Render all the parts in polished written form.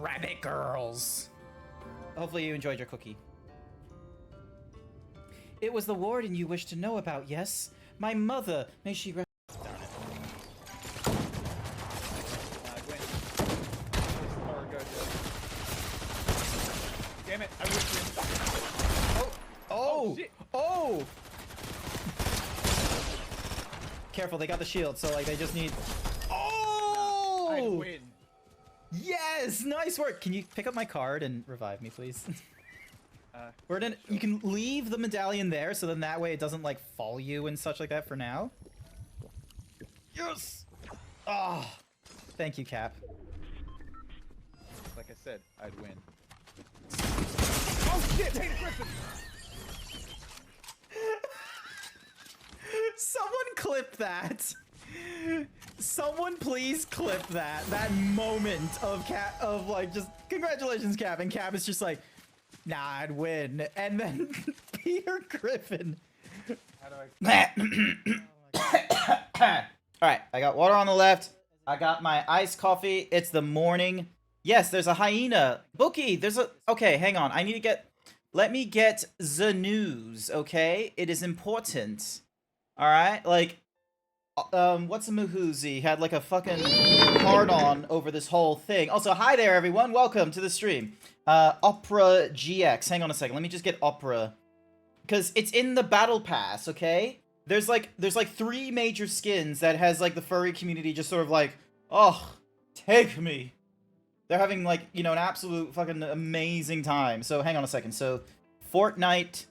Rabbit girls. Hopefully you enjoyed your cookie. It was the warden you wished to know about, yes? My mother, may she rest. Darn it. Gwen. Or go to... Damn it, I wish you... Oh! shit. Oh! Careful, they got the shield, so like they just need... Oh! I win. Yes! Nice work! Can you pick up my card and revive me, please? You can leave the medallion there, so then that way it doesn't, like, fall you and such like that for now. Yes! Ah! Oh, thank you, Cap. Like I said, I'd win. Oh shit! Hey, Griffin! Someone clip that! Someone please clip that. That moment of Cap, of, like, just, congratulations, Cap, and Cap is just like, nah, I'd win. And then Peter Griffin. How do I... Alright, I got water on the left. I got my iced coffee. It's the morning. Yes, there's a hyena. Bookie, there's a... Okay, hang on. I need to get... Let me get the news, okay? It is important. Alright? Like, what's a Muhuzi? Had like a fucking hard-on over this whole thing. Also, hi there, everyone. Welcome to the stream. Opera GX. Hang on a second. Let me just get Opera. Because it's in the battle pass, okay? There's like 3 major skins that has like the furry community just sort of like, oh, take me. They're having like, you know, an absolute fucking amazing time. So hang on a second. So Fortnite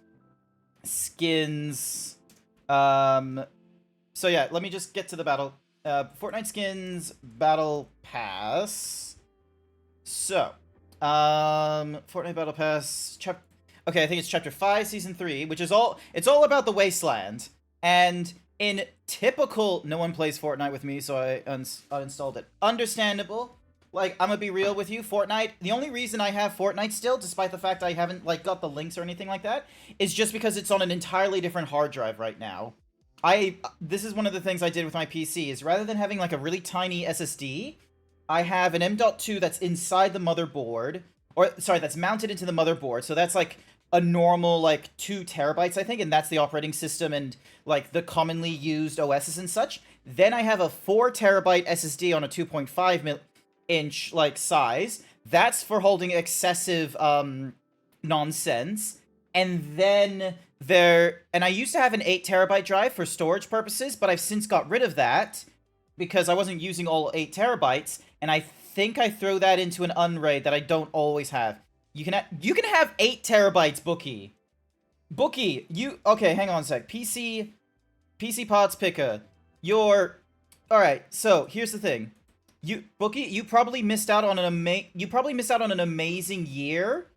skins. So yeah, let me just get to the battle. Fortnite skins battle pass. So, Fortnite battle pass. Okay, I think it's chapter 5, season 3, which is it's all about the wasteland. And in typical, no one plays Fortnite with me, so I uninstalled it. Understandable. Like, I'm gonna be real with you, Fortnite, the only reason I have Fortnite still, despite the fact I haven't, like, got the links or anything like that, is just because it's on an entirely different hard drive right now. This is one of the things I did with my PC, is rather than having, like, a really tiny SSD, I have an M.2 that's inside the motherboard, or, sorry, that's mounted into the motherboard, so that's, like, a normal, like, 2 terabytes, I think, and that's the operating system and, like, the commonly used OSs and such. Then I have a 4 terabyte SSD on a 2.5-inch, like, size. That's for holding excessive, nonsense. And then and I used to have an 8 terabyte drive for storage purposes, but I've since got rid of that because I wasn't using all 8 terabytes, and I think I throw that into an unraid that I don't always have. You can have 8 terabytes, Bookie. Bookie, okay, hang on a sec. PC Pots Picker. Alright, so here's the thing. Bookie, you probably missed out on an amazing year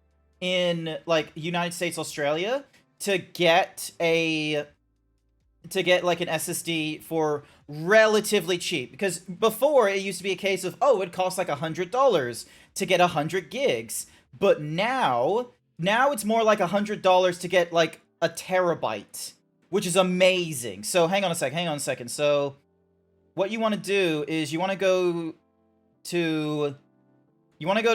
in, like, United States, Australia to get like an SSD for relatively cheap, because before it used to be a case of, oh, it costs like $100 to get 100 gigs, but now it's more like $100 to get like a terabyte, which is amazing. So hang on a second. So what you want to do is you want to go to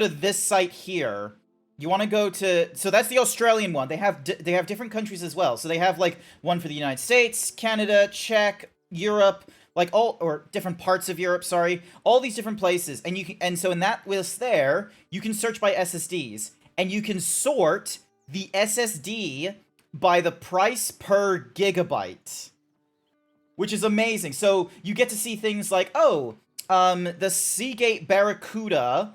this site here. You want to go to, so that's the Australian one. They have different countries as well. So they have like one for the United States, Canada, Czech, Europe, like or different parts of Europe, sorry, all these different places. And so in that list there, you can search by SSDs, and you can sort the SSD by the price per gigabyte, which is amazing. So you get to see things like, the Seagate Barracuda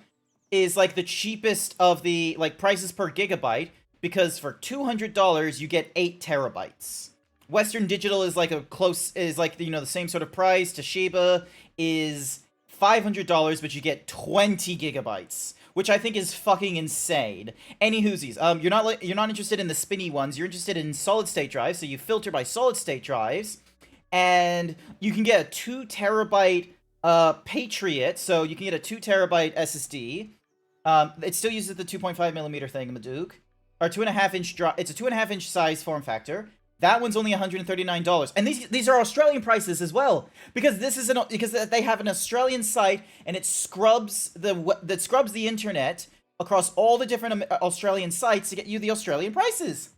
is like the cheapest of the like prices per gigabyte, because for $200 you get 8 terabytes. Western Digital is like the same sort of price. Toshiba is $500, but you get 20 gigabytes, which I think is fucking insane. Any whoosies, you're not interested in the spinny ones. You're interested in solid state drives, so you filter by solid state drives, and you can get a 2 terabyte Patriot, so you can get a 2 terabyte SSD. It still uses the 2.5 millimeter thingamadook, or 2.5 inch it's a 2.5 inch size form factor. That one's only $139, and these are Australian prices as well, because because they have an Australian site and it scrubs the internet across all the different Australian sites to get you the Australian prices.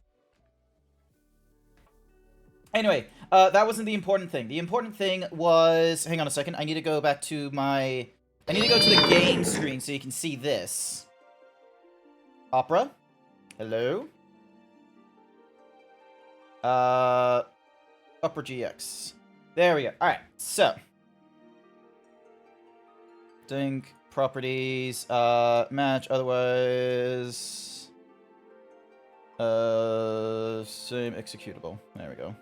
Anyway, that wasn't the important thing. The important thing was, hang on a second, I need to go back to I need to go to the game screen so you can see this. Opera? Hello? Upper GX. There we go. Alright, so. Doing properties, match, otherwise. Same executable. There we go.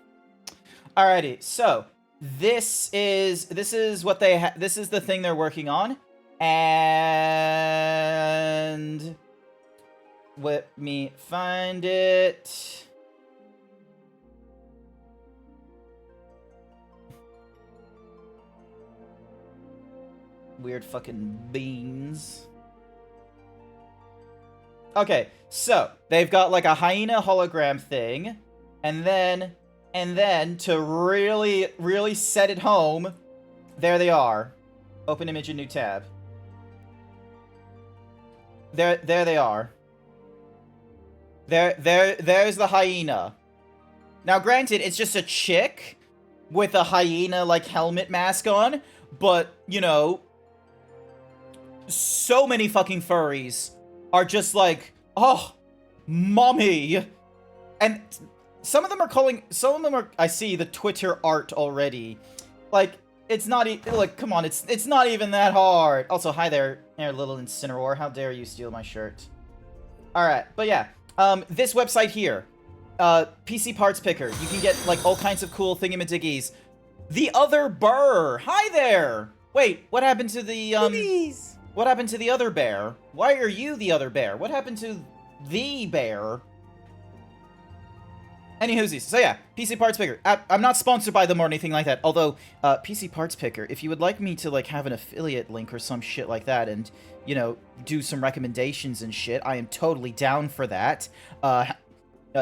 Alrighty, so. This is what this is the thing they're working on. And. Let me find it. Weird fucking beans. Okay, so they've got like a hyena hologram thing, and then to really set it home, there they are. Open image in new tab. There they are. There's the hyena. Now, granted, it's just a chick with a hyena like helmet mask on, but you know. So many fucking furries are just like, oh, mommy. And some of them are, I see the Twitter art already. Like, it's not, like, come on, it's not even that hard. Also, hi there, little Incineroar, how dare you steal my shirt. Alright, but yeah, this website here, PC Parts Picker, you can get, like, all kinds of cool thingamadickies. The Other Burr, hi there! Wait, what happened to the, Please. What happened to the other bear? Why are you the other bear? What happened to the bear? Anywhoosies. So yeah, PC Parts Picker. I'm not sponsored by them or anything like that. Although, PC Parts Picker, if you would like me to like have an affiliate link or some shit like that and, you know, do some recommendations and shit, I am totally down for that.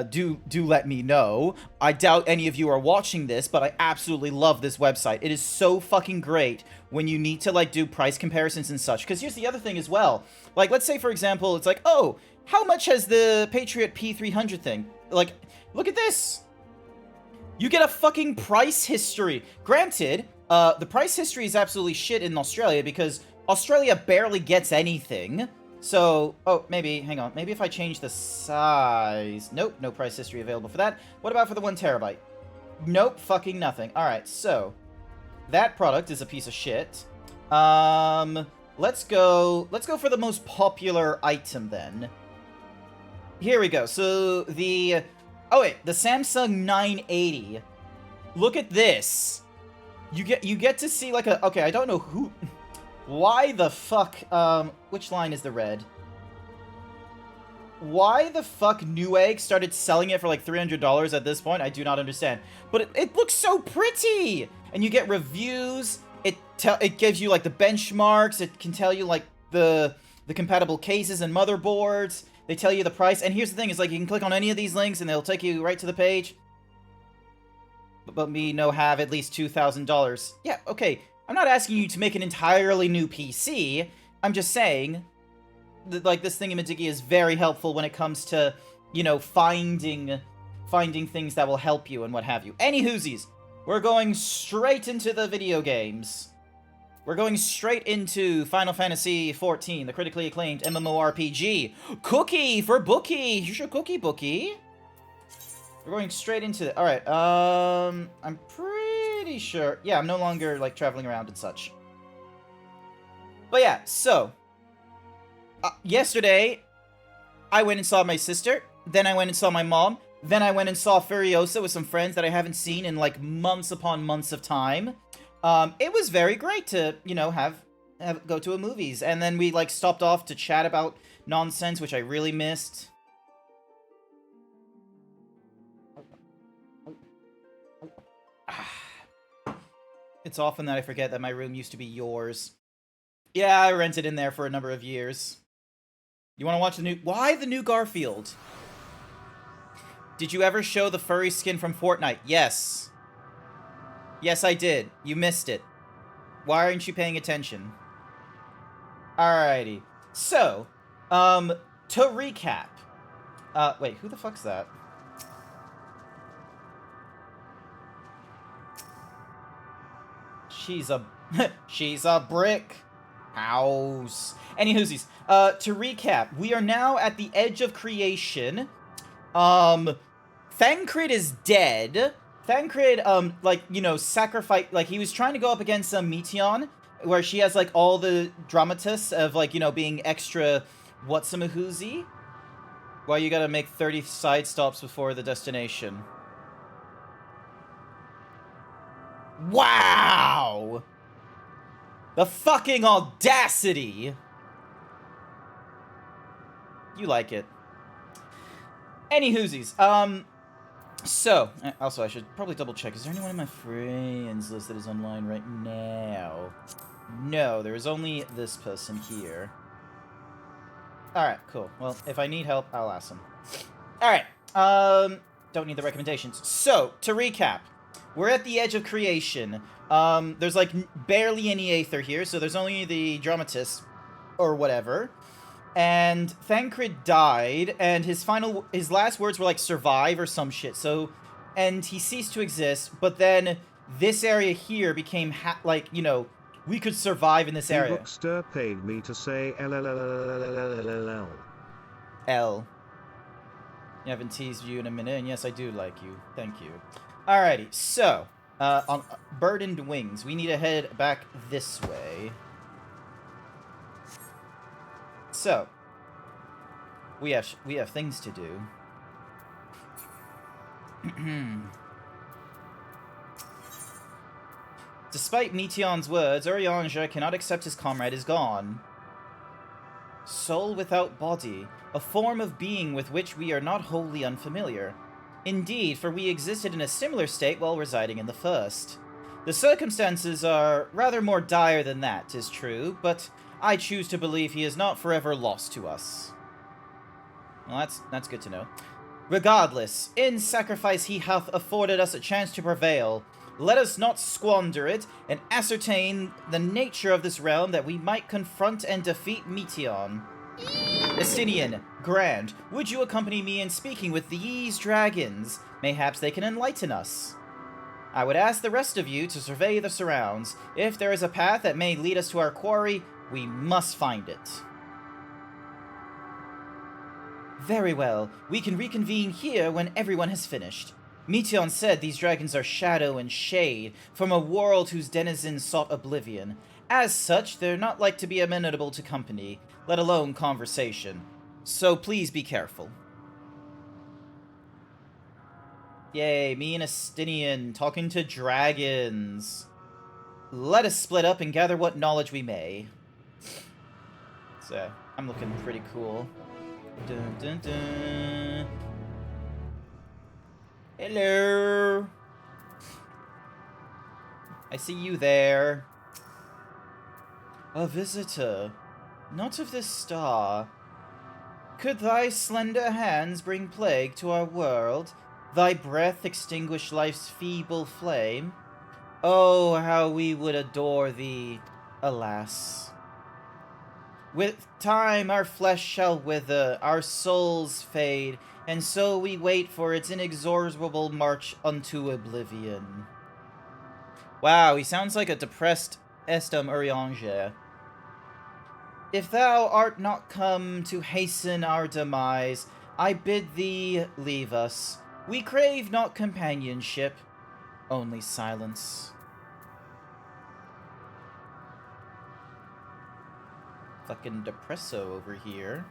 Do let me know. I doubt any of you are watching this, but I absolutely love this website. It is so fucking great when you need to, like, do price comparisons and such. Because here's the other thing as well. Like, let's say, for example, it's like, oh, how much has the Patriot P300 thing? Like, look at this. You get a fucking price history. Granted, the price history is absolutely shit in Australia because Australia barely gets anything. So, oh, maybe, hang on. Maybe if I change the size. Nope, no price history available for that. What about for the 1 terabyte? Nope, fucking nothing. Alright, so, that product is a piece of shit. Let's go for the most popular item then. Here we go. So, the Samsung 980. Look at this. You get to see like a, okay, I don't know who... Why the fuck, which line is the red? Why the fuck Newegg started selling it for like $300 at this point, I do not understand. But it looks so pretty! And you get reviews, it gives you like the benchmarks, it can tell you like the compatible cases and motherboards, they tell you the price, and here's the thing, is like you can click on any of these links and they'll take you right to the page. But me no have at least $2,000. Yeah, okay. I'm not asking you to make an entirely new PC. I'm just saying that, like, this thingamadiggy is very helpful when it comes to, you know, finding things that will help you and what have you. Anywhoosies, we're going straight into the video games. We're going straight into Final Fantasy XIV, the critically acclaimed MMORPG. Cookie for Bookie! Here's your cookie, Bookie. We're going straight into it. Alright, I'm pretty sure... Yeah, I'm no longer, like, traveling around and such. But yeah, so... yesterday, I went and saw my sister. Then I went and saw my mom. Then I went and saw Furiosa with some friends that I haven't seen in, like, months upon months of time. It was very great to, you know, go to a movies. And then we, like, stopped off to chat about nonsense, which I really missed. It's often that I forget that my room used to be yours. Yeah, I rented in there for a number of years. You want to watch the new... Why the new Garfield? did you ever show the furry skin from Fortnite? Yes. Yes, I did. You missed it. Why aren't you paying attention? Alrighty. So, to recap. Wait, who the fuck's that? She's a she's a brick house. Any whoosies. To recap, we are now at the edge of creation. Thancred is dead. Thancred, like, you know, sacrifice, like, he was trying to go up against Meteon, where she has, like, all the dramatists of, like, you know, being extra whatsamahoozy. Why you gotta make 30 side stops before the destination. Wow! The fucking audacity! You like it. Any whoosies. So, also I should probably double check. Is there anyone in my friends list that is online right now? No, there is only this person here. Alright, cool. Well, if I need help, I'll ask them. Alright, don't need the recommendations. So, to recap, we're at the edge of creation. There's, like, barely any Aether here, so there's only the dramatist, or whatever. And Thancred died, and his last words were, like, survive or some shit, so, and he ceased to exist, but then this area here became, like, you know, we could survive in this area. Bookster paid me to say LLLLLLLL. L. You haven't teased you in a minute, and yes, I do like you. Thank you. Alrighty, so, on Burdened Wings, we need to head back this way. So, we have things to do. Despite Meteon's words, Urianger cannot accept his comrade is gone. Soul without body, a form of being with which we are not wholly unfamiliar. Indeed, for we existed in a similar state while residing in the first. The circumstances are rather more dire than that, 'tis true, but I choose to believe he is not forever lost to us. Well, that's good to know. Regardless, in sacrifice he hath afforded us a chance to prevail. Let us not squander it, and ascertain the nature of this realm that we might confront and defeat Meteon. Estinian, Grand, would you accompany me in speaking with these dragons? Mayhaps they can enlighten us. I would ask the rest of you to survey the surrounds. If there is a path that may lead us to our quarry, we must find it. Very well. We can reconvene here when everyone has finished. Meteon said these dragons are shadow and shade, from a world whose denizens sought oblivion. As such, they're not like to be amenable to company, let alone conversation. So please be careful. Yay, me and Estinian talking to dragons. Let us split up and gather what knowledge we may. So, I'm looking pretty cool. Dun, dun, dun. Hello. I see you there. A visitor, not of this star. Could thy slender hands bring plague to our world? Thy breath extinguish life's feeble flame? Oh, how we would adore thee, alas. With time our flesh shall wither, our souls fade, and so we wait for its inexorable march unto oblivion. Wow, he sounds like a depressed Urianger. If thou art not come to hasten our demise, I bid thee leave us. We crave not companionship, only silence. Fucking depresso over here.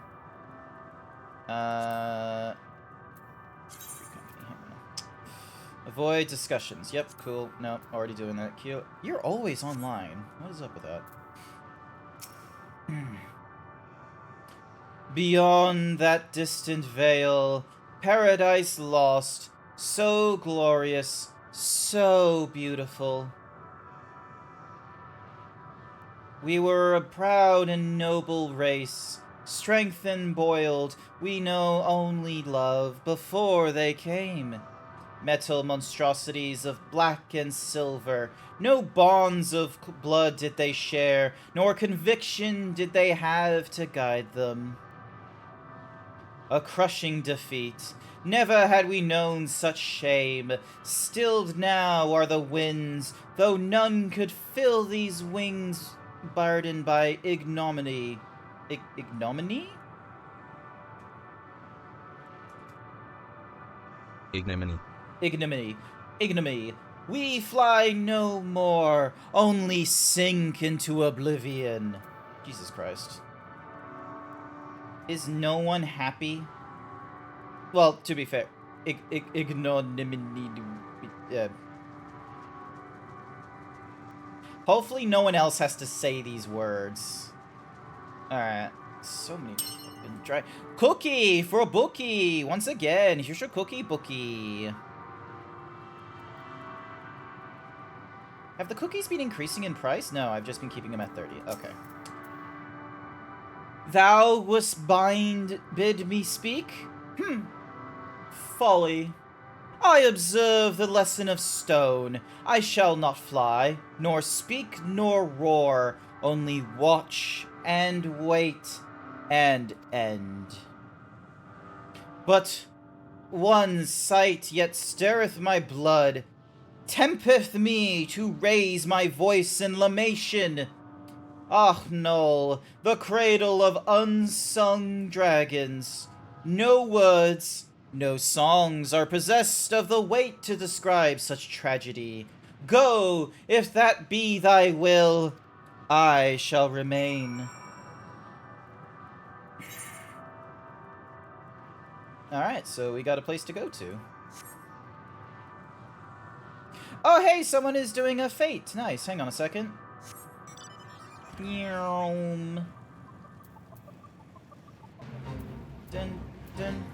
Avoid discussions. Yep, cool. No, already doing that. Cute. You're always online. What is up with that? Beyond that distant veil, paradise lost, so glorious, so beautiful. We were a proud and noble race, Strengthened, boiled, we know only love before they came. Metal monstrosities of black and silver, no bonds of blood did they share, nor conviction did they have to guide them. A crushing defeat. Never had we known such shame. Stilled now are the winds, though none could fill these wings burdened by ignominy. Ignominy? Ignominy. Ignominy. Ignominy. We fly no more, only sink into oblivion. Jesus Christ. Is no one happy? Well, to be fair, ignominy. Hopefully no one else has to say these words. Alright. So many fucking dry. Cookie for a bookie! Once again, here's your cookie bookie. Have the cookies been increasing in price? No, I've just been keeping them at 30. Okay. Thou wast bid me speak? Folly. I observe the lesson of stone. I shall not fly, nor speak, nor roar, only watch and wait and end. But one sight yet stirreth my blood, tempteth me to raise my voice in lamentation. Ah, Knoll, the cradle of unsung dragons. No words, no songs are possessed of the weight to describe such tragedy. Go, if that be thy will, I shall remain. Alright, so we got a place to go to. Oh, hey, someone is doing a fate. Nice, hang on a second. Dun, dun.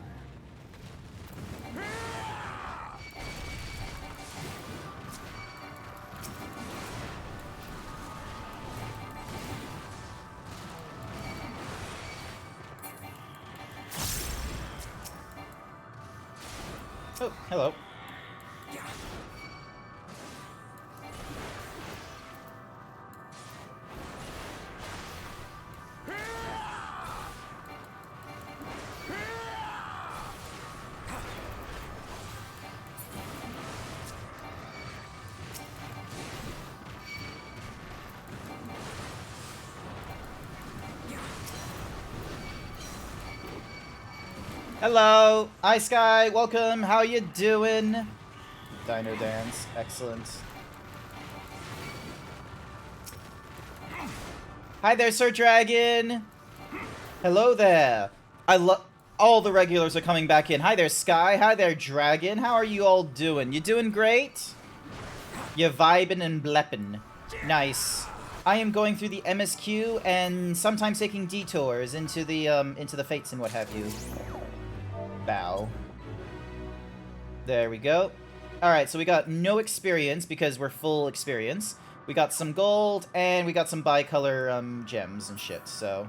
Oh, hello. Hello, Ice Sky, welcome. How you doing? Dino dance, excellent. Hi there, Sir Dragon. Hello there. I love all the regulars are coming back in. Hi there, Sky. Hi there, Dragon. How are you all doing? You doing great? You vibing and blepping. Nice. I am going through the MSQ and sometimes taking detours into the fates and what have you. Bow. There we go. Alright, so we got no experience because we're full experience. We got some gold, and we got some bicolor gems and shit, so...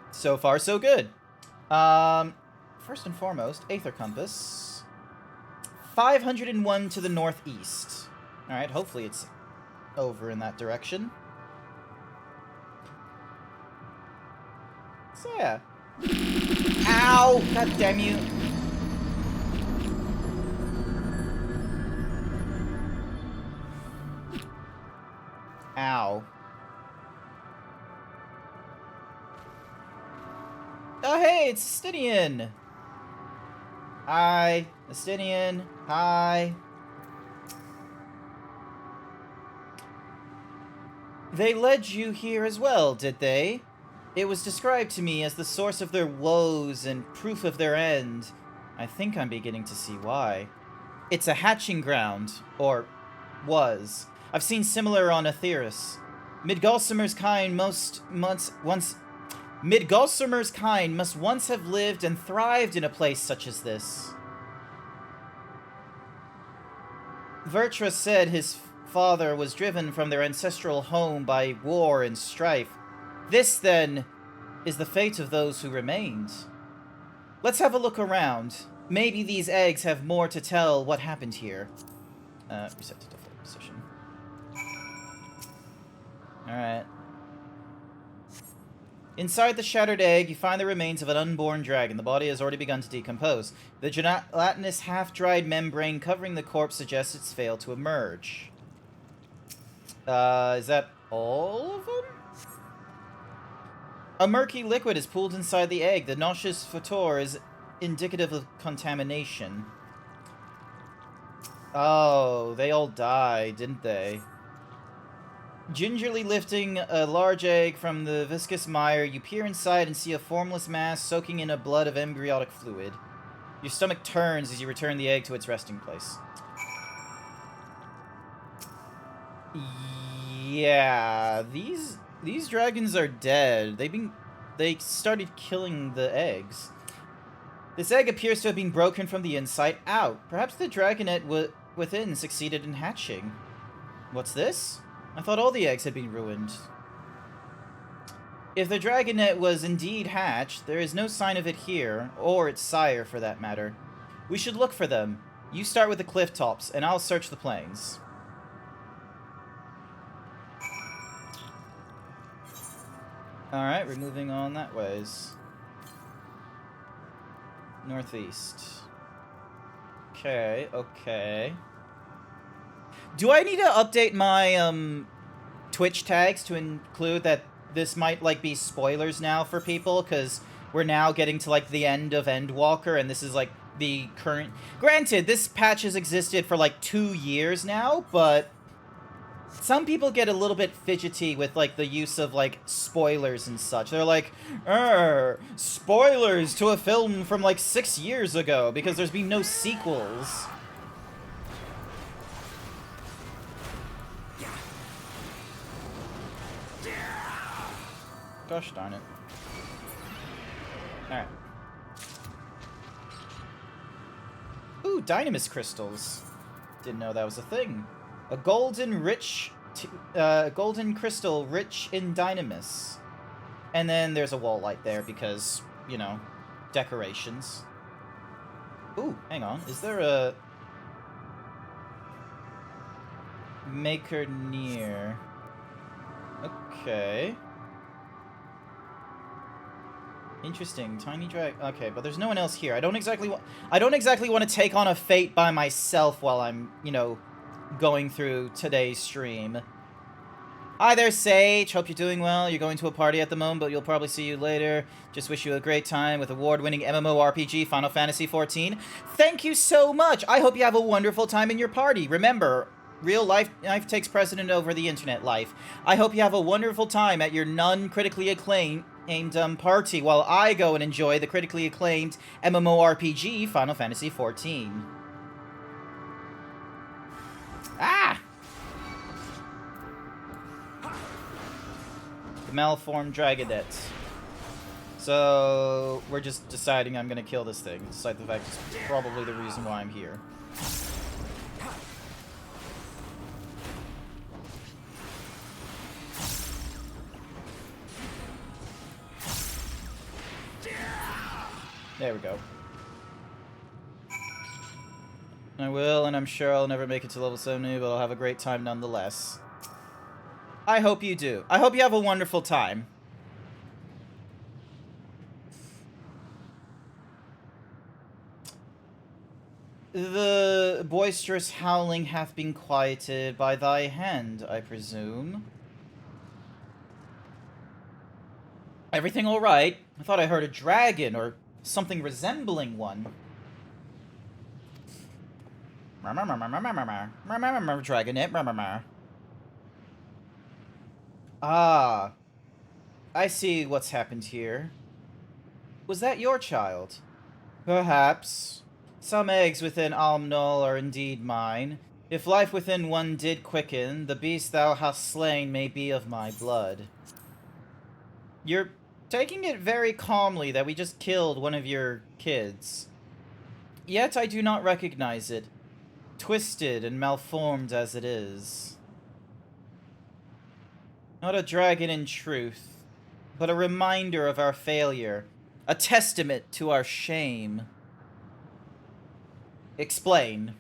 So far, so good. First and foremost, Aether Compass. 501 to the northeast. Alright, hopefully it's over in that direction. So yeah. Ow! God damn you. Ow. Oh hey, it's Astinian! Hi, Astinian. Hi. They led you here as well, did they? It was described to me as the source of their woes and proof of their end. I think I'm beginning to see why. It's a hatching ground, or was. I've seen similar on Aetheris. Midgulsimer's kind must once have lived and thrived in a place such as this. Vertra said his father was driven from their ancestral home by war and strife. This, then, is the fate of those who remained. Let's have a look around. Maybe these eggs have more to tell what happened here. Reset to default position. Alright. Inside the shattered egg, you find the remains of an unborn dragon. The body has already begun to decompose. The gelatinous, half-dried membrane covering the corpse suggests it's failed to emerge. Is that all of them? A murky liquid is pooled inside the egg. The nauseous photor is indicative of contamination. Oh, they all died, didn't they? Gingerly lifting a large egg from the viscous mire, you peer inside and see a formless mass soaking in a blood of embryonic fluid. Your stomach turns as you return the egg to its resting place. Yeah, these dragons are dead. They started killing the eggs. This egg appears to have been broken from the inside out. Perhaps the dragonette within succeeded in hatching. What's this? I thought all the eggs had been ruined. If the dragonette was indeed hatched, there is no sign of it here, or its sire for that matter. We should look for them. You start with the cliff tops, and I'll search the plains. Alright, we're moving on that ways. Northeast. Okay, okay. Do I need to update my, Twitch tags to include that this might, like, be spoilers now for people? Because we're now getting to, like, the end of Endwalker, and this is, like, the current... Granted, this patch has existed for, like, 2 years now, but... Some people get a little bit fidgety with, like, the use of, like, spoilers and such. They're like, spoilers to a film from, like, 6 years ago, because there's been no sequels. Gosh darn it. Alright. Ooh, Dynamis crystals. Didn't know that was a thing. A golden crystal rich in Dynamis. And then there's a wall light there because, you know, decorations. Ooh, hang on. Is there a... Maker near? Okay. Interesting. Tiny drag. Okay, but there's no one else here. I don't exactly want to take on a fate by myself while I'm, you know, going through today's stream. Hi there, Sage. Hope you're doing well. You're going to a party at the moment, but you'll probably see you later. Just wish you a great time with award-winning MMORPG Final Fantasy XIV. Thank you so much. I hope you have a wonderful time in your party. Remember, real life takes precedent over the internet life. I hope you have a wonderful time at your non-critically acclaimed party while I go and enjoy the critically acclaimed MMORPG Final Fantasy XIV. Ah! The malformed dragonette. So, we're just deciding I'm gonna kill this thing, despite the fact it's probably the reason why I'm here. There we go. I will, and I'm sure I'll never make it to level 70, but I'll have a great time nonetheless. I hope you do. I hope you have a wonderful time. The boisterous howling hath been quieted by thy hand, I presume. Everything all right? I thought I heard a dragon or something resembling one. Dragonette. Ah, I see what's happened here. Was that your child? Perhaps. Some eggs within Almnol are indeed mine. If life within one did quicken, the beast thou hast slain may be of my blood. You're taking it very calmly that we just killed one of your kids. Yet I do not recognize it, twisted and malformed as it is. Not a dragon in truth, but a reminder of our failure. A testament to our shame. Explain.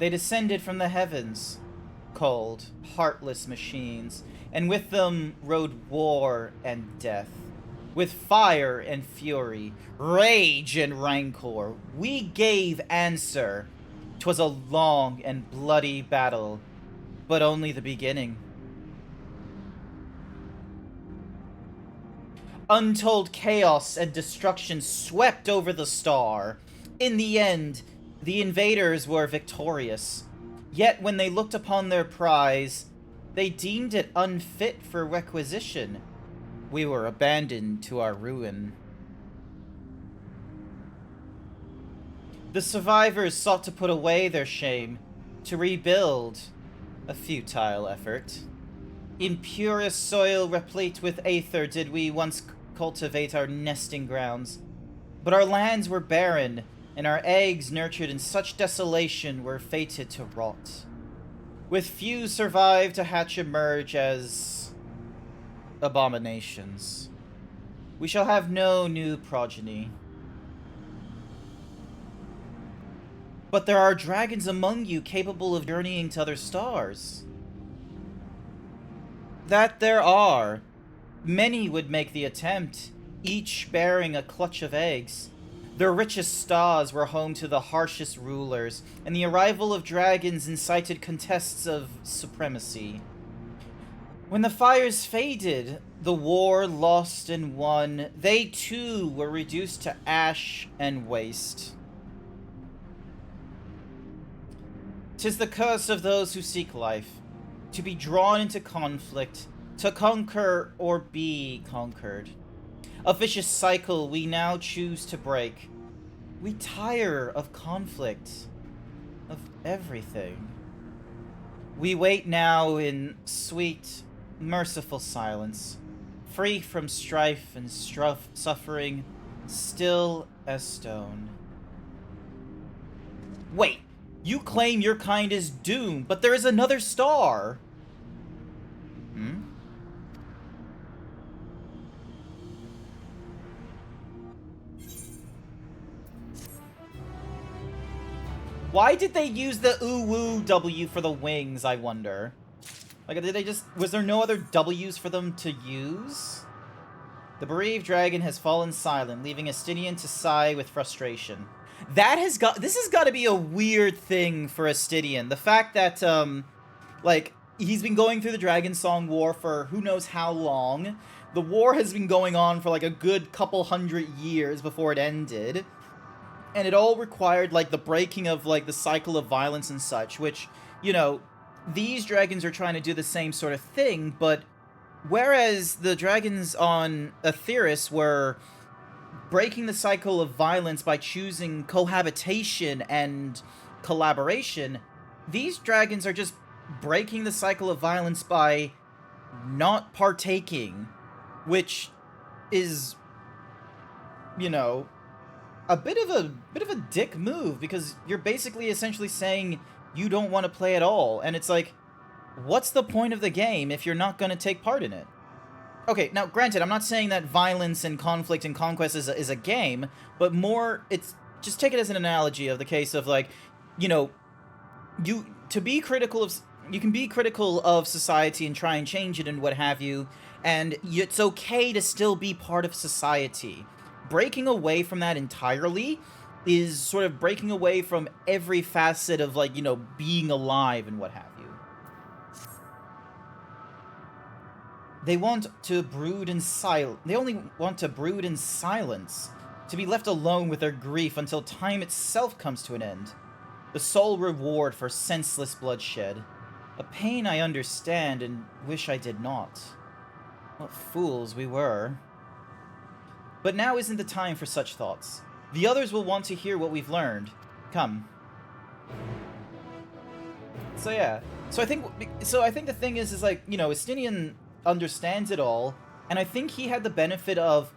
They descended from the heavens, cold, heartless machines, and with them rode war and death. With fire and fury, rage and rancor, we gave answer. 'Twas a long and bloody battle, but only the beginning. Untold chaos and destruction swept over the star. In the end, the invaders were victorious. Yet when they looked upon their prize, they deemed it unfit for requisition. We were abandoned to our ruin. The survivors sought to put away their shame, to rebuild. A futile effort. In purest soil replete with aether did we once cultivate our nesting grounds. But our lands were barren, and our eggs nurtured in such desolation were fated to rot. With few survived to hatch emerge as abominations. We shall have no new progeny. But there are dragons among you capable of journeying to other stars. That there are. Many would make the attempt, each bearing a clutch of eggs. Their richest stars were home to the harshest rulers, and the arrival of dragons incited contests of supremacy. When the fires faded, the war lost and won, they too were reduced to ash and waste. 'Tis the curse of those who seek life, to be drawn into conflict, to conquer or be conquered. A vicious cycle we now choose to break. We tire of conflict, of everything. We wait now in sweet, merciful silence, free from strife and suffering, still as stone. Wait, you claim your kind is doomed, but there is another star. Why did they use the ooh-woo W for the wings, I wonder? Like, did they just... Was there no other W's for them to use? The bereaved dragon has fallen silent, leaving Estinian to sigh with frustration. That has got... This has got to be a weird thing for Estinian. The fact that, like, he's been going through the Dragon Song War for who knows how long. The war has been going on for, like, a good couple hundred years before it ended. And it all required, like, the breaking of, like, the cycle of violence and such, which, you know, these dragons are trying to do the same sort of thing, but whereas the dragons on Aetheris were breaking the cycle of violence by choosing cohabitation and collaboration, these dragons are just breaking the cycle of violence by not partaking, which is, you know, a bit of a dick move, because you're basically essentially saying you don't want to play at all, and it's like, what's the point of the game if you're not going to take part in it? Okay, now granted, I'm not saying that violence and conflict and conquest is a game, but more, it's just take it as an analogy of the case of, like, you know, you can be critical of society and try and change it and what have you, and it's okay to still be part of society. Breaking away from that entirely is sort of breaking away from every facet of, like, you know, being alive and what have you. They want to brood in They only want to brood in silence, to be left alone with their grief until time itself comes to an end. The sole reward for senseless bloodshed. A pain I understand and wish I did not. What fools we were. But now isn't the time for such thoughts. The others will want to hear what we've learned. Come. So yeah. So I think the thing is like, you know, Estinian understands it all, and I think he had the benefit of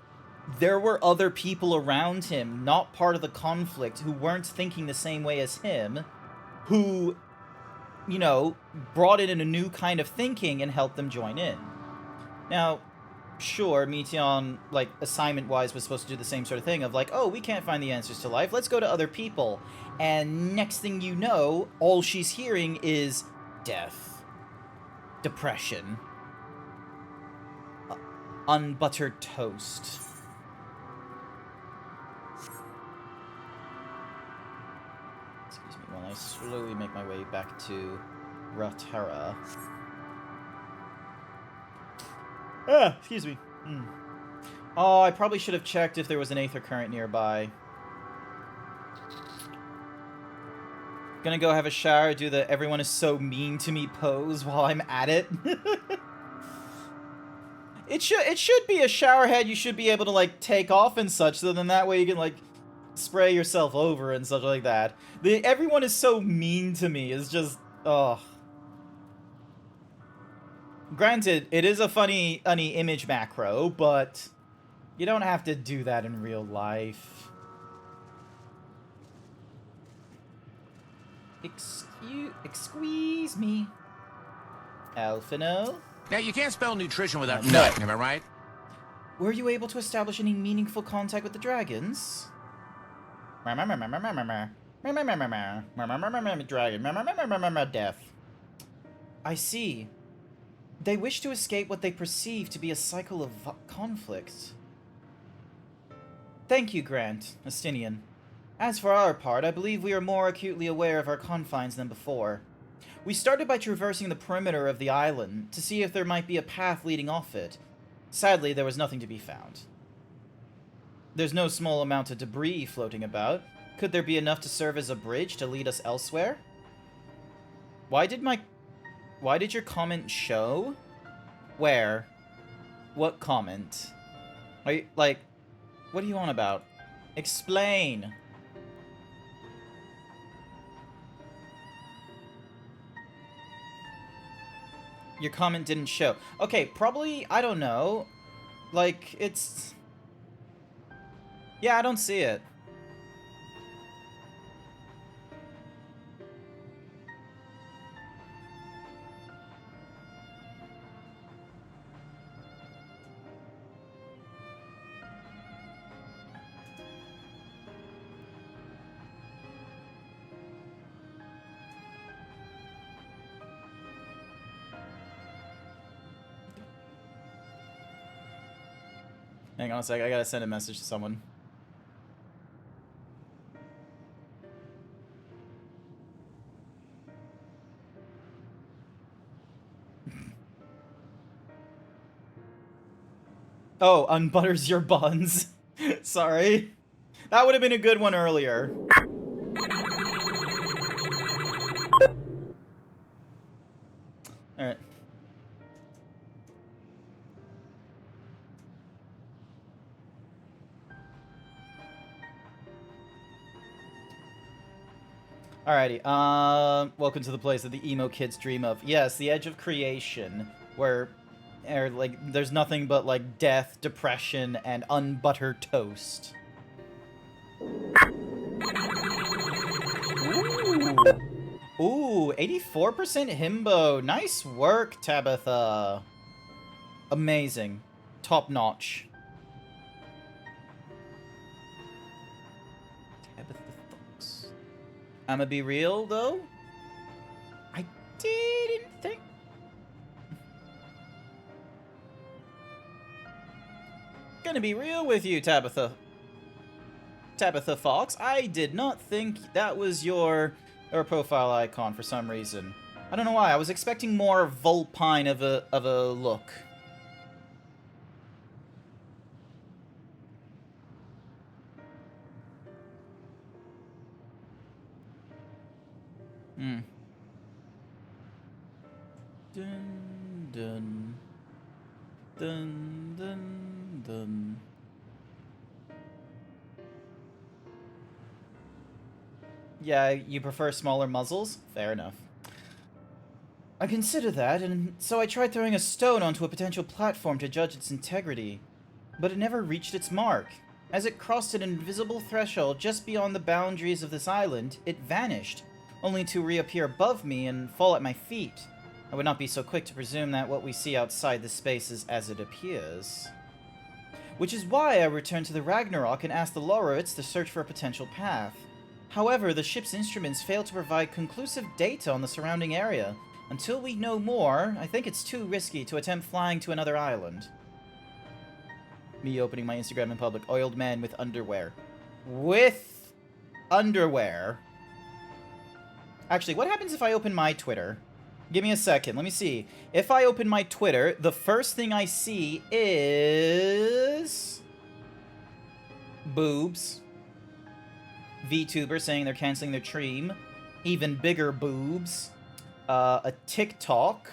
there were other people around him, not part of the conflict, who weren't thinking the same way as him, who you know, brought in a new kind of thinking and helped them join in. Now, sure, Meteon, like, assignment-wise, was supposed to do the same sort of thing of, like, oh, we can't find the answers to life, let's go to other people. And next thing you know, all she's hearing is death, depression, unbuttered toast. Excuse me while I slowly make my way back to Ratera. Ah, excuse me. Oh, I probably should have checked if there was an aether current nearby. Gonna go have a shower, do the everyone is so mean to me pose while I'm at it. It should be a shower head you should be able to, like, take off and such, so then that way you can, like, spray yourself over and such like that. The everyone is so mean to me is just, ugh. Granted, it is a funny image macro, but you don't have to do that in real life. Excuse me. Alphino? Now, you can't spell nutrition without nut, am I right? Were you able to establish any meaningful contact with the dragons? Dragon. Death. I see. They wish to escape what they perceive to be a cycle of conflict. Thank you, Grant, Astinian. As for our part, I believe we are more acutely aware of our confines than before. We started by traversing the perimeter of the island to see if there might be a path leading off it. Sadly, there was nothing to be found. There's no small amount of debris floating about. Could there be enough to serve as a bridge to lead us elsewhere? Why did your comment show? Where? What comment? Are you, like, what are you on about? Explain! Your comment didn't show. Okay, probably, I don't know. Like, it's... Yeah, I don't see it. Hang on a sec, I gotta send a message to someone. Oh, unbutters your buns. Sorry. That would have been a good one earlier. Alright. Alrighty, welcome to the place that the emo kids dream of. Yes, the edge of creation, where, like, there's nothing but, like, death, depression, and unbuttered toast. Ooh, 84% himbo. Nice work, Tabitha. Amazing. Top notch. I'ma be real, though. I didn't think... Gonna be real with you, Tabitha. Tabitha Fox. I did not think that was your profile icon for some reason. I don't know why. I was expecting more vulpine of a look. Dun dun dun dun dun. Yeah, you prefer smaller muzzles? Fair enough. I consider that, and so I tried throwing a stone onto a potential platform to judge its integrity, but it never reached its mark. As it crossed an invisible threshold just beyond the boundaries of this island, it vanished, only to reappear above me and fall at my feet. I would not be so quick to presume that what we see outside this space is as it appears. Which is why I returned to the Ragnarok and asked the Lorowitz to search for a potential path. However, the ship's instruments fail to provide conclusive data on the surrounding area. Until we know more, I think it's too risky to attempt flying to another island. Me opening my Instagram in public. Oiled man with underwear. With underwear. Actually, what happens if I open my Twitter? Give me a second. Let me see. If I open my Twitter, the first thing I see is... boobs. VTuber saying they're canceling their stream. Even bigger boobs. A TikTok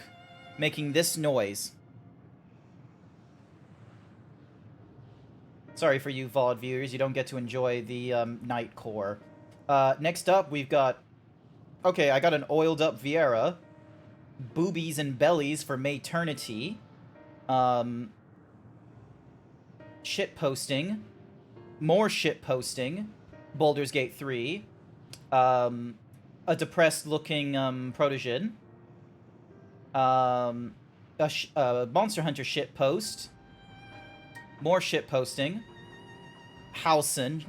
making this noise. Sorry for you VOD viewers, you don't get to enjoy the night core. Next up, we've got... Okay, I got an oiled up Viera. Boobies and bellies for Mayternity. Shit posting. More shit posting. Baldur's Gate 3. A depressed looking Protogen. A Monster Hunter shit post. More shit posting. Howson.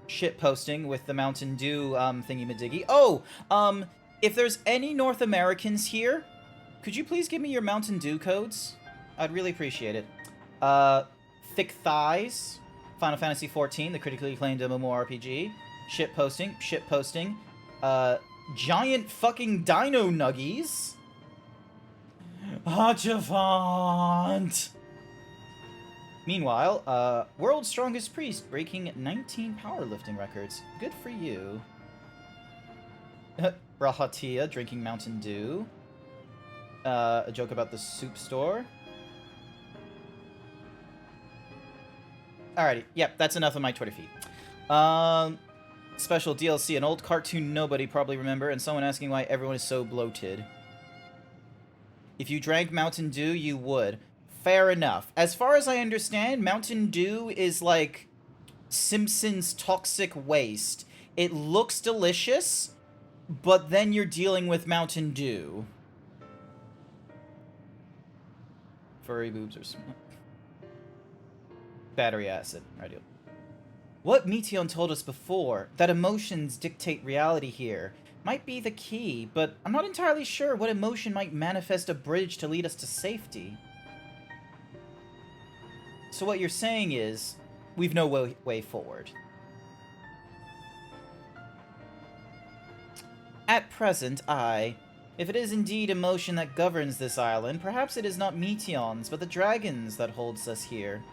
Shit posting with the Mountain Dew thingy-madiggy. Oh! If there's any North Americans here, could you please give me your Mountain Dew codes? I'd really appreciate it. Thick Thighs. Final Fantasy XIV, the critically acclaimed MMORPG. Shit posting. Shit posting. Giant fucking dino nuggies. Hachafant. Meanwhile, World's Strongest Priest breaking 19 powerlifting records. Good for you. Rahatia drinking Mountain Dew. A joke about the soup store. Alrighty, yep, that's enough of my Twitter feed. Special DLC, an old cartoon nobody probably remember, and someone asking why everyone is so bloated. If you drank Mountain Dew, you would. Fair enough. As far as I understand, Mountain Dew is like Simpsons toxic waste. It looks delicious, but then you're dealing with Mountain Dew. Furry boobs or small. Battery acid. Radio. What Meteon told us before, that emotions dictate reality here, might be the key, but I'm not entirely sure what emotion might manifest a bridge to lead us to safety. So what you're saying is, we've no way forward. At present, if it is indeed emotion that governs this island, perhaps it is not Meteons, but the dragons that holds us here.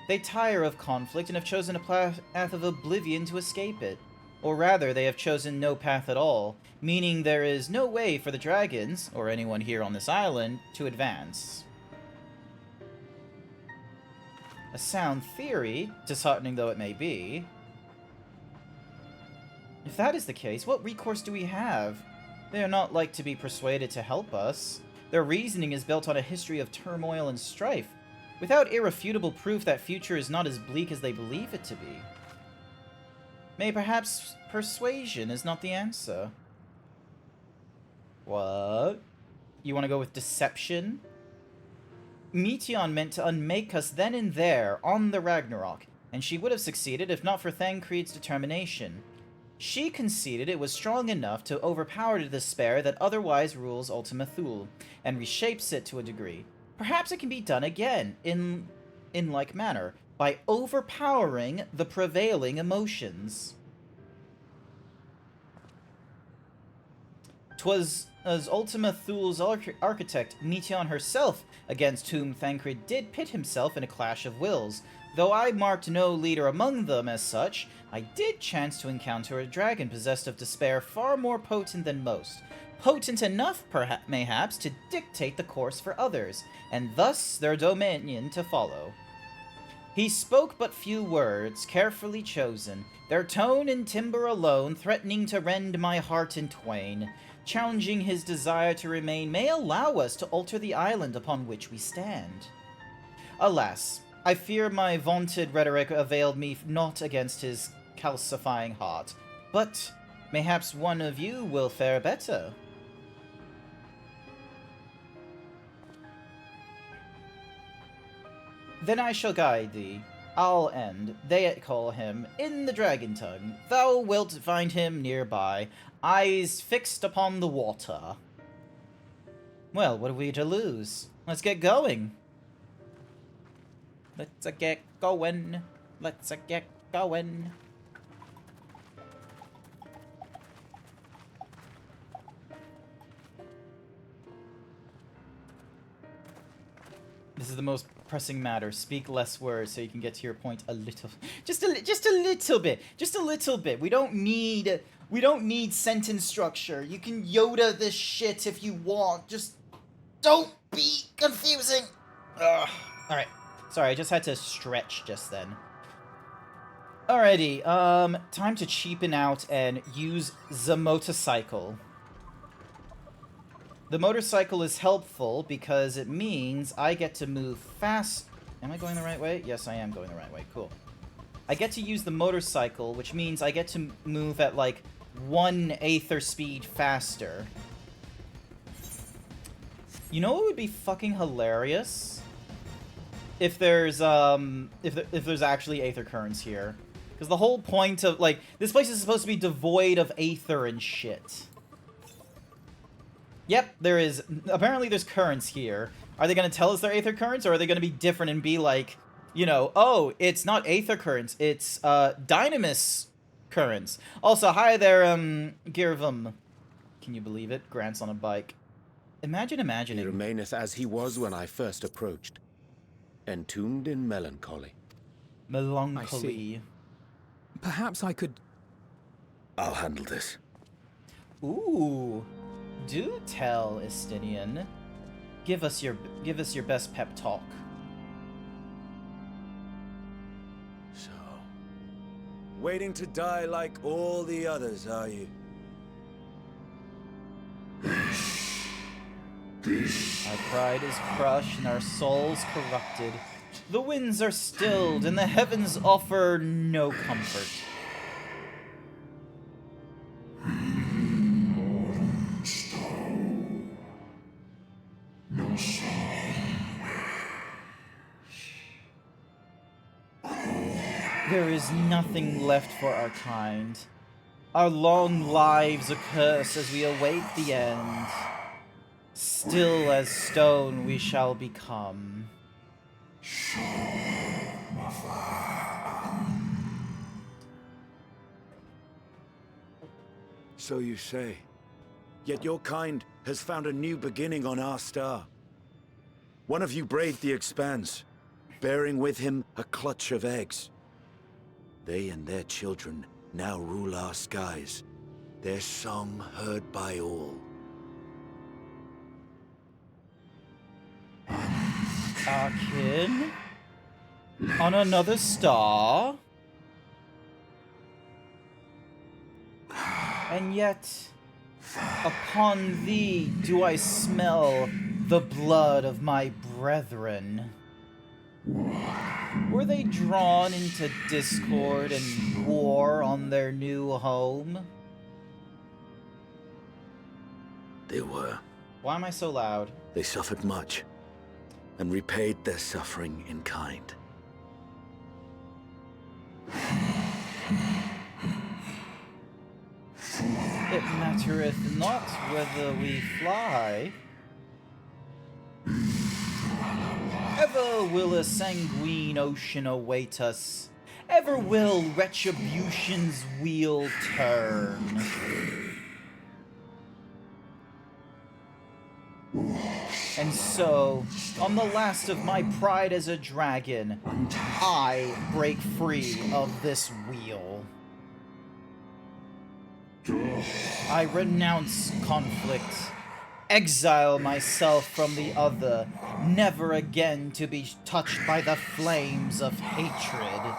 They tire of conflict and have chosen a path of oblivion to escape it. Or rather, they have chosen no path at all, meaning there is no way for the dragons, or anyone here on this island, to advance. A sound theory, disheartening though it may be. If that is the case, what recourse do we have? They are not like to be persuaded to help us. Their reasoning is built on a history of turmoil and strife, without irrefutable proof that future is not as bleak as they believe it to be. May perhaps persuasion is not the answer. What? You want to go with deception? Meteon meant to unmake us then and there, on the Ragnarok, and she would have succeeded if not for Thancred's determination. She conceded it was strong enough to overpower the despair that otherwise rules Ultima Thule, and reshapes it to a degree. Perhaps it can be done again, in like manner, by overpowering the prevailing emotions. 'Twas as Ultima Thule's architect, Meteon herself, against whom Thancred did pit himself in a clash of wills. Though I marked no leader among them as such, I did chance to encounter a dragon possessed of despair far more potent than most. Potent enough, mayhaps, to dictate the course for others, and thus their dominion to follow. He spoke but few words, carefully chosen, their tone and timbre alone threatening to rend my heart in twain. Challenging his desire to remain may allow us to alter the island upon which we stand. Alas, I fear my vaunted rhetoric availed me not against his calcifying heart. But mayhaps one of you will fare better. Then I shall guide thee. I'll end, they call him, in the dragon tongue. Thou wilt find him nearby, eyes fixed upon the water. Well, what have we to lose? Let's get going. Let's get going. Let's get going. This is the most pressing matter. Speak less words so you can get to your point a little. Just a little bit. Just a little bit. We don't need sentence structure. You can Yoda this shit if you want. Just don't be confusing. Ugh. All right. Sorry, I just had to stretch just then. Alrighty. Time to cheapen out and use the motorcycle. The motorcycle is helpful because it means I get to move fast. Am I going the right way? Yes, I am going the right way. Cool. I get to use the motorcycle, which means I get to move at like 1 aether speed faster. You know what would be fucking hilarious? If there's if there's actually aether currents here. Because the whole point of like this place is supposed to be devoid of aether and shit. Yep, there is. Apparently there's currents here. Are they going to tell us they're aether currents, or are they going to be different and be like, you know, oh, it's not aether currents, it's dynamis currents. Also, hi there, Girvam. Can you believe it? Grant's on a bike. Imagine imagining. He remaineth as he was when I first approached, entombed in melancholy. Melancholy. Perhaps I could... I'll handle this. Ooh. Do tell, Estinian. Give us your best pep talk. So, waiting to die like all the others, are you? Our pride is crushed and our souls corrupted. The winds are stilled and the heavens offer no comfort. There is nothing left for our kind. Our long lives a curse as we await the end. Still as stone we shall become. So you say. Yet your kind has found a new beginning on our star. One of you braved the expanse, bearing with him a clutch of eggs. They and their children now rule our skies, their song heard by all. Our kin? On another star? And yet, upon thee do I smell the blood of my brethren. Were they drawn into discord and war on their new home? They were. Why am I so loud? They suffered much, and repaid their suffering in kind. It mattereth not whether we fly. Ever will a sanguine ocean await us. Ever will retribution's wheel turn. And so, on the last of my pride as a dragon, I break free of this wheel. I renounce conflict, exile myself from the other, never again to be touched by the flames of hatred.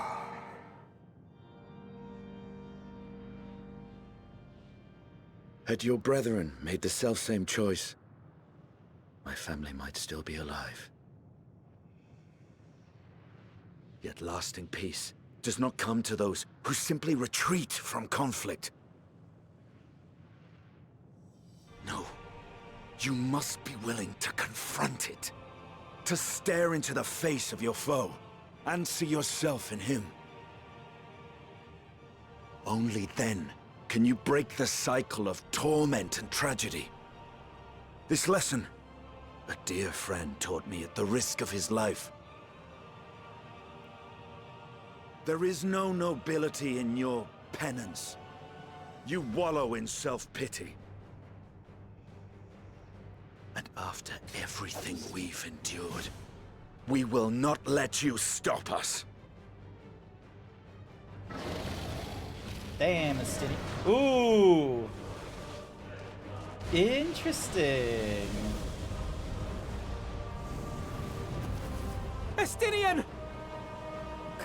Had your brethren made the selfsame choice, my family might still be alive. Yet lasting peace does not come to those who simply retreat from conflict No. You must be willing to confront it. To stare into the face of your foe, and see yourself in him. Only then can you break the cycle of torment and tragedy. This lesson, a dear friend taught me at the risk of his life. There is no nobility in your penance. You wallow in self-pity. And after everything we've endured, we will not let you stop us. Damn, Estinian. Ooh. Interesting. Estinian!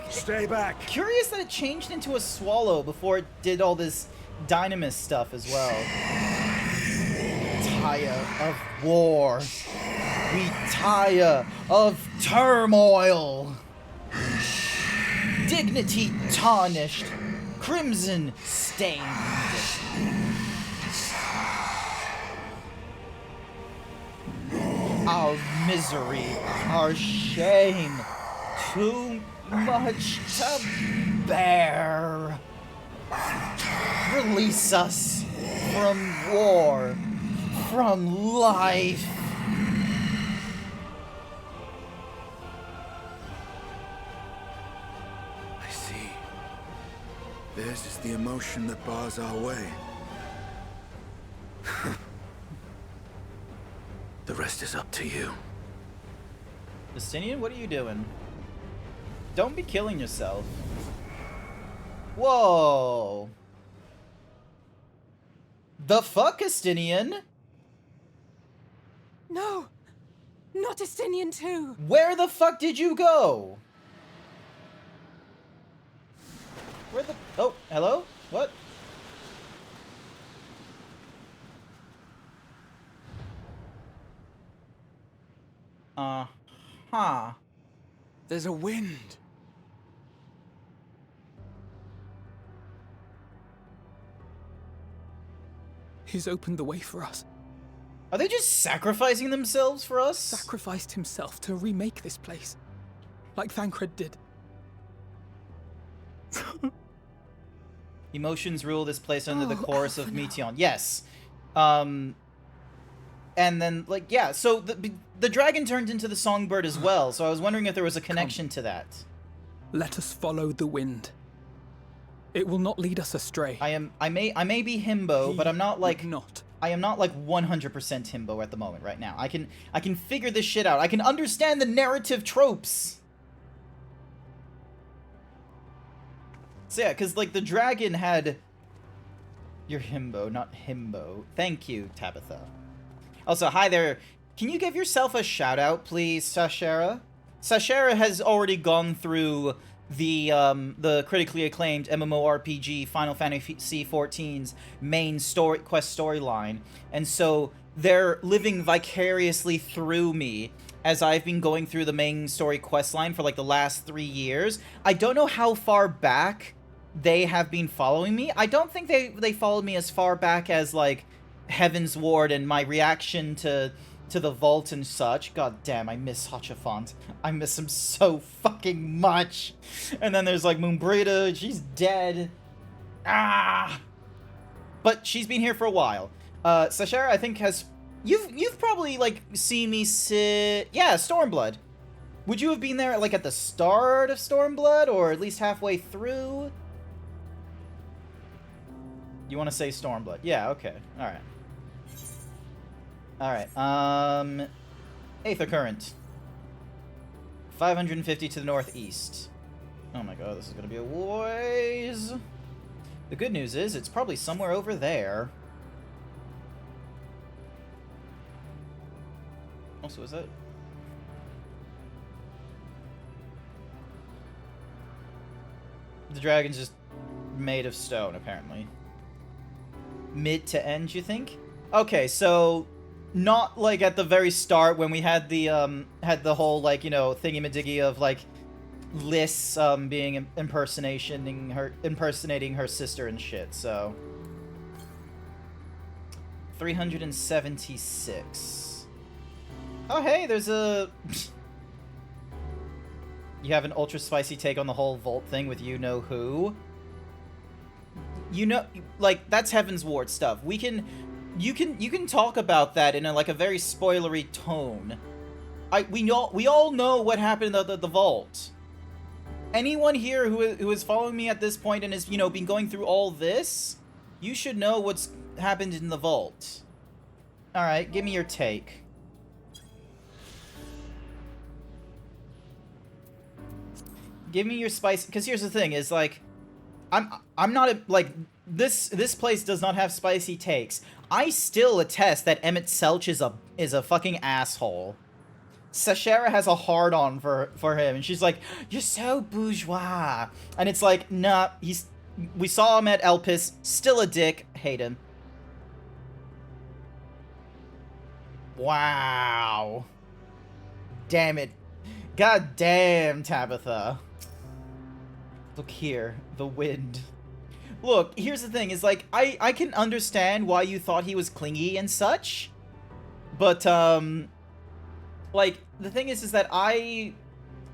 Stay back! Curious that it changed into a swallow before it did all this dynamis stuff as well. Tire of war. We tire of turmoil. Dignity tarnished. Crimson stained. Our misery, our shame, too much to bear. Release us from war, from life. I see. Theirs is the emotion that bars our way. The rest is up to you. Estinian, what are you doing? Don't be killing yourself. Whoa. The fuck, Estinian? No! Not Estinian too! Where the fuck did you go? Where the... Oh, hello? What? Huh. There's a wind. He's opened the way for us. Are they just sacrificing themselves for us? Sacrificed himself to remake this place. Like Thancred did. Emotions rule this place under the Oh, chorus of for now. Meteon. Yes. And then, like, yeah, so the dragon turned into the songbird as well, so I was wondering if there was a connection to that. Let us follow the wind. It will not lead us astray. I may be himbo, but I'm not like... Would not. I am not like 100% himbo at the moment right now. I can figure this shit out. I can understand the narrative tropes. So yeah, because like the dragon had... You're himbo, not himbo. Thank you, Tabitha. Also, hi there. Can you give yourself a shout out, please, Sashera? Sashera has already gone through the critically acclaimed MMORPG Final Fantasy XIV's main quest storyline, and so they're living vicariously through me as I've been going through the main story quest line for like the last 3 years. I don't know how far back they have been following me. I don't think they followed me as far back as like Heaven's Ward and my reaction to the vault and such. God damn, I miss Hachafont. I miss him so fucking much. And then there's like Moonbrita, she's dead. Ah! But she's been here for a while. Sashera, I think, has... You've probably, like, seen me sit... Yeah, Stormblood. Would you have been there, like, at the start of Stormblood, or at least halfway through? You want to say Stormblood? Yeah, okay. Alright. Alright, Aether Current. 550 to the northeast. Oh my god, this is gonna be a ways. The good news is, it's probably somewhere over there. Also, is that... The dragon's just made of stone, apparently. Mid to end, you think? Okay, so... Not, like, at the very start when we had the whole, like, you know, thingy-majiggy of, like, Liss, being impersonating her sister and shit, so... 376. Oh, hey, there's a... You have an ultra spicy take on the whole Volt thing with you-know-who? You know, like, that's Heaven's Ward stuff. You can talk about that in a, like, a very spoilery tone. We all know what happened at the Vault. Anyone here who is following me at this point and has, you know, been going through all this, you should know what's happened in the Vault. Alright, give me your take. Give me your spice, because here's the thing, is like, I'm not, like, this place does not have spicy takes. I still attest that Emmett Selch is a fucking asshole. Sashera has a hard-on for him, and she's like, "You're so bourgeois." And it's like, nah, we saw him at Elpis, still a dick, hate him. Wow. Damn it. God damn, Tabitha. Look here, the wind. Look, here's the thing, is like, I can understand why you thought he was clingy and such, but, like, the thing is that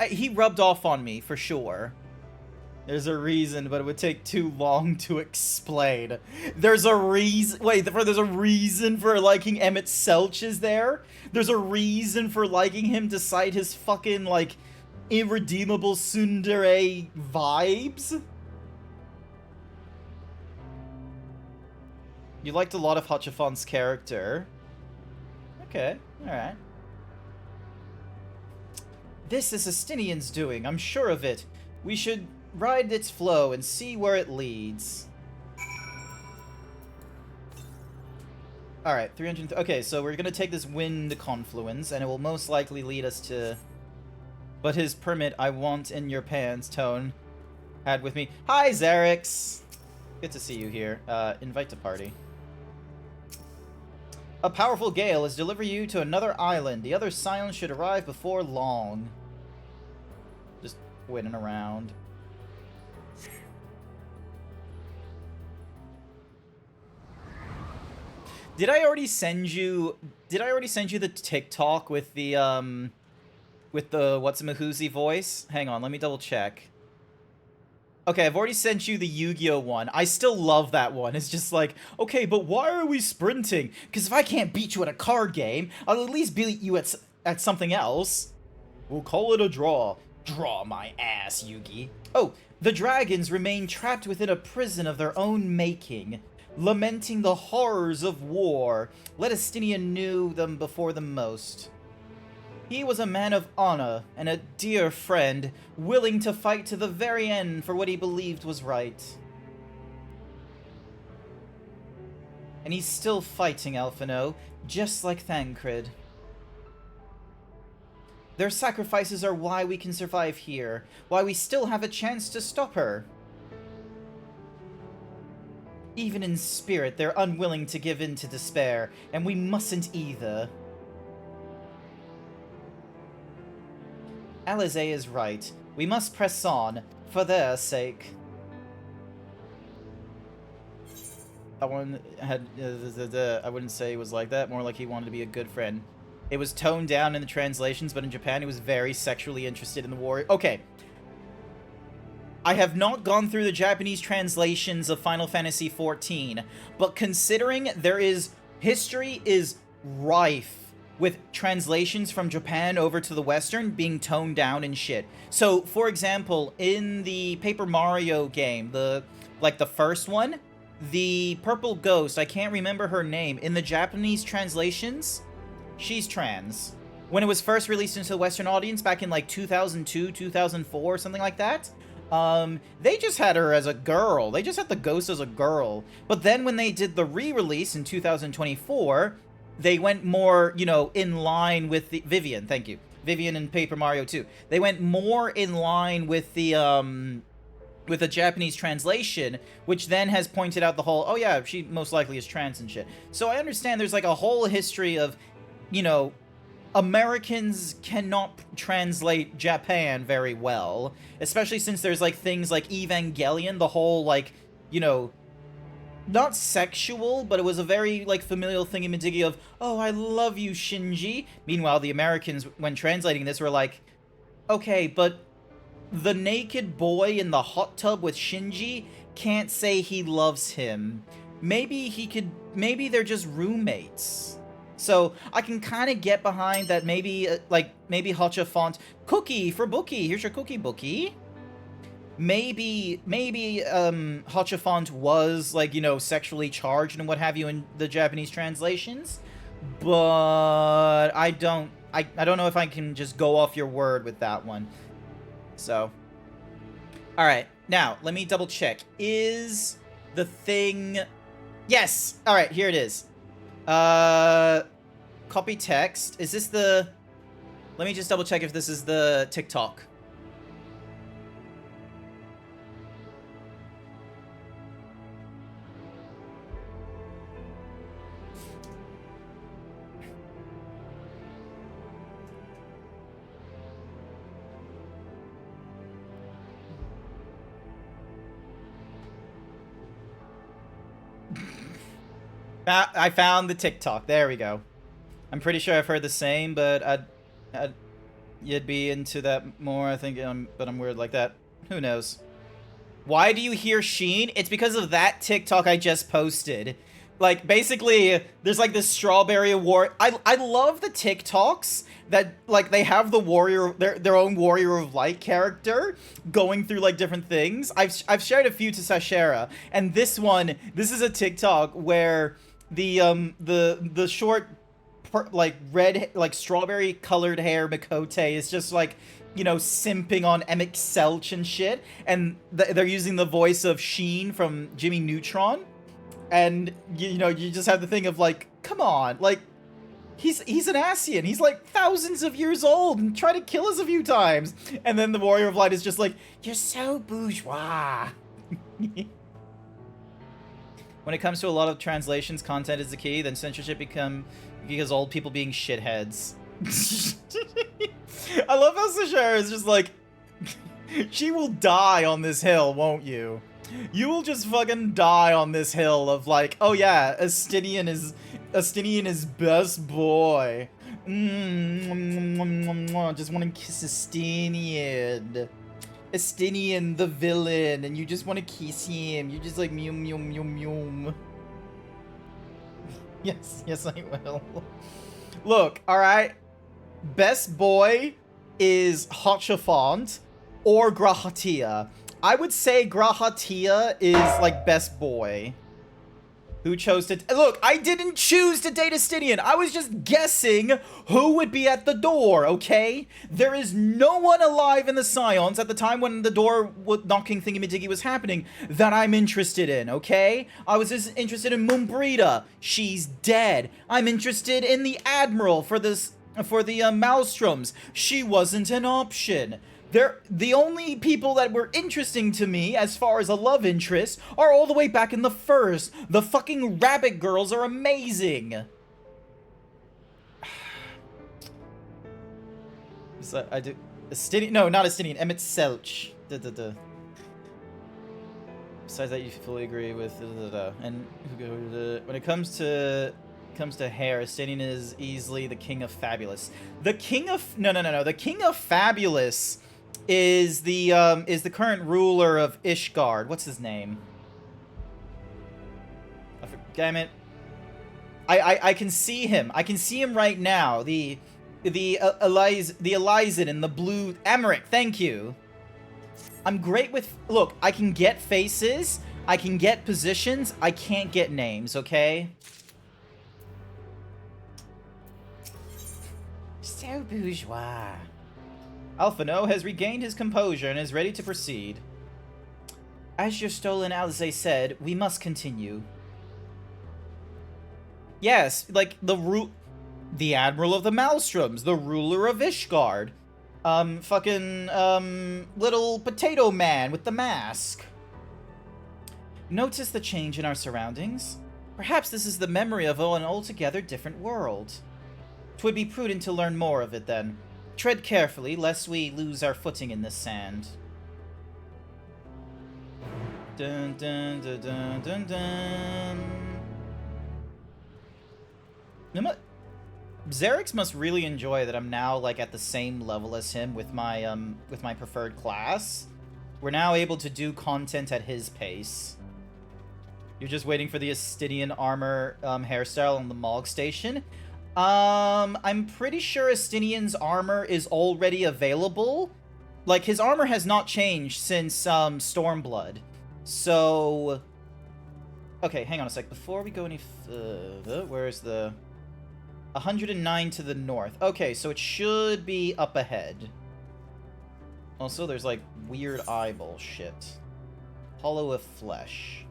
he rubbed off on me, for sure. There's a reason, but it would take too long to explain. There's a reason, wait, there's a reason for liking Emmett Selch is there? There's a reason for liking him despite his fucking, like, irredeemable tsundere vibes? You liked a lot of Hachifon's character. Okay, alright. This is Estinian's doing, I'm sure of it. We should ride its flow and see where it leads. Alright, 300... Okay, so we're gonna take this wind confluence, and it will most likely lead us to... But his permit I want in your pants, Tone. Had with me. Hi, Xerix! Good to see you here. Invite to party. A powerful gale has delivered you to another island. The other Scions should arrive before long. Just waiting around. Did I already send you the TikTok with the what's-a-mahoozy voice? Hang on, let me double check. Okay, I've already sent you the Yu-Gi-Oh one. I still love that one. It's just like, okay, but why are we sprinting? Because if I can't beat you at a card game, I'll at least beat you at something else. We'll call it a draw. Draw my ass, Yugi. Oh, the dragons remain trapped within a prison of their own making, lamenting the horrors of war. Let Estinian knew them before the most. He was a man of honor and a dear friend, willing to fight to the very end for what he believed was right. And he's still fighting, Alphino, just like Thancred. Their sacrifices are why we can survive here, why we still have a chance to stop her. Even in spirit, they're unwilling to give in to despair, and we mustn't either. Alize is right. We must press on, for their sake. That one had... I wouldn't say it was like that, more like he wanted to be a good friend. It was toned down in the translations, but in Japan he was very sexually interested in the warrior. Okay. I have not gone through the Japanese translations of Final Fantasy XIV, but considering history is rife with translations from Japan over to the Western being toned down and shit. So, for example, in the Paper Mario game, the first one, the purple ghost, I can't remember her name, in the Japanese translations, she's trans. When it was first released into the Western audience back in like 2002, 2004, something like that, they just had her as a girl. They just had the ghost as a girl. But then when they did the re-release in 2024, they went more, you know, in line with the... Vivian, thank you. Vivian in Paper Mario 2. They went more in line with the Japanese translation, which then has pointed out the whole, oh yeah, she most likely is trans and shit. So I understand there's like a whole history of, you know, Americans cannot translate Japan very well, especially since there's like things like Evangelion, the whole like, you know, not sexual, but it was a very, like, familial thingy-majiggy of, oh, I love you, Shinji. Meanwhile, the Americans, when translating this, were like, okay, but the naked boy in the hot tub with Shinji can't say he loves him. Maybe maybe they're just roommates. So I can kind of get behind that maybe, maybe Hachafont, cookie for Bookie, here's your cookie, Bookie. Maybe Hachafont was, like, you know, sexually charged and what have you in the Japanese translations, but I don't know if I can just go off your word with that one. So, alright, now, let me double check. Is the thing... Yes! Alright, here it is. Copy text. Is this the... Let me just double check if this is the TikTok. I found the TikTok. There we go. I'm pretty sure I've heard the same, but you'd be into that more, I think, but I'm weird like that. Who knows? Why do you hear Sheen? It's because of that TikTok I just posted. Like, basically, there's, like, this strawberry war. I love the TikToks that, like, they have the warrior, their own Warrior of Light character going through, like, different things. I've shared a few to Sashera, and this is a TikTok where the short, like, red, like, strawberry colored hair Mikote is just, like, you know, simping on Emmett Selch and shit, and they're using the voice of Sheen from Jimmy Neutron, and, you know, you just have the thing of, like, come on, like, he's an Asian, he's, like, thousands of years old, and tried to kill us a few times, and then the Warrior of Light is just like, you're so bourgeois. When it comes to a lot of translations, content is the key, then censorship because old people being shitheads. I love how Sashera is just like, she will die on this hill, won't you? You will just fucking die on this hill of, like, oh yeah, Astinian is best boy. Just want to kiss Astinian. Astinian the villain, and you just want to kiss him. You just like mew mew mew mew. Yes, I will. Look, alright. Best boy is Hachafont or Grahatia. I would say Grahatia is, like, best boy. Who chose to... Look, I didn't choose to date Astinian. I was just guessing who would be at the door, okay? There is no one alive in the Scions at the time when the door knocking thingy-majiggy was happening that I'm interested in, okay? I was just interested in Mumbrita. She's dead. I'm interested in the Admiral for the Maelstroms. She wasn't an option. The only people that were interesting to me as far as a love interest are all the way back in the first. The fucking rabbit girls are amazing. So I do Astinian, no, not Astinian, Emmett Selch. Besides that, you fully agree with and when it comes to hair, Astinian is easily the king of fabulous. The king of the king of fabulous is the current ruler of Ishgard. What's his name? Damn it. I can see him. I can see him right now. The Elizid in the blue Emmerich. Thank you. I'm great with... Look, I can get faces. I can get positions. I can't get names, okay? So bourgeois. Alphino has regained his composure and is ready to proceed. As your stolen Alize said, we must continue. Yes, like the Admiral of the Maelstroms, the ruler of Ishgard. Little potato man with the mask. Notice the change in our surroundings? Perhaps this is the memory of an altogether different world. 'Twould be prudent to learn more of it, then. Tread carefully, lest we lose our footing in this sand. Dun dun dun dun dun dun. Xerix must really enjoy that I'm now like at the same level as him with my preferred class. We're now able to do content at his pace. You're just waiting for the Astidian armor hairstyle on the Mog station. I'm pretty sure Astidian's armor is already available. Like, his armor has not changed since Stormblood. So... Okay, hang on a sec. Before we go any further, where's the... 109 to the north. Okay, so it should be up ahead. Also, there's, like, weird eyeball shit. Hollow of Flesh.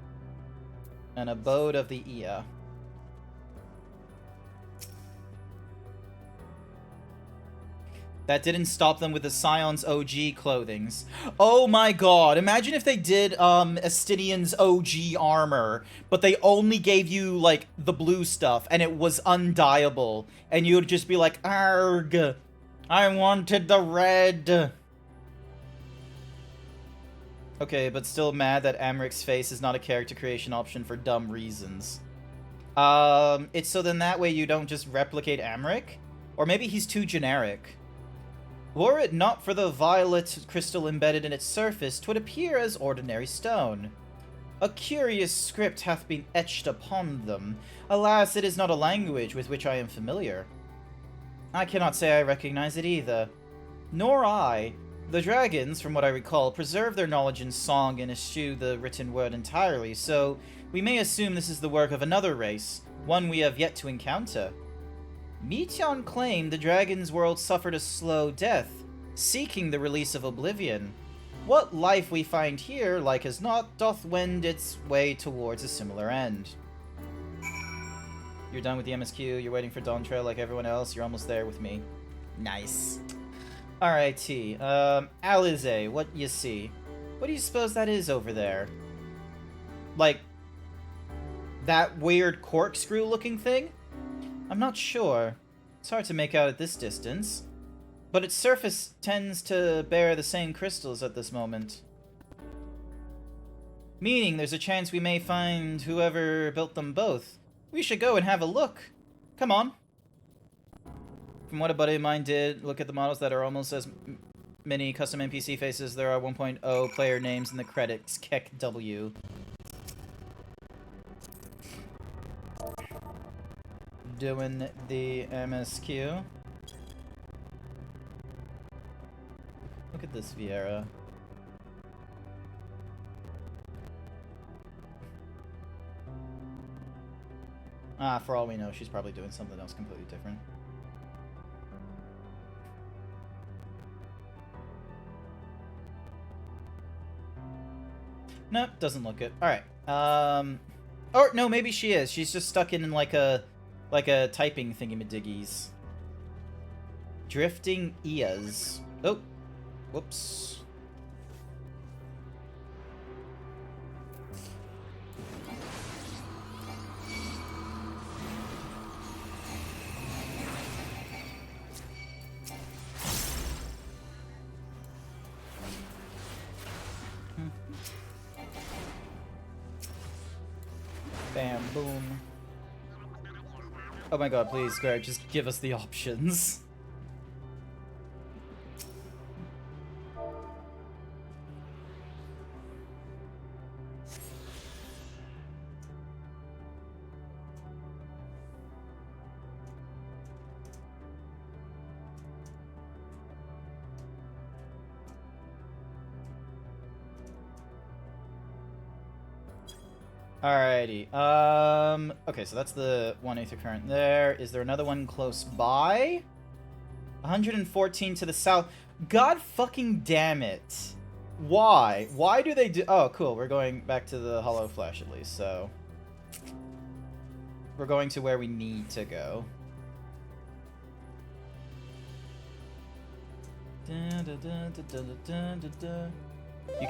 An Abode of the Ea. That didn't stop them with the Scion's OG clothings. Oh my god, imagine if they did, Astidian's OG armor, but they only gave you, like, the blue stuff, and it was undyeable, and you would just be like, arg, I wanted the red. Okay, but still mad that Amric's face is not a character creation option for dumb reasons. It's so then that way you don't just replicate Amric? Or maybe he's too generic. Were it not for the violet crystal embedded in its surface, 'twould appear as ordinary stone. A curious script hath been etched upon them. Alas, it is not a language with which I am familiar. I cannot say I recognize it either. Nor I. The dragons, from what I recall, preserve their knowledge in song and eschew the written word entirely, so we may assume this is the work of another race, one we have yet to encounter. Meteon claimed the dragon's world suffered a slow death, seeking the release of oblivion. What life we find here, like as not, doth wend its way towards a similar end. You're done with the MSQ, you're waiting for Dawn Trail like everyone else, you're almost there with me. Nice. Alrighty, Alize, what you see? What do you suppose that is over there? Like, that weird corkscrew-looking thing? I'm not sure. It's hard to make out at this distance. But its surface tends to bear the same crystals at this moment. Meaning there's a chance we may find whoever built them both. We should go and have a look. Come on. From what a buddy of mine did, look at the models that are almost as many custom NPC faces. There are 1.0 player names in the credits. Keck W. Doing the MSQ. Look at this Viera. Ah, for all we know, she's probably doing something else completely different. Nope, doesn't look good. Alright. Or, no, maybe she is. She's just stuck in like a typing thingamadiggies. Drifting Eas. Oh. Whoops. Bam, boom. Oh my god, please, Greg, just give us the options. Alrighty, okay, so that's the 1/8 current there. Is there another one close by? 114 to the south. God fucking damn it. Why? Why do they do... Oh, cool, we're going back to the Hollow Flesh at least, so... We're going to where we need to go. You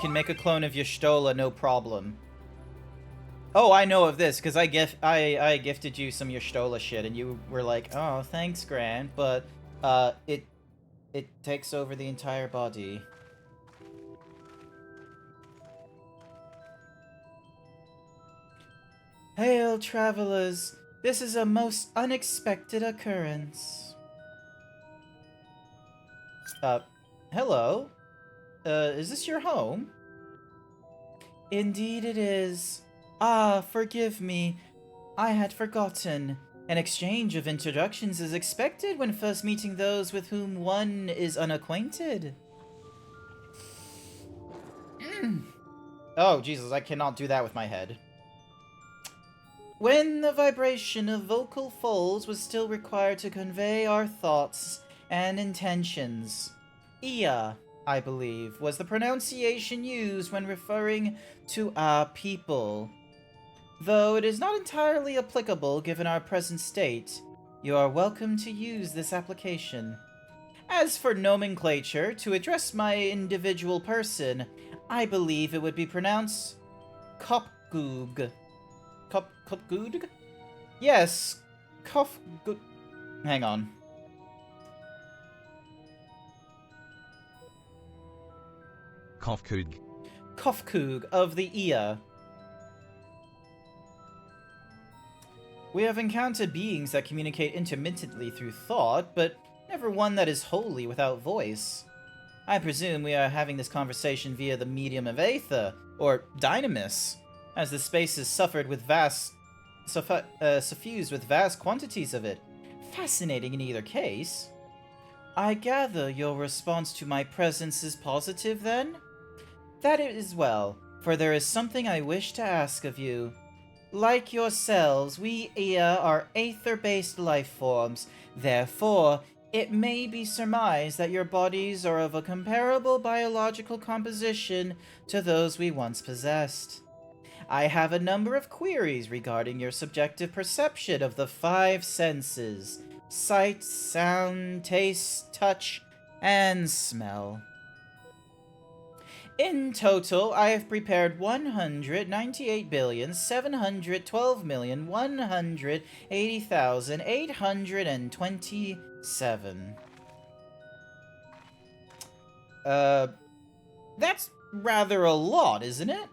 can make a clone of Y'shtola, no problem. Oh, I know of this, because I gifted you some Y'shtola shit, and you were like, oh, thanks, Grant, but, it takes over the entire body. Hail, travelers. This is a most unexpected occurrence. Hello? Is this your home? Indeed it is. Ah, forgive me. I had forgotten. An exchange of introductions is expected when first meeting those with whom one is unacquainted. Oh, Jesus, I cannot do that with my head. When the vibration of vocal folds was still required to convey our thoughts and intentions. Ia, I believe, was the pronunciation used when referring to our people. Though it is not entirely applicable given our present state, you are welcome to use this application. As for nomenclature, to address my individual person, I believe it would be pronounced Kopgoog. Kopgoog? Yes, Kopgoog. Hang on. Kopgoog. Kopgoog of the Ia. We have encountered beings that communicate intermittently through thought, but never one that is wholly without voice. I presume we are having this conversation via the medium of aether, or dynamis, as the space is suffused with vast quantities of it. Fascinating in either case. I gather your response to my presence is positive, then? That is well, for there is something I wish to ask of you. Like yourselves, we Ia are aether-based life forms. Therefore, it may be surmised that your bodies are of a comparable biological composition to those we once possessed. I have a number of queries regarding your subjective perception of the 5 senses: sight, sound, taste, touch, and smell. In total, I have prepared 198,712,180,827. That's rather a lot, isn't it?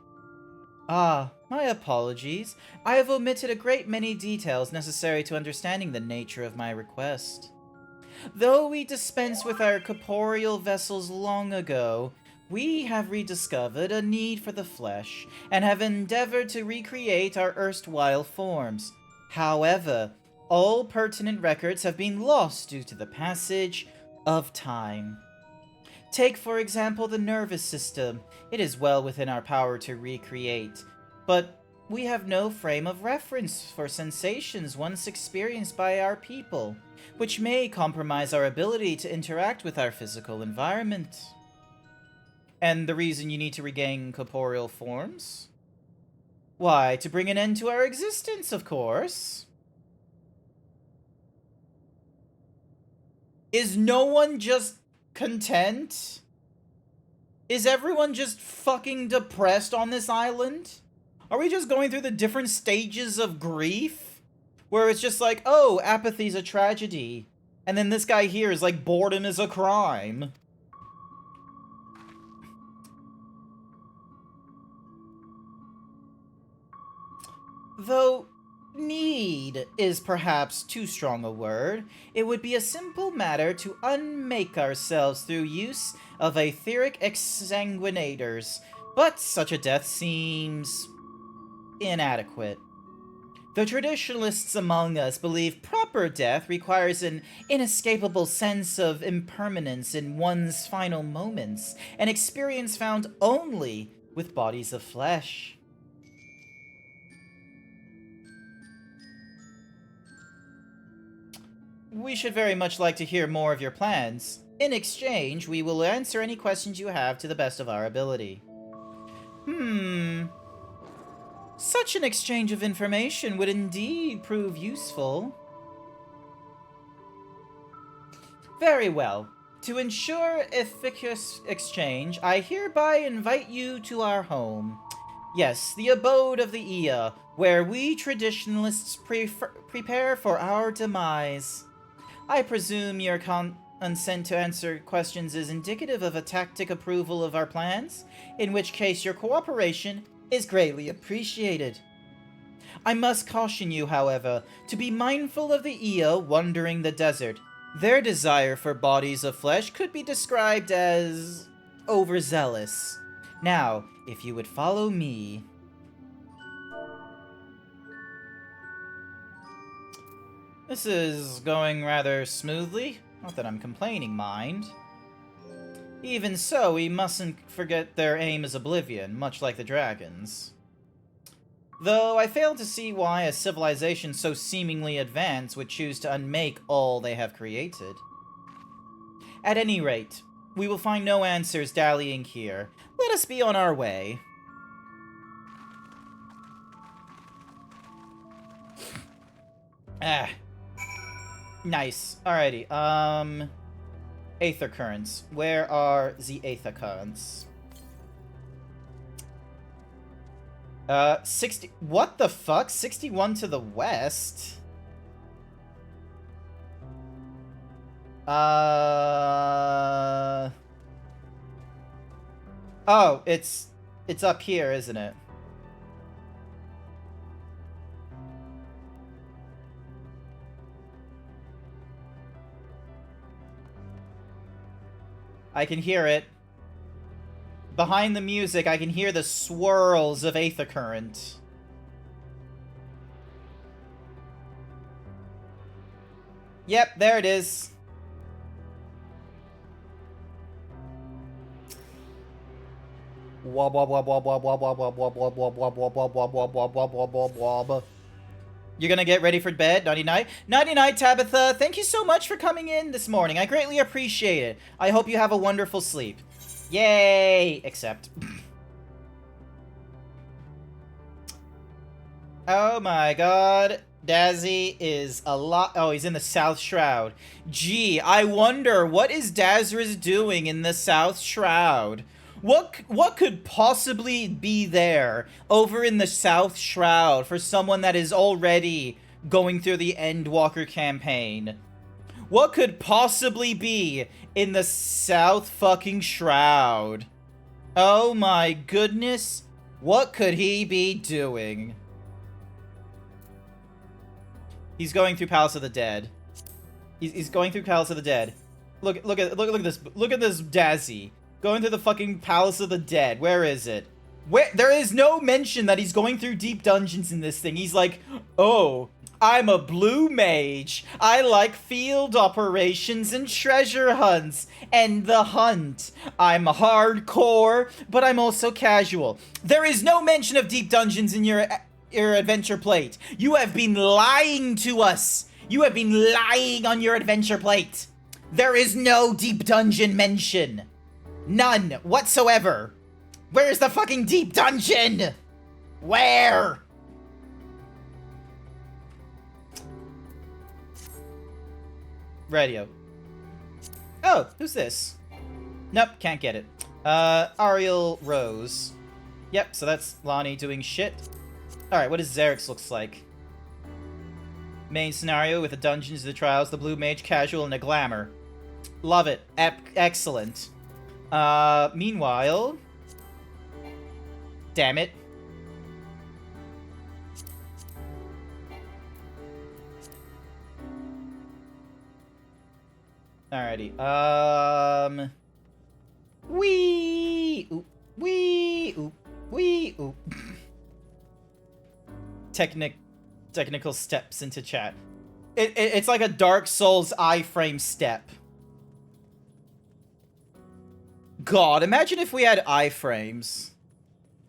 Ah, my apologies. I have omitted a great many details necessary to understanding the nature of my request. Though we dispensed with our corporeal vessels long ago, we have rediscovered a need for the flesh, and have endeavored to recreate our erstwhile forms. However, all pertinent records have been lost due to the passage of time. Take, for example, the nervous system. It is well within our power to recreate, but we have no frame of reference for sensations once experienced by our people, which may compromise our ability to interact with our physical environment. And the reason you need to regain corporeal forms? Why, to bring an end to our existence, of course. Is no one just content? Is everyone just fucking depressed on this island? Are we just going through the different stages of grief? Where it's just like, oh, apathy's a tragedy. And then this guy here is like, boredom is a crime. Though need is perhaps too strong a word, it would be a simple matter to unmake ourselves through use of etheric exsanguinators, but such a death seems inadequate. The traditionalists among us believe proper death requires an inescapable sense of impermanence in one's final moments, an experience found only with bodies of flesh. We should very much like to hear more of your plans. In exchange, we will answer any questions you have to the best of our ability. Such an exchange of information would indeed prove useful. Very well. To ensure efficacious exchange, I hereby invite you to our home. Yes, the abode of the Ia, where we traditionalists prepare for our demise. I presume your consent to answer questions is indicative of a tacit approval of our plans, in which case your cooperation is greatly appreciated. I must caution you, however, to be mindful of the Ea wandering the desert. Their desire for bodies of flesh could be described as overzealous. Now, if you would follow me... This is going rather smoothly. Not that I'm complaining, mind. Even so, we mustn't forget their aim is oblivion, much like the dragons. Though I fail to see why a civilization so seemingly advanced would choose to unmake all they have created. At any rate, we will find no answers dallying here. Let us be on our way. Ah. Nice. Alrighty, Aether currents. Where are the Aether currents? 60... What the fuck? 61 to the west? Oh, it's up here, isn't it? I can hear it. Behind the music, I can hear the swirls of Aether current. Yep, there it is. Wob wob wob wob wob wob wob wob wob wob wob wob wob wob wob wob wob wob wob wob. You're gonna get ready for bed, Nighty Night? Nighty Night, Tabitha. Thank you so much for coming in this morning. I greatly appreciate it. I hope you have a wonderful sleep. Yay! Except... Oh my god. Dazzy is a lot... Oh, he's in the South Shroud. Gee, I wonder, what is Dazriz doing in the South Shroud? What could possibly be there over in the South Shroud for someone that is already going through the Endwalker campaign? What could possibly be in the South fucking Shroud? Oh my goodness. What could he be doing? He's going through Palace of the Dead. He's going through Palace of the Dead. Look at this. Look at this Dazzy. Going through the fucking Palace of the Dead. Where is it? Where? There is no mention that he's going through deep dungeons in this thing. He's like, oh, I'm a blue mage. I like field operations and treasure hunts. And the hunt. I'm hardcore, but I'm also casual. There is no mention of deep dungeons in your adventure plate. You have been lying to us. You have been lying on your adventure plate. There is no deep dungeon mention. None whatsoever. Where's the fucking deep dungeon? Where? Radio. Oh, who's this? Nope, can't get it. Ariel Rose. Yep, so that's Lonnie doing shit. Alright, what does Xerix looks like? Main scenario with the dungeons, the trials, the blue mage, casual, and a glamour. Love it. Excellent. Meanwhile... Damn it. Alrighty, wee! Oop, wee! Oop, wee! Oop. Technical steps into chat. It's like a Dark Souls iframe step. God, imagine if we had iframes.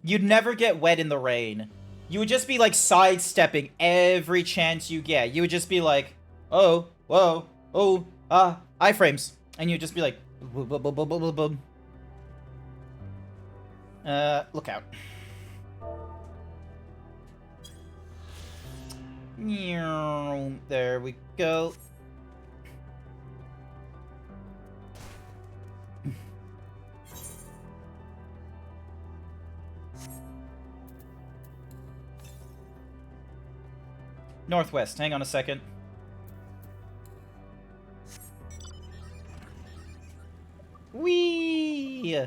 You'd never get wet in the rain. You would just be like sidestepping every chance you get. You would just be like, oh, whoa, oh, iframes. And you'd just be like, boom, boom, boom, boom, boom, boom. Look out. There we go. Northwest, hang on a second. Whee!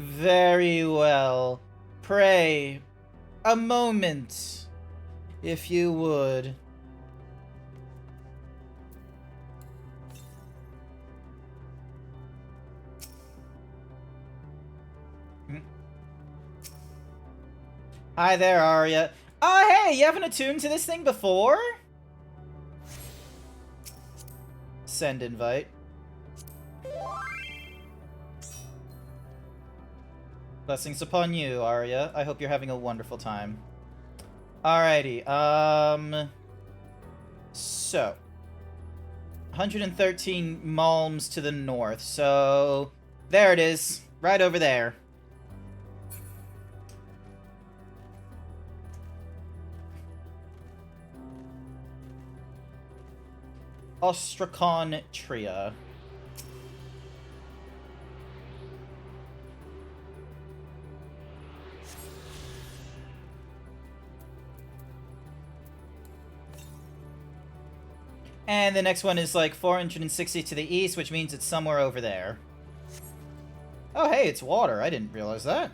Very well. Pray, a moment, if you would. Hi there, Arya. Oh, hey, you haven't attuned to this thing before? Send invite. Blessings upon you, Arya. I hope you're having a wonderful time. Alrighty, so 113 malms to the north, so there it is, right over there. Ostrakhan Tria. And the next one is like 460 to the east, which means it's somewhere over there. Oh, hey, it's water. I didn't realize that.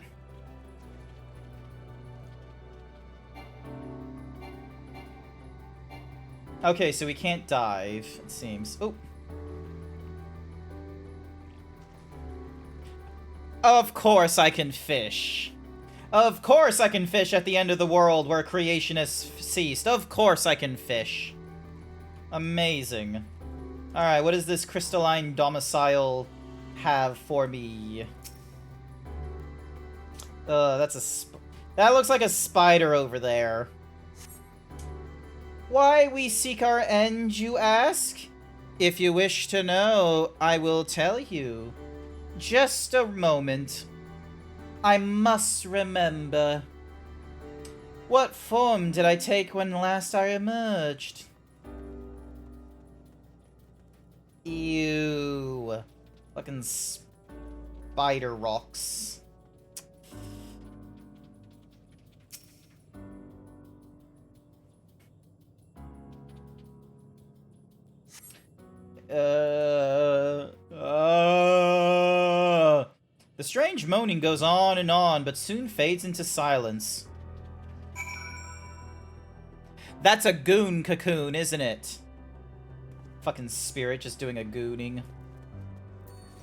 Okay, so we can't dive, it seems. Oh. Of course I can fish. Of course I can fish at the end of the world where creation has ceased. Of course I can fish. Amazing. Alright, what does this crystalline domicile have for me? That looks like a spider over there. Why we seek our end, you ask? If you wish to know, I will tell you. Just a moment. I must remember. What form did I take when last I emerged? Ew. Fucking spider rocks. The strange moaning goes on and on, but soon fades into silence. That's a goon cocoon, isn't it? Fucking spirit just doing a gooning.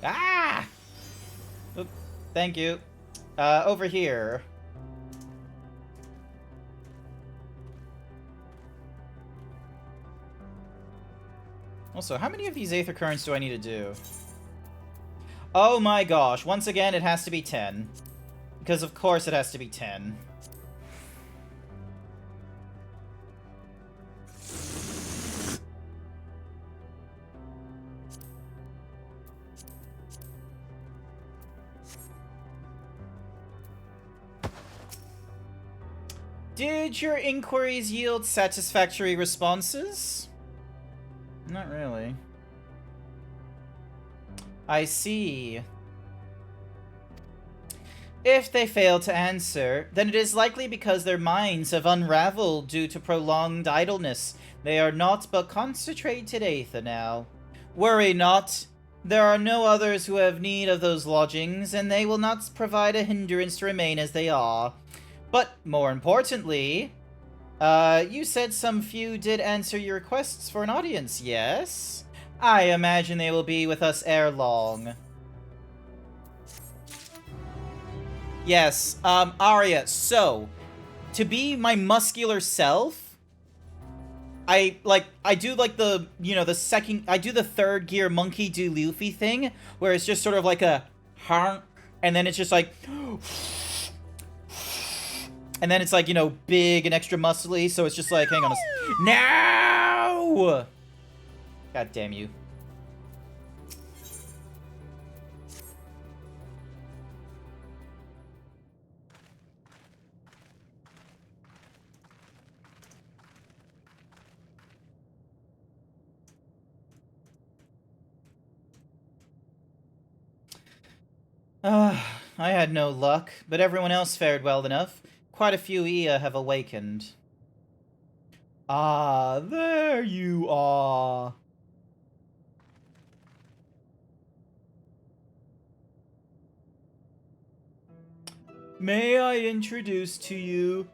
Ah! Oop, thank you. Over here. Also, how many of these Aether Currents do I need to do? Oh my gosh, once again it has to be 10. Because of course it has to be 10. Did your inquiries yield satisfactory responses? Not really. I see. If they fail to answer, then it is likely because their minds have unraveled due to prolonged idleness. They are naught but concentrated aether now. Worry not. There are no others who have need of those lodgings, and they will not provide a hindrance to remain as they are. But more importantly, you said some few did answer your requests for an audience, yes? I imagine they will be with us ere long. Yes, Arya, so, to be my muscular self, I do like the, you know, I do the third gear monkey do Luffy thing, where it's just sort of like a, and then it's just like, and then it's like, you know, big and extra muscly, so it's just like, hang on a now! God damn you. I had no luck, but everyone else fared well enough. Quite a few Ea have awakened. Ah, there you are. may I introduce to you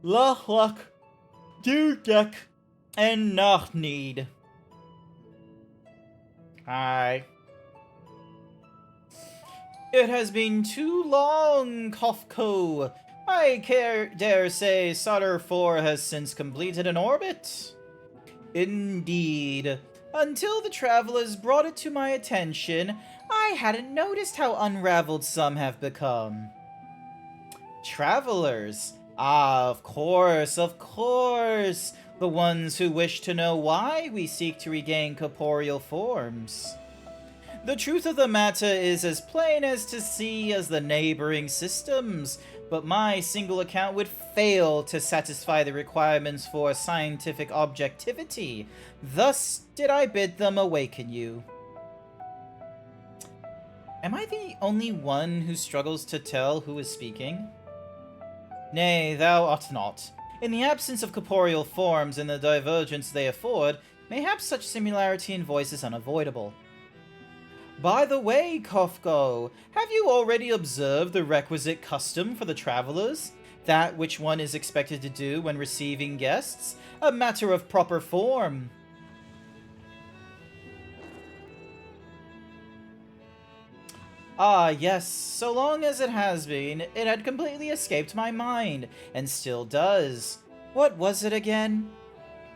Lachlach, Dudek, and Nachneed. Hi. It has been too long, Kofko. I dare say Sutter 4 has since completed an orbit. Indeed. Until the travelers brought it to my attention, I hadn't noticed how unraveled some have become. Travelers? Ah, of course, of course. The ones who wish to know why we seek to regain corporeal forms. The truth of the matter is as plain as to see as the neighboring systems, but my single account would fail to satisfy the requirements for scientific objectivity. Thus did I bid them awaken you. Am I the only one who struggles to tell who is speaking? Nay, thou art not. In the absence of corporeal forms and the divergence they afford, mayhaps such similarity in voice is unavoidable. By the way, Kofko, have you already observed the requisite custom for the travelers? That which one is expected to do when receiving guests? A matter of proper form. Ah, yes, so long as it has been, it had completely escaped my mind, and still does. What was it again?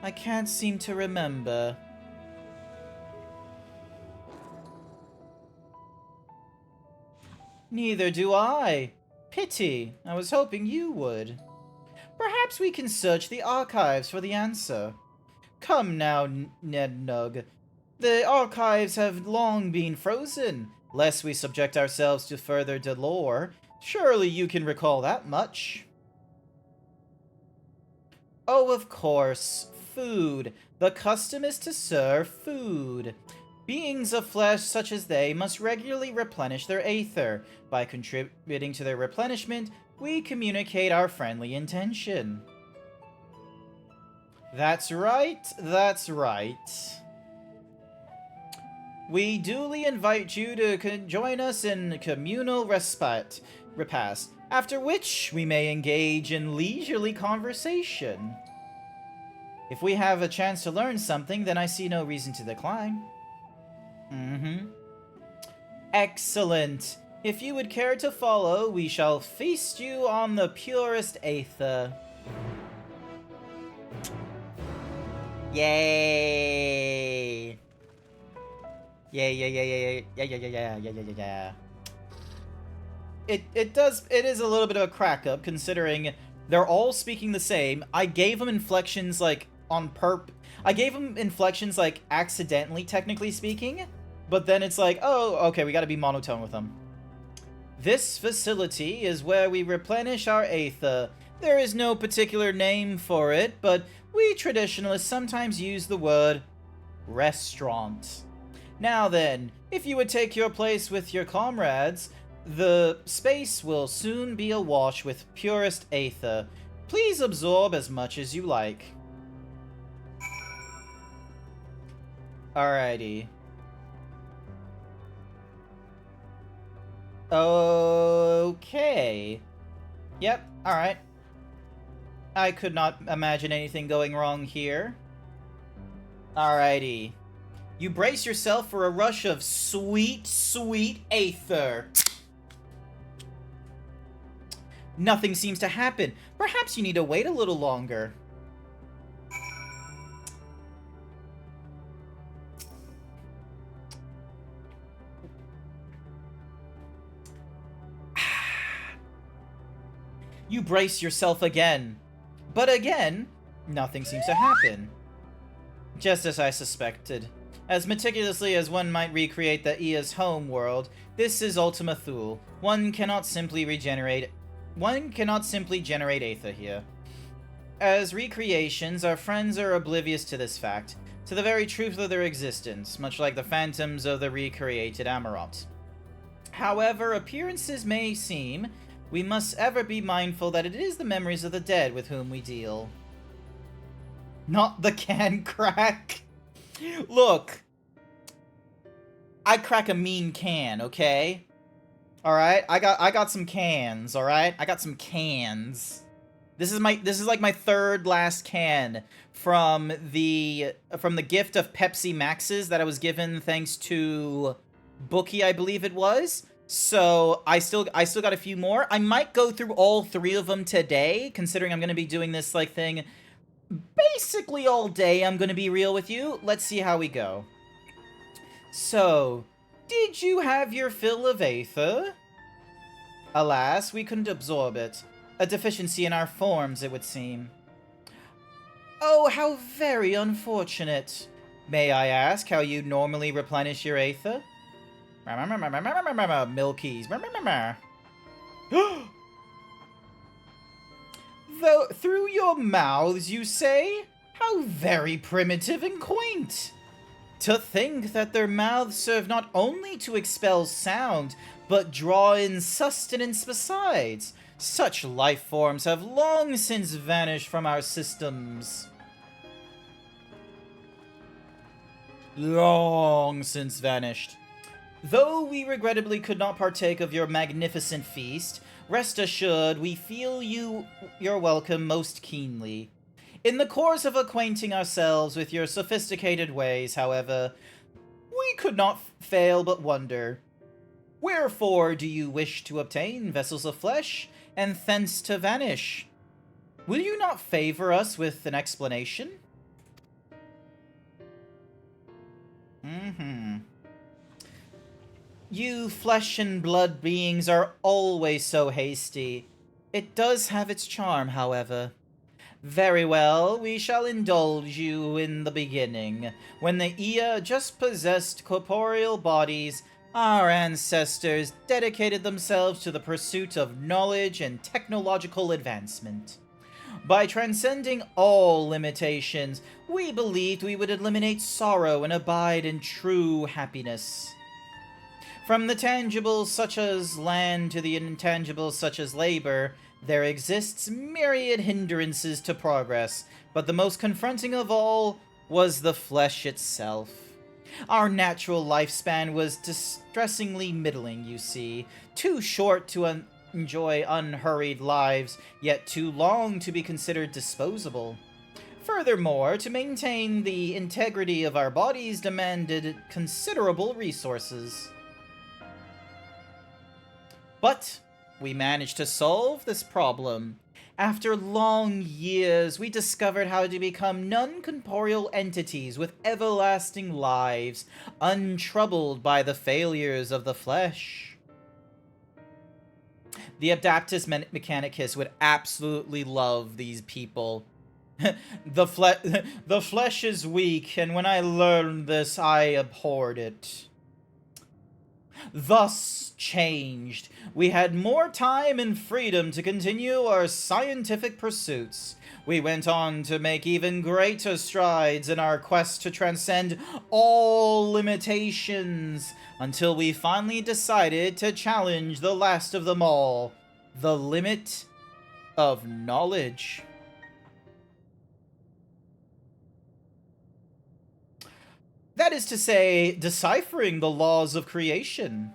I can't seem to remember. Neither do I. Pity. I was hoping you would. Perhaps we can search the archives for the answer. Come now, Ned Nug. The archives have long been frozen, lest we subject ourselves to further dolor. Surely you can recall that much. Oh, of course. Food. The custom is to serve food. Beings of flesh such as they must regularly replenish their aether. By contributing to their replenishment, we communicate our friendly intention. That's right, that's right. We duly invite you to join us in communal repast, after which we may engage in leisurely conversation. If we have a chance to learn something, then I see no reason to decline. Excellent. If you would care to follow, we shall feast you on the purest aether. Yay! Yeah. It is a little bit of a crack up, considering they're all speaking the same. I gave them inflections, like, on I gave them inflections, like, accidentally, technically speaking. But then it's like, oh, okay, we gotta be monotone with them. This facility is where we replenish our aether. There is no particular name for it, but we traditionalists sometimes use the word restaurant. Now then, if you would take your place with your comrades, the space will soon be awash with purest aether. Please absorb as much as you like. Alrighty. Okay. Yep, alright. I could not imagine anything going wrong here. Alrighty. You brace yourself for a rush of sweet, sweet aether. Nothing seems to happen. Perhaps you need to wait a little longer. You brace yourself again. But again, nothing seems to happen. Just as I suspected. As meticulously as one might recreate the Ia's home world, this is Ultima Thule. One cannot simply generate aether here. As recreations, our friends are oblivious to this fact, to the very truth of their existence, much like the phantoms of the recreated Amarot. However appearances may seem, we must ever be mindful that it is the memories of the dead with whom we deal. Not the can crack. Look, I crack a mean can, okay? All right, I got some cans. All right, I got some cans. This is like my third last can from the gift of Pepsi Maxes that I was given thanks to Bookie, I believe it was. So I still got a few more. I might go through all 3 of them today, considering I'm gonna be doing this like thing basically all day. I'm gonna be real with you. Let's see how we go. So, did you have your fill of aether? Alas, we couldn't absorb it. A deficiency in our forms, it would seem. Oh, how very unfortunate. May I ask how you normally replenish your aether? Milkies. Though through your mouths, you say? How very primitive and quaint. To think that their mouths serve not only to expel sound, but draw in sustenance besides. Such life forms have long since vanished from our systems. Long since vanished. Though we regrettably could not partake of your magnificent feast, rest assured we feel your welcome most keenly. In the course of acquainting ourselves with your sophisticated ways, however, we could not fail but wonder, wherefore do you wish to obtain vessels of flesh, and thence to vanish? Will you not favor us with an explanation? You flesh and blood beings are always so hasty. It does have its charm, however. Very well, we shall indulge you in the beginning. When the Ea just possessed corporeal bodies, our ancestors dedicated themselves to the pursuit of knowledge and technological advancement. By transcending all limitations, we believed we would eliminate sorrow and abide in true happiness. From the tangibles such as land to the intangibles such as labor, there exists myriad hindrances to progress, but the most confronting of all was the flesh itself. Our natural lifespan was distressingly middling, you see, too short to enjoy unhurried lives, yet too long to be considered disposable. Furthermore, to maintain the integrity of our bodies demanded considerable resources. But we managed to solve this problem. After long years, we discovered how to become non-corporeal entities with everlasting lives, untroubled by the failures of the flesh. The Adaptus Mechanicus would absolutely love these people. The flesh is weak, and when I learned this, I abhorred it. Thus changed, we had more time and freedom to continue our scientific pursuits. We went on to make even greater strides in our quest to transcend all limitations, until we finally decided to challenge the last of them all, the limit of knowledge. That is to say, deciphering the laws of creation.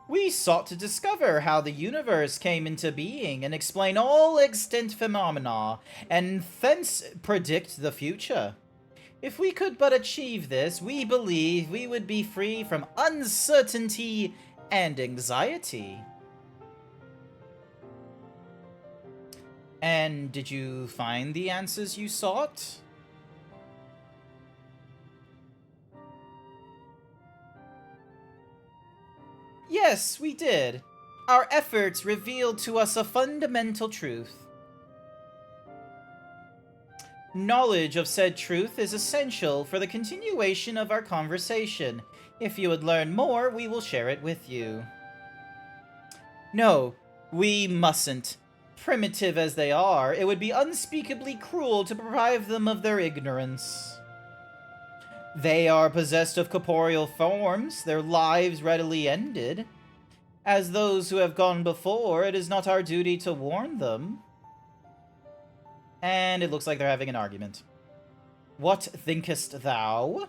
We sought to discover how the universe came into being and explain all extant phenomena, and thence predict the future. If we could but achieve this, we believe we would be free from uncertainty and anxiety. And did you find the answers you sought? Yes, we did. Our efforts revealed to us a fundamental truth. Knowledge of said truth is essential for the continuation of our conversation. If you would learn more, we will share it with you. No, we mustn't. Primitive as they are, it would be unspeakably cruel to deprive them of their ignorance. They are possessed of corporeal forms, their lives readily ended. As those who have gone before, it is not our duty to warn them. And it looks like they're having an argument. What thinkest thou?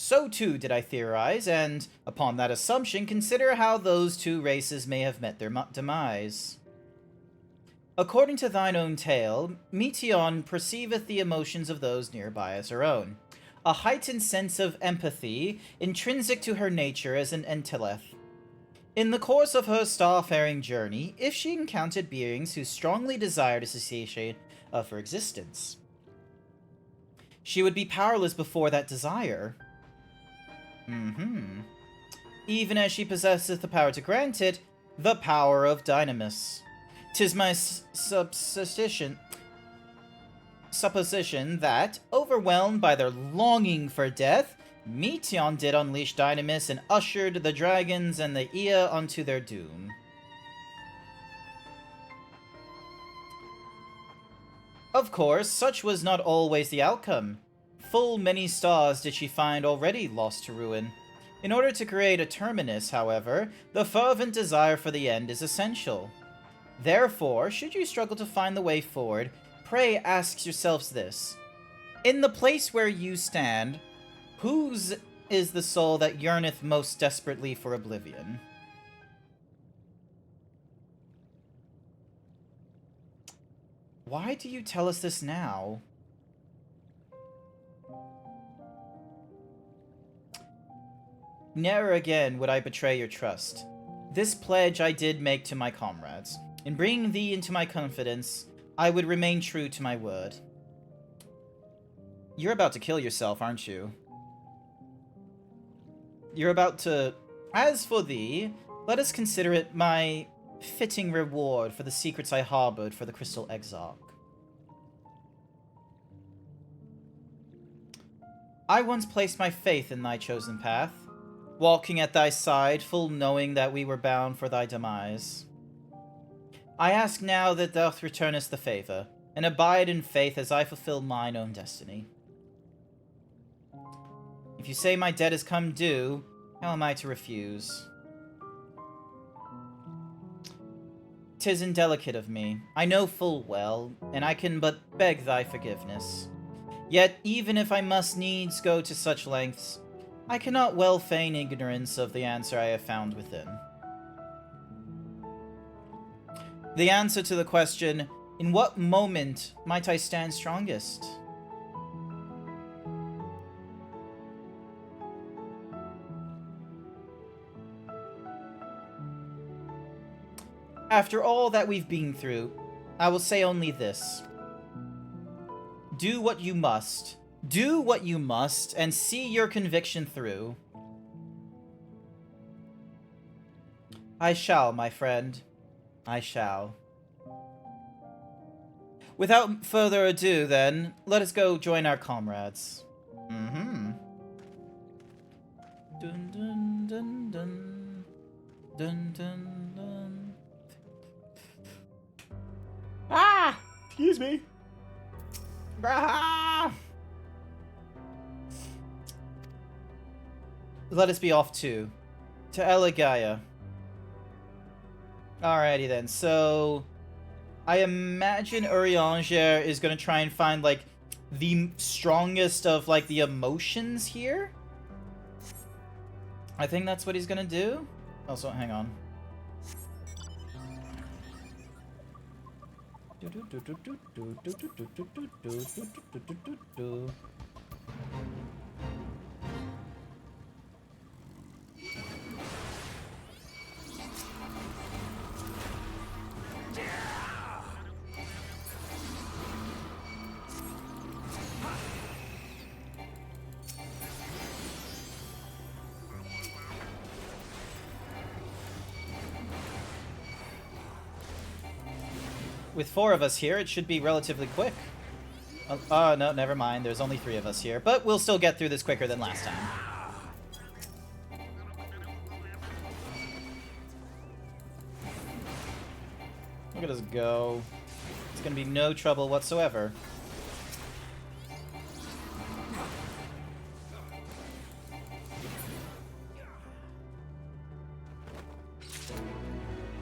So too did I theorize, and, upon that assumption, consider how those two races may have met their demise. According to thine own tale, Meteon perceiveth the emotions of those nearby as her own, a heightened sense of empathy intrinsic to her nature as an Enteleth. In the course of her starfaring journey, if she encountered beings who strongly desired a cessation of her existence, she would be powerless before that desire. Even as she possesseth the power to grant it, the power of Dynamis. 'Tis my supposition that, overwhelmed by their longing for death, Meteon did unleash Dynamis and ushered the dragons and the Ea unto their doom. Of course, such was not always the outcome. Full many stars did she find already lost to ruin. In order to create a terminus, however, the fervent desire for the end is essential. Therefore, should you struggle to find the way forward, pray ask yourselves this. In the place where you stand, whose is the soul that yearneth most desperately for oblivion? Why do you tell us this now? Never again would I betray your trust. This pledge I did make to my comrades. In bringing thee into my confidence, I would remain true to my word. You're about to kill yourself, aren't you? You're about to... As for thee, let us consider it my fitting reward for the secrets I harbored for the Crystal Exarch. I once placed my faith in thy chosen path, walking at thy side, full knowing that we were bound for thy demise. I ask now that thou returnest the favor, and abide in faith as I fulfill mine own destiny. If you say my debt has come due, how am I to refuse? 'Tis indelicate of me, I know full well, and I can but beg thy forgiveness. Yet, even if I must needs go to such lengths, I cannot well feign ignorance of the answer I have found within. The answer to the question, in what moment might I stand strongest? After all that we've been through, I will say only this. Do what you must. Do what you must, and see your conviction through. I shall, my friend. I shall. Without further ado, then, let us go join our comrades. Dun dun dun dun. Dun dun dun. Ah! Excuse me. Ah! Let us be off to Eligaya. Alrighty then, so I imagine Urianger is gonna try and find like the strongest of like the emotions here. I think that's what he's gonna do. Also, hang on. With 4 of us here, it should be relatively quick. Oh, no, never mind. There's only 3 of us here. But we'll still get through this quicker than last time. Look at us go. It's gonna be no trouble whatsoever.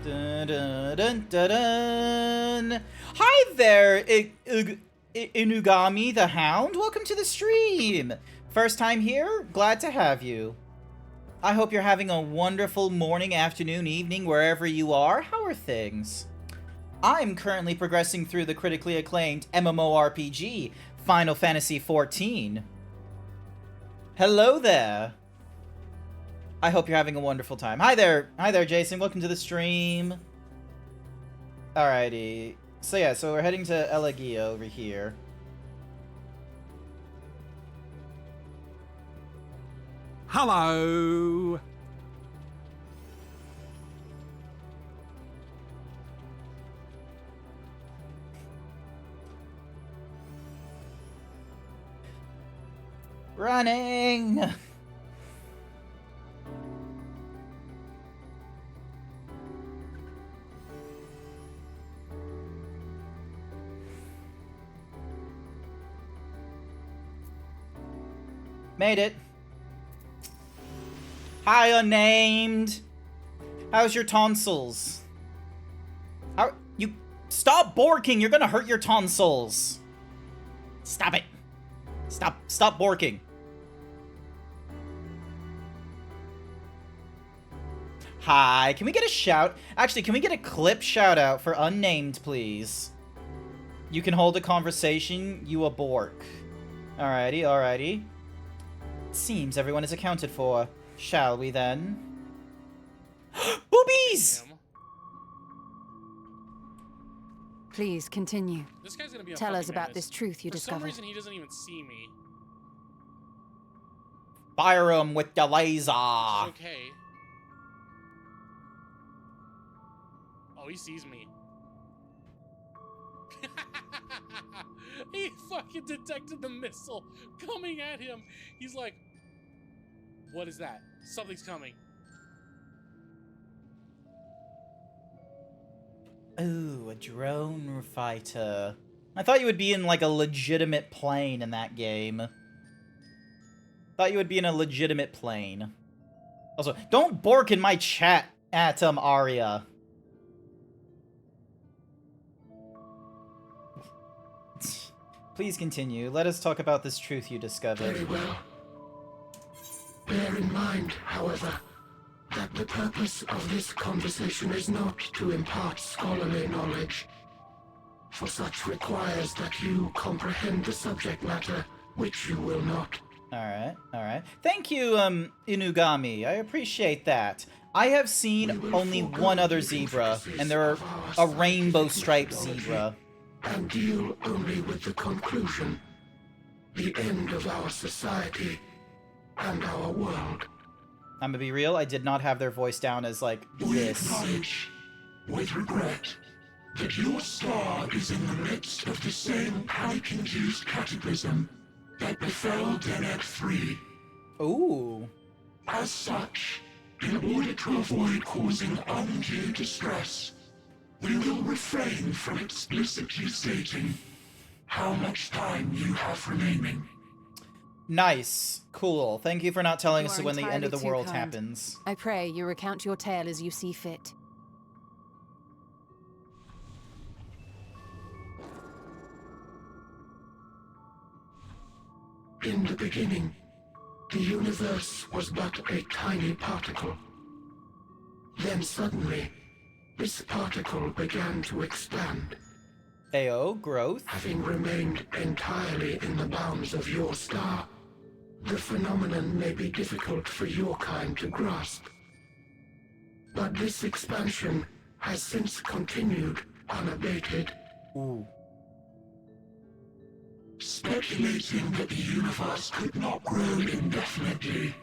Dun, dun, dun, dun, dun. Hi there, Inugami the Hound. Welcome to the stream. First time here? Glad to have you. I hope you're having a wonderful morning, afternoon, evening, wherever you are. How are things? I'm currently progressing through the critically acclaimed MMORPG, Final Fantasy XIV. Hello there. I hope you're having a wonderful time. Hi there, Jason. Welcome to the stream. Alrighty. So yeah, so we're heading to Elegia over here. Hello. Running! Made it. Hi, unnamed. How's your tonsils? How you stop borking, you're gonna hurt your tonsils. Stop it. Stop borking. Hi, can we get a shout? Actually, can we get a clip shout out for unnamed, please? You can hold a conversation, you a bork. Alrighty, alrighty. Seems everyone is accounted for. Shall we then? Boobies! Please continue. This guy's gonna be a Tell us fucking about menace. this truth you For discovered. some reason, he doesn't even see me. Fire him with the laser! Okay. Oh, he sees me. He fucking detected the missile coming at him. He's like, what is that? Something's coming. Ooh, a drone fighter. I thought you would be in, like, a legitimate plane in that game. Thought you would be in a legitimate plane. Also, don't bork in my chat, Atom Aria. Please continue. Let us talk about this truth you discovered. Very well. Bear in mind, however, that the purpose of this conversation is not to impart scholarly knowledge, for such requires that you comprehend the subject matter, which you will not. Alright, alright. Thank you, Inugami. I appreciate that. I have seen only one other zebra, and they're a rainbow-striped zebra. And deal only with the conclusion, the end of our society and our world. I'm gonna be real, I did not have their voice down as, like, We this. acknowledge, with regret, that your star is in the midst of the same panic-induced cataclysm that befell Denet 3. Ooh. As such, in order to avoid causing undue distress, we will refrain from explicitly stating how much time you have remaining. Nice. Cool. Thank you for not telling You us are when the end of the entirely too world kind. happens. I pray you recount your tale as you see fit. In the beginning, the universe was but a tiny particle. Then suddenly, this particle began to expand. Ayo, growth. Having remained entirely in the bounds of your star, the phenomenon may be difficult for your kind to grasp. But this expansion has since continued unabated. Ooh. Speculating that the universe could not grow indefinitely,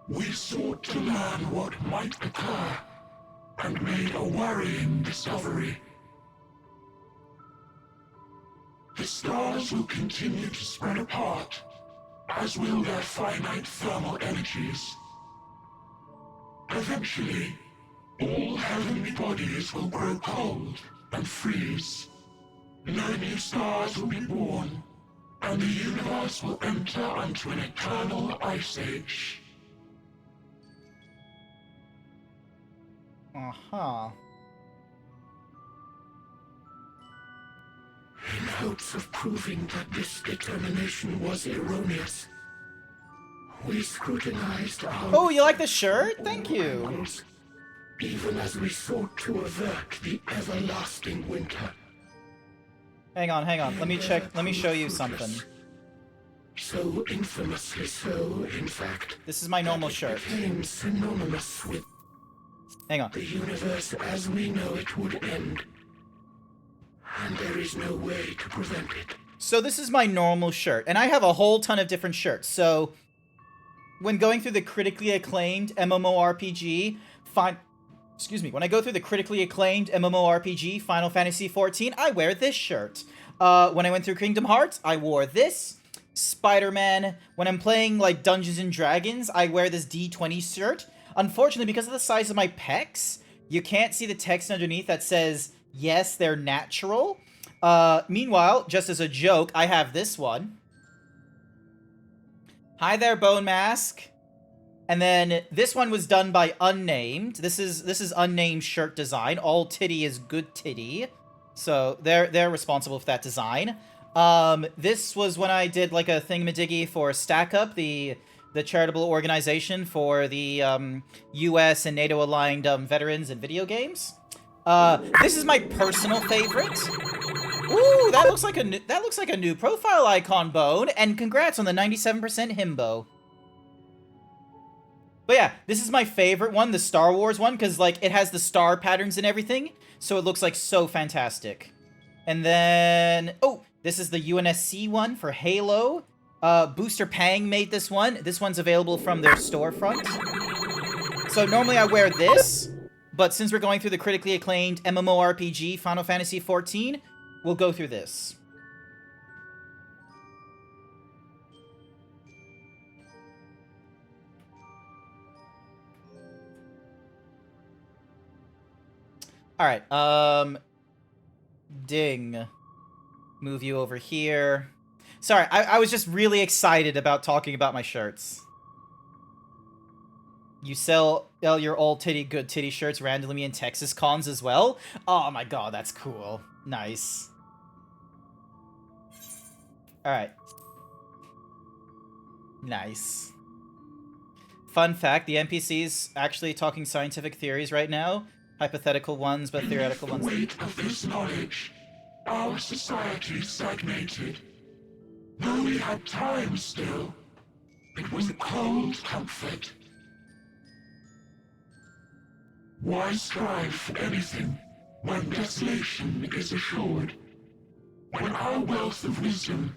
we sought to learn what might occur, and made a worrying discovery. The stars will continue to spread apart, as will their finite thermal energies. Eventually, all heavenly bodies will grow cold and freeze. No new stars will be born, and the universe will enter into an eternal ice age. Uh-huh. In hopes of proving that this determination was erroneous, We scrutinized our... Oh, you like the shirt? Thank you. Even as we sought to avert the everlasting winter. Hang on. Let me check. Let me show you something. So infamously so, in fact. This is my normal shirt. It became synonymous with... Hang on. The universe as we know it would end. And there is no way to prevent it. So this is my normal shirt, and I have a whole ton of different shirts. So when going through the critically acclaimed MMORPG, when I go through the critically acclaimed MMORPG Final Fantasy XIV, I wear this shirt. When I went through Kingdom Hearts, I wore this. Spider-Man. When I'm playing like Dungeons and Dragons, I wear this D20 shirt. Unfortunately, because of the size of my pecs, you can't see the text underneath that says, yes, they're natural. Meanwhile, just as a joke, I have this one. Hi there, Bone Mask. And then this one was done by Unnamed. This is Unnamed shirt design. All titty is good titty. So they're responsible for that design. This was when I did like a thingamadiggy for Stack Up, the charitable organization for the US and NATO aligned veterans in video games. This is my personal favorite. Ooh, that looks like a new profile icon, Bone, and congrats on the 97% himbo. But yeah, this is my favorite one, the Star Wars one, because like it has the star patterns and everything, so it looks like so fantastic. And then, oh, this is the UNSC one for Halo. Booster Pang made this one. This one's available from their storefront. So normally I wear this, but since we're going through the critically acclaimed MMORPG Final Fantasy XIV, we'll go through this. Alright, Ding. Move you over here. Sorry, I was just really excited about talking about my shirts. You sell your old titty, good titty shirts randomly in Texas cons as well? Oh my god, that's cool. Nice. Alright. Nice. Fun fact, the NPC's actually talking scientific theories right now. Hypothetical ones, but theoretical ones. The weight of this knowledge, our society stagnated. Though we had time still, it was a cold comfort. Why strive for anything when desolation is assured? When our wealth of wisdom,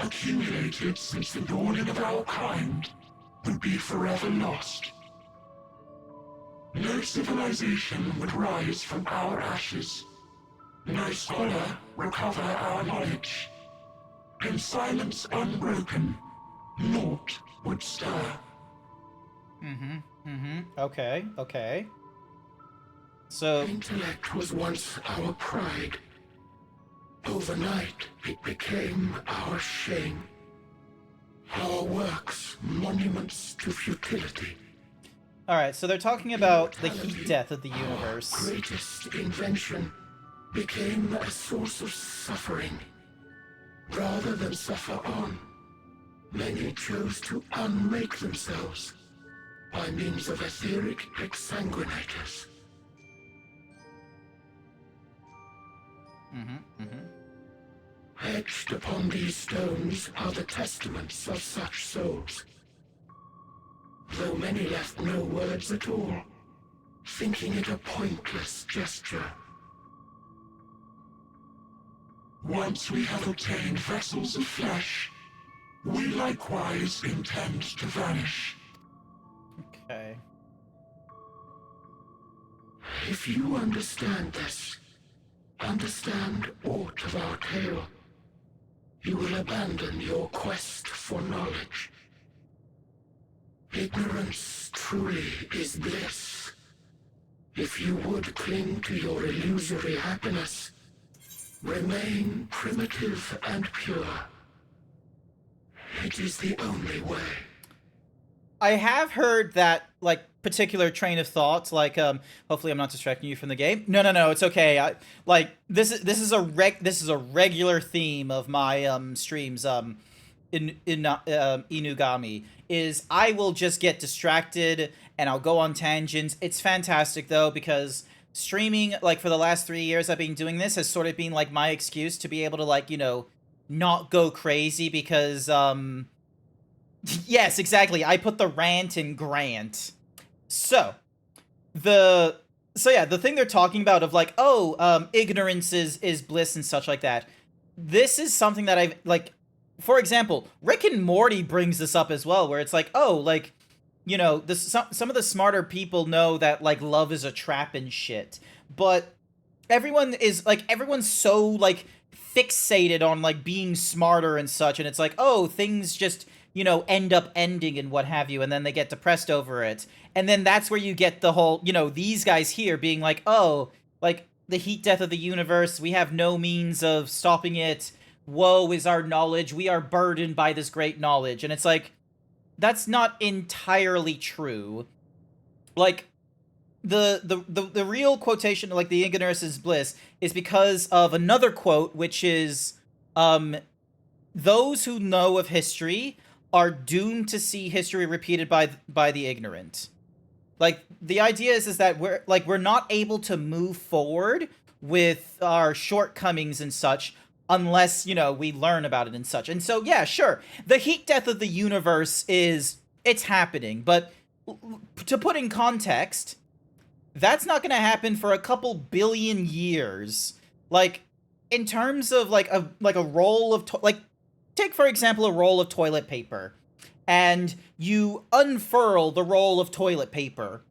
accumulated since the dawning of our kind, would be forever lost. No civilization would rise from our ashes. No scholar recover our knowledge. In silence unbroken, naught would stir. Okay. So... Intellect was once our pride. Overnight, it became our shame. Our works, monuments to futility. Alright, so they're talking about the heat death of the universe. Our greatest invention became a source of suffering. Rather than suffer on, many chose to unmake themselves by means of etheric exsanguinators. Etched upon these stones are the testaments of such souls. Though many left no words at all, thinking it a pointless gesture. Once we have obtained vessels of flesh, we likewise intend to vanish. Okay. If you understand this, understand aught of our tale, you will abandon your quest for knowledge. Ignorance truly is bliss. If you would cling to your illusory happiness, remain primitive and pure. It is the only way. I have heard that, like, particular train of thought, like, hopefully I'm not distracting you from the game. No, it's okay. This is a regular theme of my, streams. Inugami is I will just get distracted and I'll go on tangents. It's fantastic though, because streaming, like for the last 3 years I've been doing this, has sort of been like my excuse to be able to, like, you know, not go crazy because yes, exactly, I put the rant in Grant. So the thing they're talking about of like, oh, ignorance is bliss and such like that, this is something that I've, like, for example, Rick and Morty brings this up as well, where it's like, oh, like, you know, some of the smarter people know that, like, love is a trap and shit, but everyone's so, like, fixated on, like, being smarter and such, and it's like, oh, things just, you know, end up ending and what have you, and then they get depressed over it, and then that's where you get the whole, you know, these guys here being like, oh, like, the heat death of the universe, we have no means of stopping it, woe is our knowledge, we are burdened by this great knowledge, and it's like, that's not entirely true. Like, the real quotation, like, the ignorance is bliss, is because of another quote, which is, those who know of history are doomed to see history repeated by the ignorant. Like, the idea is that we're not able to move forward with our shortcomings and such unless, you know, we learn about it and such. And so, yeah, sure, the heat death of the universe it's happening, but to put in context, that's not gonna happen for a couple billion years. Like, in terms of, like, a roll of, like, take, for example, a roll of toilet paper, and you unfurl the roll of toilet paper.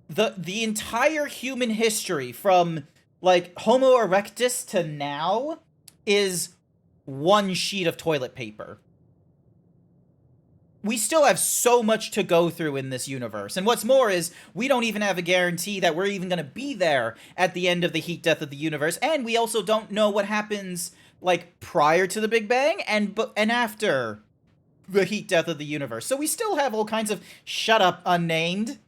The entire human history from, like, Homo erectus to now is one sheet of toilet paper. We still have so much to go through in this universe. And what's more is, we don't even have a guarantee that we're even going to be there at the end of the heat death of the universe. And we also don't know what happens, like, prior to the Big Bang and after the heat death of the universe. So we still have all kinds of shut up, unnamed.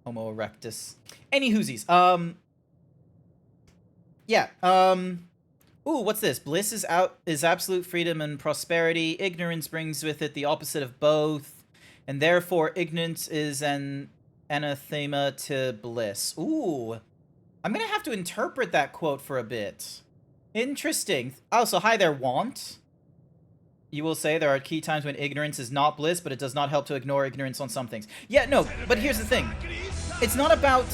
Homo erectus. Any whoosies. Yeah, ooh, what's this? Bliss is absolute freedom and prosperity. Ignorance brings with it the opposite of both, and therefore ignorance is an anathema to bliss. Ooh, I'm gonna have to interpret that quote for a bit. Interesting. Oh, so hi there, Want. You will say there are key times when ignorance is not bliss, but it does not help to ignore ignorance on some things. Yeah, no, but here's the thing. It's not about...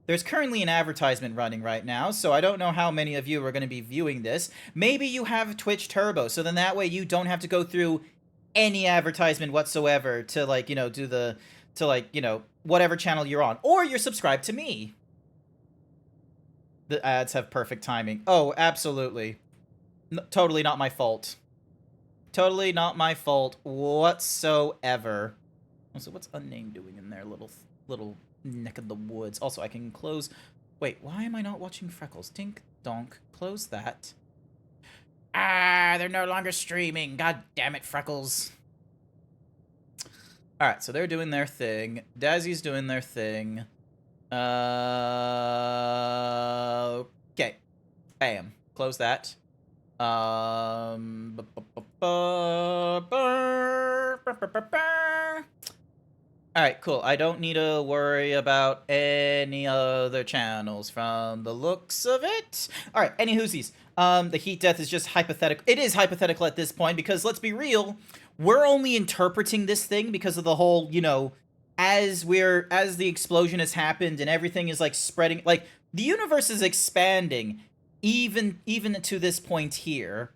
There's currently an advertisement running right now, so I don't know how many of you are going to be viewing this. Maybe you have Twitch Turbo, so then that way you don't have to go through any advertisement whatsoever to, like, you know, do the... to, like, you know, whatever channel you're on. Or you're subscribed to me. The ads have perfect timing. Oh, absolutely. Totally not my fault. Totally not my fault whatsoever. Also, what's Unnamed doing in their little neck of the woods? Also, I can close... Wait, why am I not watching Freckles? Dink, donk, close that. Ah, they're no longer streaming. God damn it, Freckles. Alright, so they're doing their thing. Dazzy's doing their thing. Okay. Bam. Close that. Alright, cool. I don't need to worry about any other channels from the looks of it. Alright, any whoosies. The heat death is just hypothetical. It is hypothetical at this point, because let's be real, we're only interpreting this thing because of the whole, you know, as the explosion has happened and everything is, like, spreading, like, the universe is expanding even to this point here.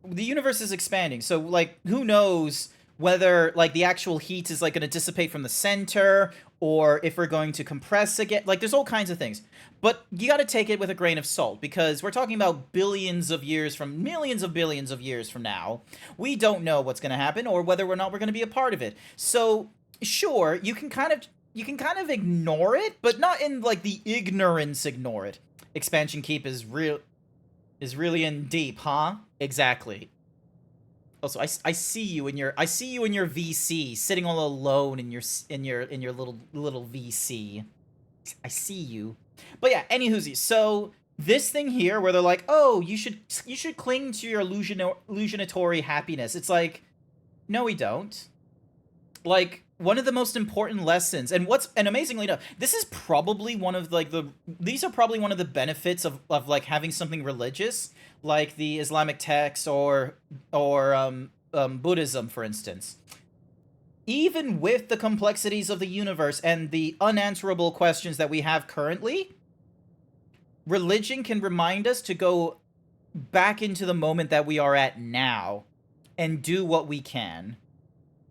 The universe is expanding, so, like, who knows whether, like, the actual heat is, like, going to dissipate from the center, or if we're going to compress again. Like, there's all kinds of things. But you gotta take it with a grain of salt, because we're talking about billions of years from... millions of billions of years from now. We don't know what's gonna happen, or whether or not we're gonna be a part of it. So, sure, you can kind of ignore it, but not in, like, the ignorance ignore it. Expansion Keep is really in deep, huh? Exactly. Also, I see you in your VC sitting all alone in your little VC. I see you. But yeah, anywhoosy. So this thing here where they're like, "Oh, you should cling to your illusionatory happiness." It's like, no, we don't. Like, one of the most important lessons, and amazingly enough, this is probably one of like these are probably one of the benefits of like having something religious, like the Islamic text or Buddhism, for instance. Even with the complexities of the universe and the unanswerable questions that we have currently, religion can remind us to go back into the moment that we are at now and do what we can.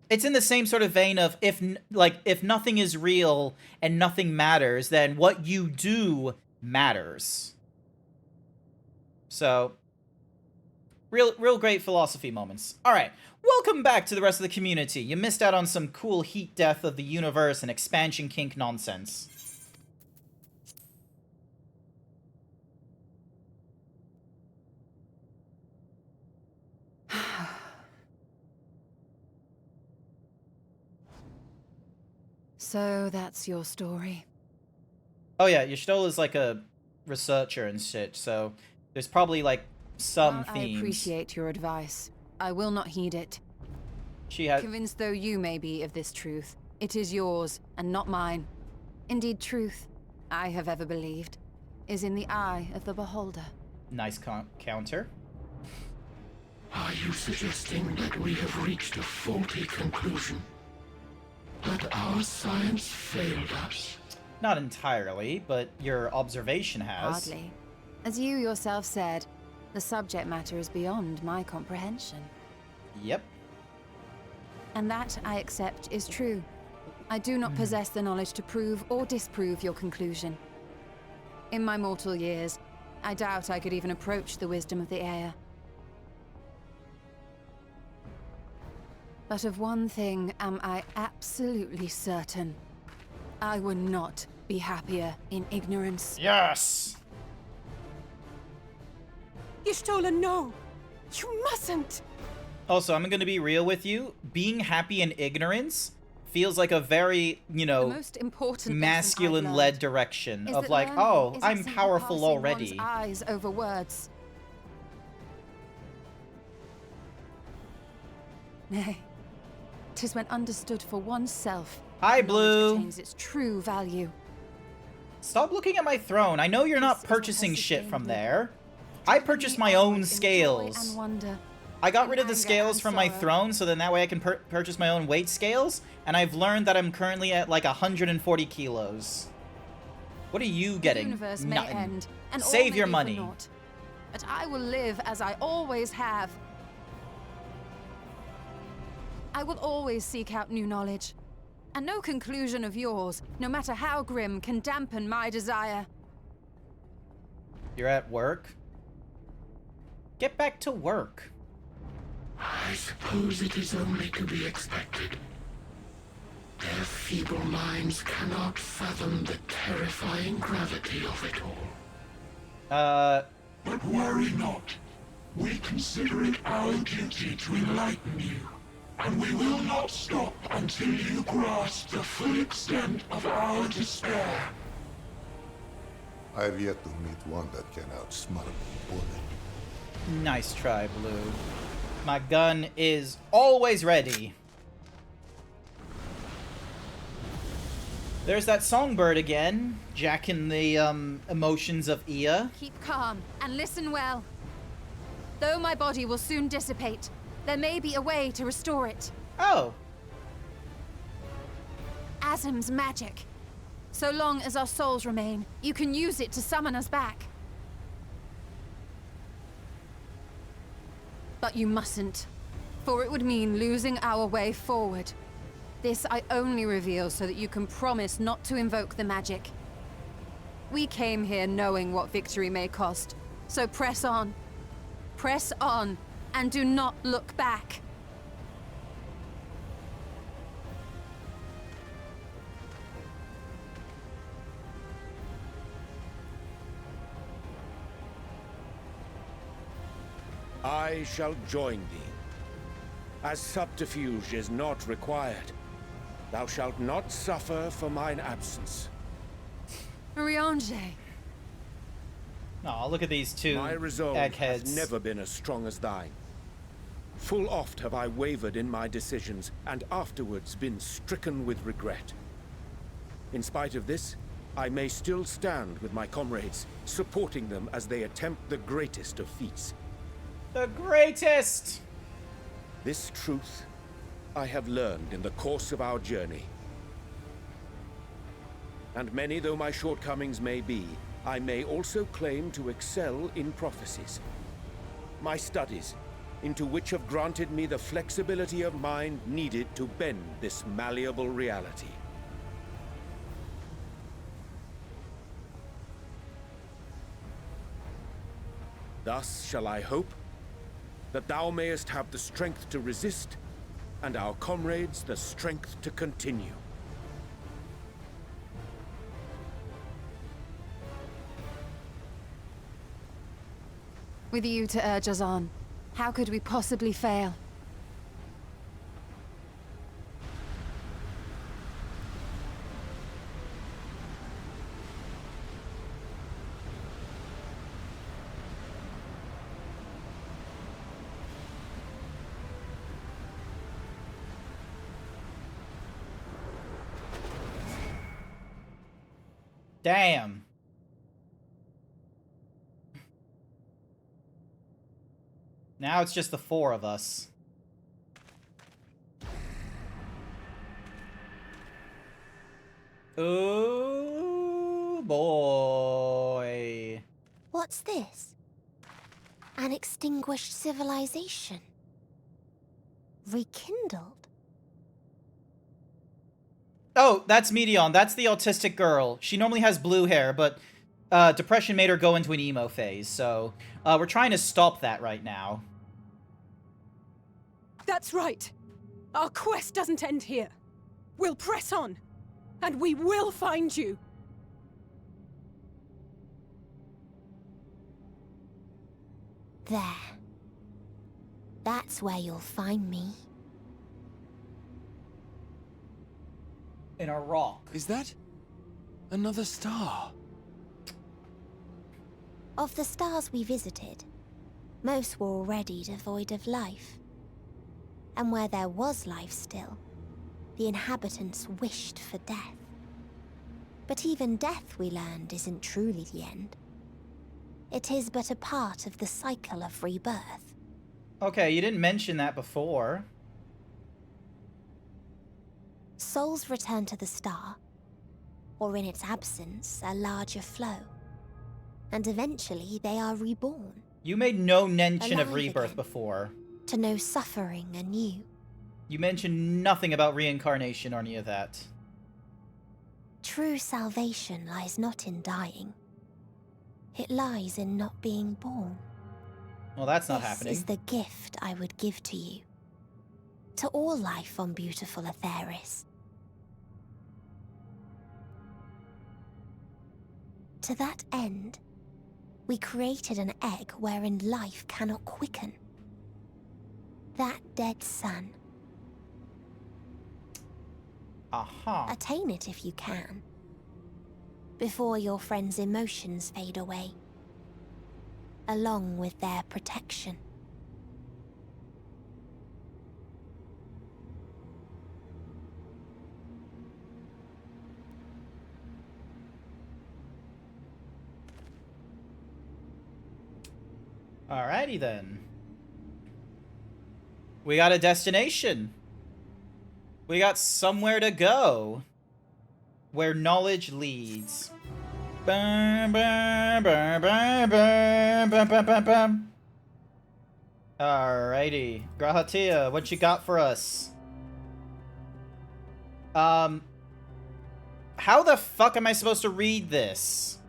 It's in the same sort of vein of if nothing is real and nothing matters, then what you do matters. So, real great philosophy moments. All right, welcome back to the rest of the community. You missed out on some cool heat death of the universe and expansion kink nonsense. So that's your story. Oh yeah, Y'shtola is like a researcher and shit, so there's probably like some While themes. I appreciate your advice, I will not heed it. She has... Convinced though you may be of this truth, it is yours and not mine. Indeed, truth, I have ever believed, is in the eye of the beholder. Nice counter. Are you suggesting that we have reached a faulty conclusion? That our science failed us? Not entirely, but your observation has. Hardly. As you yourself said, the subject matter is beyond my comprehension. Yep. And that, I accept, is true. I do not possess the knowledge to prove or disprove your conclusion. In my mortal years, I doubt I could even approach the wisdom of the Air. But of one thing am I absolutely certain. I would not be happier in ignorance. Yes! Y'shtola, no! You mustn't! Also, I'm gonna be real with you. Being happy in ignorance feels like a very, you know, most important masculine-led direction of like, oh, I'm powerful already. Eyes over words. Nay. 'Tis when understood for oneself. Hi, Blue. Attains its true value. Stop looking at my throne. I know you're not purchasing shit from there. I purchased my own scales. I got rid of the scales from my throne, so then that way I can purchase my own weight scales, and I've learned that I'm currently at like 140 kilos. What are you getting? The universe may Nothing. end, and all Save may your be for money. naught. But I will live as I always have. I will always seek out new knowledge. And no conclusion of yours, no matter how grim, can dampen my desire. You're at work? Get back to work. I suppose it is only to be expected. Their feeble minds cannot fathom the terrifying gravity of it all. But worry not. We consider it our duty to enlighten you. And we will not stop until you grasp the full extent of our despair. I have yet to meet one that can outsmart a bullet. Nice try, Blue. My gun is always ready. There's that songbird again, jacking the emotions of Ia. Keep calm and listen well. Though my body will soon dissipate, there may be a way to restore it. Oh. Azim's magic. So long as our souls remain, you can use it to summon us back. But you mustn't, for it would mean losing our way forward. This I only reveal so that you can promise not to invoke the magic. We came here knowing what victory may cost, so press on. Press on, and do not look back. I shall join thee. as subterfuge is not required. Thou shalt not suffer for mine absence. Riange. Oh, look at these two My resolve eggheads. has never been as strong as thine. Full oft have I wavered in my decisions, and afterwards been stricken with regret. In spite of this, I may still stand with my comrades, supporting them as they attempt the greatest of feats. The greatest! This truth I have learned in the course of our journey. And many though my shortcomings may be, I may also claim to excel in prophecies. My studies, into which have granted me the flexibility of mind needed to bend this malleable reality. Thus shall I hope that thou mayest have the strength to resist, and our comrades the strength to continue. With you to urge us on, how could we possibly fail? Damn. Now it's just the four of us. Ooh, boy. What's this? An extinguished civilization. Rekindled. Oh, that's Medion. That's the autistic girl. She normally has blue hair, but depression made her go into an emo phase, so we're trying to stop that right now. That's right. Our quest doesn't end here. We'll press on, and we will find you. There. That's where you'll find me. In a rock. Is that another star? Of the stars we visited, most were already devoid of life. And where there was life still, the inhabitants wished for death. But even death, we learned, isn't truly the end. It is but a part of the cycle of rebirth. Okay, you didn't mention that before. Souls return to the star, or in its absence, a larger flow. And eventually they are reborn. You made no mention of Alive rebirth again. before. To know suffering anew. You mentioned nothing about reincarnation or any of that. True salvation lies not in dying. It lies in not being born. Well, that's not This happening. is the gift I would give to you. To all life on beautiful Atheris. To that end, we created an egg wherein life cannot quicken. That dead sun. Aha. Attain it if you can. Before your friends' emotions fade away. Along with their protection. Alrighty then. We got a destination. We got somewhere to go. Where knowledge leads. Bam, bam, bam, bam, bam, bam, bam, bam, bam. Alrighty. Grahatia, what you got for us? How the fuck am I supposed to read this?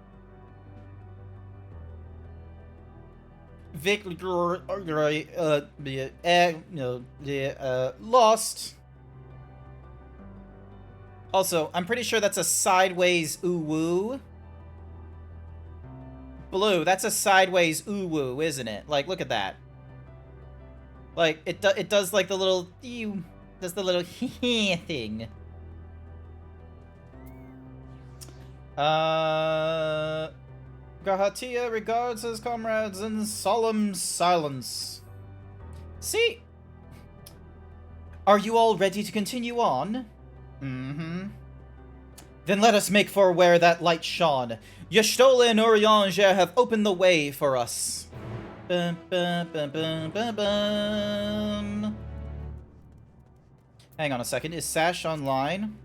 Lost. Also, I'm pretty sure that's a sideways ooh-woo. Blue, that's a sideways ooh-woo, isn't it? Like, look at that. Like, it does like the little... does the little thing. Gahatia regards his comrades in solemn silence. See? Are you all ready to continue on? Mm-hmm. Then let us make for where that light shone. Y'shtola and Urianger have opened the way for us. Bum, bum, bum, bum, bum, bum. Hang on a second. Is Sash online?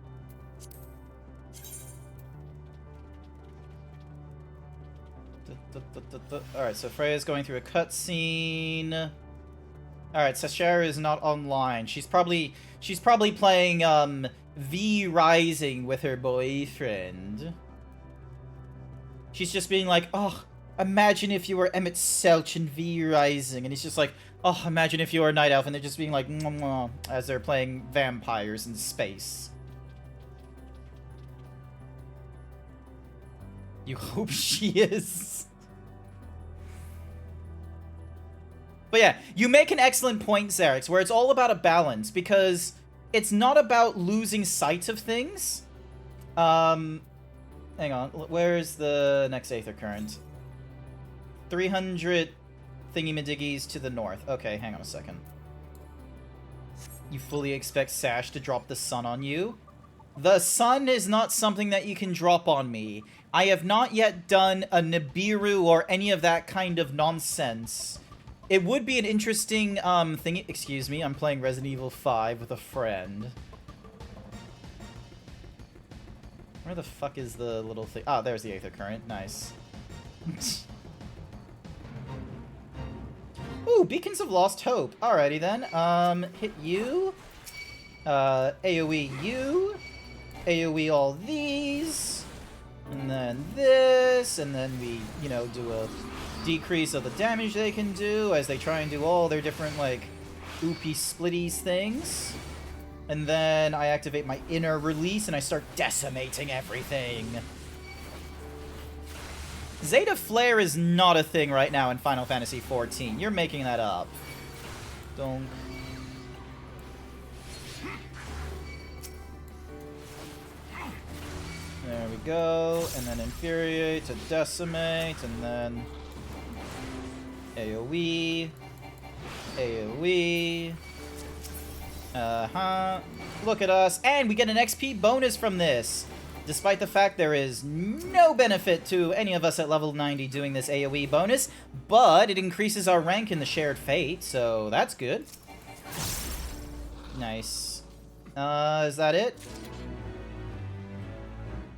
Alright, so Freya's going through a cutscene. Alright, Sashara is not online. She's probably playing V Rising with her boyfriend. She's just being like, oh, imagine if you were Emmett Selch in V Rising. And he's just like, oh, imagine if you were a Night Elf. And they're just being like, mwah, mwah, as they're playing vampires in space. You hope she is. But yeah, you make an excellent point, Xerix, where it's all about a balance, because it's not about losing sight of things. Hang on, where's the next Aether Current? 300 thingy-madiggies to the north. Okay, hang on a second. You fully expect Sash to drop the sun on you? The sun is not something that you can drop on me. I have not yet done a Nibiru or any of that kind of nonsense. It would be an interesting thing. Excuse me, I'm playing Resident Evil 5 with a friend. Where the fuck is the little thing? Ah, there's the Aether Current. Nice. Ooh, Beacons of Lost Hope. Alrighty then. Hit you. AoE you. AoE all these. And then this. And then we, you know, do a decrease of the damage they can do as they try and do all their different, like, oopy splitties things. And then I activate my inner release and I start decimating everything. Zeta Flare is not a thing right now in Final Fantasy XIV. You're making that up. Don't. There we go. And then Infuriate to Decimate, and then AoE. AoE. Look at us. And we get an XP bonus from this. Despite the fact there is no benefit to any of us at level 90 doing this AoE bonus, but it increases our rank in the Shared Fate, so that's good. Nice. Is that it?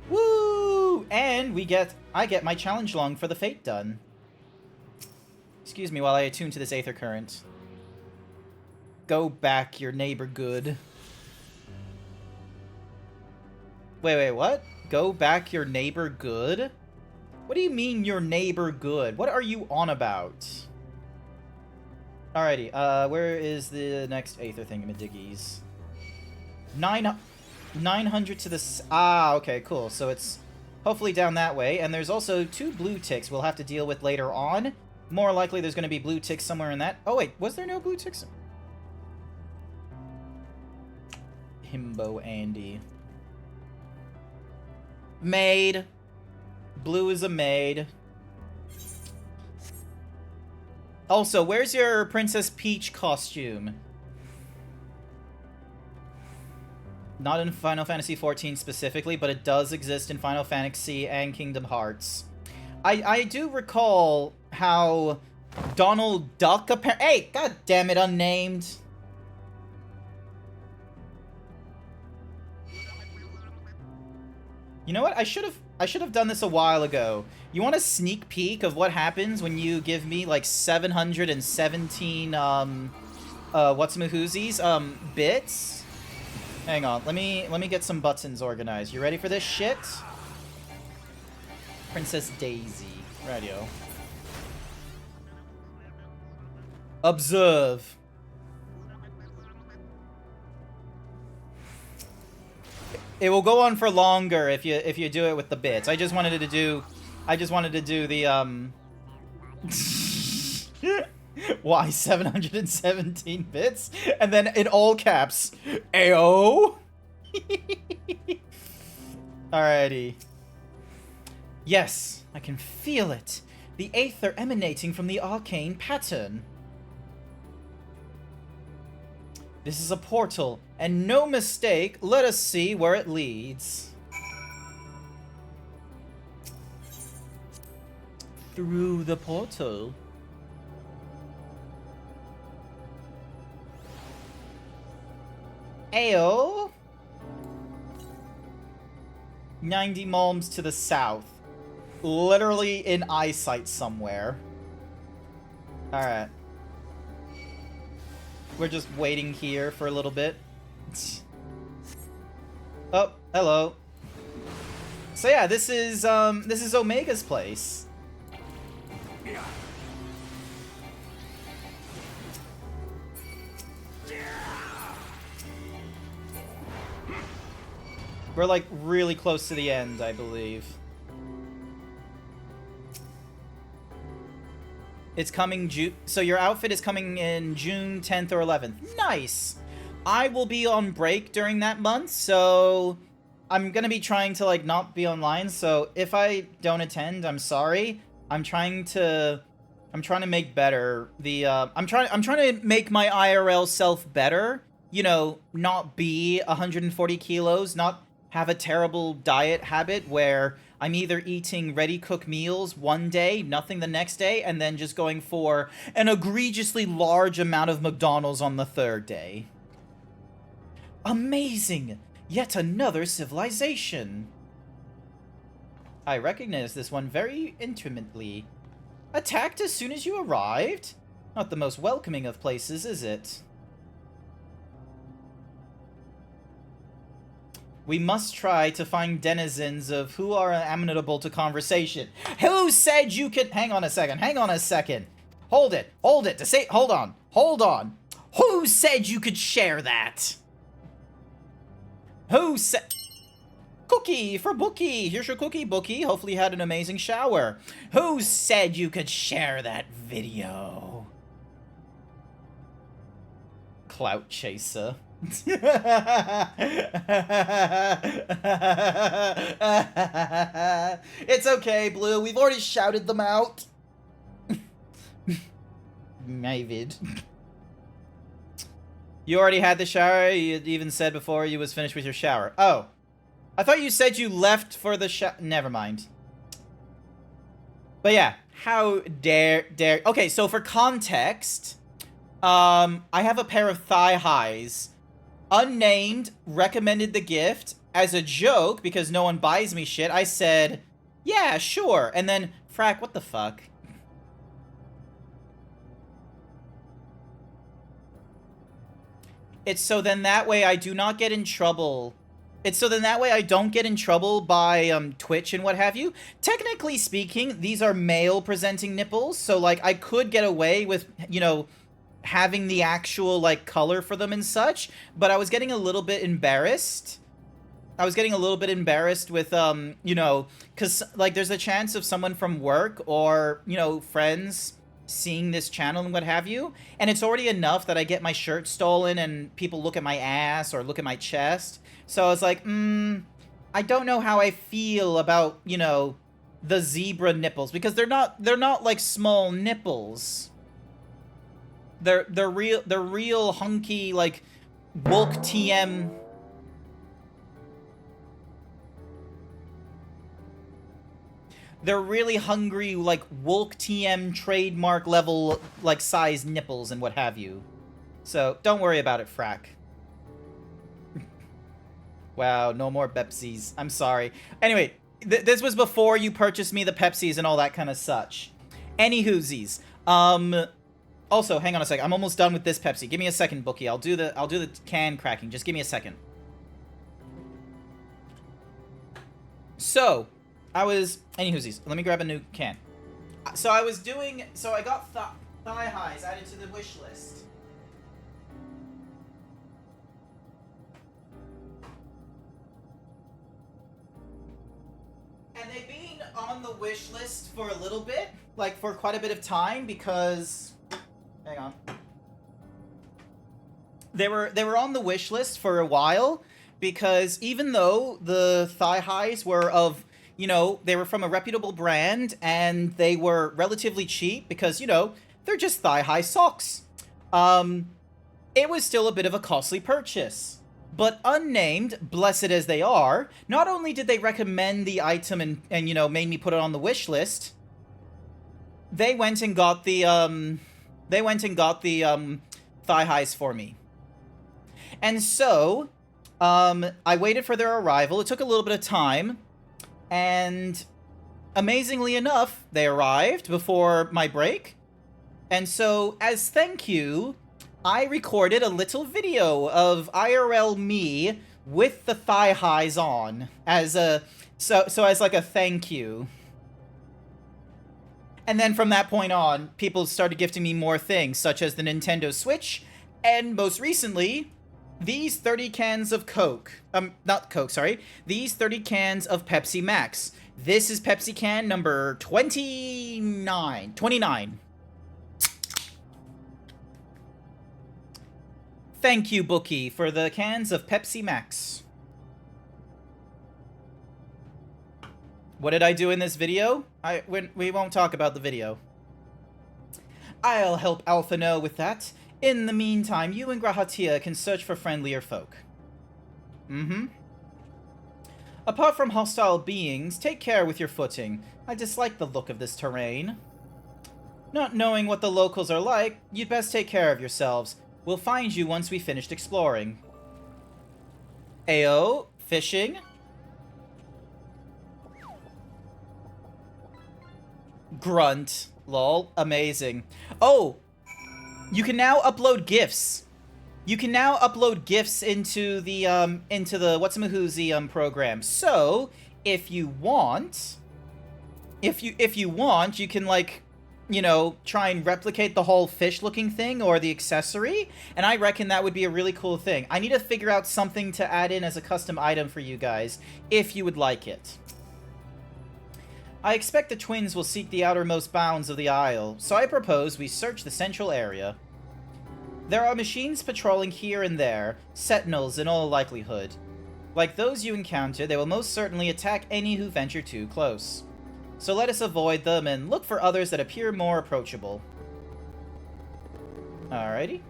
Woo! And I get my challenge log for the Fate done. Excuse me while I attune to this Aether Current. Go back, your neighbor good. Wait, what? Go back, your neighbor good? What do you mean, your neighbor good? What are you on about? Alrighty, where is the next Aether thingamadiggies? 900 to the... Ah, okay, cool. So it's hopefully down that way. And there's also 2 blue ticks we'll have to deal with later on. More likely there's going to be blue ticks somewhere in that... Oh, wait, was there no blue ticks? Himbo Andy. Maid. Blue is a maid. Also, where's your Princess Peach costume? Not in Final Fantasy XIV specifically, but it does exist in Final Fantasy and Kingdom Hearts. I do recall how Donald Duck apparently... Hey, god damn it, unnamed. You know what? I should have done this a while ago. You want a sneak peek of what happens when you give me like 717 what's-mahoozies bits? Hang on, let me get some buttons organized. You ready for this shit? Princess Daisy. Radio. Observe. It will go on for longer if you do it with the bits. I just wanted to do the Why 717 bits? And then in all caps, Ayo! Alrighty. Yes, I can feel it. The aether emanating from the arcane pattern. This is a portal, and no mistake, let us see where it leads. Through the portal. Ayo! 90 malms to the south. Literally in eyesight somewhere. Alright. We're just waiting here for a little bit. Oh, hello. So yeah, this is Omega's place. We're like really close to the end, I believe. It's coming June. So your outfit is coming in June 10th or 11th. Nice. I will be on break during that month, so I'm gonna be trying to like not be online. So if I don't attend, I'm sorry. I'm trying to make better the. I'm trying to make my IRL self better. You know, not be 140 kilos, not have a terrible diet habit where I'm either eating ready-cooked meals one day, nothing the next day, and then just going for an egregiously large amount of McDonald's on the third day. Amazing! Yet another civilization. I recognize this one very intimately. Attacked as soon as you arrived? Not the most welcoming of places, is it? We must try to find denizens of who are amenable to conversation. Who said you could... Hang on a second. Hang on a second. Hold it. Hold it. To say... Hold on. Hold on. Who said you could share that? Who said... Cookie for Bookie. Here's your cookie, Bookie. Hopefully you had an amazing shower. Who said you could share that video? Clout chaser. It's okay, Blue. We've already shouted them out. Mavid. You already had the shower? You even said before you was finished with your shower. Oh. I thought you said you left for the shower. Never mind. But yeah. How dare... Okay, so for context... I have a pair of thigh highs. Unnamed recommended the gift as a joke because no one buys me shit. I said, yeah, sure. And then, Frack, what the fuck? It's so then that way I do not get in trouble. It's so then that way I don't get in trouble by Twitch and what have you. Technically speaking, these are male presenting nipples. So like I could get away with, you know, having the actual like color for them and such, but I was getting a little bit embarrassed. With you know, cuz like there's a chance of someone from work or, you know, friends seeing this channel and what have you, and it's already enough that I get my shirt stolen and people look at my ass or look at my chest. So I was like, I don't know how I feel about, you know, the zebra nipples because they're not like small nipples. They're real hunky, like, bulk TM. They're really hungry, like, Wolk TM trademark level, like, size nipples and what have you. So, don't worry about it, Frack. Wow, no more Pepsis. I'm sorry. Anyway, this was before you purchased me the Pepsis and all that kind of such. Anywhoosies. Also, hang on a second. I'm almost done with this Pepsi. Give me a second, Bookie. I'll do the can cracking. Just give me a second. So, anywhoosies. Let me grab a new can. So I got thigh highs added to the wish list. And they've been on the wish list for a little bit, like for quite a bit of time because They were on the wish list for a while, because even though the thigh highs were of, you know, they were from a reputable brand and they were relatively cheap because, you know, they're just thigh high socks. It was still a bit of a costly purchase. But unnamed, blessed as they are, not only did they recommend the item and you know, made me put it on the wish list, they went and got the thigh highs for me. And so, I waited for their arrival. It took a little bit of time, and amazingly enough, they arrived before my break. And so, as thank you, I recorded a little video of IRL me with the thigh highs on as a as like a thank you. And then from that point on, people started gifting me more things, such as the Nintendo Switch, and most recently, these 30 cans of Coke. Not Coke, sorry. These 30 cans of Pepsi Max. This is Pepsi can number 29. Thank you, Bookie, for the cans of Pepsi Max. What did I do in this video? We won't talk about the video. I'll help Alpha know with that. In the meantime, you and Grahatia can search for friendlier folk. Apart from hostile beings, take care with your footing. I dislike the look of this terrain. Not knowing what the locals are like, you'd best take care of yourselves. We'll find you once we finished exploring. Ayo, fishing. Grunt. Lol. Amazing. Oh! You can now upload GIFs. You can now upload GIFs into the Whatsamahoozy program. So, if you want, you can, like, you know, try and replicate the whole fish-looking thing or the accessory, and I reckon that would be a really cool thing. I need to figure out something to add in as a custom item for you guys, if you would like it. I expect the twins will seek the outermost bounds of the Isle, so I propose we search the central area. There are machines patrolling here and there, sentinels in all likelihood. Like those you encounter, they will most certainly attack any who venture too close. So let us avoid them and look for others that appear more approachable. Alrighty.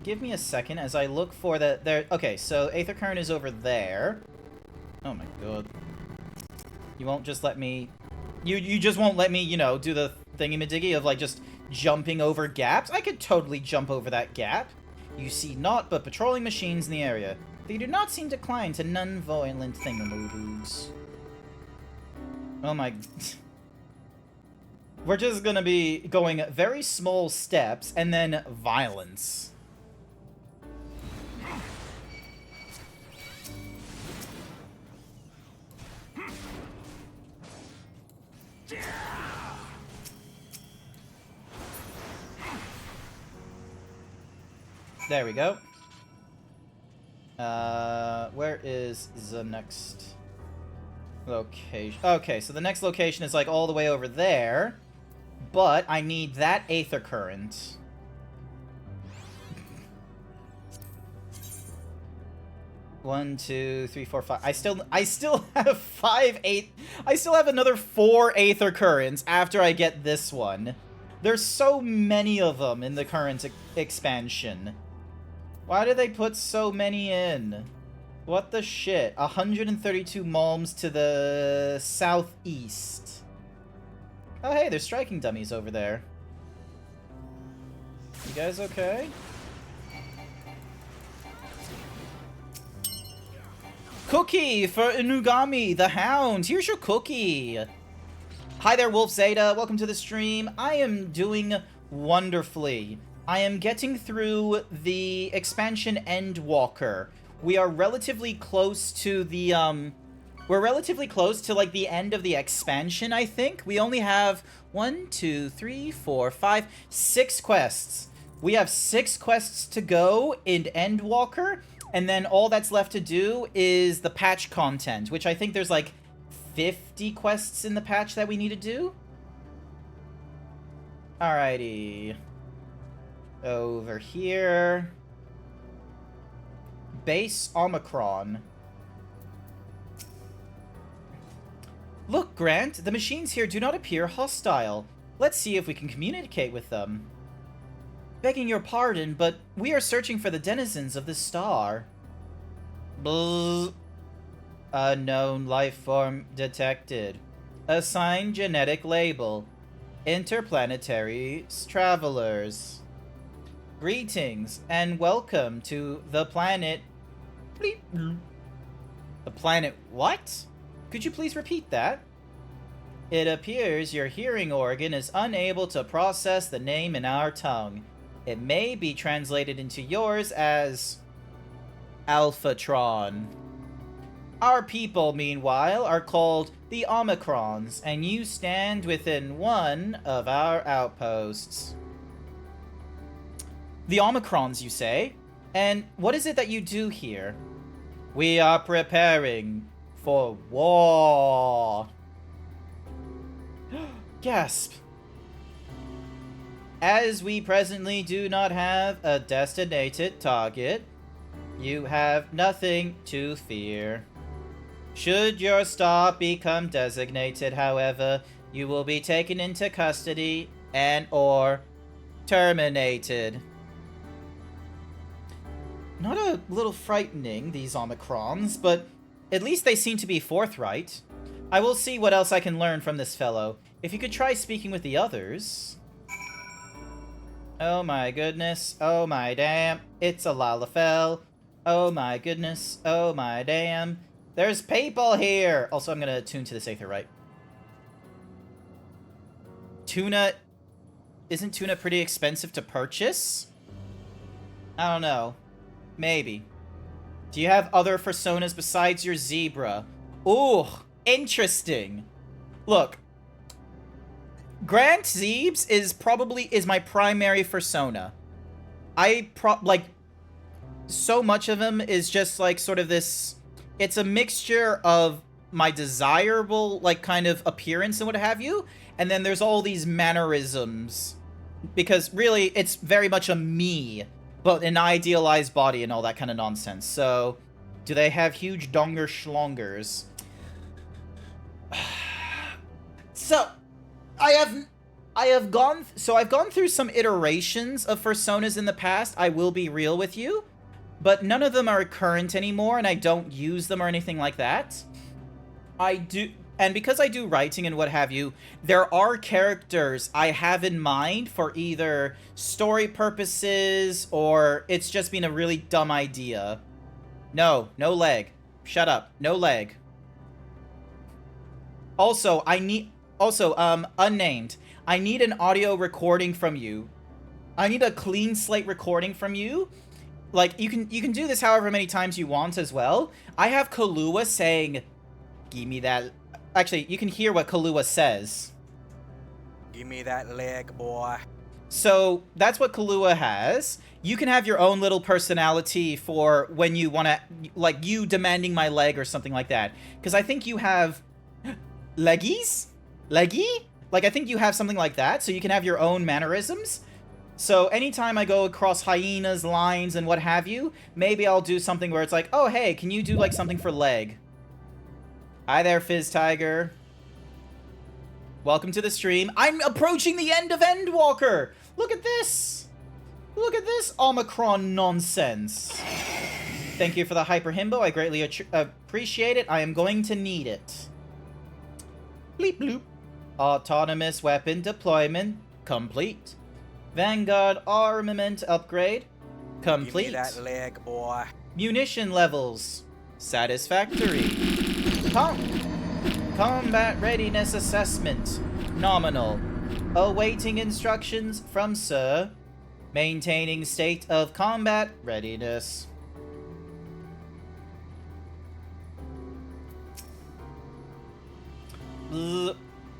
Give me a second as I look for the... there. Okay, so Aether Current is over there. Oh my god. You won't just let me... You just won't let me, you know, do the thingy-majiggy of, like, just jumping over gaps? I could totally jump over that gap. You see naught but patrolling machines in the area. They do not seem declined to non-violent thingamaboos. Oh my... We're just gonna be going very small steps, and then violence. There we go. Where is the next location? Okay, so the next location is like all the way over there, but I need that Aether Current. One, two, three, four, five. I still have I still have another 4 Aether Currents after I get this one. There's so many of them in the current expansion. Why did they put so many in? What the shit? 132 malms to the southeast. Oh hey, there's striking dummies over there. You guys okay? Cookie for Inugami, the Hound. Here's your cookie. Hi there, Wolf Zeta. Welcome to the stream. I am doing wonderfully. I am getting through the expansion Endwalker. We are relatively close to the, we're relatively close to, like, the end of the expansion, I think. We only have 1, 2, 3, 4, 5, 6 quests. We have 6 quests to go in Endwalker, and then all that's left to do is the patch content, which I think there's, like, 50 quests in the patch that we need to do. Alrighty. Over here. Base Omicron. Look, Grant, the machines here do not appear hostile. Let's see if we can communicate with them. Begging your pardon, but we are searching for the denizens of this star. Blah. Unknown life form detected. Assigned genetic label. Interplanetary travelers. Greetings and welcome to the planet... The planet what? Could you please repeat that? It appears your hearing organ is unable to process the name in our tongue. It may be translated into yours as... Alphatron. Our people, meanwhile, are called the Omicrons, and you stand within one of our outposts. The Omicrons, you say? And what is it that you do here? We are preparing for war. Gasp. As we presently do not have a designated target, you have nothing to fear. Should your star become designated, however, you will be taken into custody and/or terminated. Not a little frightening, these Omicrons, but at least they seem to be forthright. I will see what else I can learn from this fellow. If you could try speaking with the others... Oh my goodness, oh my damn, it's a Lalafell. Oh my goodness, oh my damn. There's people here! Also, I'm gonna tune to this Aether right. Tuna... Isn't tuna pretty expensive to purchase? I don't know. Maybe. Do you have other personas besides your zebra? Ooh, interesting. Look. GrantZeebs is my primary persona. So much of him is just like sort of this... It's a mixture of my desirable, like, kind of appearance and what have you, and then there's all these mannerisms. Because, really, it's very much a me, but an idealized body and all that kind of nonsense. So, do they have huge donger schlongers? So, I've gone through some iterations of personas in the past, I will be real with you. But none of them are current anymore, and I don't use them or anything like that. And because I do writing and what have you, there are characters I have in mind for either story purposes, or it's just been a really dumb idea. No leg. Shut up. No leg. Also, unnamed. I need an audio recording from you. I need a clean slate recording from you. Like, you can do this however many times you want as well. I have Kahlua saying, give me that... Actually, you can hear what Kahlua says. Give me that leg, boy. So, that's what Kahlua has. You can have your own little personality for when you want to... Like, you demanding my leg or something like that. Because I think you have... Leggies? Leggy? Like, I think you have something like that, so you can have your own mannerisms. So anytime I go across hyenas, lines, and what have you, maybe I'll do something where it's like, oh, hey, can you do, like, something for leg? Hi there, Fizz Tiger. Welcome to the stream. I'm approaching the end of Endwalker! Look at this! Look at this Omicron nonsense. Thank you for the Hyper Himbo. I greatly appreciate it. I am going to need it. Bleep bloop. Autonomous weapon deployment complete. Vanguard armament upgrade complete. Give me that leg, boy. Munition levels satisfactory. Combat readiness assessment nominal. Awaiting instructions from Sir. Maintaining state of combat readiness.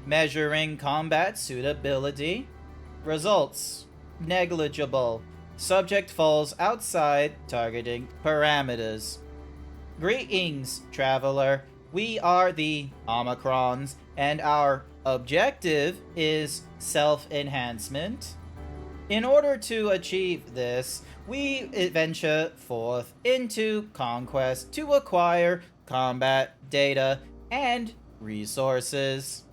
Measuring combat suitability. Results. Negligible. Subject falls outside targeting parameters. Greetings, traveler. We are the Omicrons, and our objective is self-enhancement. In order to achieve this, we venture forth into conquest to acquire combat data and resources.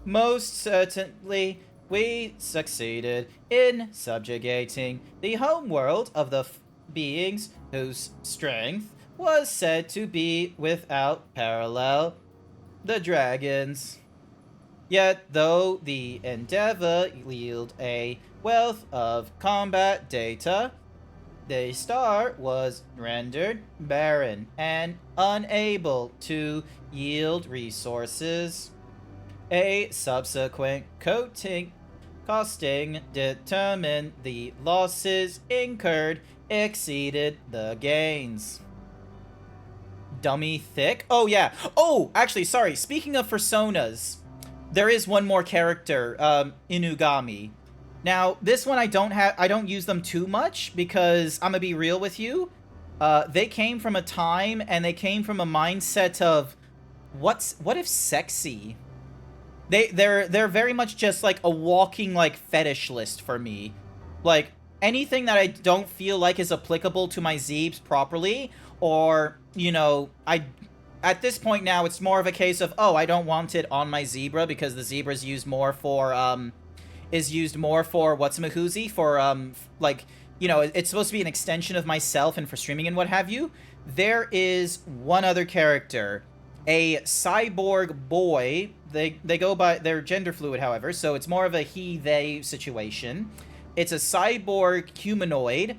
Most certainly, we succeeded in subjugating the homeworld of the beings whose strength was said to be without parallel, the dragons. Yet, though the endeavor yield a wealth of combat data, the star was rendered barren and unable to yield resources. A subsequent costing determined the losses incurred exceeded the gains. Dummy thick? Oh, yeah. Oh, actually, sorry. Speaking of personas, there is one more character, Inugami. Now, this one I don't use them too much because I'm gonna be real with you. They came from a time and they came from a mindset of what if sexy? They're very much just like a walking like fetish list for me. Like anything that I don't feel like is applicable to my Zeebs properly, or you know, at this point now it's more of a case of, oh, I don't want it on my zebra because the zebra's used more for what's-a-mahoozy, for like, you know, it's supposed to be an extension of myself and for streaming and what have you. There is one other character, a cyborg boy. They go by, they're gender fluid, however, so it's more of a he-they situation. It's a cyborg humanoid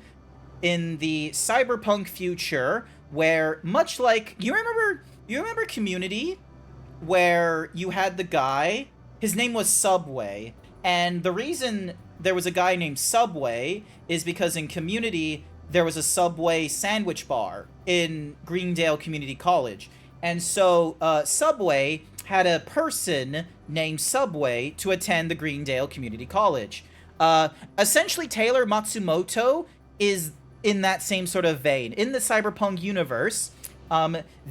in the cyberpunk future where, much like, you remember Community, where you had the guy, his name was Subway, and the reason there was a guy named Subway is because in Community there was a Subway sandwich bar in Greendale Community College, and so Subway had a person named Subway to attend the Greendale Community College. Essentially, Taylor Matsumoto is in that same sort of vein. In the cyberpunk universe,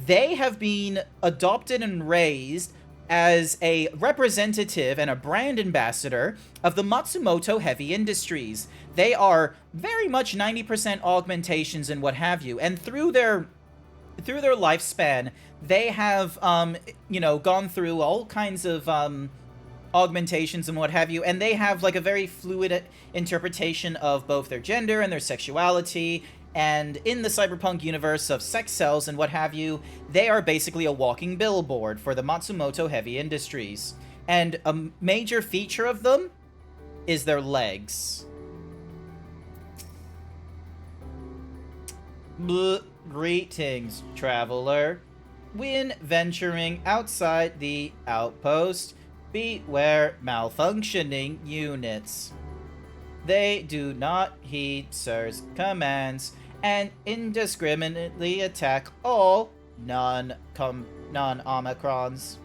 they have been adopted and raised as a representative and a brand ambassador of the Matsumoto Heavy Industries. They are very much 90% augmentations and what have you, and through their lifespan, they have, you know, gone through all kinds of augmentations and what have you, and they have like a very fluid interpretation of both their gender and their sexuality. And in the cyberpunk universe of sex cells and what have you, they are basically a walking billboard for the Matsumoto Heavy Industries. And a major feature of them is their legs. Greetings, traveler. When venturing outside the outpost, beware malfunctioning units. They do not heed Sir's commands and indiscriminately attack all non-Omicrons.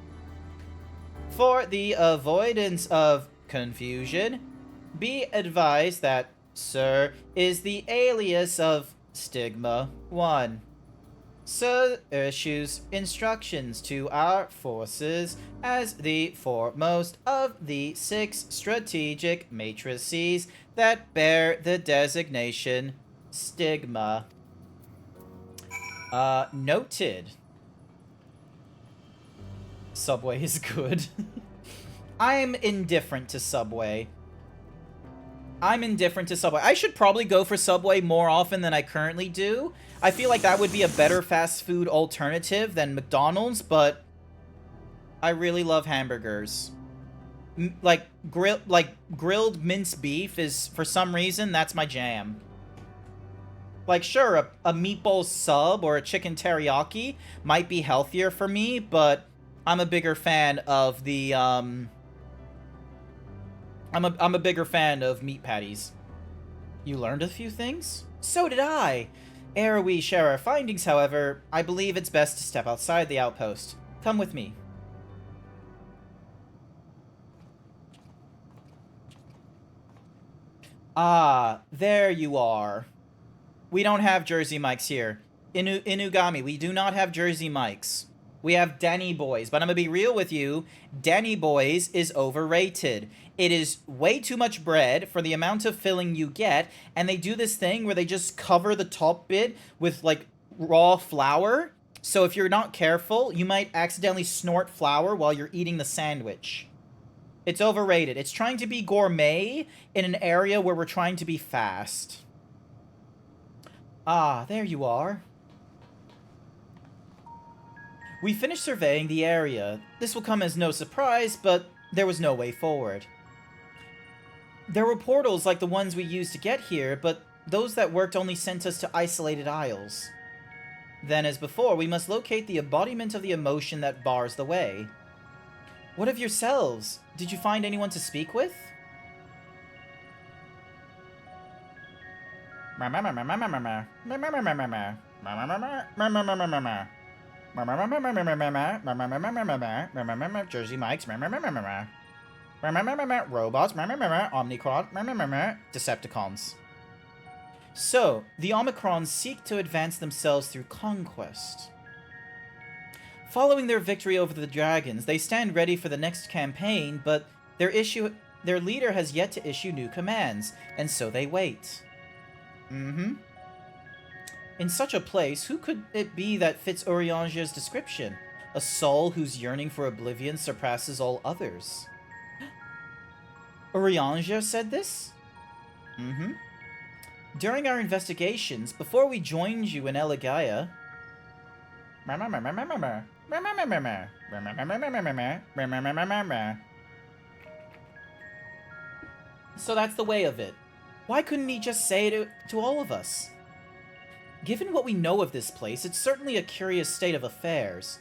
For the avoidance of confusion, be advised that Sir is the alias of Stigma 1. Sir issues instructions to our forces as the foremost of the 6 strategic matrices that bear the designation Stigma. Noted. Subway is good. I'm indifferent to Subway. I should probably go for Subway more often than I currently do. I feel like that would be a better fast food alternative than McDonald's, but I really love hamburgers. Grilled minced beef is, for some reason, that's my jam. Like, sure, a meatball sub or a chicken teriyaki might be healthier for me, but I'm a bigger fan of the, I'm a bigger fan of meat patties. You learned a few things? So did I! Ere we share our findings, however, I believe it's best to step outside the outpost. Come with me. Ah, there you are. We don't have Jersey mics here. Inugami, we do not have Jersey mics. we have Denny Boys. But I'm gonna be real with you, Denny Boys is overrated. It is way too much bread for the amount of filling you get, and they do this thing where they just cover the top bit with, like, raw flour. So if you're not careful, you might accidentally snort flour while you're eating the sandwich. It's overrated. It's trying to be gourmet in an area where we're trying to be fast. Ah, there you are. We finished surveying the area. This will come as no surprise, but there was no way forward. There were portals like the ones we used to get here, but those that worked only sent us to isolated isles. Then, as before, we must locate the embodiment of the emotion that bars the way. What of yourselves? Did you find anyone to speak with? Jersey Mike's robots, Omnicron, Decepticons. So, the Omicrons seek to advance themselves through conquest. Following their victory over the dragons, they stand ready for the next campaign, but their leader has yet to issue new commands, and so they wait. In such a place, who could it be that fits Urianger's description? A soul whose yearning for oblivion surpasses all others. Urianger said this? During our investigations, before we joined you in Eligaya... So that's the way of it. Why couldn't he just say it to all of us? Given what we know of this place, it's certainly a curious state of affairs.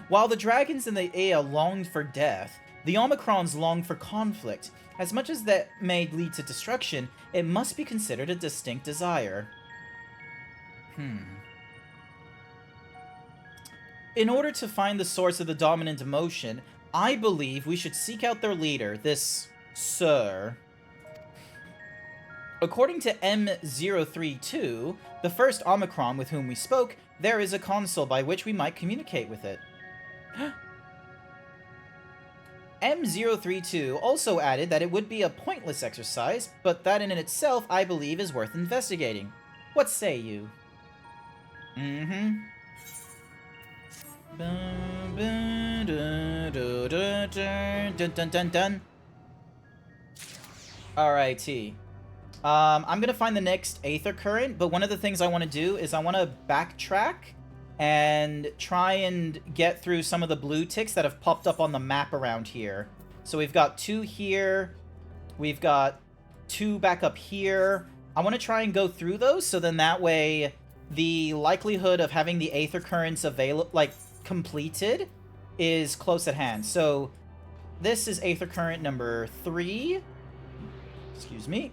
While the dragons in the Ea longed for death, the Omicrons longed for conflict. As much as that may lead to destruction, it must be considered a distinct desire. In order to find the source of the dominant emotion, I believe we should seek out their leader, this Sir. According to M032, the first Omicron with whom we spoke, there is a console by which we might communicate with it. M032 also added that it would be a pointless exercise, but that in itself I believe is worth investigating. What say you? Alrighty. I'm gonna find the next Aether Current, but one of the things I want to do is I want to backtrack and try and get through some of the blue ticks that have popped up on the map around here. So we've got 2 here, we've got 2 back up here. I want to try and go through those, so then that way the likelihood of having the Aether Currents completed is close at hand. So this is Aether Current number 3. Excuse me.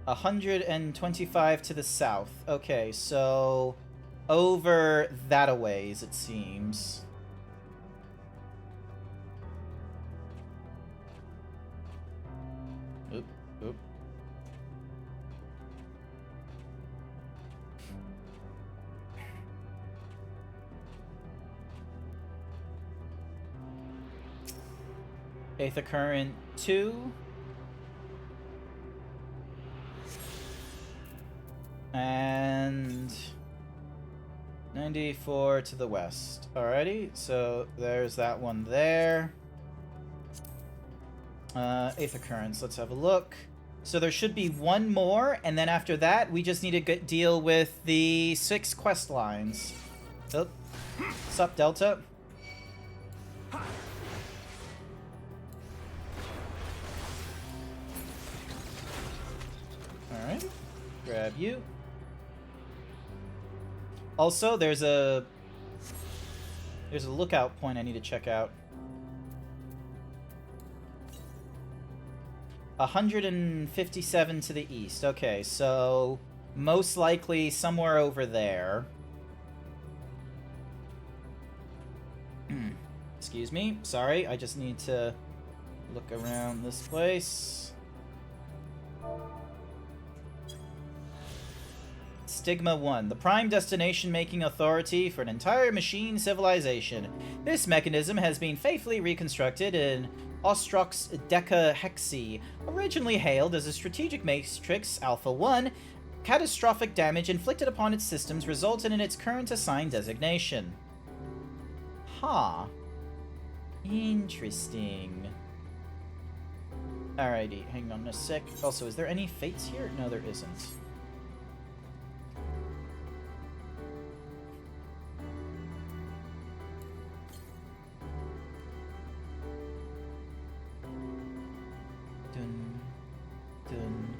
$125 to the south. Okay, so over that a ways, it seems. Oop, oop. Aether Current 2. And 94 to the west. Alrighty, so there's that one there. Aether Currents, let's have a look. So there should be one more, and then after that, we just need to deal with the 6 quest lines. Oh. What's up, Delta? Alright, grab you. Also, there's a lookout point I need to check out. 157 to the east. Okay, so most likely somewhere over there. Excuse me. Sorry, I just need to look around this place. Stigma 1, the prime destination-making authority for an entire machine civilization. This mechanism has been faithfully reconstructed in Ostrox Decahexi, originally hailed as a strategic matrix Alpha 1. Catastrophic damage inflicted upon its systems resulted in its current assigned designation. Huh. Interesting. Alrighty, hang on a sec. Also, is there any fates here? No, there isn't. Dun, dun.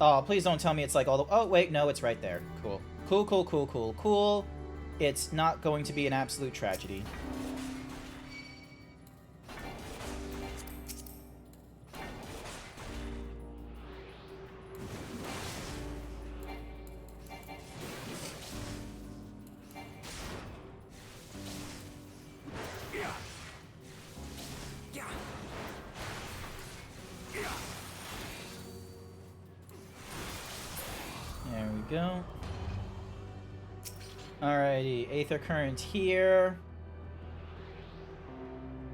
Oh, please don't tell me it's like all the... Oh, wait, no, it's right there. Cool. Cool, cool, cool, cool, cool. It's not going to be an absolute tragedy. There we go. Alrighty, Aether Current here.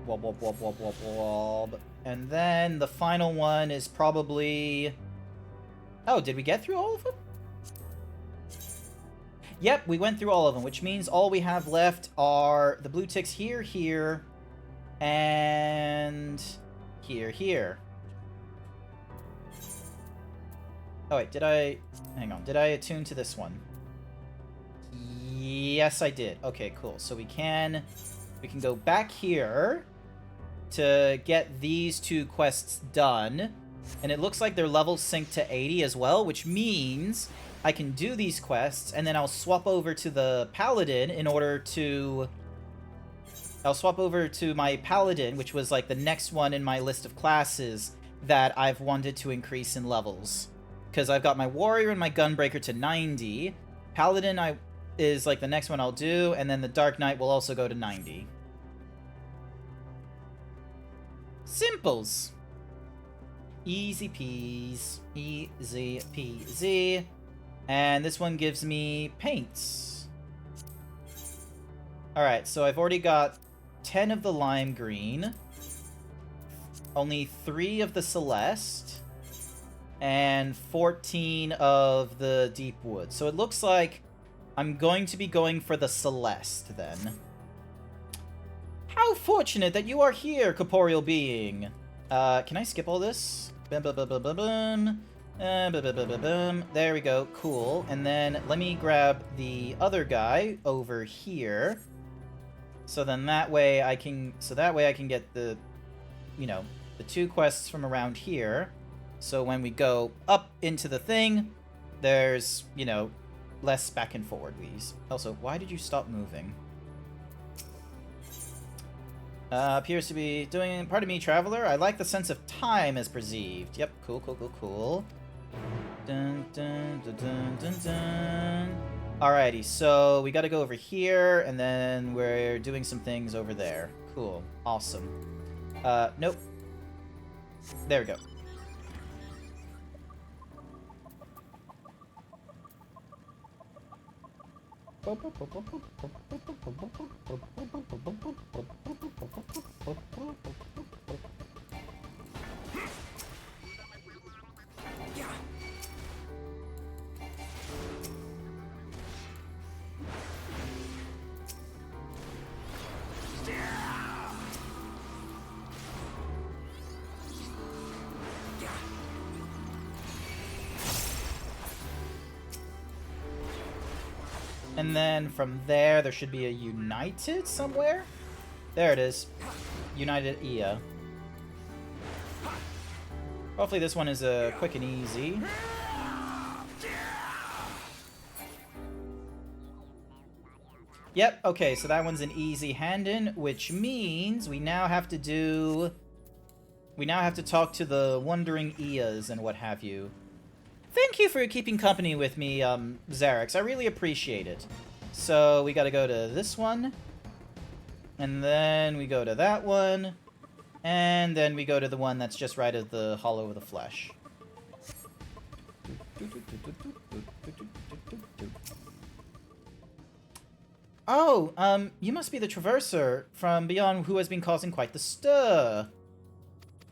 Wob, wob, wob, wob, wob, wob. And then the final one is probably... Oh, did we get through all of them? Yep, we went through all of them, which means all we have left are the blue ticks here, here, and here, here. Oh wait, did I... Hang on, did I attune to this one? Yes, I did. Okay, cool. So we can go back here to get these two quests done. And it looks like their levels sync to 80 as well, which means I can do these quests, and then I'll swap over to the Paladin in order to... I'll swap over to my Paladin, which was like the next one in my list of classes that I've wanted to increase in levels. Because I've got my Warrior and my Gunbreaker to 90. Paladin is like the next one I'll do, and then the Dark Knight will also go to 90. Simples. Easy peas. Easy peasy. And this one gives me paints. Alright, so I've already got 10 of the lime green. Only 3 of the Celeste. And 14 of the deep wood. So it looks like I'm going to be going for the Celeste, then. How fortunate that you are here, corporeal being. Can I skip all this? Bum, bum, bum, bum, bum, bum. Bum, bum, bum, bum, bum. There we go, cool. And then let me grab the other guy over here. So then that way I can... So that way I can get the... You know, the 2 quests from around here. So when we go up into the thing, there's, you know, less back and forward wheeze. Also, why did you stop moving? Appears to be doing... Pardon me, traveler. I like the sense of time as perceived. Yep, cool, cool, cool, cool. Dun, dun, dun, dun, dun, dun. Alrighty, so we gotta go over here, and then we're doing some things over there. Cool. Awesome. Nope. There we go. And then from there should be a United somewhere? There it is. United Ia. Hopefully this one is quick and easy. Yep, okay, so that one's an easy hand-in, which means we now have to do... We now have to talk to the Wandering Ias and what have you. Thank you for keeping company with me, Xerix. I really appreciate it. So, we gotta go to this one. And then we go to that one. And then we go to the one that's just right at the Hollow of the Flesh. Oh, you must be the Traverser from beyond who has been causing quite the stir.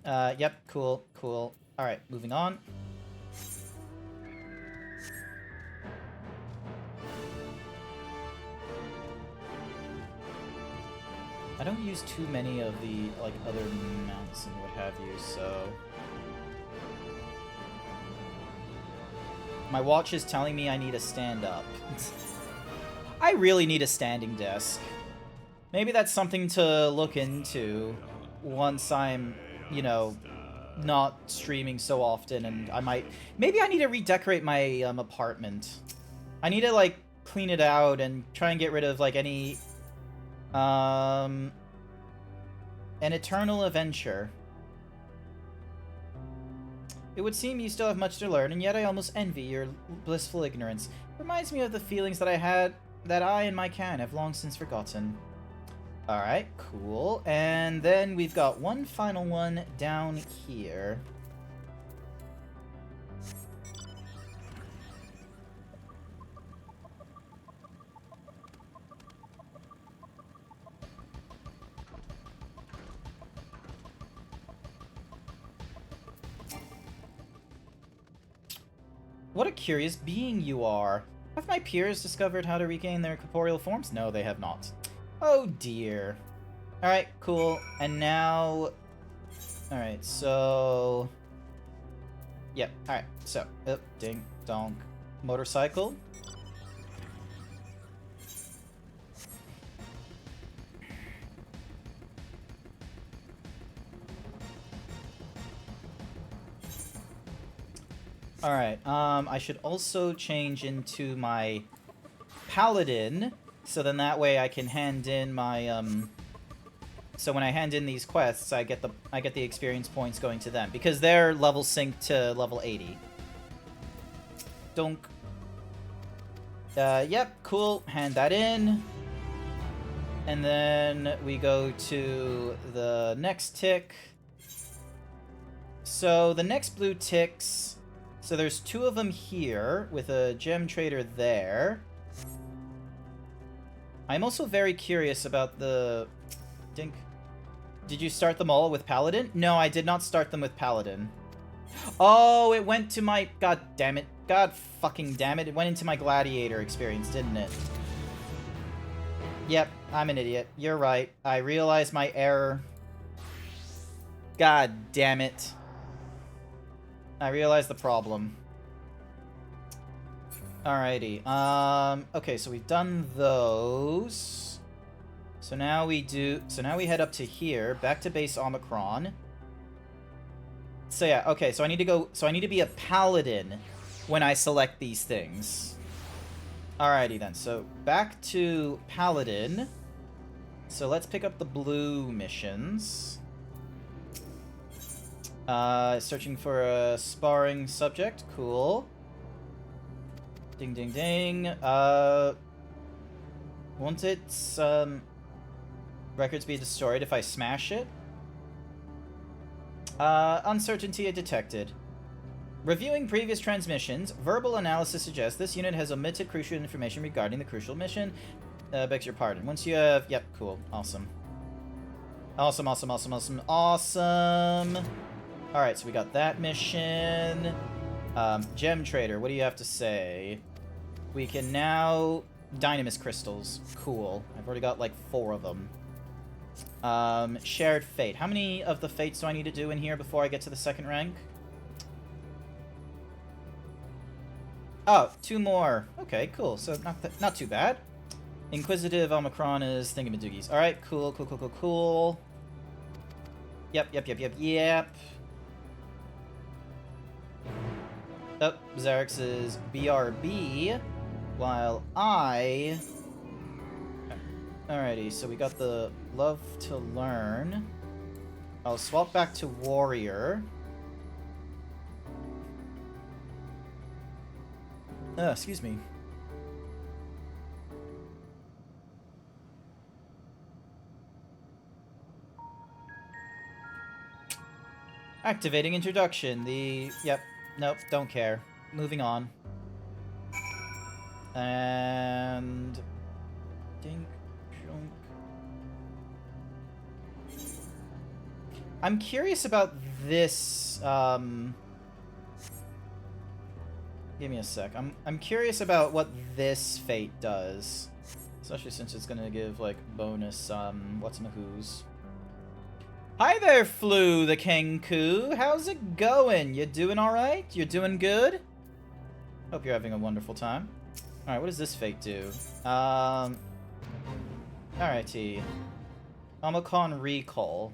Yep, cool, cool. Alright, moving on. I don't use too many of the, like, other mounts and what have you, so... My watch is telling me I need to stand up. I really need a standing desk. Maybe that's something to look into once I'm, you know, not streaming so often, and I might... Maybe I need to redecorate my apartment. I need to, like, clean it out and try and get rid of, like, any... An eternal adventure. It would seem you still have much to learn, and yet I almost envy your blissful ignorance. Reminds me of the feelings that I had, that I and my can have long since forgotten. Alright, cool. And then we've got one final one down here. What a curious being you are. Have my peers discovered how to regain their corporeal forms? No, they have not. Oh dear. Alright, cool. And now... Alright, so... Yep, alright. So, ding, donk. Motorcycle. Alright, I should also change into my Paladin, so then that way I can hand in my, so when I hand in these quests, I get the experience points going to them, because they're level synced to level 80. Donk. Yep, cool, hand that in. And then we go to the next tick. So the next blue ticks... So there's two of them here, with a gem trader there. I'm also very curious about the... Dink. Did you start them all with Paladin? No, I did not start them with Paladin. Oh, it went to my... God damn it. God fucking damn it. It went into my Gladiator experience, didn't it? Yep, I'm an idiot. You're right. I realized my error. God damn it. I realized the problem. Alrighty. Okay, so we've done those. So now we head up to here, back to base Omicron. So yeah, okay, so I need to be a paladin when I select these things. Alrighty then, so back to paladin. So let's pick up the blue missions. Searching for a sparring subject. Cool. Ding, ding, ding. Won't its, records be destroyed if I smash it? Uncertainty detected. Reviewing previous transmissions, verbal analysis suggests this unit has omitted crucial information regarding the crucial mission. Begs your pardon. Once you have... Yep, cool. Awesome. Awesome, awesome, awesome, awesome, awesome. Alright, so we got that mission. Gem Trader, what do you have to say? We can now... Dynamis Crystals. Cool. I've already got, like, 4 of them. Shared Fate. How many of the Fates do I need to do in here before I get to the 2nd rank? Oh, 2 more. Okay, cool. So, not too bad. Inquisitive Omicron is thingamadoogies. Alright, cool, cool, cool, cool, cool. Yep, yep, yep, yep, yep. Oh, Xerix is BRB, while I... Alrighty, so we got the Love to Learn. I'll swap back to Warrior. Excuse me. Activating introduction. Yep. Nope, don't care. moving on. And... Dink, junk. I'm curious about this, Give me a sec. I'm curious about what this fate does. Especially since it's gonna give, like, bonus, what's-my-who's. Hi there, Flu the Kenku! How's it going? You doing alright? You doing good? Hope you're having a wonderful time. Alright, what does this fate do? Alrighty. Omicron Recall.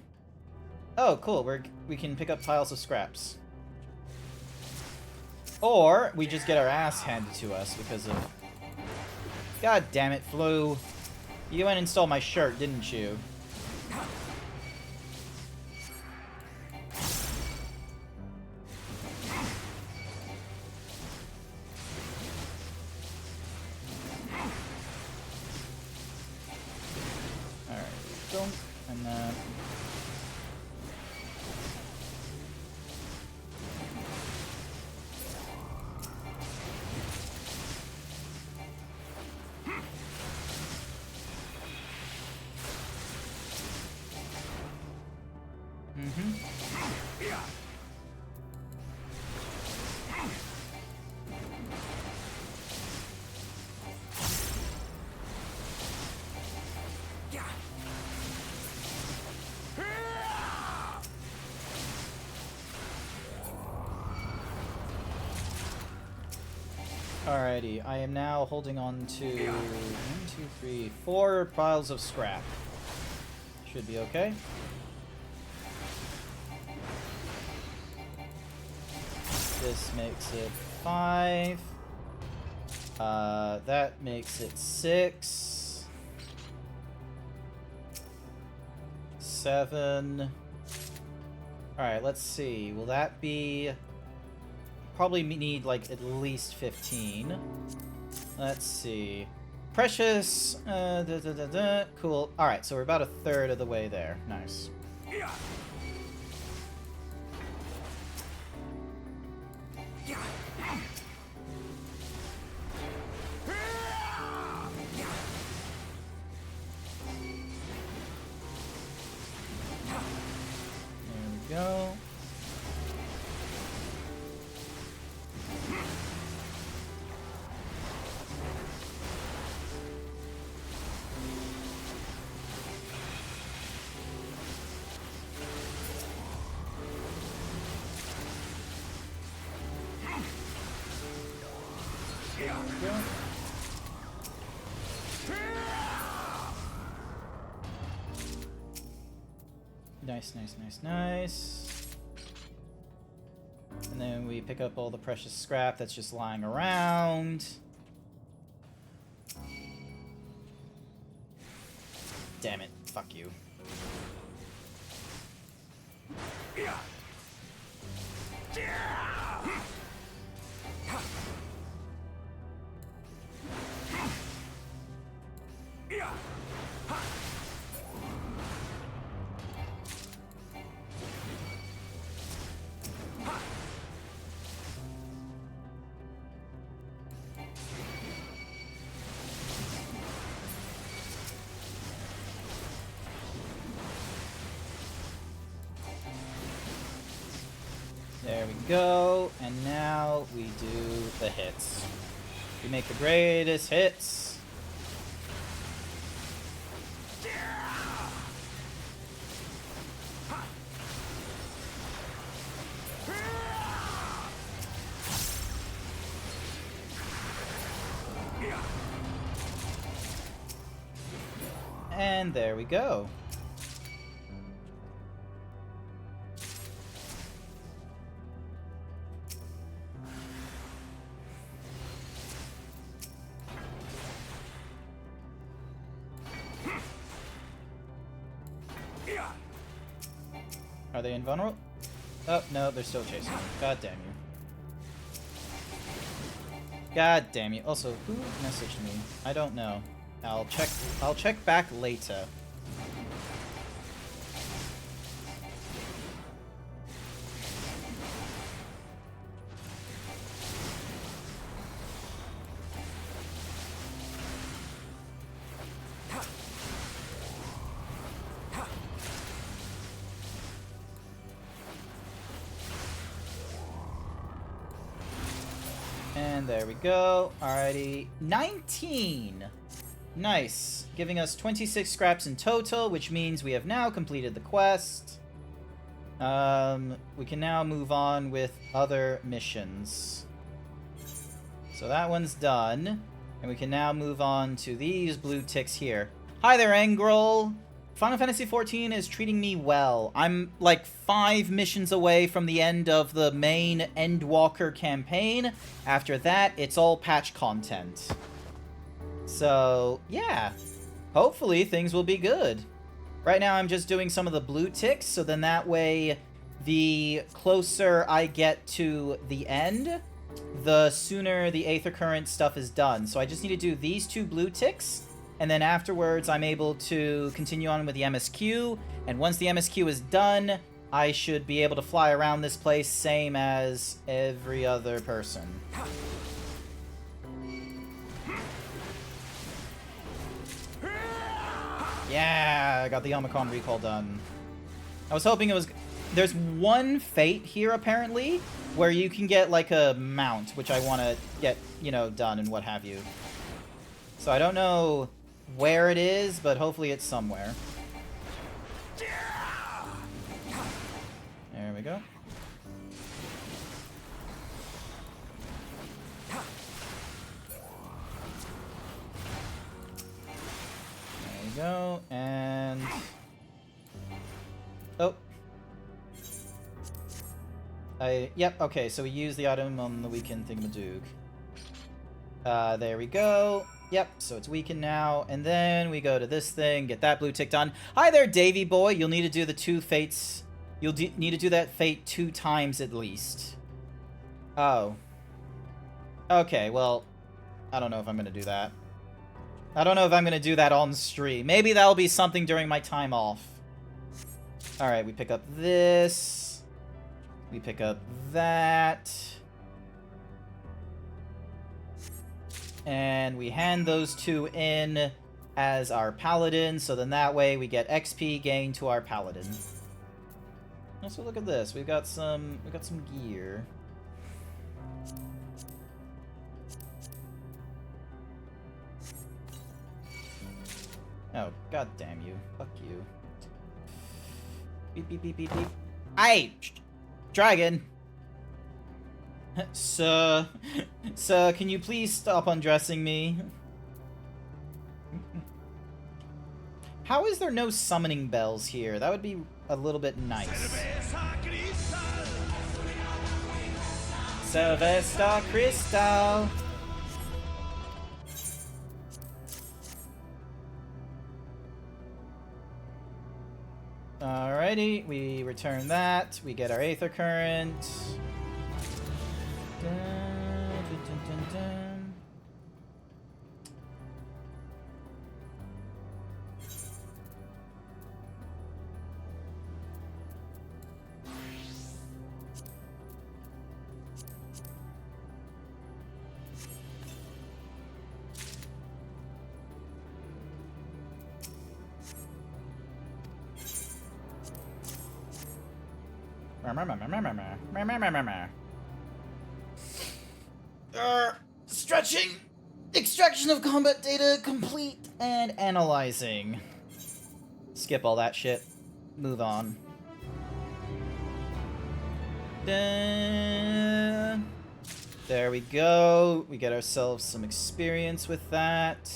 Oh, cool. We can pick up piles of scraps. Or, we just get our ass handed to us because of... God damn it, Flu. You went and stole my shirt, didn't you? Alright, don't... And then... Alrighty, I am now holding on to 1, 2, 3, 4 piles of scrap. Should be okay. This makes it 5. That makes it 6. 7. Alright, let's see. Will that be... Probably need, like, at least 15. Let's see. Precious. Cool. Alright, so we're about a third of the way there. Nice. There we go. Nice, nice, nice, nice. And then we pick up all the precious scrap that's just lying around. Damn it. Fuck you. There we go, and now we do the hits. We make the greatest hits. And there we go. Are they invulnerable? Oh, no, they're still chasing me. God damn you. God damn you. Also, who messaged me? I don't know. I'll check back later. There we go. Alrighty. 19! Nice. Giving us 26 scraps in total, which means we have now completed the quest. We can now move on with other missions. So that one's done. And we can now move on to these blue ticks here. Hi there, Engrol! Final Fantasy XIV is treating me well. I'm like 5 missions away from the end of the main Endwalker campaign. After that, it's all patch content. So, yeah. Hopefully, things will be good. Right now, I'm just doing some of the blue ticks, so then that way, the closer I get to the end, the sooner the Aether Current stuff is done. So I just need to do these 2 blue ticks, and then afterwards I'm able to continue on with the MSQ, and once the MSQ is done, I should be able to fly around this place same as every other person. Yeah, I got the Omicron recall done. I was hoping it was... There's one fate here, apparently, where you can get, like, a mount, which I want to get, you know, done and what have you. So I don't know where it is, but hopefully it's somewhere. There we go. There we go, and... Oh. Yep, okay, so we use the item on the weakened thingamadoog. There we go. Yep, so it's weakened now, and then we go to this thing, get that blue tick done. Hi there, Davy boy! You'll need to do the 2 fates. You'll need to do that fate 2 times at least. Oh. Okay, well, I don't know if I'm gonna do that. I don't know if I'm gonna do that on stream. Maybe that'll be something during my time off. Alright, we pick up this. We pick up that. And we hand those 2 in as our paladin, so then that way we get XP gained to our paladin. Also, look at this. We've got some gear. Oh, god damn you. Fuck you. Beep beep beep beep beep. Aye! Dragon! Sir, can you please stop undressing me? How is there no summoning bells here? That would be a little bit nice. Sylvester Crystal! Alrighty, we return that. We get our Aether Current. Dun, dun, dun, dun, dun. Stretching! Extraction of combat data complete and analyzing. Skip all that shit. Move on. There we go. We get ourselves some experience with that.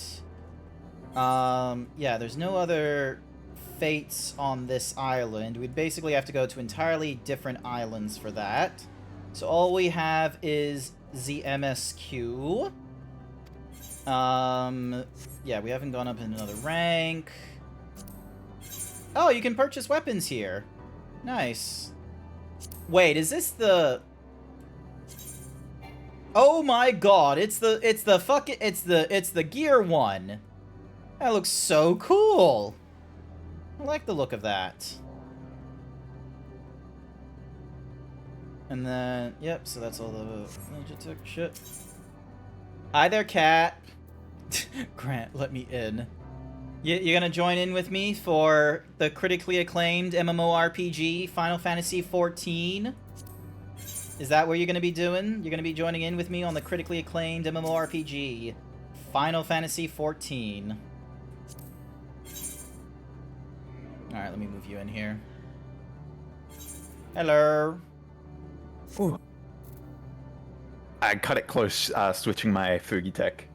Yeah, there's no other fates on this island. We'd basically have to go to entirely different islands for that. So all we have is the MSQ. Yeah, we haven't gone up in another rank. Oh, you can purchase weapons here. Nice. Wait, is this the... Oh my god, it's the gear one. That looks so cool. I like the look of that. And then, yep, so that's all the Logitech shit. Hi there, cat. Grant, let me in. You gonna join in with me for the critically acclaimed MMORPG Final Fantasy XIV? Is that what you're going to be doing? You're going to be joining in with me on the critically acclaimed MMORPG, Final Fantasy XIV. Alright, let me move you in here. Hello. Ooh. I cut it close, switching my Fugi tech.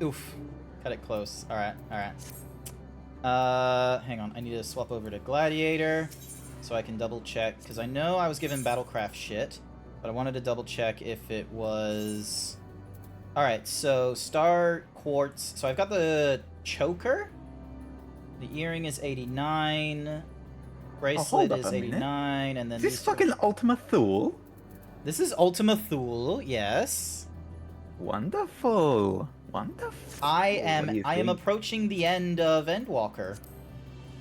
Oof. Cut it close. Alright, alright. Hang on. I need to swap over to Gladiator so I can double check, because I know I was given Battlecraft shit, but I wanted to double check if it was... Alright, so Star Quartz. So I've got the Choker. The earring is 89. Bracelet is 89, and then is this fucking Ultima Thule? This is Ultima Thule, yes. Wonderful. Wonderful. I am approaching the end of Endwalker.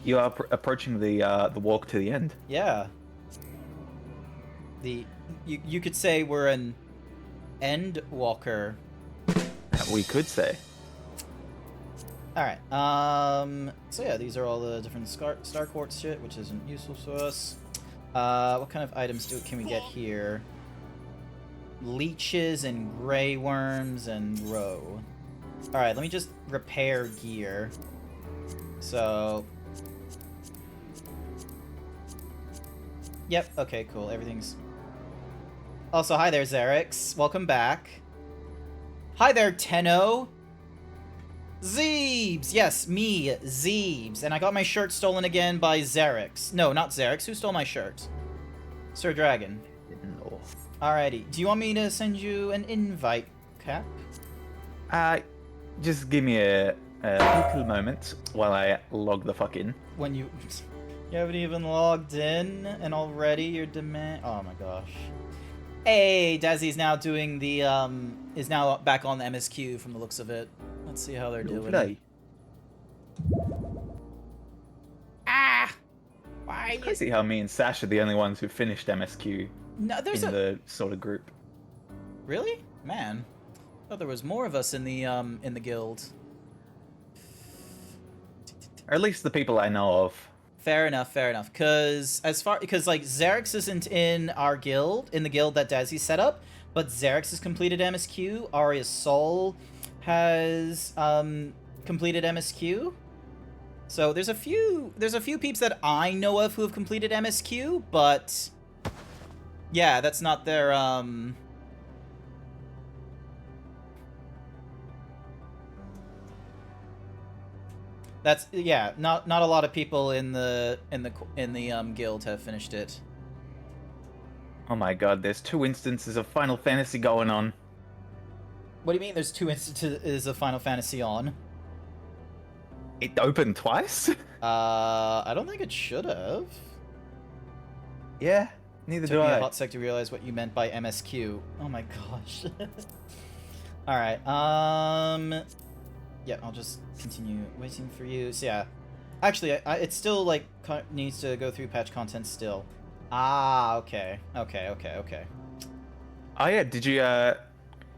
You are approaching the walk to the end. Yeah. You could say we're an Endwalker. We could say. Alright, so yeah, these are all the different Star Quartz shit, which isn't useful to us. What kind of items can we get here? Leeches and Grey Worms and Roe. Alright, let me just repair gear. So... Yep, okay, cool, everything's... Also, hi there, Xerix. Welcome back. Hi there, Tenno. Zeebs! Yes, me, Zeebs. And I got my shirt stolen again by Xerix. No, not Xerix. Who stole my shirt? Sir Dragon. No. Alrighty. Do you want me to send you an invite, Cap? Just give me a little moment while I log the fuck in. When you... You haven't even logged in, and already you're demand... Oh my gosh. Hey, Dazzy's now doing the, is now back on the MSQ from the looks of it. Let's see how they're doing. Ah! Why? It's crazy how me and Sash are the only ones who finished MSQ in the sort of group. Really? Man. I thought there was more of us in the guild. Or at least the people I know of. Fair enough, fair enough. Because like Xerix isn't in our guild, in the guild that Dazzy set up, but Xerix has completed MSQ. Aria's Soul has completed MSQ. So there's a few peeps that I know of who have completed MSQ, but yeah, that's not their That's yeah, not a lot of people in the guild have finished it. Oh my god, there's 2 instances of Final Fantasy going on. What do you mean there's 2 instances of Final Fantasy on? It opened twice? I don't think it should have. Yeah, neither do Took me I. a hot sec to realize what you meant by MSQ. Oh my gosh. Alright, yeah, I'll just continue waiting for you. So yeah, actually, it still like needs to go through patch content still. Ah, okay. Oh yeah, did you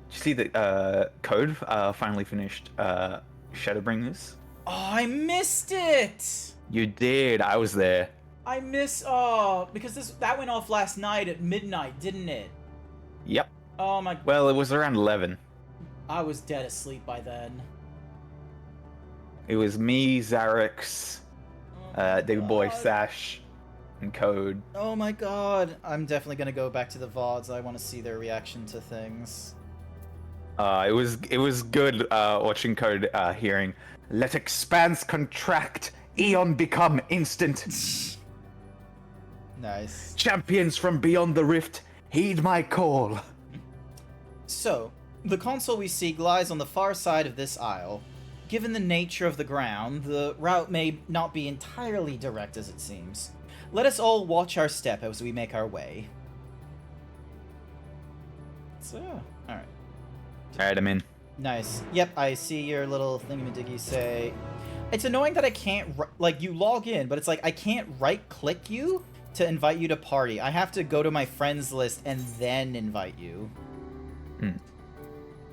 see that Code finally finished Shadowbringers? Oh, I missed it! You did, I was there. Because that went off last night at midnight, didn't it? Yep. Oh my... Well, it was around 11. I was dead asleep by then. It was me, Xerix, David Boy, Sash, and Code. Oh my god. I'm definitely gonna go back to the VODs. I want to see their reaction to things. It was good watching Code hearing, "Let expanse contract, Eon become instant." Nice. Champions from beyond the rift, heed my call. So, the console we seek lies on the far side of this isle. Given the nature of the ground, the route may not be entirely direct as it seems. Let us all watch our step as we make our way. So, alright. Alright, I'm in. Nice. Yep, I see your little thingamadiggy say... It's annoying that I can't, like, you log in, but it's like, I can't right-click you to invite you to party. I have to go to my friends list and then invite you.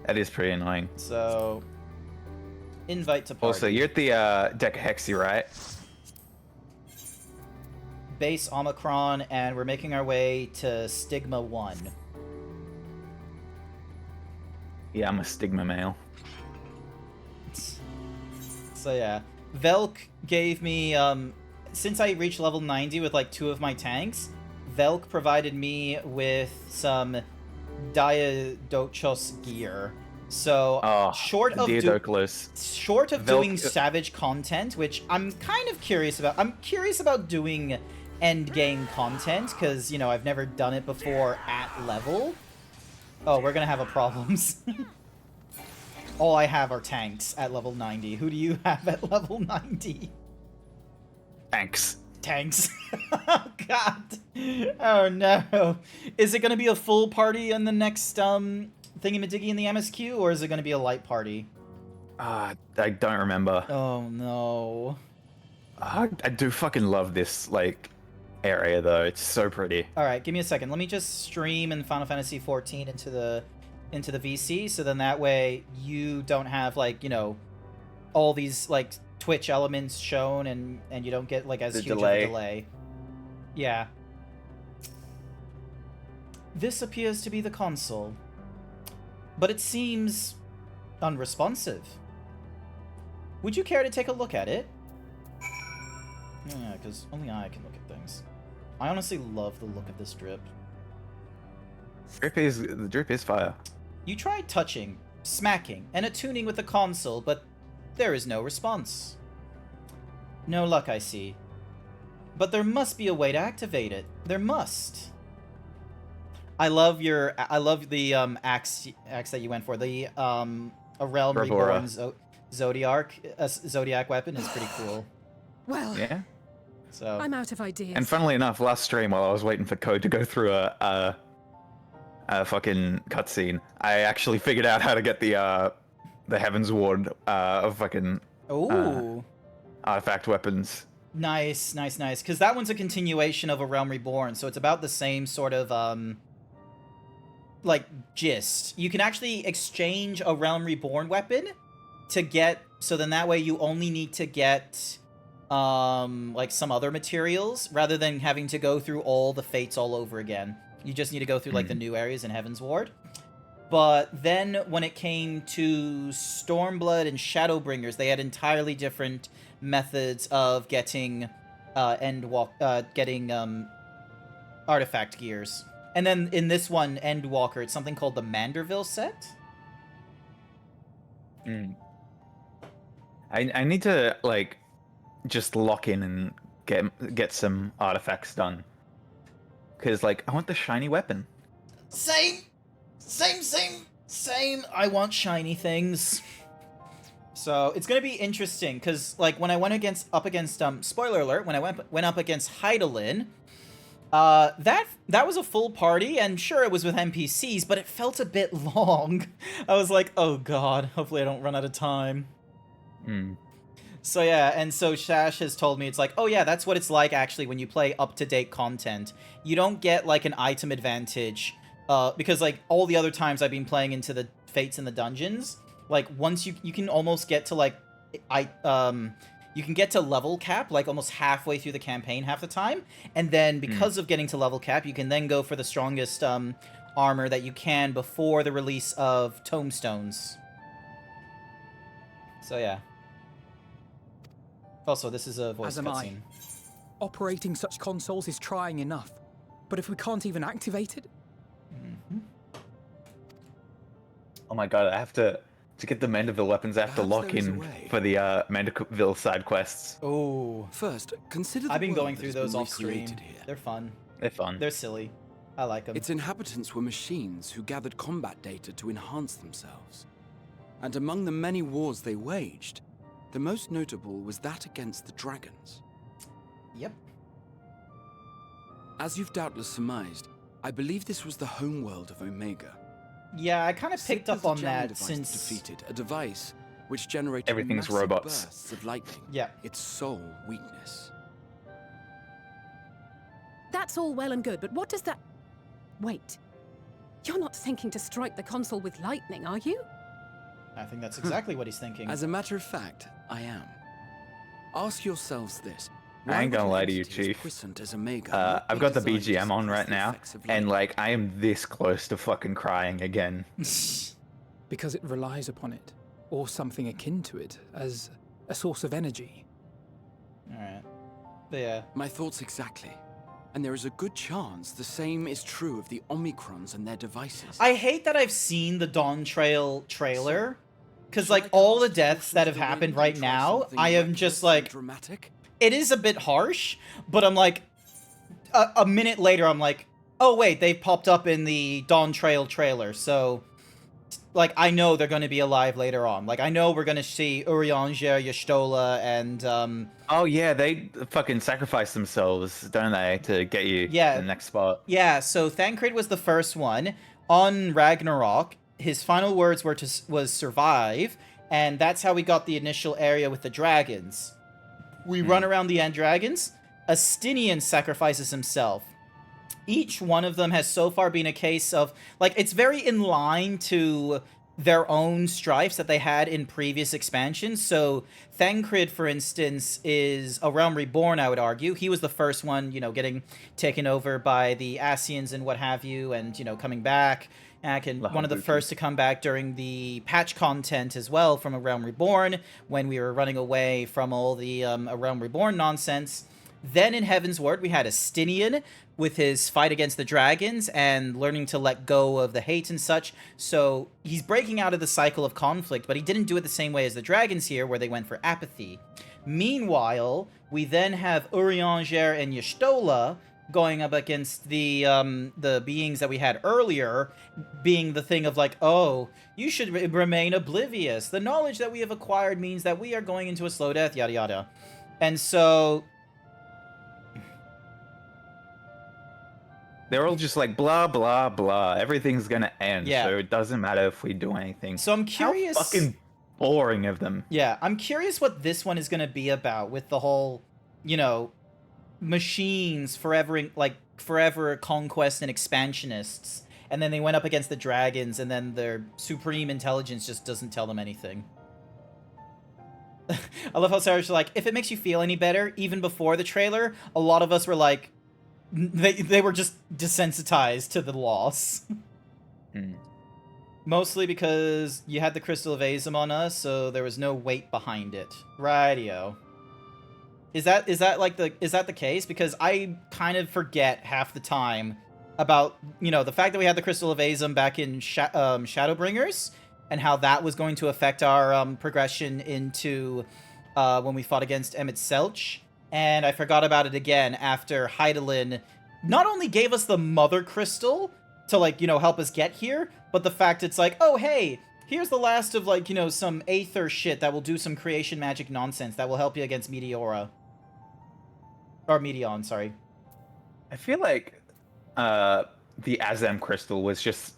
That is pretty annoying. So... Invite to party. Also, you're at the Decahexy, right? Base Omicron, and we're making our way to Stigma 1. Yeah, I'm a stigma male. So yeah, Velk gave me, since I reached level 90 with like 2 of my tanks, Velk provided me with some Diadochos gear. So short of doing savage content, which I'm kind of curious about. I'm curious about doing end game content because, you know, I've never done it before at level. Oh, we're gonna have a problems. All I have are tanks at level 90. Who do you have at level 90? Tanks. Tanks. Oh, God. Oh, no. Is it going to be a full party in the next thingy-majiggy in the MSQ, or is it going to be a light party? I don't remember. Oh, no. I do fucking love this, like, area, though. It's so pretty. All right, give me a second. Let me just stream in Final Fantasy XIV into the VC, so then that way you don't have, like, you know, all these, like, Twitch elements shown, and you don't get, like, as huge of a delay. Yeah. This appears to be the console, but it seems unresponsive. Would you care to take a look at it? Yeah, because only I can look at things. I honestly love the look of this drip. The drip is fire. You tried touching, smacking, and attuning with the console, but there is no response. No luck, I see. But there must be a way to activate it. There must. I love the axe that you went for. The a realm reborn Zodiac weapon is pretty cool. Well, yeah. So I'm out of ideas. And funnily enough, last stream while I was waiting for Code to go through a fucking cutscene, I actually figured out how to get the Heaven's Ward of fucking artifact weapons. Nice, nice, nice. Because that one's a continuation of A Realm Reborn, so it's about the same sort of like gist. You can actually exchange a Realm Reborn weapon to get, so then that way you only need to get like some other materials rather than having to go through all the fates all over again. You just need to go through like the new areas in Heaven's Ward. But then when it came to Stormblood and Shadowbringers, they had entirely different methods of getting artifact gears. And then in this one, Endwalker, it's something called the Manderville set. I need to like just lock in and get some artifacts done. Cause like I want the shiny weapon. Same. I want shiny things. So it's gonna be interesting because like when I went up against spoiler alert, when I went up against Heidelin, that was a full party, and sure it was with NPCs, but it felt a bit long. I was like, oh god, hopefully I don't run out of time. So yeah, and so Shash has told me it's like, oh yeah, that's what it's like actually when you play up-to-date content. You don't get like an item advantage, because like all the other times I've been playing into the fates in the dungeons, like once you can almost get to like, you can get to level cap like almost halfway through the campaign half the time, and then because of getting to level cap, you can then go for the strongest armor that you can before the release of tomestones. So yeah. Also, this is a voice cutscene. Operating such consoles is trying enough, but if we can't even activate it... Oh my god, I have to get the Manderville weapons, I have to lock in for the Manderville side quests. Oh. First, consider the I've been world going that through has those been off stream. recreated here. They're fun. They're fun. They're silly. I like them. Its inhabitants were machines who gathered combat data to enhance themselves. And among the many wars they waged, the most notable was that against the dragons. Yep. As you've doubtless surmised, I believe this was the homeworld of Omega. Yeah, I kind of picked up on that device since... defeated a device which generated everything's massive robots. bursts of lightning. Yeah. Its sole weakness. That's all well and good, but what does that... Wait. You're not thinking to strike the console with lightning, are you? I think that's exactly what he's thinking. As a matter of fact, I am. Ask yourselves this. I ain't gonna lie to you, Chief. I've got the BGM on right now, and like I am this close to fucking crying again. because it relies upon it, or something akin to it, as a source of energy. Alright. Yeah. My thoughts exactly. And there is a good chance the same is true of the Omicrons and their devices. I hate that I've seen the Dawn Trail trailer, because, like, all the deaths that have happened right now, I am just like... Dramatic? It is a bit harsh, but I'm like... A minute later, I'm like, oh wait, they popped up in the Dawn Trail trailer, so... Like, I know they're going to be alive later on. Like, I know we're going to see Urianger, Y'shtola, and, Oh, yeah, they fucking sacrifice themselves, don't they, to get you to the next spot. Yeah, so Thancred was the first one. On Ragnarok, his final words was survive, and that's how we got the initial area with the dragons. We run around the end dragons. Astinian sacrifices himself. Each one of them has so far been a case of, like, it's very in line to their own strifes that they had in previous expansions. So Thancred, for instance, is a Realm Reborn, I would argue. He was the first one, you know, getting taken over by the Asians and what have you, and, you know, coming back. And one of the first to come back during the patch content as well from A Realm Reborn, when we were running away from all the A Realm Reborn nonsense. Then in Heaven's Word, we had Astinian with his fight against the dragons and learning to let go of the hate and such. So he's breaking out of the cycle of conflict, but he didn't do it the same way as the dragons here, where they went for apathy. Meanwhile, we then have Urianger and Y'shtola going up against the beings that we had earlier, being the thing of like, oh, you should remain oblivious. The knowledge that we have acquired means that we are going into a slow death, yada yada. And so... They're all just like, blah, blah, blah. Everything's gonna end, Yeah. so it doesn't matter if we do anything. So I'm curious... How fucking boring of them. Yeah, I'm curious what this one is gonna be about with the whole, you know, machines forever conquest and expansionists. And then they went up against the dragons, and then their supreme intelligence just doesn't tell them anything. I love how Sarah's like, if it makes you feel any better, even before the trailer, a lot of us were like, they were just desensitized to the loss. Mostly because you had the Crystal of Azim on us, so there was no weight behind it. Rightio. Is that the case? Because I kind of forget half the time about, you know, the fact that we had the Crystal of Azim back in Shadowbringers, and how that was going to affect our progression into when we fought against Emmett Selch. And I forgot about it again after Hydaelyn not only gave us the Mother Crystal to, like, you know, help us get here, but the fact it's like, oh, hey, here's the last of, like, you know, some Aether shit that will do some creation magic nonsense that will help you against Meteora. Or Meteon, sorry. I feel like the Azem Crystal was just...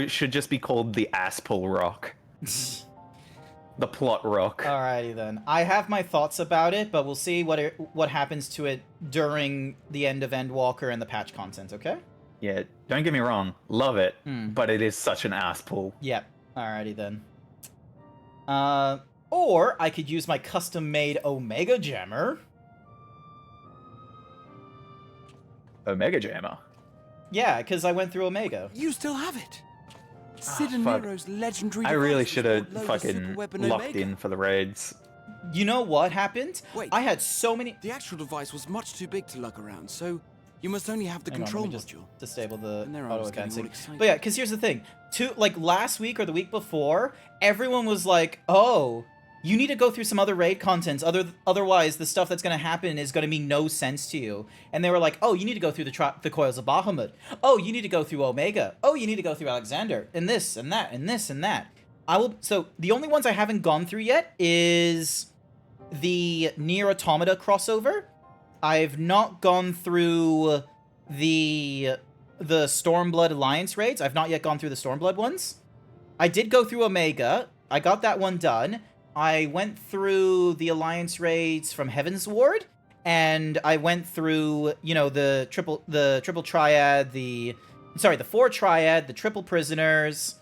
should just be called the Aspel Rock. The plot rock. Alrighty then. I have my thoughts about it, but we'll see what happens to it during the end of Endwalker and the patch content, okay? Yeah, don't get me wrong. Love it, but it is such an ass pull. Yep. Alrighty then. Or I could use my custom-made Omega Jammer. Omega Jammer? Yeah, because I went through Omega. You still have it. Sid and fuck. Nero's legendary I really device should was have what loaded fucking Superweapon locked Omega. in for the raids. You know what happened? Wait. I had so many... The actual device was much too big to lug around, so you must only have the Hang on, control let me just module. disable the And there I auto was getting all advancing. excited. But yeah, because here's the thing. Last week or the week before, everyone was like, oh, you need to go through some other raid contents. Otherwise, the stuff that's going to happen is going to make no sense to you. And they were like, oh, you need to go through the Coils of Bahamut. Oh, you need to go through Omega. Oh, you need to go through Alexander. And this, and that, and this, and that. So, the only ones I haven't gone through yet is the Nier Automata crossover. I've not gone through the Stormblood Alliance raids. I've not yet gone through the Stormblood ones. I did go through Omega. I got that one done. I went through the Alliance raids from Heaven's Ward, and I went through, you know, the triple triad, the four triad, the triple prisoners,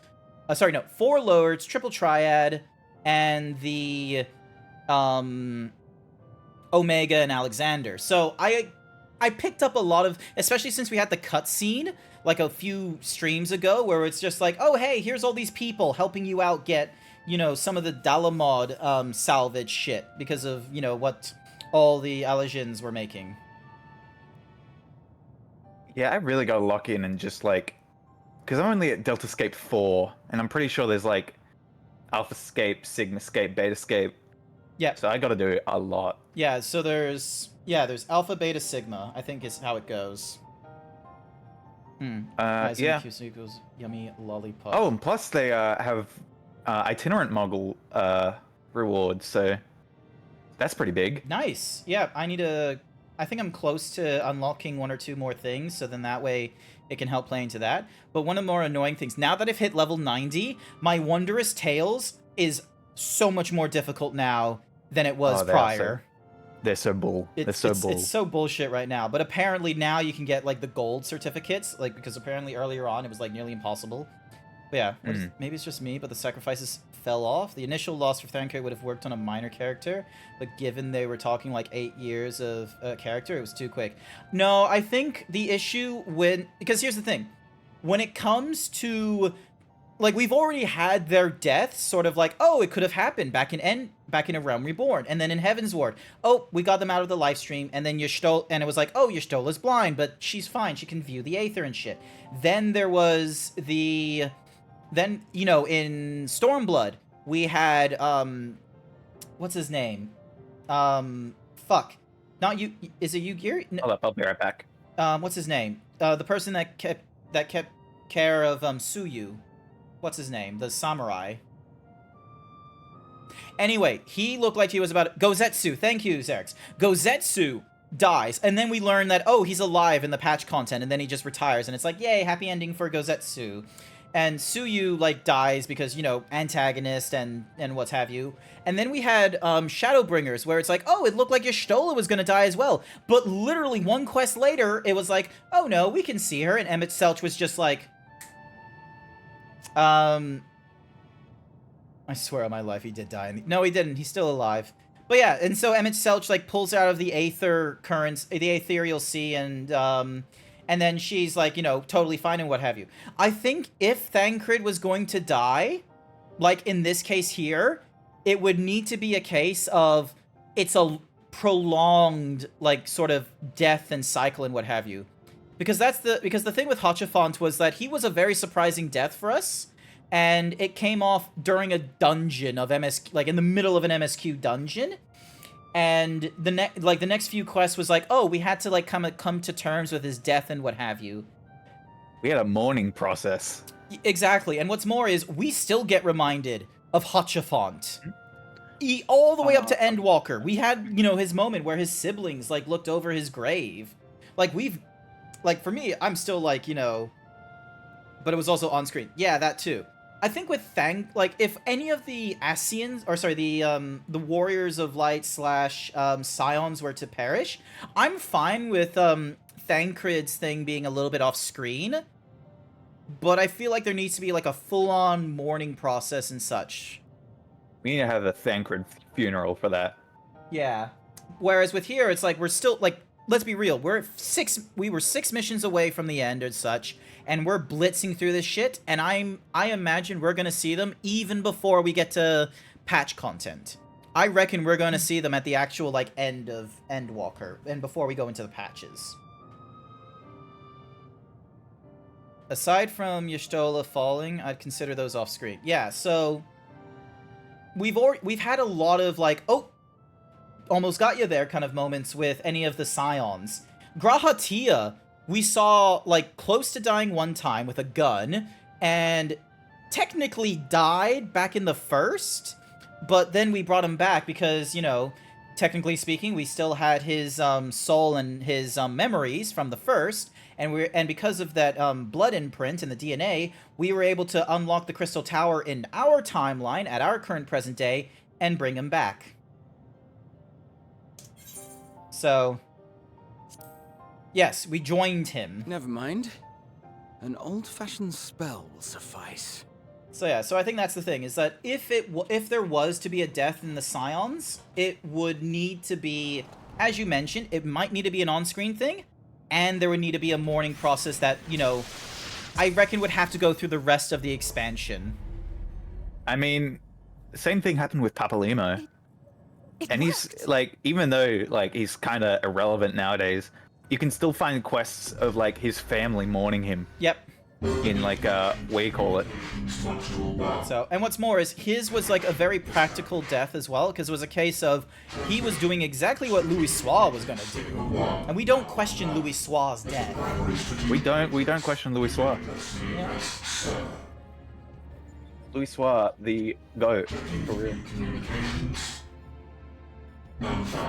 4 lords, triple triad, and the Omega and Alexander. So I picked up a lot of, especially since we had the cutscene like a few streams ago, where it's just like, oh hey, here's all these people helping you out get, you know, some of the Dalamod salvage shit because of, you know, what all the Alejans were making. Yeah, I really got to lock in and just like, because I'm only at Delta Scape 4, and I'm pretty sure there's like Alpha Scape, Sigma Scape, Beta Scape. Yeah. So I got to do a lot. Yeah, so there's Alpha, Beta, Sigma, I think is how it goes. Yeah. Equals yummy lollipop. Oh, and plus they have itinerant Mogul rewards, so that's pretty big. Nice. Yeah, I think I'm close to unlocking 1 or 2 more things, so then that way it can help play into that. But one of the more annoying things, now that I've hit level 90, my Wondrous Tales is so much more difficult now than it was prior. They're so bull. They're so bull. It's so bullshit right now. But apparently now you can get like the gold certificates, like because apparently earlier on it was like nearly impossible. But yeah, maybe it's just me, but the sacrifices fell off. The initial loss for Thancred would have worked on a minor character, but given they were talking like 8 years of character, it was too quick. No, I think the issue because here's the thing, when it comes to like, we've already had their deaths sort of like, oh, it could have happened back in A Realm Reborn, and then in Heaven's Ward, oh, we got them out of the live stream, and then and it was like, oh, Y'shtola's blind, but she's fine, she can view the Aether and shit. Then there was then, you know, in Stormblood, we had, what's his name? Fuck. Not you, is it Yugiri? No. Hold up, I'll be right back. What's his name? The person that kept care of, Suyu. What's his name? The samurai. Anyway, he looked like he was about... Gozetsu. Thank you, Xerx. Gozetsu dies, and then we learn that, oh, he's alive in the patch content, and then he just retires, and it's like, yay, happy ending for Gozetsu. And Suyu, like, dies because, you know, antagonist and what have you. And then we had Shadowbringers, where it's like, oh, it looked like Y'shtola was gonna die as well. But literally one quest later, it was like, oh no, we can see her, and Emmett Selch was just like... I swear on my life he did die. No, he didn't. He's still alive. But yeah, and so Emmett Selch, like, pulls her out of the Aether currents, the Aetherial Sea, and then she's, like, you know, totally fine and what have you. I think if Thancred was going to die, like in this case here, it would need to be a case of it's a prolonged, like, sort of death and cycle and what have you. Because the thing with Hachafont was that he was a very surprising death for us, and it came off during a dungeon of MSQ, like in the middle of an MSQ dungeon, and the next few quests was like, oh, we had to like come to terms with his death and what have you. We had a mourning process. Exactly, and what's more is we still get reminded of Hachafont. All the way up to Endwalker. We had, you know, his moment where his siblings like looked over his grave. Like, for me, I'm still, like, you know... But it was also on screen. Yeah, that too. I think with like, if any of the Ascians... Or, sorry, the Warriors of Light / Scions were to perish, I'm fine with, Thancred's thing being a little bit off-screen. But I feel like there needs to be, like, a full-on mourning process and such. We need to have a Thancred funeral for that. Yeah. Whereas with here, it's like, we're still, like... Let's be real, we were 6 missions away from the end and such, and we're blitzing through this shit, and I imagine we're gonna see them even before we get to patch content. I reckon we're gonna see them at the actual, like, end of Endwalker, and before we go into the patches. Aside from Y'shtola falling, I'd consider those off screen. Yeah, so we've had a lot of, like, oh, almost got you there kind of moments with any of the Scions. Grahatia, we saw, like, close to dying one time with a gun, and technically died back in the first, but then we brought him back because, you know, technically speaking, we still had his soul and his memories from the first, and because of that blood imprint in the DNA, we were able to unlock the Crystal Tower in our timeline at our current present day and bring him back. So, yes, we joined him. Never mind. An old-fashioned spell will suffice. So yeah, so I think that's the thing, is that if there was to be a death in the Scions, it would need to be, as you mentioned, it might need to be an on-screen thing, and there would need to be a mourning process that, you know, I reckon would have to go through the rest of the expansion. I mean, same thing happened with Papalimo. And he's, like, even though, like, he's kind of irrelevant nowadays, you can still find quests of, like, his family mourning him. Yep. In, like, what do you call it? So, and what's more is, his was, like, a very practical death as well, because it was a case of, he was doing exactly what Louis Soir was gonna do. And we don't question Louis Soir's death. We don't question Louis Soir. Yeah. Louis Soir, the GOAT, for real.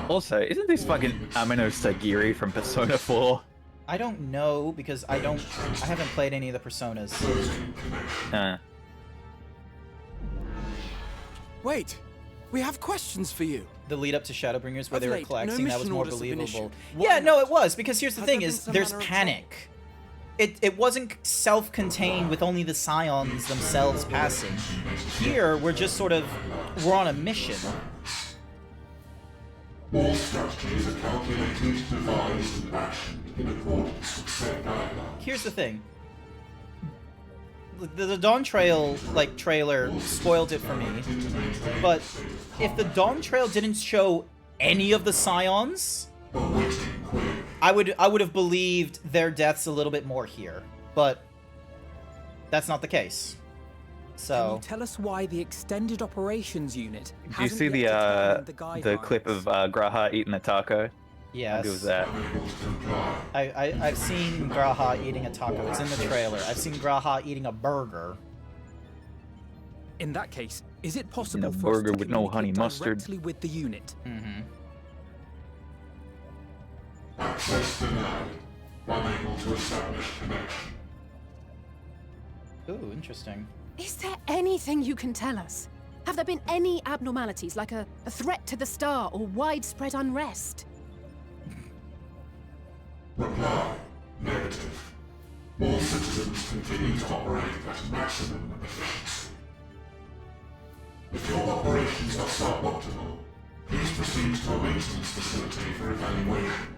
Also, isn't this fucking Amino Sagiri from Persona 4? I don't know, because I haven't played any of the Personas. Wait, we have questions for you. The lead up to Shadowbringers, where Of they were late, collecting, no that was mission more orders have been believable. issued. Yeah, no, it was, because here's the Has thing there been is, some there's manner of panic. It wasn't self-contained with only the Scions themselves passing. Here, we're just sort of, we're on a mission. All strategies are calculated, devised, and actioned in accordance with set guidelines. Here's the thing. The Dawn Trail, like, trailer spoiled it for me. But if the Dawn Trail didn't show any of the Scions, I would have believed their deaths a little bit more here. But that's not the case. So Can you tell us why the extended operations unit Do you see the clip of Graha eating a taco? yes. How good was that? I've seen Graha eating a taco. It's in the trailer. I've seen Graha eating a burger. In that case, is it possible a for us burger to with no honey communicate mustard. directly with the unit? Mm-hmm. Access denied. Unable to establish connection. Ooh, interesting. Is there anything you can tell us? Have there been any abnormalities, like a threat to the star or widespread unrest? Reply. Negative. All citizens continue to operate at maximum efficiency. If your operations are suboptimal, please proceed to a maintenance facility for evaluation.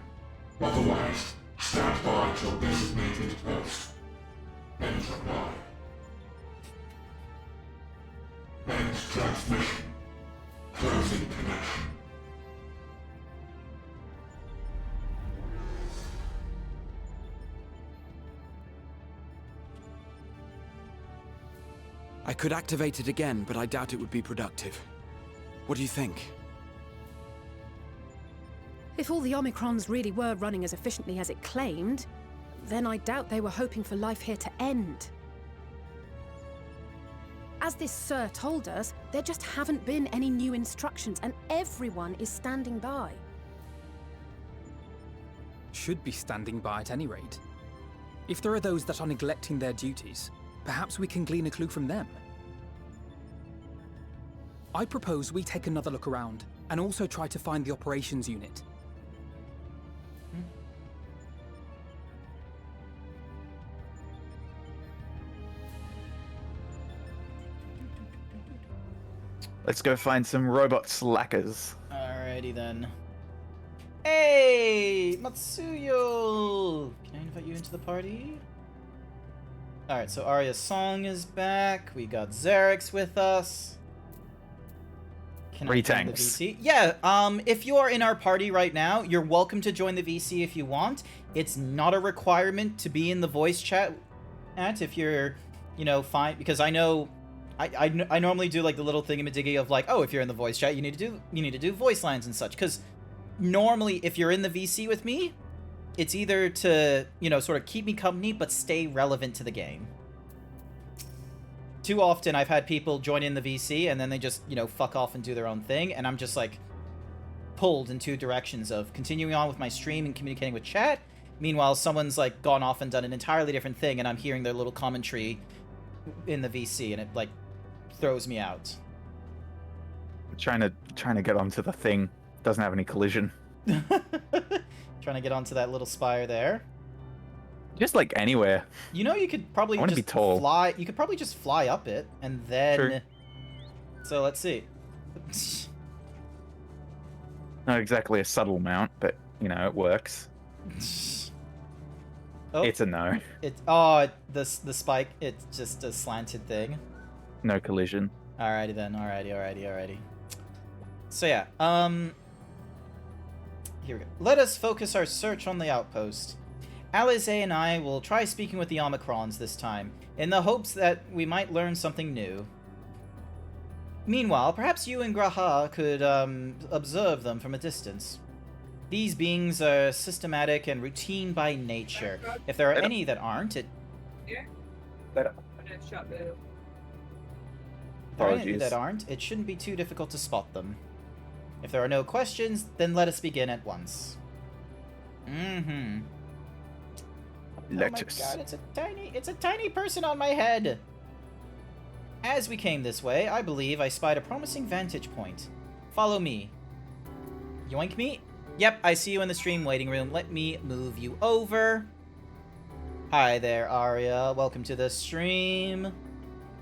Otherwise, stand by at your designated post. End reply. End transmission. Closing connection. I could activate it again, but I doubt it would be productive. What do you think? If all the Omicrons really were running as efficiently as it claimed, then I doubt they were hoping for life here to end. As this Sir told us, there just haven't been any new instructions, and everyone is standing by. Should be standing by at any rate. If there are those that are neglecting their duties, perhaps we can glean a clue from them. I propose we take another look around, and also try to find the operations unit. Let's go find some robot slackers. Alrighty then. Hey, Matsuyo! Can I invite you into the party? Alright, so Arya's song is back. We got Xerix with us. Can I join the VC? Yeah, if you are in our party right now, you're welcome to join the VC if you want. It's not a requirement to be in the voice chat if you're, you know, fine, because I know I normally do like the little thingamadiggy of like, oh, if you're in the voice chat, you need to do voice lines and such, because normally if you're in the VC with me, it's either to, you know, sort of keep me company but stay relevant to the game. Too often I've had people join in the VC and then they just, you know, fuck off and do their own thing, and I'm just like pulled in two directions of continuing on with my stream and communicating with chat. Meanwhile, someone's like gone off and done an entirely different thing, and I'm hearing their little commentary in the VC, and it like throws me out. Trying to get onto the thing. Doesn't have any collision. Trying to get onto that little spire there. Just like anywhere. You know, you could probably I want to be tall. fly. You could probably just fly up it, and then. True. So let's see. Not exactly a subtle mount, but you know it works. Oh, It's a no. The spike. It's just a slanted thing. No collision. Alrighty then. Alrighty. So yeah. Here we go. Let us focus our search on the outpost. Alize and I will try speaking with the Omicrons this time, in the hopes that we might learn something new. Meanwhile, perhaps you and Graha could observe them from a distance. These beings are systematic and routine by nature. If there are any that aren't, If there are any that aren't, it shouldn't be too difficult to spot them. If there are no questions, then let us begin at once. Mm-hmm. Let oh my us. god, it's a tiny person on my head! As we came this way, I believe I spied a promising vantage point. Follow me. Yoink me? Yep, I see you in the stream waiting room. Let me move you over. Hi there, Arya. Welcome to the stream.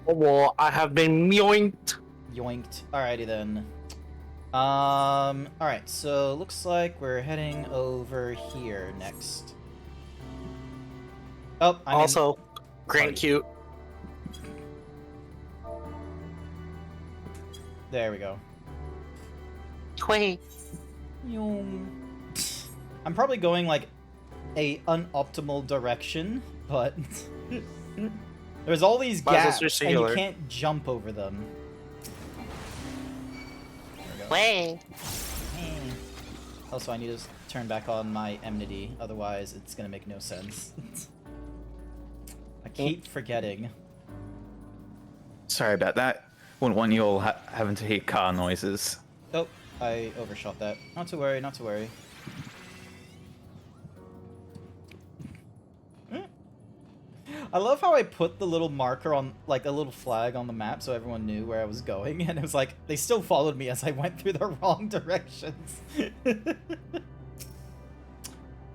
Oh, I have been yoinked. Yoinked. Alrighty then. Alright, so looks like we're heading over here next. Oh, I'm also, Grant cute. There we go. Wait. I'm probably going like a unoptimal direction, but there's all these gaps and you can't jump over them. Way. Also, I need to turn back on my enmity, otherwise it's gonna make no sense. I keep forgetting. Sorry about that. Wouldn't want you all having to hear car noises. Oh, I overshot that. Not to worry, not to worry. I love how I put the little marker on, like, a little flag on the map so everyone knew where I was going, and it was like, they still followed me as I went through the wrong directions.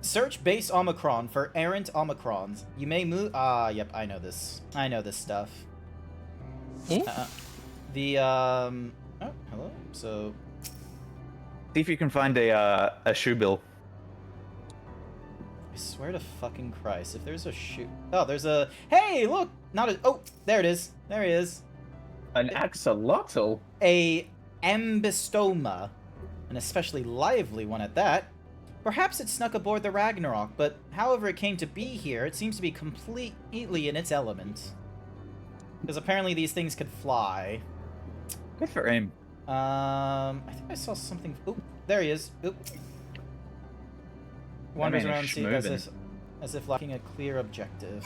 Search base Omicron for errant Omicrons. You may move... yep, I know this. I know this stuff. Oh, hello? So... See if you can find a shoe bill. I swear to fucking Christ, if there's a shoe... Oh, there's a... Hey, look! Not a... Oh, there it is. There he is. An axolotl? A ambystoma. An especially lively one at that. Perhaps it snuck aboard the Ragnarok, but however it came to be here, it seems to be completely in its element. Because apparently these things could fly. Good for him. I think I saw something... Oop, there he is. Oop. Wanders around as if lacking a clear objective.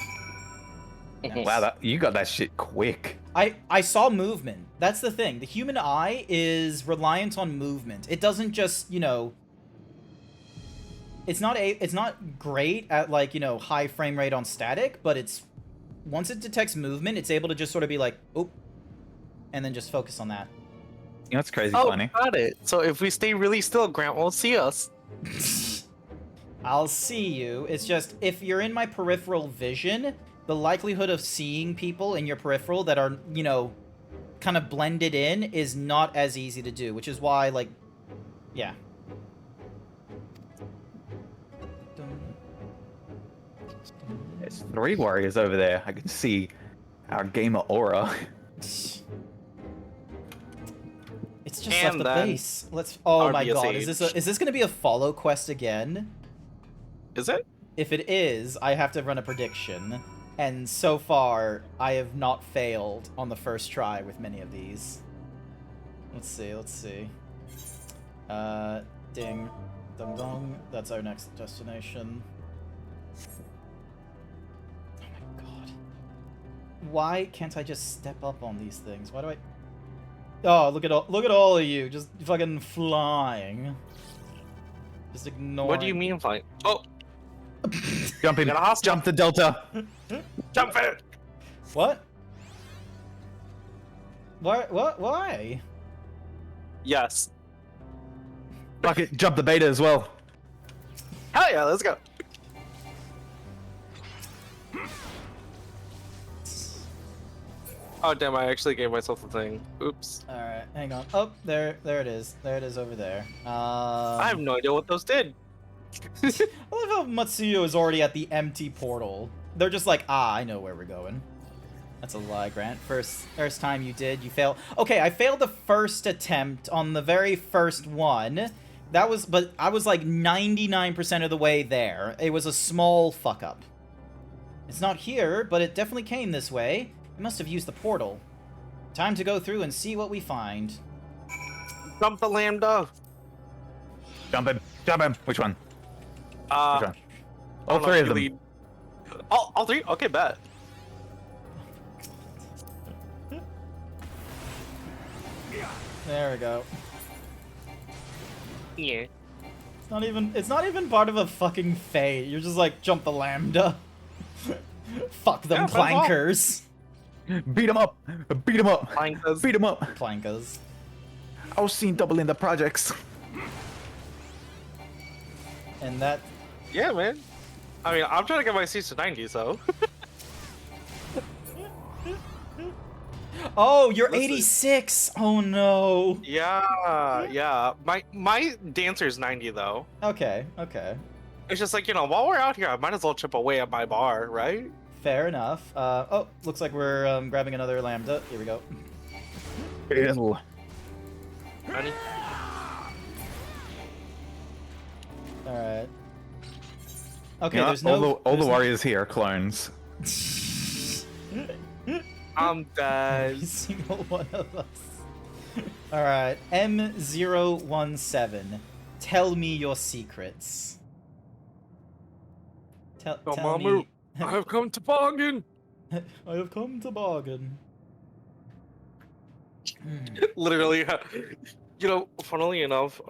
Nice. Wow, you got that shit quick. I saw movement. That's the thing. The human eye is reliant on movement. It doesn't just, you know... It's not great at, like, you know, high frame rate on static, but it's... Once it detects movement, it's able to just sort of be like, oop, and then just focus on that. You know what's crazy funny? Got it. So if we stay really still, Grant won't see us. I'll see you. It's just, if you're in my peripheral vision, the likelihood of seeing people in your peripheral that are, you know, kind of blended in is not as easy to do, which is why, like, yeah. There's 3 warriors over there. I can see our gamer aura. It's just left the base. Let's. Oh my god! Is this gonna be a follow quest again? Is it? If it is, I have to run a prediction, and so far I have not failed on the first try with many of these. Let's see. Let's see. Ding, dong dong. That's our next destination. Oh my god! Why can't I just step up on these things? Why do I? Oh, look at all of you, just fucking flying. Just ignoring. What do you mean flying? Oh, jump the delta. Jump it. What? Why? Yes. Fuck it, jump the beta as well. Hell yeah, let's go. Oh damn! I actually gave myself a thing. Oops. All right, hang on. Oh, there it is. There it is over there. I have no idea what those did. I love how Matsuyo is already at the empty portal. They're just like, ah, I know where we're going. That's a lie, Grant. First time you did, you failed. Okay, I failed the first attempt on the very first one. But I was like 99% of the way there. It was a small fuck up. It's not here, but it definitely came this way. We must have used the portal. Time to go through and see what we find. Jump the lambda. Jump him. Jump him. Which one? Which one? I All don't know, three of you them. lead. All three? Okay, bet. There we go. Yeah. It's not even part of a fucking fate. You're just like, jump the lambda. Fuck them clankers. Beat him up. Beat him up. Plankas. Beat him up. Plankas. I was seen doubling the projects. And that... Yeah, man. I mean, I'm trying to get my seats to 90, so. Oh, you're 86! Oh no. Yeah. My dancer's 90 though. Okay. It's just like, while we're out here, I might as well chip away at my bar, right? Fair enough. Oh, looks like we're grabbing another lambda. Here we go. Ew. Ready? Alright. Okay, You know, there's no... all the warriors here are clones. I'm dead. Every single one of us. Alright, M017. Tell me your secrets. Tell me... I have come to bargain. I have come to bargain. Literally, funnily enough,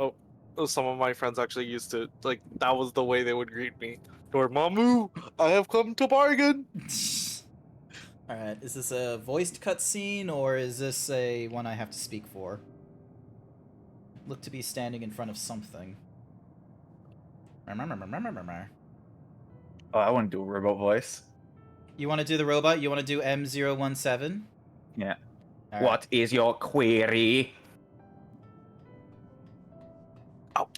some of my friends actually used to, like, that was the way they would greet me. Dormammu, I have come to bargain. Alright, is this a voiced cutscene, or is this a one I have to speak for? Look to be standing in front of something. Oh, I want to do a robot voice. You want to do the robot? You want to do M017? Yeah. All What is your query? Oh.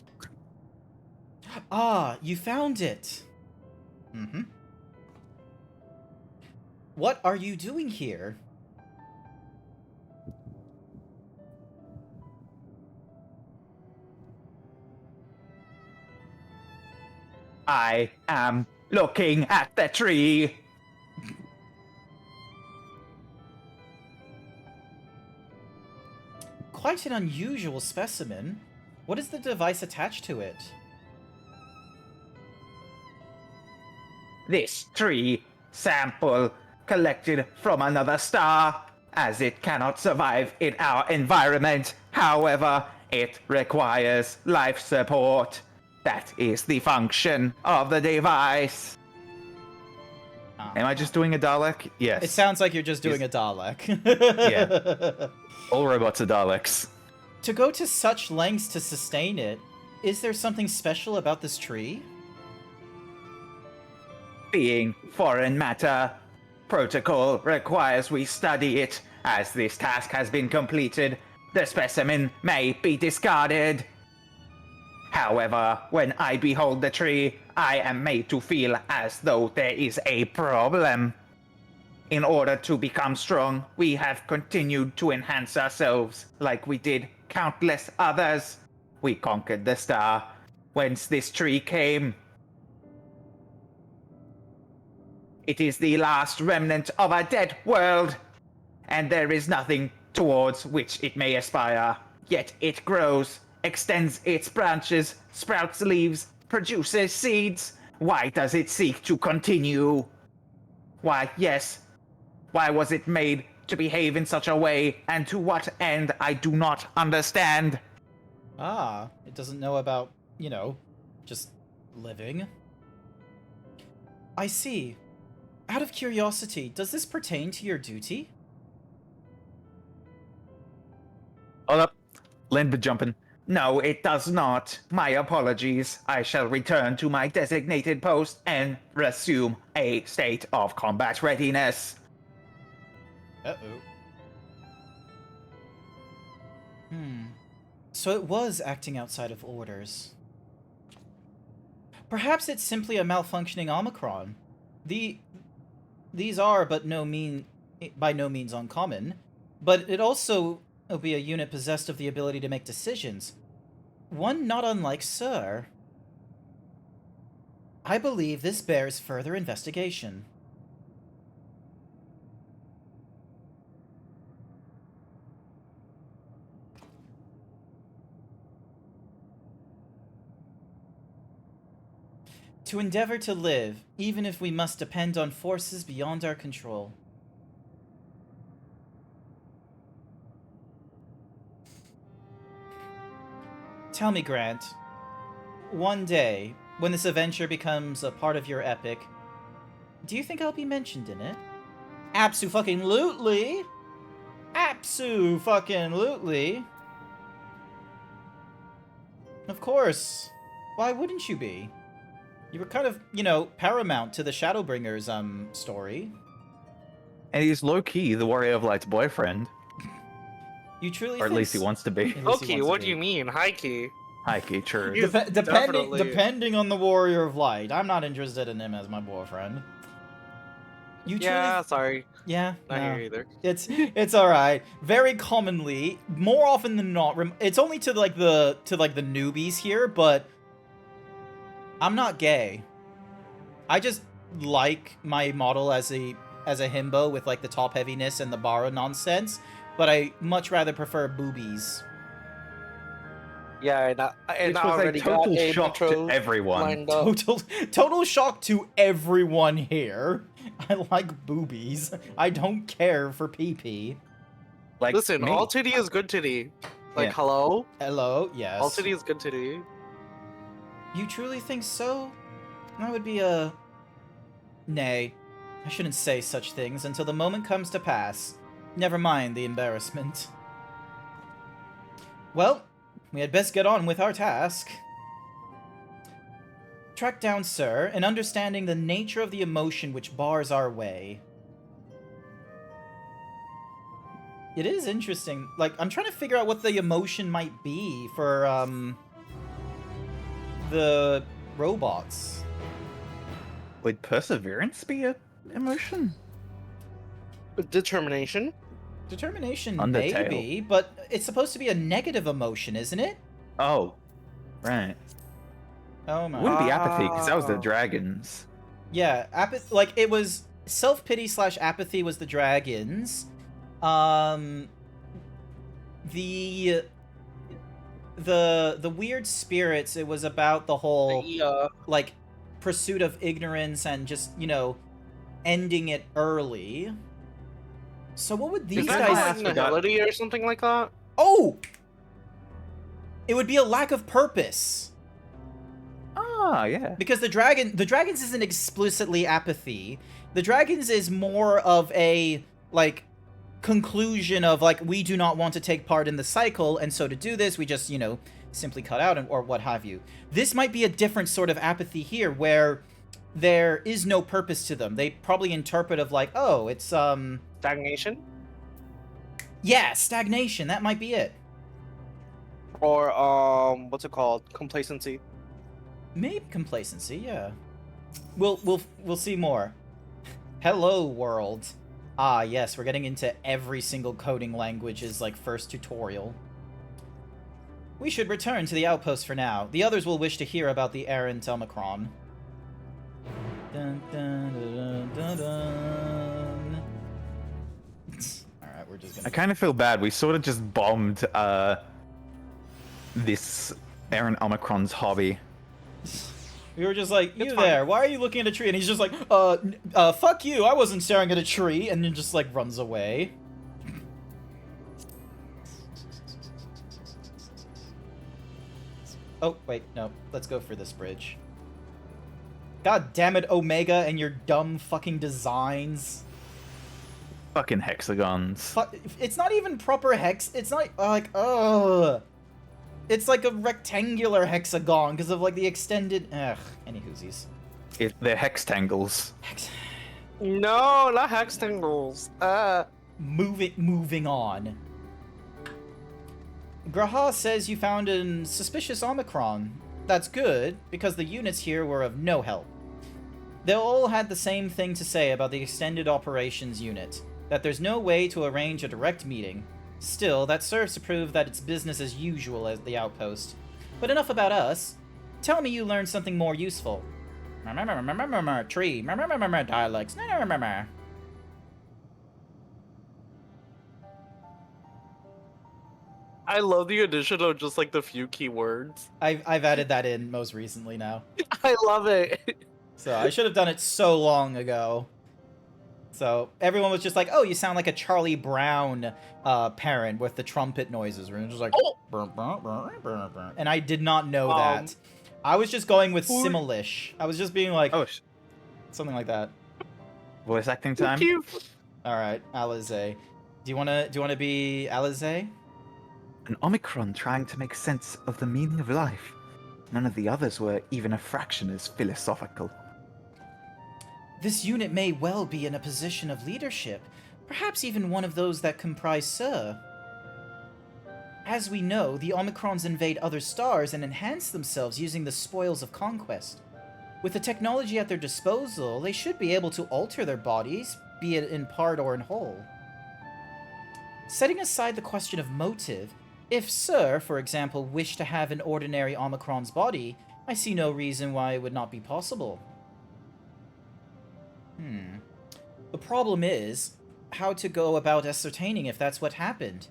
Ah, you found it. Mm-hmm. What are you doing here? I am looking at the tree. Quite an unusual specimen. What is the device attached to it? This tree sample collected from another star, as it cannot survive in our environment. However, it requires life support. That is the function of the device. Am I just doing a Dalek? Yes. It sounds like you're just doing a Dalek. Yeah. All robots are Daleks. To go to such lengths to sustain it, is there something special about this tree? Being foreign matter, protocol requires we study it. As this task has been completed, the specimen may be discarded. However, when I behold the tree, I am made to feel as though there is a problem. In order to become strong, we have continued to enhance ourselves like we did countless others. We conquered the star, whence this tree came. It is the last remnant of a dead world, and there is nothing towards which it may aspire. Yet it grows, extends its branches, sprouts leaves, produces seeds. Why does it seek to continue? Why, yes. Why was it made to behave in such a way, and to what end I do not understand. Ah, it doesn't know about, just living. I see. Out of curiosity, does this pertain to your duty? Hold up. Lend jumping. No, it does not. My apologies. I shall return to my designated post and resume a state of combat readiness. Uh-oh. So it was acting outside of orders. Perhaps it's simply a malfunctioning Omicron. These are by no means uncommon, but it also will be a unit possessed of the ability to make decisions. One not unlike Sir. I believe this bears further investigation. To endeavor to live, even if we must depend on forces beyond our control. Tell me, Grant, one day, when this adventure becomes a part of your epic, do you think I'll be mentioned in it? Abso-fucking-lutely! Abso-fucking-lutely! Of course. Why wouldn't you be? You were kind of, you know, paramount to the Shadowbringers, story. And he's low-key the Warrior of Light's boyfriend. You truly Or at least he wants to be. Okay, what do you mean? High key. High key, true. Depending on the Warrior of Light. I'm not interested in him as my boyfriend. You truly... Yeah, sorry. Yeah, Not no. here either. It's all right. Very commonly, more often than not, it's only to like the newbies here, but I'm not gay. I just like my model as a himbo with like the top heaviness and the bara nonsense, but I much rather prefer boobies. Yeah, and Which I was already a total got a shock metro to everyone. lined up. Total shock to everyone here. I like boobies. I don't care for pee-pee. Like Listen, me. all titty is good titty. Like, Yeah. hello? Hello, yes. All titty is good titty. You truly think so? That would be a... Nay. I shouldn't say such things until the moment comes to pass. Never mind the embarrassment. Well, we had best get on with our task. Track down, Sir, and understanding the nature of the emotion which bars our way. It is interesting. Like, I'm trying to figure out what the emotion might be for, the robots. Would perseverance be a emotion? Determination? Determination, Undertale. maybe, but it's supposed to be a negative emotion, isn't it? Oh, right. Oh my. Wouldn't be apathy, because that was the dragons. Yeah, like, it was self-pity / apathy was the dragons. The weird spirits, it was about the whole, like, pursuit of ignorance and just, you know, ending it early. So what would these guys... Like nihility or something like that? Oh! It would be a lack of purpose. Ah, yeah. Because the dragons isn't explicitly apathy. The dragons is more of a, like, conclusion of, like, we do not want to take part in the cycle, and so to do this, we just, you know, simply cut out or what have you. This might be a different sort of apathy here, where there is no purpose to them. They probably interpret of, like, oh, it's, Stagnation? Yeah, stagnation. That might be it. Or, what's it called? Complacency. Maybe complacency, yeah. We'll see more. Hello, world. Ah, yes, we're getting into every single coding language's, like, first tutorial. We should return to the outpost for now. The others will wish to hear about the errant Omicron. Dun, dun, dun, dun, dun. Alright, we're just gonna... I kind of feel bad. We sort of just bombed this Aaron Omicron's hobby. We were just like, you there, why are you looking at a tree? And he's just like, fuck you, I wasn't staring at a tree, and then just, like, runs away. Oh, wait, no, let's go for this bridge. God damn it, Omega, and your dumb fucking designs. Fucking hexagons. It's not even proper hex, it's not, like, ugh. It's like a rectangular hexagon because of, like, the extended... Ugh, any whoosies. They're hextangles. No, not hextangles. Moving on. Graha says you found a suspicious Omicron. That's good, because the units here were of no help. They all had the same thing to say about the Extended Operations Unit, that there's no way to arrange a direct meeting. Still, that serves to prove that it's business as usual at the outpost. But enough about us. Tell me you learned something more useful. Tree. Dialects. I love the addition of just like the few keywords. I've added that in most recently now. I love it. So I should have done it so long ago. So everyone was just like, "Oh, you sound like a Charlie Brown parent with the trumpet noises." We're just like, oh! And I did not know that. I was just going with Similish. I was just being like, oh, something like that. Voice acting time. All right, Alize. Do you wanna be Alize? An Omicron trying to make sense of the meaning of life. None of the others were even a fraction as philosophical. This unit may well be in a position of leadership, perhaps even one of those that comprise Sir. As we know, the Omicrons invade other stars and enhance themselves using the spoils of conquest. With the technology at their disposal, they should be able to alter their bodies, be it in part or in whole. Setting aside the question of motive, if Sir, for example, wished to have an ordinary Omicron's body, I see no reason why it would not be possible. The problem is how to go about ascertaining if that's what happened.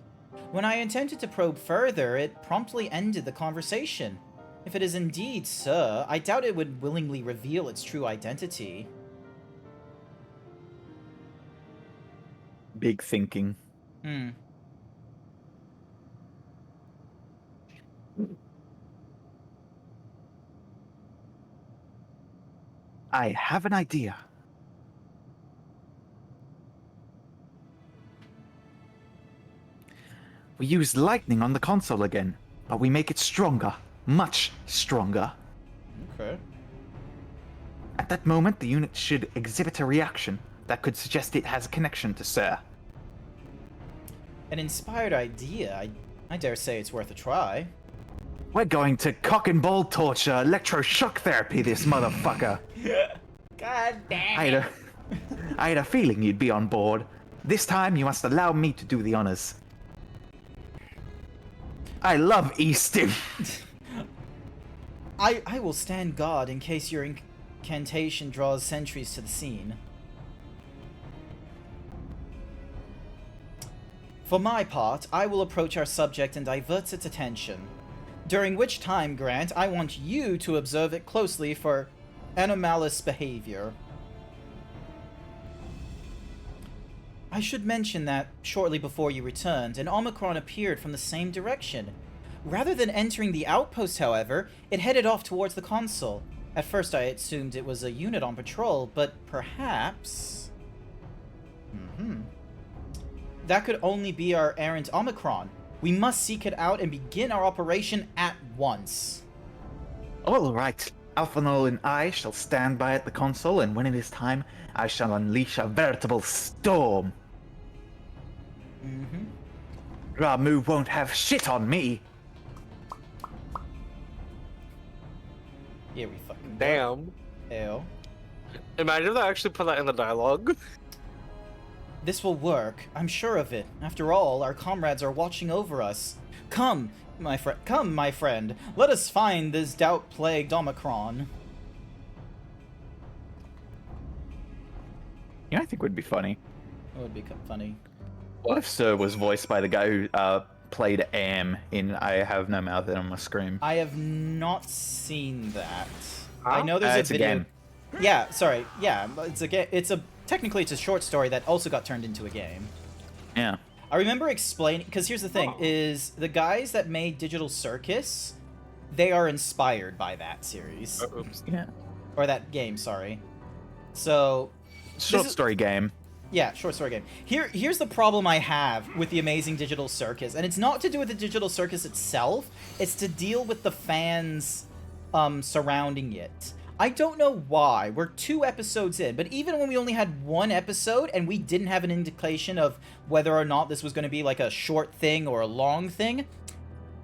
When I intended to probe further, it promptly ended the conversation. If it is indeed Sir, I doubt it would willingly reveal its true identity. Big thinking. I have an idea. We use lightning on the console again, but we make it stronger. Much stronger. Okay. At that moment, the unit should exhibit a reaction that could suggest it has a connection to Sir. An inspired idea. I dare say it's worth a try. We're going to cock and ball torture electroshock therapy this motherfucker. God damn. I had a feeling you'd be on board. This time, you must allow me to do the honors. I love Easton. I will stand guard in case your incantation draws sentries to the scene. For my part, I will approach our subject and divert its attention. During which time, Grant, I want you to observe it closely for anomalous behavior. I should mention that, shortly before you returned, an Omicron appeared from the same direction. Rather than entering the outpost, however, it headed off towards the console. At first I assumed it was a unit on patrol, but perhaps... That could only be our errant Omicron. We must seek it out and begin our operation at once. All right. Alphanol and I shall stand by at the console, and when it is time, I shall unleash a veritable storm. Ramu won't have shit on me. Here we fucking Damn. Ew. Imagine if they actually put that in the dialogue. This will work. I'm sure of it. After all, our comrades are watching over us. Come, my friend. Let us find this doubt-plagued Omicron. You know, I think would be funny. It would be funny. What if Sir was voiced by the guy who played Am in I Have No Mouth and I'm a Scream? I have not seen that. Huh? I know there's a it's video. A game. Yeah, sorry. Yeah, it's a game. Technically, it's a short story that also got turned into a game. Yeah. I remember explaining, because here's the thing, is the guys that made Digital Circus, they are inspired by that series. Oops. Yeah. Or that game, sorry. So... Short story game. Yeah, short story game. Here's the problem I have with the Amazing Digital Circus, and it's not to do with the Digital Circus itself, it's to deal with the fans surrounding it. I don't know why. We're 2 episodes in, but even when we only had 1 episode and we didn't have an indication of whether or not this was going to be like a short thing or a long thing,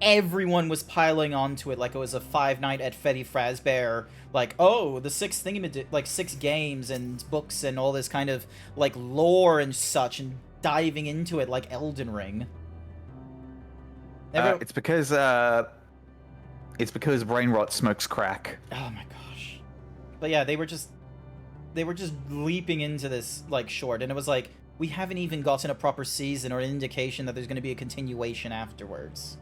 everyone was piling onto it like it was a 5 night at Freddy Fazbear, like, oh, the 6 6 games and books and all this kind of like lore and such, and diving into it like Elden Ring. It's because brain rot smokes crack. Oh my gosh. But yeah, they were just leaping into this like short, and it was like, we haven't even gotten a proper season or an indication that there's going to be a continuation afterwards.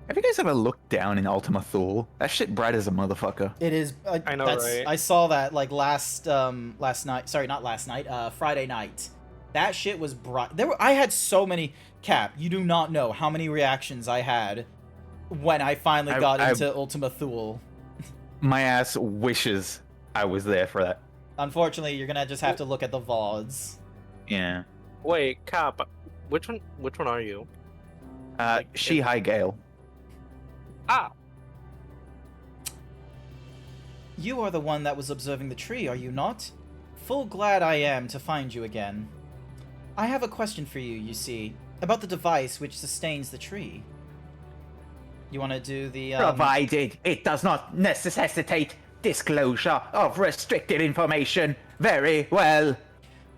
Have you guys ever looked down in Ultima Thule? That shit bright as a motherfucker. It is. I know, right? I saw that like last night. Sorry, not last night. Friday night. That shit was bright. I had so many. Cap, you do not know how many reactions I had when I finally got into Ultima Thule. My ass wishes I was there for that. Unfortunately, you're gonna just have to look at the VODs. Yeah. Wait, Cap, which one are you? High Gale. Ah. You are the one that was observing the tree, are you not? Full glad I am to find you again. I have a question for you, you see, about the device which sustains the tree. You want to do the, Provided it does not necessitate disclosure of restricted information. Very well.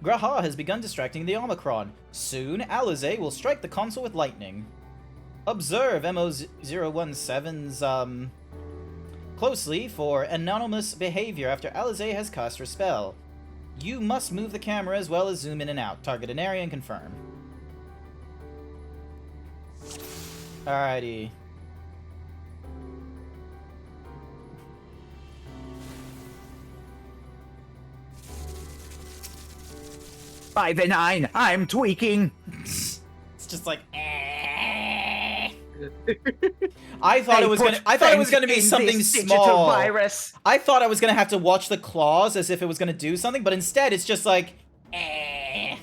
Graha has begun distracting the Omicron. Soon, Alizé will strike the console with lightning. Observe MO017's, closely for anonymous behavior after Alizé has cast her spell. You must move the camera as well as zoom in and out. Target an area and confirm. Alrighty. By the 9, I'm tweaking. It's just like, I thought it was gonna be something small. Virus. I thought I was gonna have to watch the claws as if it was gonna do something, but instead it's just like, An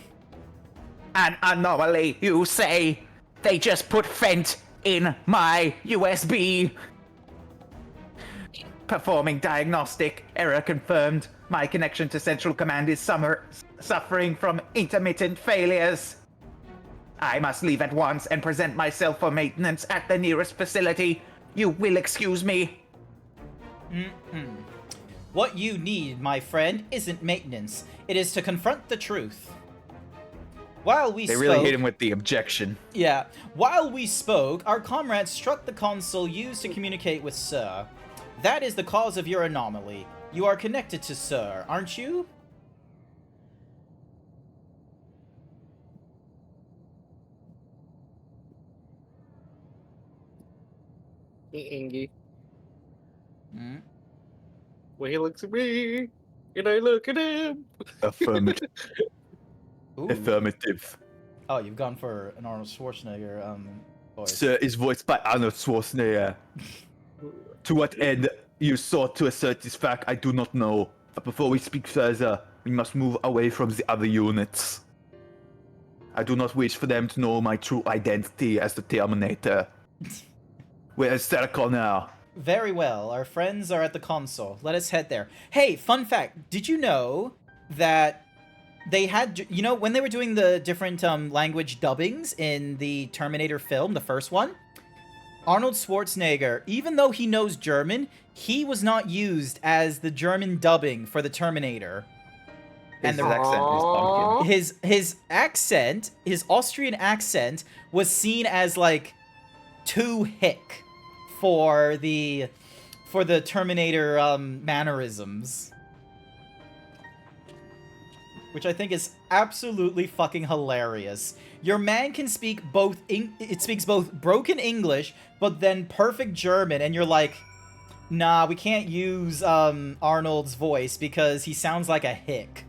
anomaly, you say? They just put Fent in my USB. Performing diagnostic. Error confirmed. My connection to Central Command is suffering from intermittent failures. I must leave at once and present myself for maintenance at the nearest facility. You will excuse me. What you need, my friend, isn't maintenance. It is to confront the truth. While we spoke... They really hit him with the objection. Yeah. While we spoke, our comrades struck the console used to communicate with Sir. That is the cause of your anomaly. You are connected to Sir, aren't you? Ingy. When he looks at me, and I look at him. Affirmative. Affirmative. Oh, you've gone for an Arnold Schwarzenegger voice. Sir is voiced by Arnold Schwarzenegger. To what end you sought to assert this fact, I do not know. But before we speak further, we must move away from the other units. I do not wish for them to know my true identity as the Terminator. Where is Serco now? Very well. Our friends are at the console. Let us head there. Hey, fun fact. Did you know that they had, you know, when they were doing the different language dubbings in the Terminator film, the first one, Arnold Schwarzenegger, even though he knows German, he was not used as the German dubbing for the Terminator. And the accent is pumpkin. His accent, his Austrian accent, was seen as like too hick for the Terminator mannerisms, which I think is absolutely fucking hilarious. Your man can speak both it speaks both broken English but then perfect German, and you're like, nah, we can't use Arnold's voice because he sounds like a hick.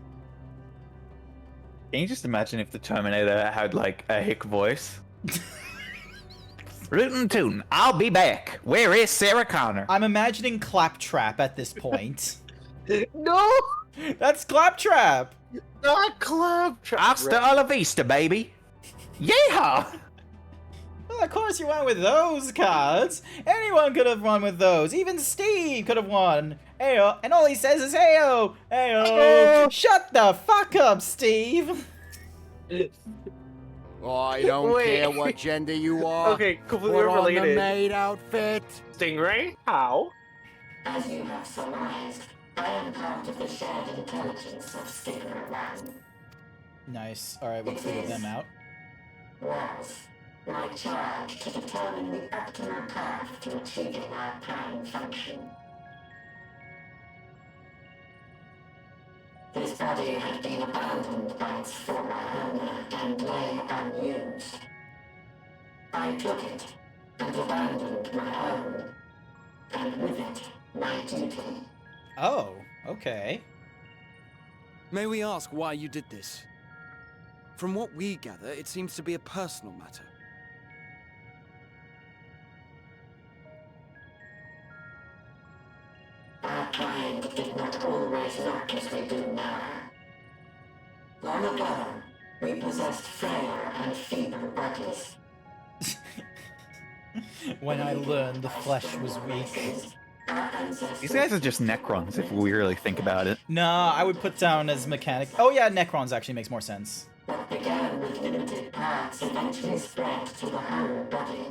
Can you just imagine if the Terminator had like a hick voice? Rootin' tootin', I'll be back. Where is Sarah Connor? I'm imagining Claptrap at this point. No! That's Claptrap! Not Claptrap! Hasta la vista, baby. Yeehaw! Well, of course you went with those cards. Anyone could have won with those. Even Steve could have won. Ayo. And all he says is Ayo. Ayo. Shut the fuck up, Steve. Oh, I don't care what gender you are. Okay, completely Put on the unrelated. maid outfit. Stingray? How? As you have surmised, I am part of the shared intelligence of Stinger One. Nice. Alright, we'll figure them out. Was my charge to determine the optimal path to achieving our prime function. This body had been abandoned by its former owner and lay unused. I took it and abandoned my own, and with it, my duty. Oh, okay. May we ask why you did this? From what we gather, it seems to be a personal matter. Our kind did not always look as we do now. Long ago, we possessed frail and feeble bodies. When I learned the flesh was weak. These guys are just Necrons, if we really think about it. Nah, I would put down as mechanic. Oh yeah, Necrons actually makes more sense. What began with limited parts eventually spread to the whole body,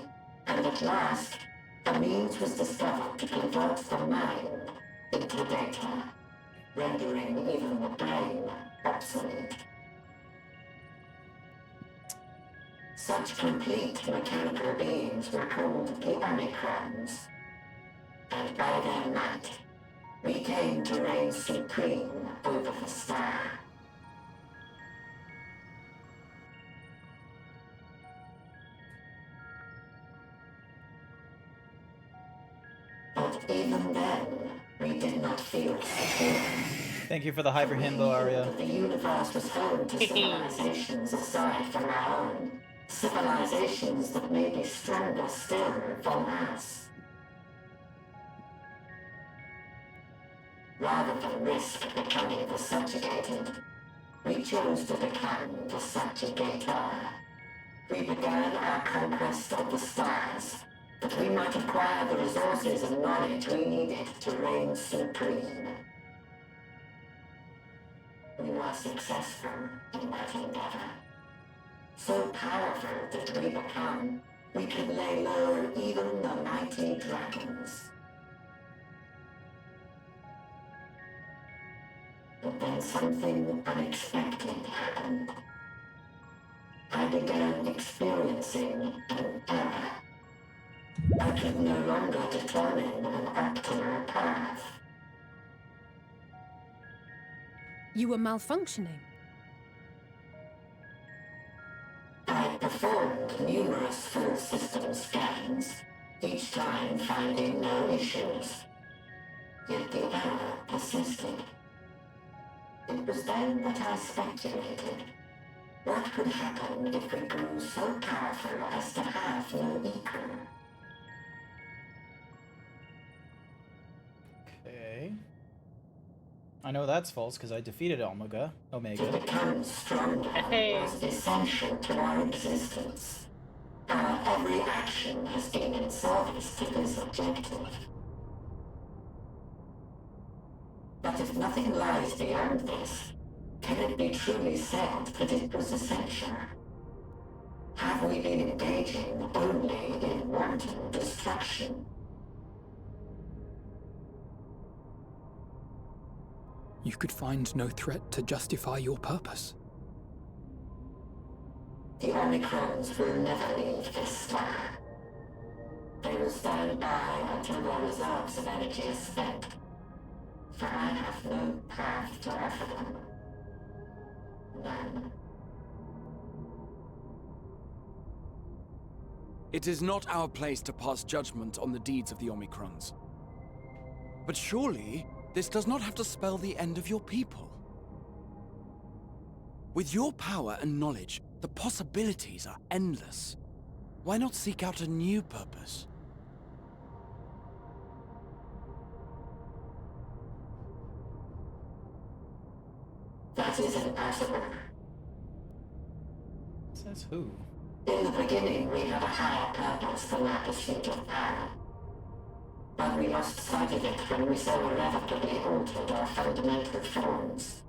and at last, a means was discovered to convert the mind into data, rendering even the brain obsolete. Such complete mechanical beings were called the Omicrons, and by their might, we came to reign supreme over the star. But even then, we did not feel secure. Thank you for the hyper himbo, Arya. The universe was home to civilizations aside from our own. Civilizations that may be stronger still than us. Rather than risk becoming the subjugated, we chose to become the subjugator. We began our conquest of the stars, that we might acquire the resources and knowledge we needed to reign supreme. We were successful in that endeavor. So powerful did we become, we could lay low even the mighty dragons. But then something unexpected happened. I began experiencing an error. I could no longer determine an optimal path. You were malfunctioning. I performed numerous full system scans, each time finding no issues. Yet the error persisted. It was then that I speculated. What could happen if we grew so powerful as to have no equal? Okay. I know that's false because I defeated Omega. To become stronger was essential to our existence. Our every action has been in service to this objective. But if nothing lies beyond this, can it be truly said that it was essential? Have we been engaging only in wanton destruction? You could find no threat to justify your purpose. The Omicrons will never leave this star. They will stand by until their reserves of energy are spent. For I have no path to offer them. None. It is not our place to pass judgment on the deeds of the Omicrons. But surely, this does not have to spell the end of your people. With your power and knowledge, the possibilities are endless. Why not seek out a new purpose? That is impossible. Says who? In the beginning, we had a higher purpose than our pursuit of power. But we lost sight of it when we so irrevocably altered our fundamental forms.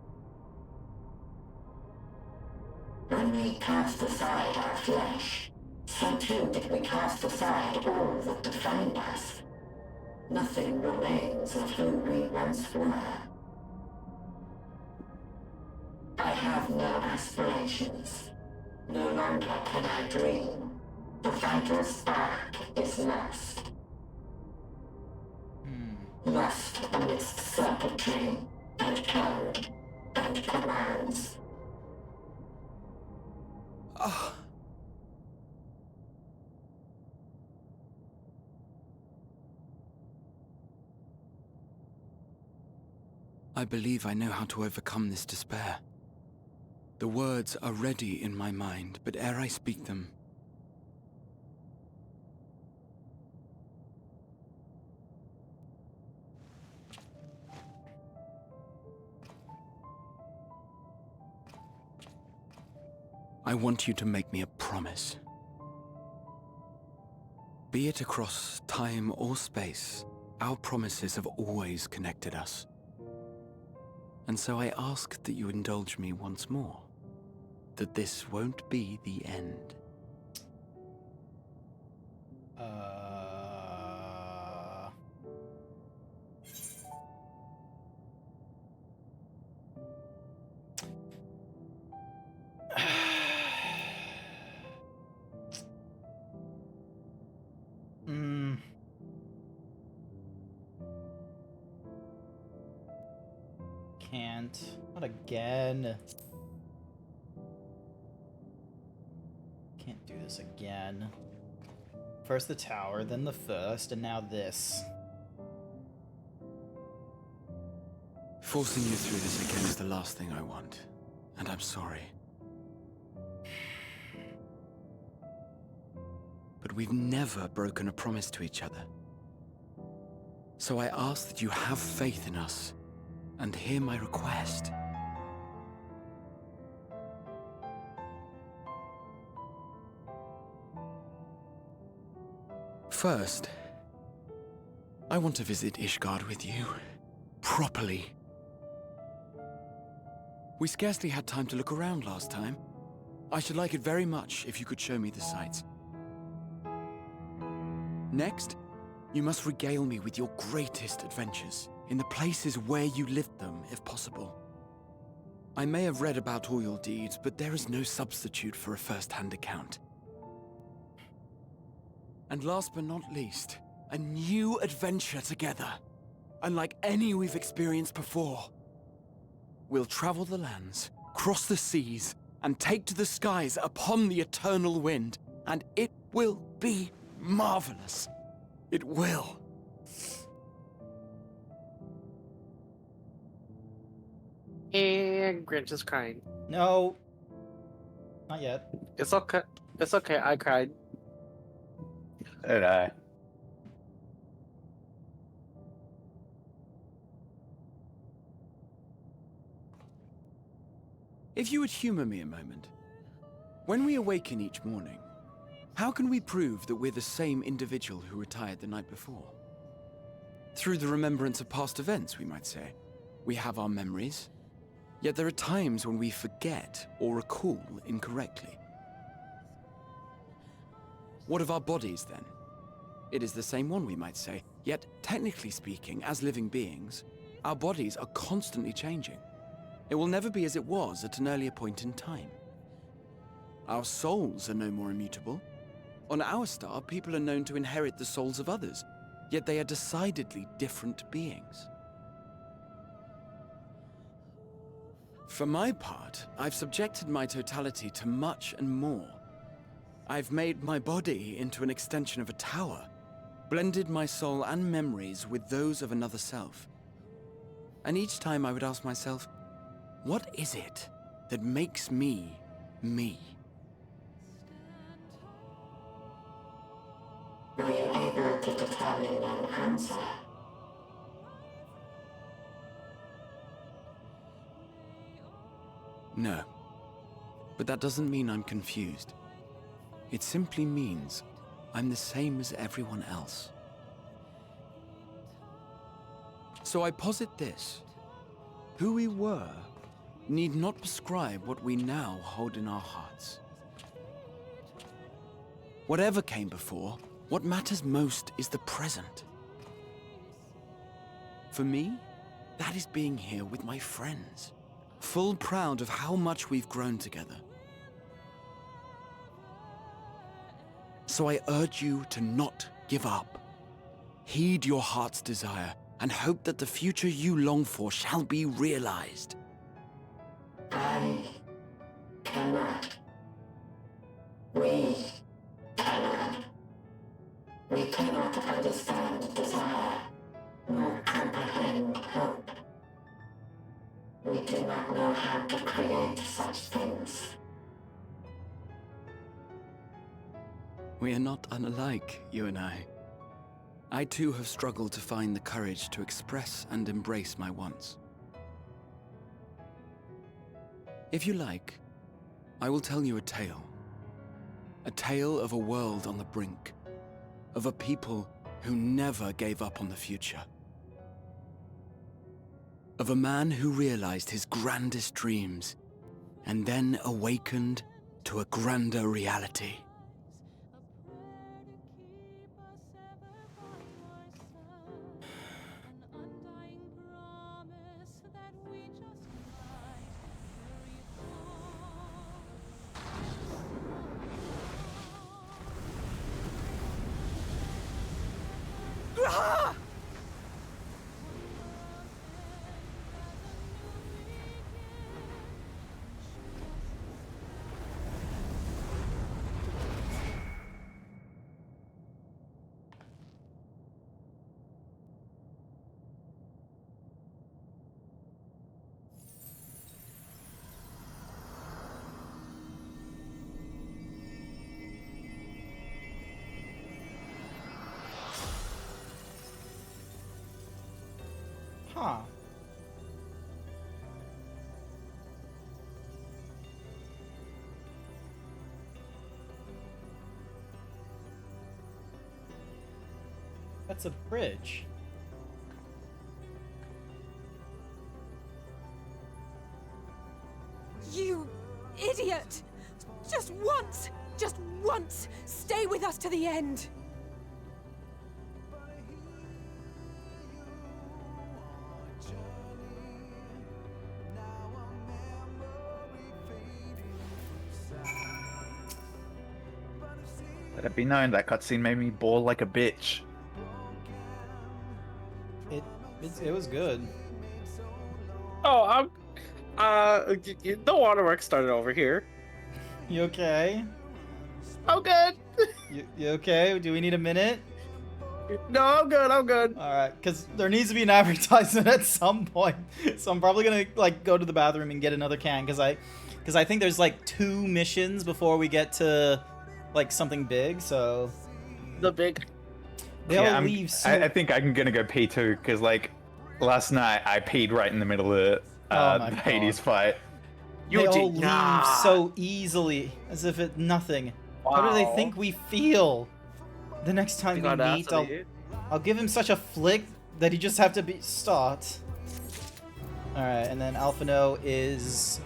When we cast aside our flesh, so too did we cast aside all that defined us. Nothing remains of who we once were. I have no aspirations. No longer can I dream. The vital spark is lost. Lost amidst circuitry and code and commands. I believe I know how to overcome this despair. The words are ready in my mind, but ere I speak them, I want you to make me a promise. Be it across time or space, our promises have always connected us. And so I ask that you indulge me once more, that this won't be the end. Can't. Not again. Can't do this again. First the tower, then the first, and now this. Forcing you through this again is the last thing I want, and I'm sorry. But we've never broken a promise to each other. So I ask that you have faith in us, and hear my request. First, I want to visit Ishgard with you, properly. We scarcely had time to look around last time. I should like it very much if you could show me the sights. Next, you must regale me with your greatest adventures, in the places where you lived them, if possible. I may have read about all your deeds, but there is no substitute for a first-hand account. And last but not least, a new adventure together, unlike any we've experienced before. We'll travel the lands, cross the seas, and take to the skies upon the eternal wind, and it will be marvelous. It will. And Grinch is crying. No. Not yet. It's okay. It's okay. I cried. Did I? If you would humor me a moment. When we awaken each morning, how can we prove that we're the same individual who retired the night before? Through the remembrance of past events, we might say. We have our memories, yet there are times when we forget or recall incorrectly. What of our bodies, then? It is the same one, we might say, yet technically speaking, as living beings, our bodies are constantly changing. It will never be as it was at an earlier point in time. Our souls are no more immutable. On our star, people are known to inherit the souls of others, yet they are decidedly different beings. For my part, I've subjected my totality to much and more. I've made my body into an extension of a tower, blended my soul and memories with those of another self. And each time I would ask myself, what is it that makes me, me? Were you able to determine an answer? No. But that doesn't mean I'm confused. It simply means I'm the same as everyone else. So I posit this. Who we were need not prescribe what we now hold in our hearts. Whatever came before, what matters most is the present. For me, that is being here with my friends, full proud of how much we've grown together. So I urge you to not give up. Heed your heart's desire and hope that the future you long for shall be realized. I cannot. We cannot. We cannot understand desire, nor comprehend hope. We do not know how to create such things. We are not unalike, you and I. I too have struggled to find the courage to express and embrace my wants. If you like, I will tell you a tale. A tale of a world on the brink, of a people who never gave up on the future. Of a man who realized his grandest dreams and then awakened to a grander reality. Huh. That's a bridge. You idiot! Just once, stay with us to the end. Let it be known that cutscene made me bawl like a bitch. It was good. Oh, the waterworks started over here. You okay? I'm good. You okay? Do we need a minute? No, I'm good. I'm good. All right, because there needs to be an advertisement at some point. So I'm probably gonna like go to the bathroom and get another can because I think there's like 2 missions before we get to like something big. So the big. They all leave. So... I think I'm gonna go pee too because like last night I peed right in the middle of the Hades fight. They all leave so easily, as if it's nothing. Wow. How do they think we feel? The next time we meet, I'll give him such a flick that he just have to start. All right, and then Alphino is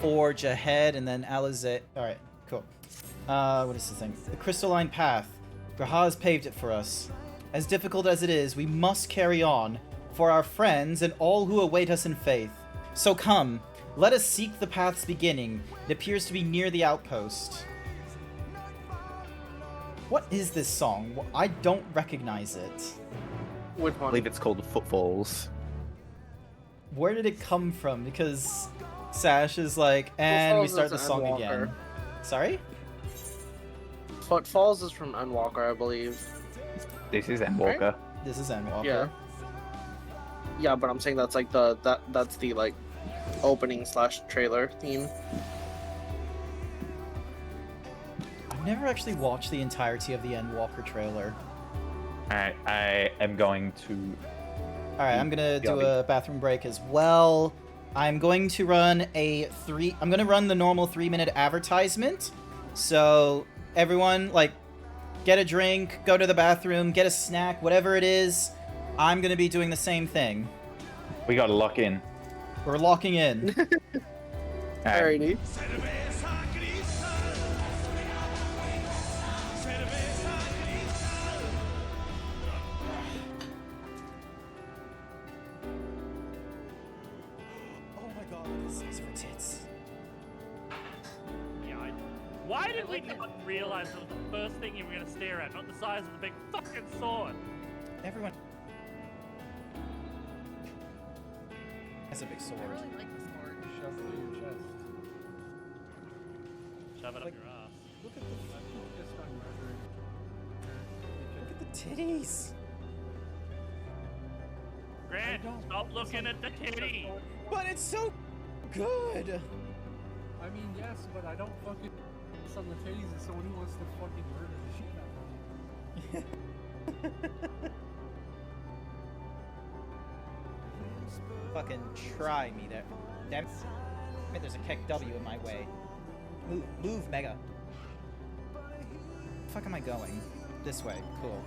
Forge ahead, and then Alizé. All right, cool. What is the thing? The crystalline path. Graha has paved it for us. As difficult as it is, we must carry on for our friends and all who await us in faith. So come, let us seek the path's beginning. It appears to be near the outpost. What is this song? I don't recognize it. I believe it's called Footfalls. Where did it come from? Because Sash is like, and we start the song again. Sorry? Footfalls is from Endwalker, I believe. This is Endwalker. Right? This is Endwalker. Yeah. Yeah, but I'm saying that's like that's the like opening / trailer theme. I've never actually watched the entirety of the Endwalker trailer. Alright, I am going to... Alright, I'm gonna do a bathroom break as well. I'm going to run I'm gonna run the normal 3-minute advertisement. So everyone, like, get a drink, go to the bathroom, get a snack, whatever it is. I'm gonna be doing the same thing. We gotta lock in. We're locking in. Alrighty. Oh my god, this is for tits. Yeah, why did we not realize that was the first thing you were gonna stare at, not the size of the big fucking sword? Everyone. That's a big sword. I really like the sword. Shove it in your chest. Shove it Like, up your ass. Look at the Just on murdering. look at the titties. Grant, stop looking at the titty. But it's so good. I mean, yes, but I don't fucking focus on the titties as someone who wants to fucking murder the shit out of me. Fucking try me there. Damn it, there's a Keck W in my way. Move, Mega. Fuck am I going? This way. Cool.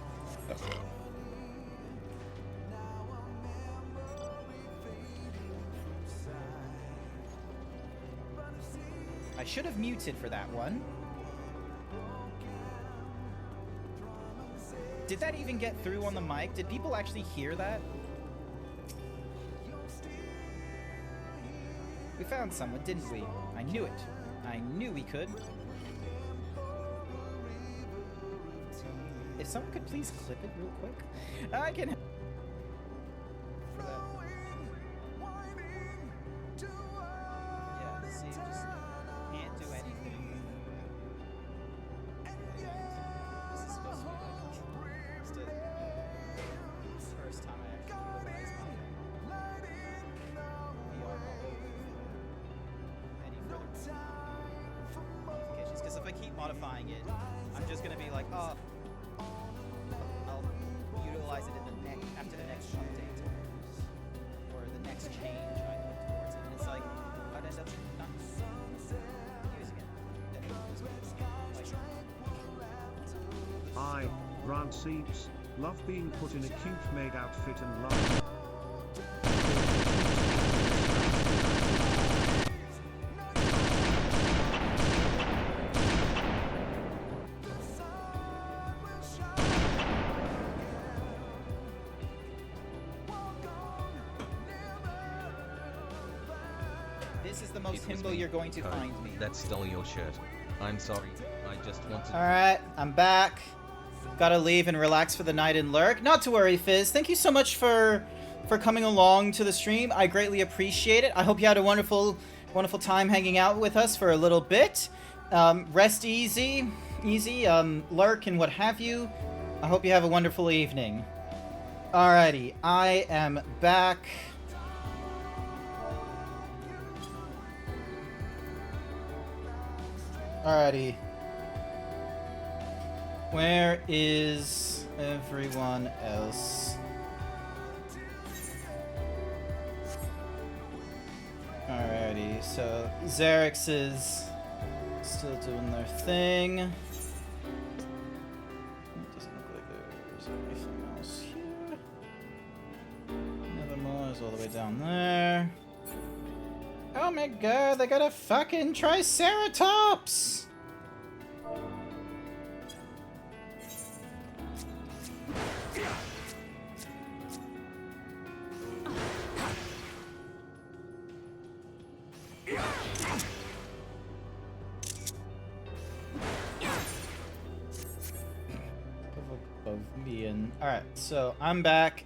I should have muted for that one. Did that even get through on the mic? Did people actually hear that? We found someone, didn't we? I knew it. I knew we could. If someone could please clip it real quick. I can... For that. Yeah, see, just can't do anything. This is supposed to be like... Just the first time I actually realized my... VR any further modifications. Because if I keep modifying it, I'm just gonna be like, oh... I'll utilize it in the next, after the next update or the next change I put towards it. And it's like I'd end up not using it. I, GrantZeebs, love being put in a cute maid outfit and love. This is the most himbo you're going to find me. That stole your shirt. I'm sorry. I just wanted. Alright, I'm back. Gotta leave and relax for the night and lurk. Not to worry, Fizz. Thank you so much for coming along to the stream. I greatly appreciate it. I hope you had a wonderful time hanging out with us for a little bit. Rest easy, lurk and what have you. I hope you have a wonderful evening. Alrighty, I am back. Alrighty. Where is everyone else? Alrighty, so Xerix is still doing their thing. It doesn't look like there's anything else here. Nevermore is all the way down there. Oh my god, they got a fucking Triceratops! Above me and... Alright, so I'm back.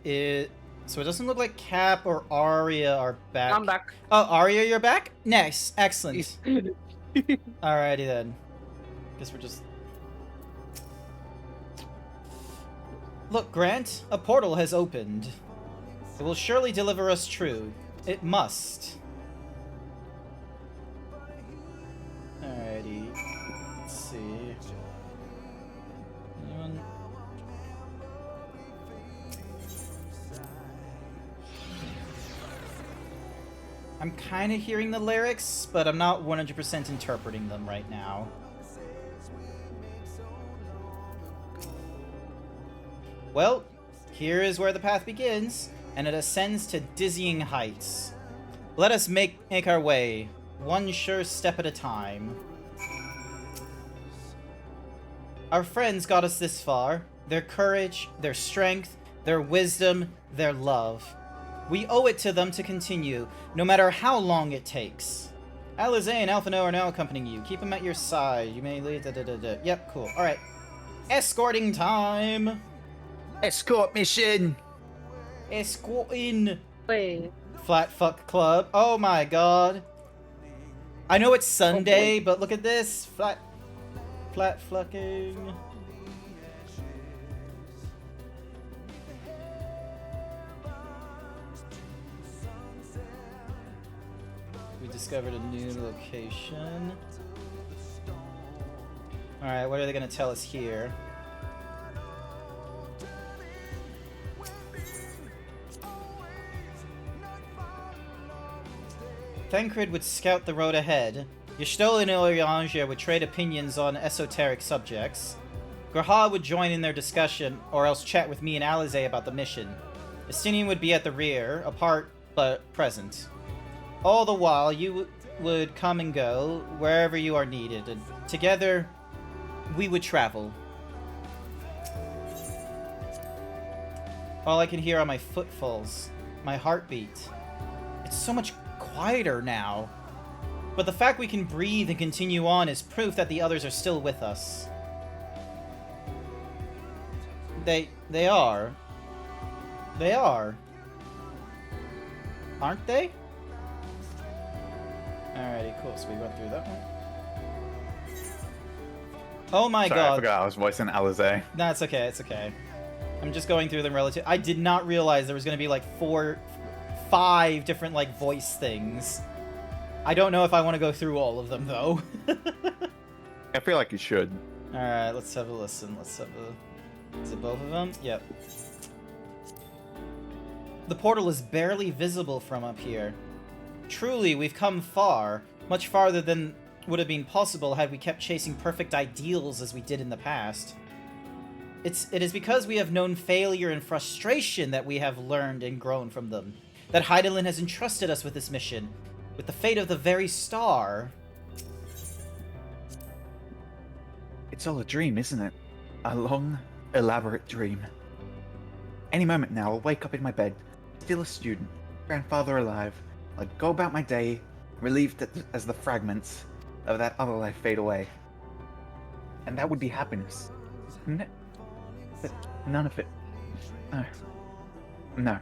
So it doesn't look like Cap or Arya are back. I'm back. Oh, Arya, you're back? Nice. Excellent. Alrighty then. Guess we're just... Look, Grant, a portal has opened. It will surely deliver us true. It must. Alrighty. Let's see. Anyone? I'm kind of hearing the lyrics, but I'm not 100% interpreting them right now. Well, here is where the path begins, and it ascends to dizzying heights. Let us make our way, one sure step at a time. Our friends got us this far. Their courage, their strength, their wisdom, their love. We owe it to them to continue, no matter how long it takes. Alize and Alphino are now accompanying you. Keep them at your side. You may lead. Yep, cool. Alright. Escorting time! Escort mission! Escorting! Wait. Flat fuck club. Oh my god. I know it's Sunday, but look at this. Flat fucking. We discovered a new location. Alright, what are they gonna tell us here? Thancred would scout the road ahead. Y'shtola and Ilyangia would trade opinions on esoteric subjects. Graha would join in their discussion, or else chat with me and Alize about the mission. Estinian would be at the rear, apart but present. All the while, you would come and go wherever you are needed, and together, we would travel. All I can hear are my footfalls, my heartbeat. It's so much quieter now. But the fact we can breathe and continue on is proof that the others are still with us. They are. They are. Aren't they? Alrighty, cool. So we went through that one. Oh my Sorry, god. I forgot I was voicing Alize. No, it's okay, it's okay. I'm just going through them relative. I did not realize there was going to be like 5 different like voice things. I don't know if I want to go through all of them though. I feel like you should. Alright, let's have a listen. Let's have a... Is it both of them? Yep. The portal is barely visible from up here. Truly, we've come far. Much farther than would have been possible had we kept chasing perfect ideals as we did in the past. It is because we have known failure and frustration that we have learned and grown from them. That Hydaelyn has entrusted us with this mission. With the fate of the very star. It's all a dream, isn't it? A long, elaborate dream. Any moment now, I'll wake up in my bed, still a student, grandfather alive. I'd go about my day, relieved as the fragments of that other life fade away. And that would be happiness, wouldn't it? But none of it. No.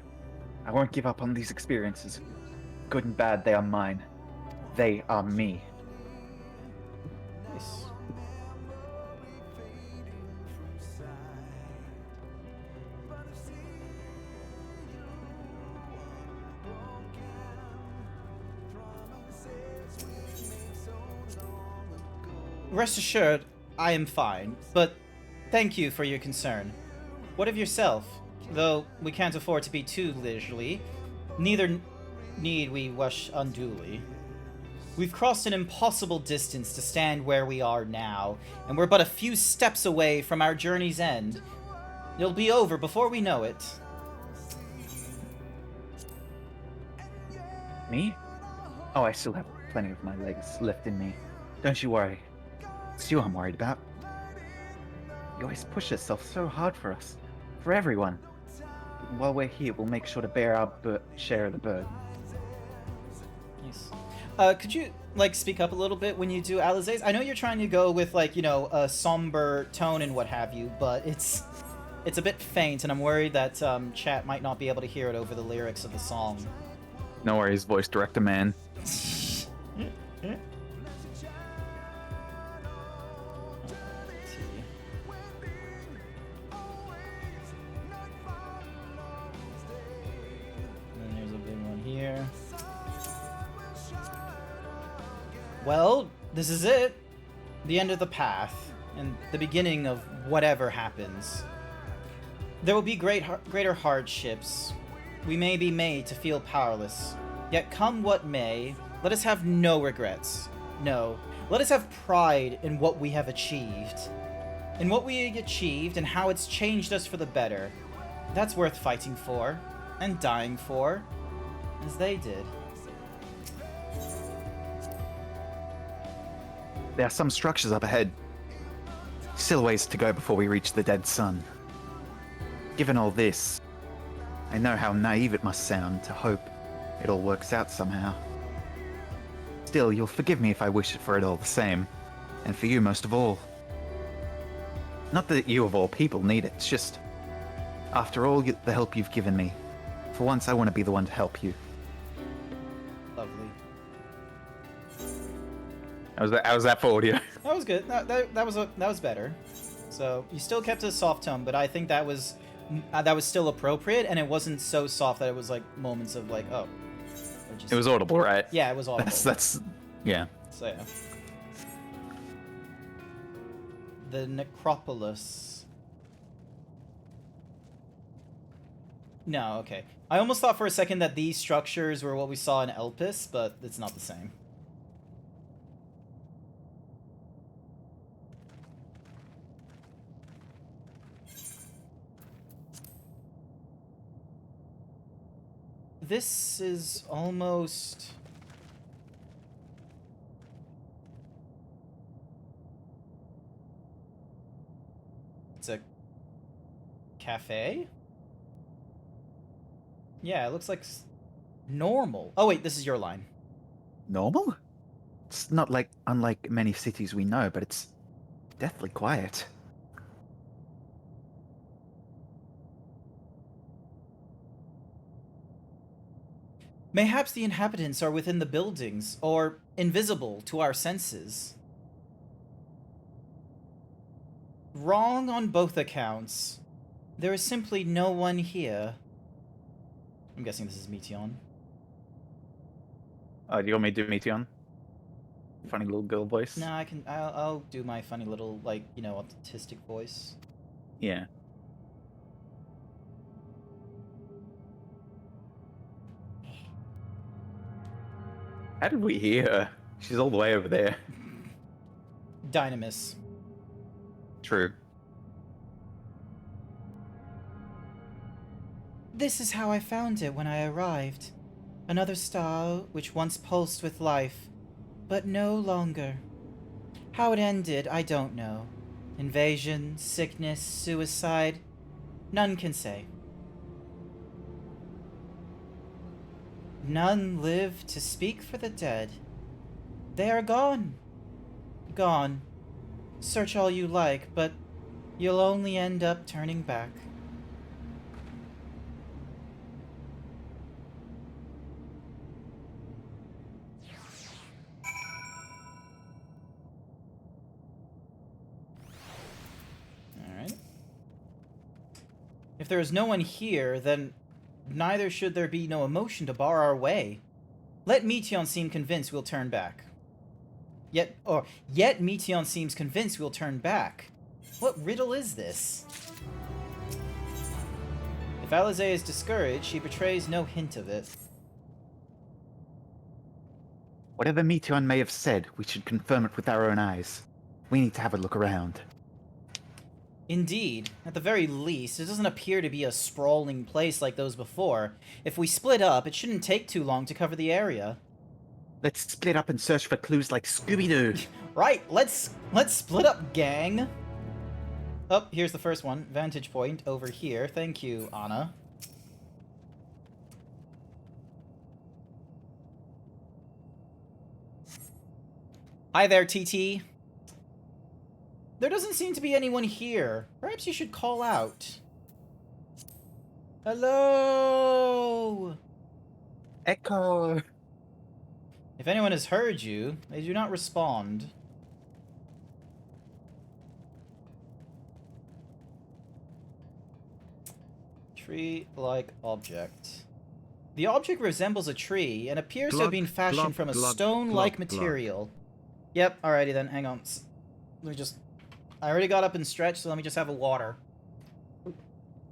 I won't give up on these experiences. Good and bad, they are mine. They are me. Nice. Rest assured, I am fine, but thank you for your concern. What of yourself? Though we can't afford to be too leisurely, neither need we rush unduly. We've crossed an impossible distance to stand where we are now, and we're but a few steps away from our journey's end. It'll be over before we know it. Me? Oh, I still have plenty of my legs left in me. Don't you worry. It's you I'm worried about. You always push yourself so hard for us. For everyone. While we're here, we'll make sure to bear our share of the burden. Nice. Could you, like, speak up a little bit when you do Alize's? I know you're trying to go with, like, you know, a somber tone and what have you, but it's a bit faint, and I'm worried that chat might not be able to hear it over the lyrics of the song. No worries, voice director man. Well, this is it. The end of the path, and the beginning of whatever happens. There will be greater hardships. We may be made to feel powerless. Yet come what may, let us have no regrets. No, let us have pride in what we have achieved. In what we achieved and how it's changed us for the better. That's worth fighting for, and dying for, as they did. There are some structures up ahead. Still ways to go before we reach the dead sun. Given all this, I know how naive it must sound to hope it all works out somehow. Still, you'll forgive me if I wish for it all the same. And for you most of all. Not that you of all people need it, it's just... After all the help you've given me, for once I want to be the one to help you. Lovely. How was that for audio? That was good. That was better. So you still kept a soft tone, but I think that was still appropriate, and it wasn't so soft that it was like moments of like, oh. It was audible, right? Yeah, it was audible. That's yeah. So yeah. The necropolis. No, okay. I almost thought for a second that these structures were what we saw in Elpis, but it's not the same. This is almost... It's a cafe? Yeah, it looks like normal. Oh wait, this is your line. Normal? It's not like unlike many cities we know, but it's deathly quiet. Mayhaps the inhabitants are within the buildings, or invisible to our senses. Wrong on both accounts. There is simply no one here. I'm guessing this is Meteon. Do you want me to do Meteon? Funny little girl voice? No, I'll do my funny little, like, you know, autistic voice. Yeah. How did we hear her? She's all the way over there. Dynamis. True. This is how I found it when I arrived. Another star which once pulsed with life, but no longer. How it ended, I don't know. Invasion, sickness, suicide, none can say. None live to speak for the dead. They are gone. Gone. Search all you like, but you'll only end up turning back. Alright. If there is no one here, then neither should there be no emotion to bar our way. Let Meteon seem convinced we'll turn back. Yet Meteon seems convinced we'll turn back. What riddle is this? If Alize is discouraged, she betrays no hint of it. Whatever Meteon may have said, we should confirm it with our own eyes. We need to have a look around. Indeed. At the very least, it doesn't appear to be a sprawling place like those before. If we split up, it shouldn't take too long to cover the area. Let's split up and search for clues like Scooby-Doo. Right, let's split up, gang. Oh, here's the first one. Vantage point over here. Thank you, Anna. Hi there, TT. There doesn't seem to be anyone here. Perhaps you should call out. Hello? Echo. If anyone has heard you, they do not respond. Tree-like object. The object resembles a tree and appears to have been fashioned from a stone-like material. Yep, alrighty then, hang on. Let me just... I already got up and stretched, so let me just have a water.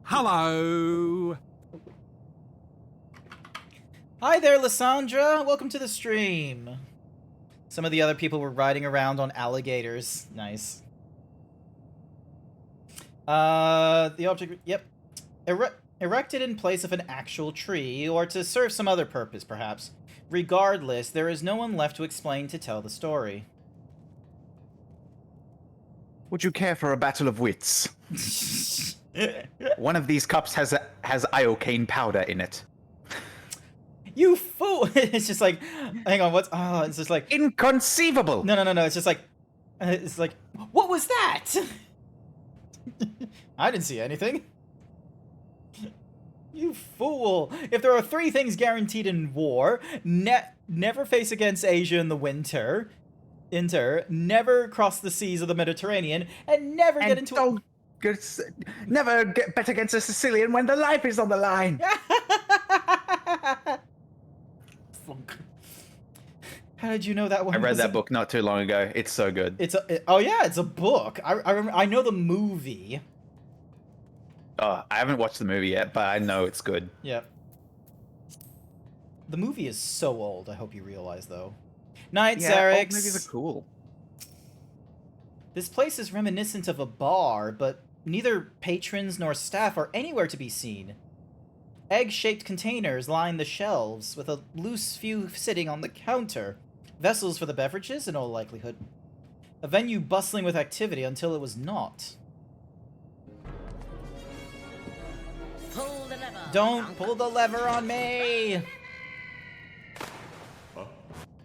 Hello! Hi there, Lysandra! Welcome to the stream! Some of the other people were riding around on alligators. Nice. The object... Yep. Erected in place of an actual tree, or to serve some other purpose, perhaps. Regardless, there is no one left to explain to tell the story. Would you care for a battle of wits? One of these cups has iocane powder in it. You fool! It's just like, hang on, what's... Oh, it's just like... Inconceivable! No, it's just like... It's like, what was that? I didn't see anything. You fool! If there are 3 things guaranteed in war, never face against Asia in the winter, never cross the seas of the Mediterranean, and never get into... Never bet against a Sicilian when the life is on the line! How did you know that one? I read that book not too long ago. It's so good. Oh yeah, it's a book. I remember. I know the movie. Oh, I haven't watched the movie yet, but I know it's good. Yep. The movie is so old. I hope you realize, though. Night, Xerix. Old movies are cool. This place is reminiscent of a bar, but neither patrons nor staff are anywhere to be seen. Egg-shaped containers line the shelves, with a loose few sitting on the counter. Vessels for the beverages, in all likelihood. A venue bustling with activity until it was not. Pull the lever. Don't pull the lever on me!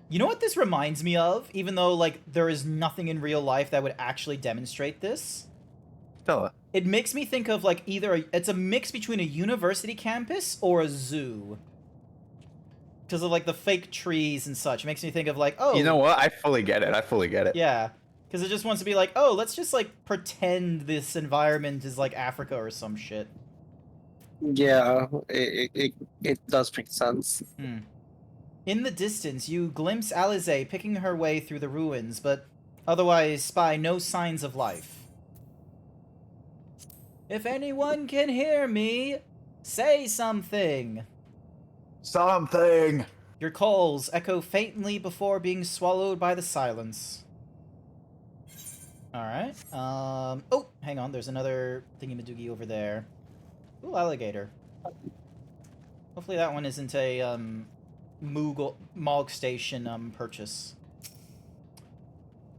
You know what this reminds me of? Even though, like, there is nothing in real life that would actually demonstrate this. Stella. It makes me think of, like, it's a mix between a university campus or a zoo. Because of, like, the fake trees and such. It makes me think of, like, oh... You know what? I fully get it. Yeah. Because it just wants to be like, oh, let's just, like, pretend this environment is, like, Africa or some shit. Yeah, it does make sense. In the distance, you glimpse Alize picking her way through the ruins, but otherwise spy no signs of life. If anyone can hear me, say something. Something. Your calls echo faintly before being swallowed by the silence. Alright. Oh, hang on. There's another thingy-madoogie over there. Ooh, alligator. Hopefully that one isn't a, Mog Station, purchase.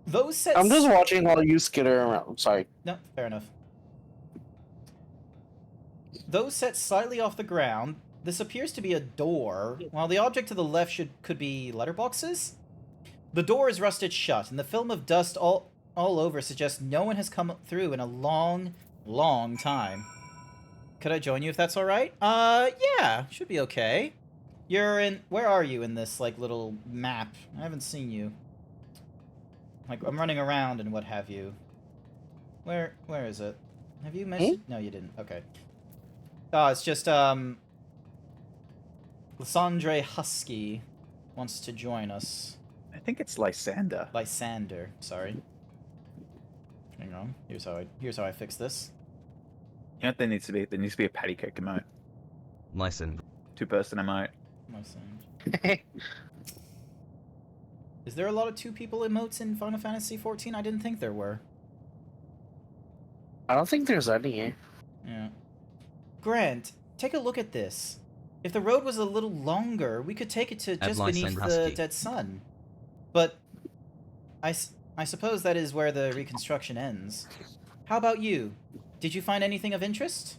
Those sets... I'm just watching how you skitter around. I'm sorry. No, fair enough. Those set slightly off the ground, this appears to be a door, while the object to the left could be letterboxes. The door is rusted shut, and the film of dust all over suggests no one has come through in a long, long time. Could I join you if that's alright? Yeah, should be okay. You're in... Where are you in this, like, little map? I haven't seen you. Like, I'm running around and what have you. Where is it? Have you mentioned... No, you didn't. Okay. Oh, it's just, Lysandre Husky wants to join us. I think it's Lysander. Lysander, sorry. Hang on. Here's how I fix this. You know what there needs to be? There needs to be a patty cake emote. Lysander. 2-person emote. Is there a lot of 2 people emotes in Final Fantasy XIV? I didn't think there were. I don't think there's any. Yeah. Grant, take a look at this. If the road was a little longer, we could take it to just beneath the dead sun. But I suppose that is where the reconstruction ends. How about you? Did you find anything of interest?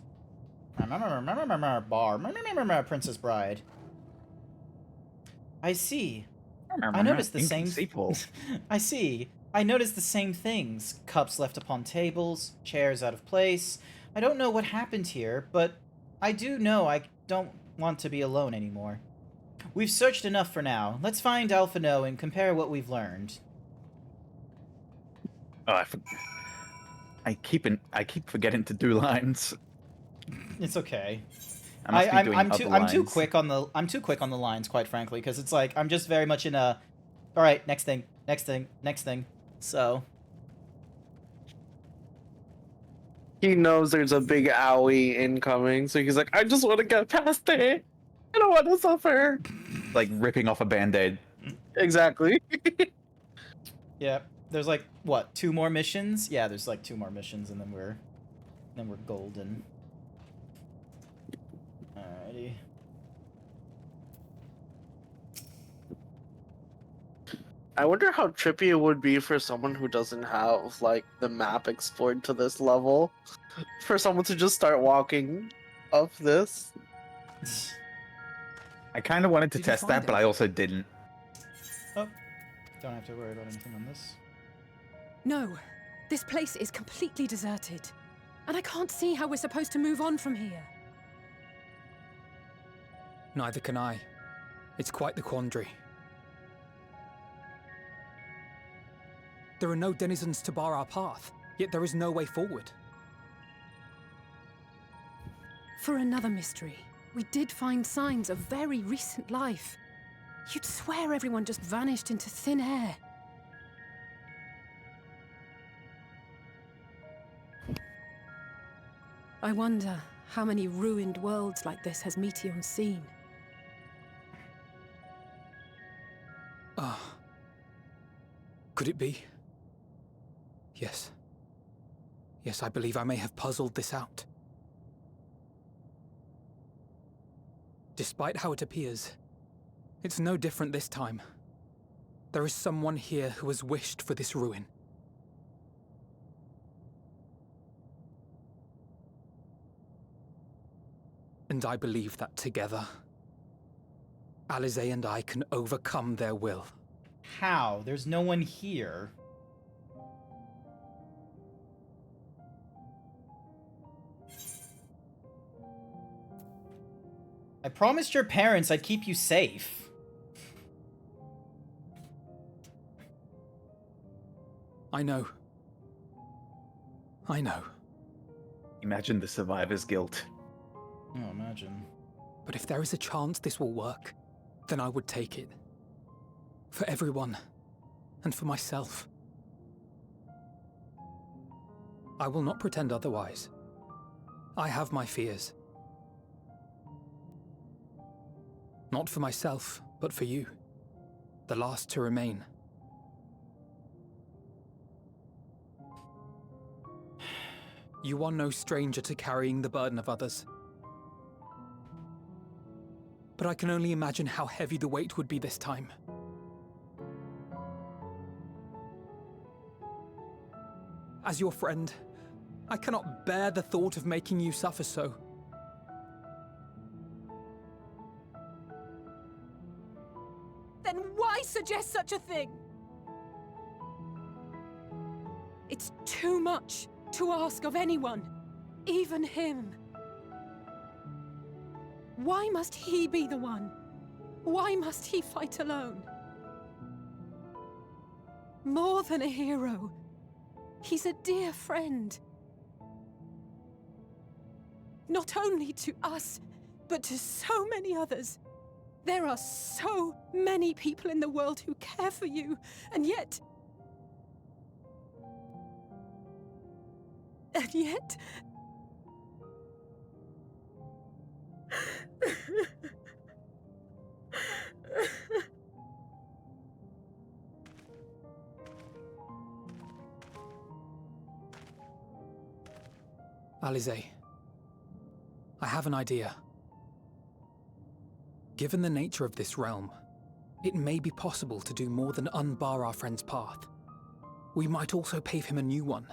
Bar. Princess Bride. I see. I noticed the same... I see. I noticed the same things. Cups left upon tables, chairs out of place. I don't know what happened here, but I do know I don't want to be alone anymore. We've searched enough for now. Let's find Alphino and compare what we've learned. Oh, I keep forgetting to do lines. It's okay. I'm too quick on the lines, quite frankly, because it's like I'm just very much in a, all right, next thing. So He knows there's a big owie incoming, so he's like, I just want to get past it. I don't want to suffer. Like ripping off a band-aid. Exactly. Yeah, there's like what, 2 more missions? Yeah, there's like 2 more missions, and then we're golden. Alrighty. I wonder how trippy it would be for someone who doesn't have like the map explored to this level, for someone to just start walking up this. I kind of wanted to Did you test find that, but I also didn't. Oh, don't have to worry about anything on this. No, this place is completely deserted. And I can't see how we're supposed to move on from here. Neither can I. It's quite the quandary. There are no denizens to bar our path, yet there is no way forward. For another mystery, we did find signs of very recent life. You'd swear everyone just vanished into thin air. I wonder how many ruined worlds like this has Meteion seen. Ah. Could it be? Yes. Yes, I believe I may have puzzled this out. Despite how it appears, it's no different this time. There is someone here who has wished for this ruin. And I believe that together, Alize and I can overcome their will. How? There's no one here. I promised your parents I'd keep you safe. I know. I know. Imagine the survivor's guilt. Oh, imagine. But if there is a chance this will work, then I would take it. For everyone, and for myself. I will not pretend otherwise. I have my fears. Not for myself, but for you. The last to remain. You are no stranger to carrying the burden of others. But I can only imagine how heavy the weight would be this time. As your friend, I cannot bear the thought of making you suffer so. Then why suggest such a thing? It's too much to ask of anyone, even him. Why must he be the one? Why must he fight alone? More than a hero, he's a dear friend. Not only to us, but to so many others. There are so many people in the world who care for you, and yet... And yet... Alize, I have an idea. Given the nature of this realm, it may be possible to do more than unbar our friend's path. We might also pave him a new one.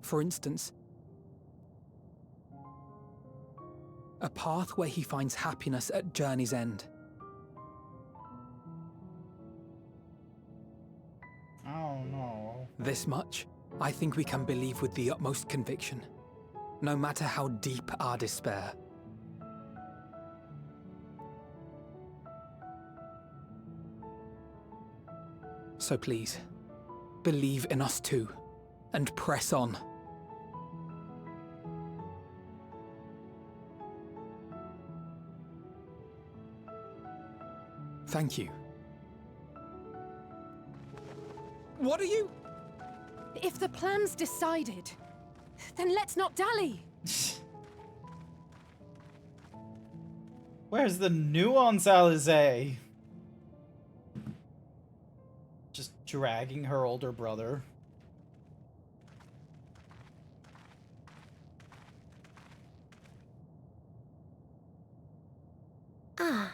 For instance, a path where he finds happiness at journey's end. Oh no. This much, I think we can believe with the utmost conviction, no matter how deep our despair. So please, believe in us too, and press on. Thank you. What are you? If the plan's decided, then let's not dally. Where's the nuance, Alize? Just dragging her older brother. Ah,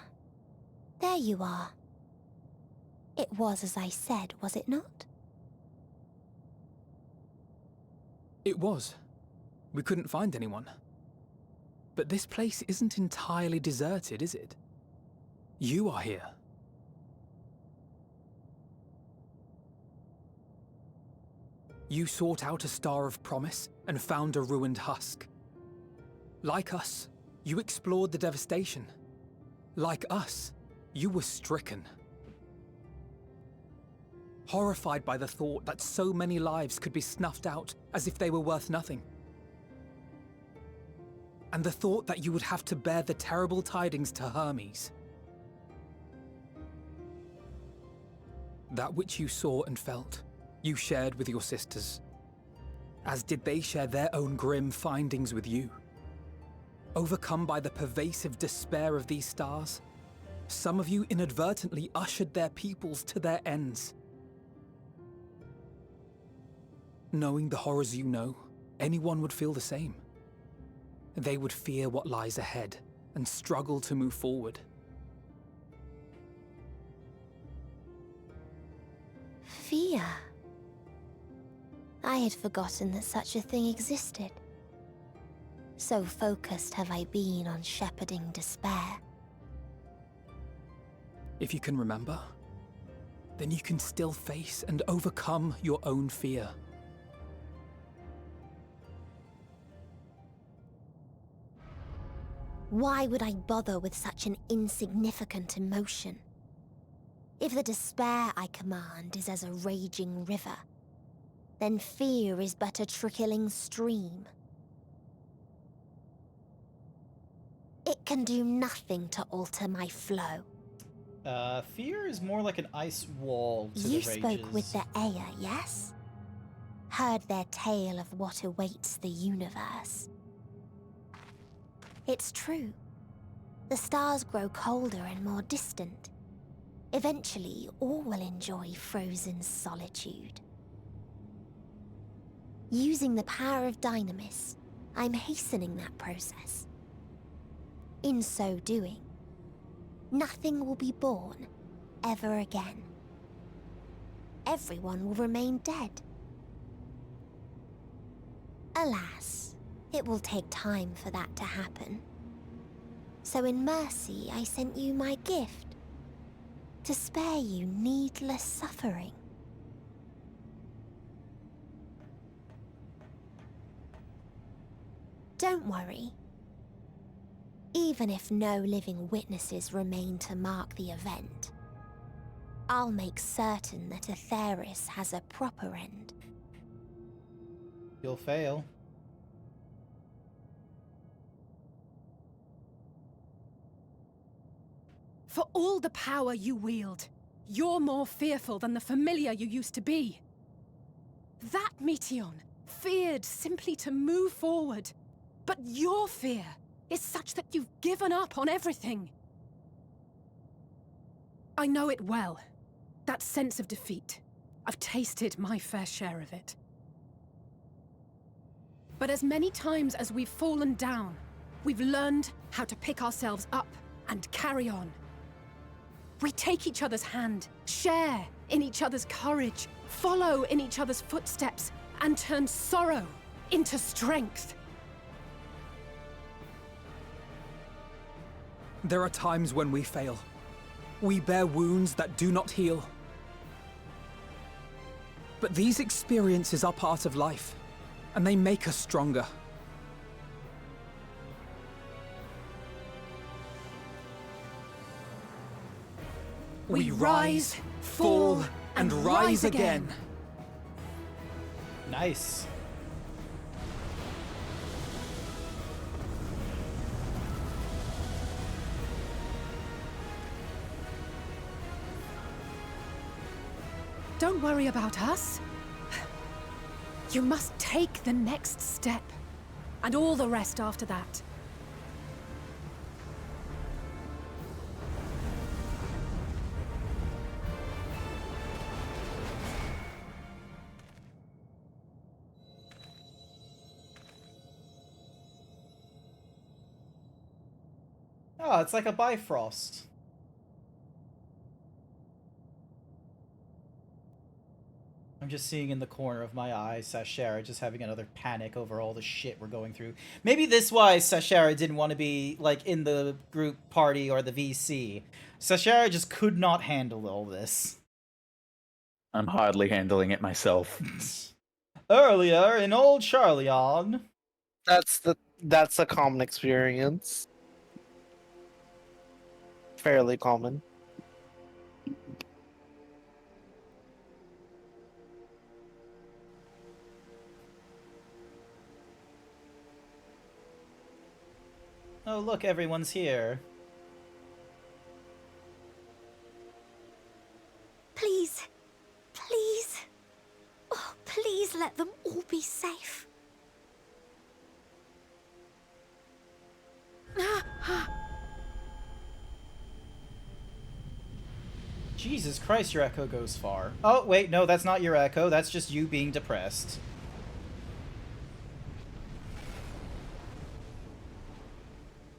there you are. It was as I said, was it not? It was. We couldn't find anyone. But this place isn't entirely deserted, is it? You are here. You sought out a star of promise and found a ruined husk. Like us, you explored the devastation. Like us, you were stricken. Horrified by the thought that so many lives could be snuffed out as if they were worth nothing. And the thought that you would have to bear the terrible tidings to Hermes. That which you saw and felt, you shared with your sisters, as did they share their own grim findings with you. Overcome by the pervasive despair of these stars, some of you inadvertently ushered their peoples to their ends. Knowing the horrors you know, anyone would feel the same. They would fear what lies ahead and struggle to move forward. Fear. I had forgotten that such a thing existed. So focused have I been on shepherding despair. If you can remember, then you can still face and overcome your own fear. Why would I bother with such an insignificant emotion? If the despair I command is as a raging river, then fear is but a trickling stream. It can do nothing to alter my flow. Fear is more like an ice wall to You the rages. spoke with the Aya, yes? Heard their tale of what awaits the universe. It's true. The stars grow colder and more distant. Eventually, all will enjoy frozen solitude. Using the power of Dynamis, I'm hastening that process. In so doing, nothing will be born ever again. Everyone will remain dead. Alas, it will take time for that to happen. So in mercy, I sent you my gift, to spare you needless suffering. Don't worry. Even if no living witnesses remain to mark the event, I'll make certain that Atheris has a proper end. You'll fail. For all the power you wield, you're more fearful than the familiar you used to be. That Meteion feared simply to move forward. But your fear is such that you've given up on everything. I know it well. That sense of defeat. I've tasted my fair share of it. But as many times as we've fallen down, we've learned how to pick ourselves up and carry on. We take each other's hand, share in each other's courage, follow in each other's footsteps, and turn sorrow into strength. There are times when we fail. We bear wounds that do not heal. But these experiences are part of life, and they make us stronger. We rise, fall, and rise again. Nice. Don't worry about us. You must take the next step, and all the rest after that. Oh, it's like a Bifrost. I'm just seeing in the corner of my eye Sashara just having another panic over all the shit we're going through. Maybe this why Sashara didn't want to be, like, in the group party or the VC. Sashara just could not handle all this. I'm hardly handling it myself. Earlier in Old Charleon. That's a common experience. Fairly common. Oh, look, everyone's here. Please. Please. Oh, please let them all be safe. Jesus Christ, your echo goes far. Oh, wait, no, that's not your echo. That's just you being depressed.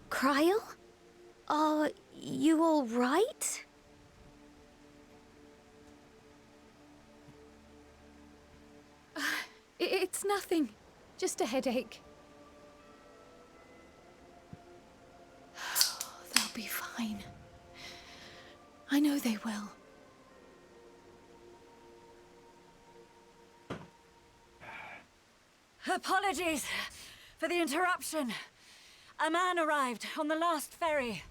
Cryle? Are you all right? It's nothing. Just a headache. They'll be fine. I know they will. Apologies for the interruption. A man arrived on the last ferry.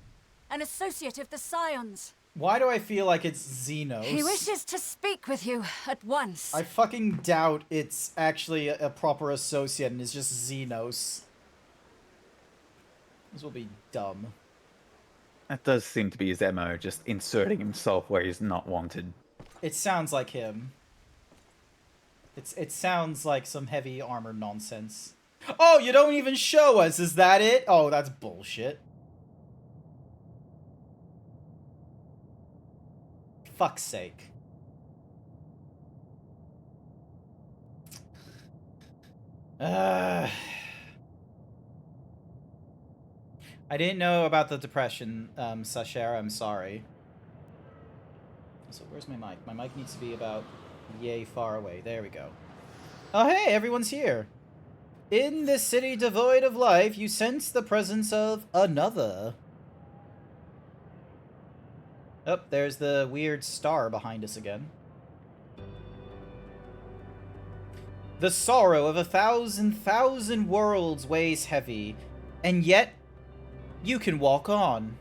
An associate of the Scions. Why do I feel like it's Xenos? He wishes to speak with you at once. I fucking doubt it's actually a proper associate and it's just Xenos. This will be dumb. That does seem to be his MO, just inserting himself where he's not wanted. It sounds like him. It sounds like some heavy armor nonsense. Oh, you don't even show us, is that it? Oh, that's bullshit. Fuck's sake. I didn't know about the depression, Sashara, I'm sorry. So where's my mic? My mic needs to be about yay far away. There we go. Oh hey, everyone's here. In this city devoid of life, you sense the presence of another. Oh, there's the weird star behind us again. The sorrow of 1,000,000 worlds weighs heavy, and yet you can walk on.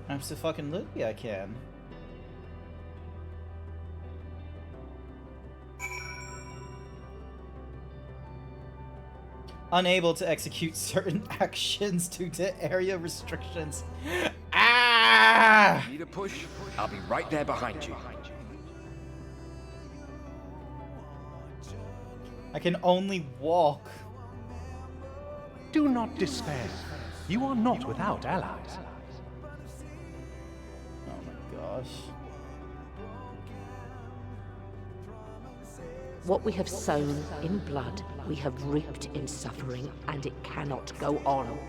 Absolutely I can. Unable to execute certain actions due to area restrictions. Ah! Need a push? I'll be right there behind you. I can only walk. Do not despair. You are not without allies. Oh my gosh. What we have sown in blood, we have reaped in suffering, and it cannot go on.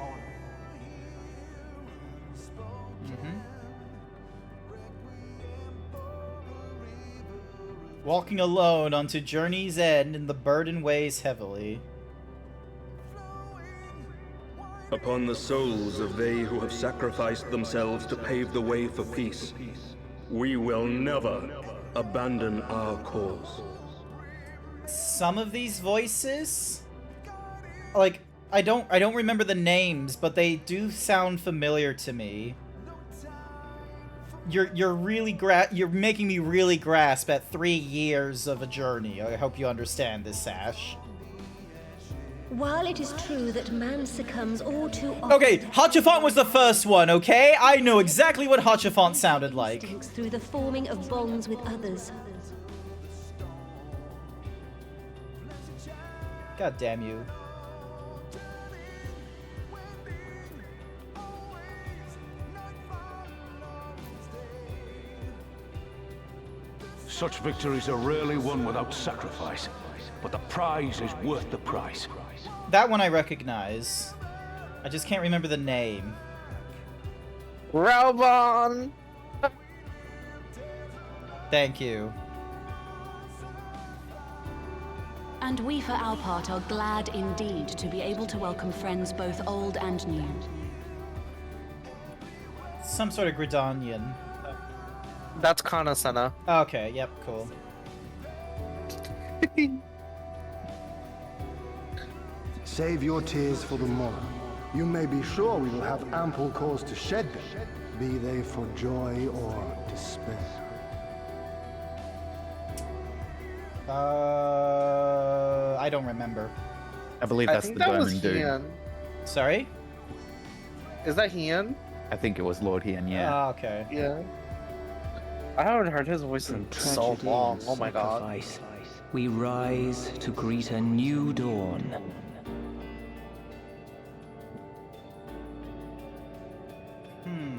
Walking alone onto journey's end, and the burden weighs heavily. Upon the souls of they who have sacrificed themselves to pave the way for peace, we will never abandon our cause. Some of these voices, like, I don't remember the names, but they do sound familiar to me. You're really you're making me really grasp at 3 years of a journey. I hope you understand this, Sash. While it is true that man succumbs all too often... Okay, Hatchafont was the first one, okay? I know exactly what Hatchafont sounded like. ...through the forming of bonds with others. God damn you. Such victories are rarely won without sacrifice, but the prize is worth the price. That one I recognize. I just can't remember the name. Raubon! Thank you. And we, for our part, are glad indeed to be able to welcome friends both old and new. Some sort of Gridanian. That's Kana Senna. Okay, yep, cool. Save your tears for the morrow. You may be sure we will have ample cause to shed them, be they for joy or despair. I don't remember. I believe that's the Diamond Dude. Sorry? Is that Hian? I think it was Lord Hian, yeah. Ah, okay. Yeah. I haven't heard his voice in so long. Oh my god. We rise to greet a new dawn.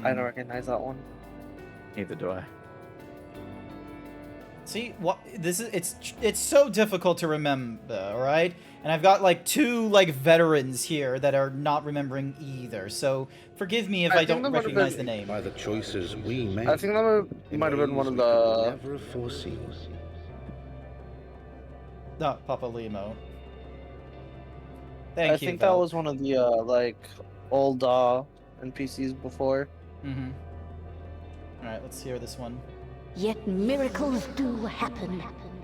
I don't recognize that one. Neither do I. See, what this is? It's so difficult to remember, all right? And I've got like two like veterans here that are not remembering either. So forgive me if I don't recognize the name. By the choices we make. I think that might have been one of the. Never foreseen. Not Papa Limo. Thank you. I think that was one of the like old NPCs before. Mm-hmm. All right, let's hear this one. Yet miracles do happen,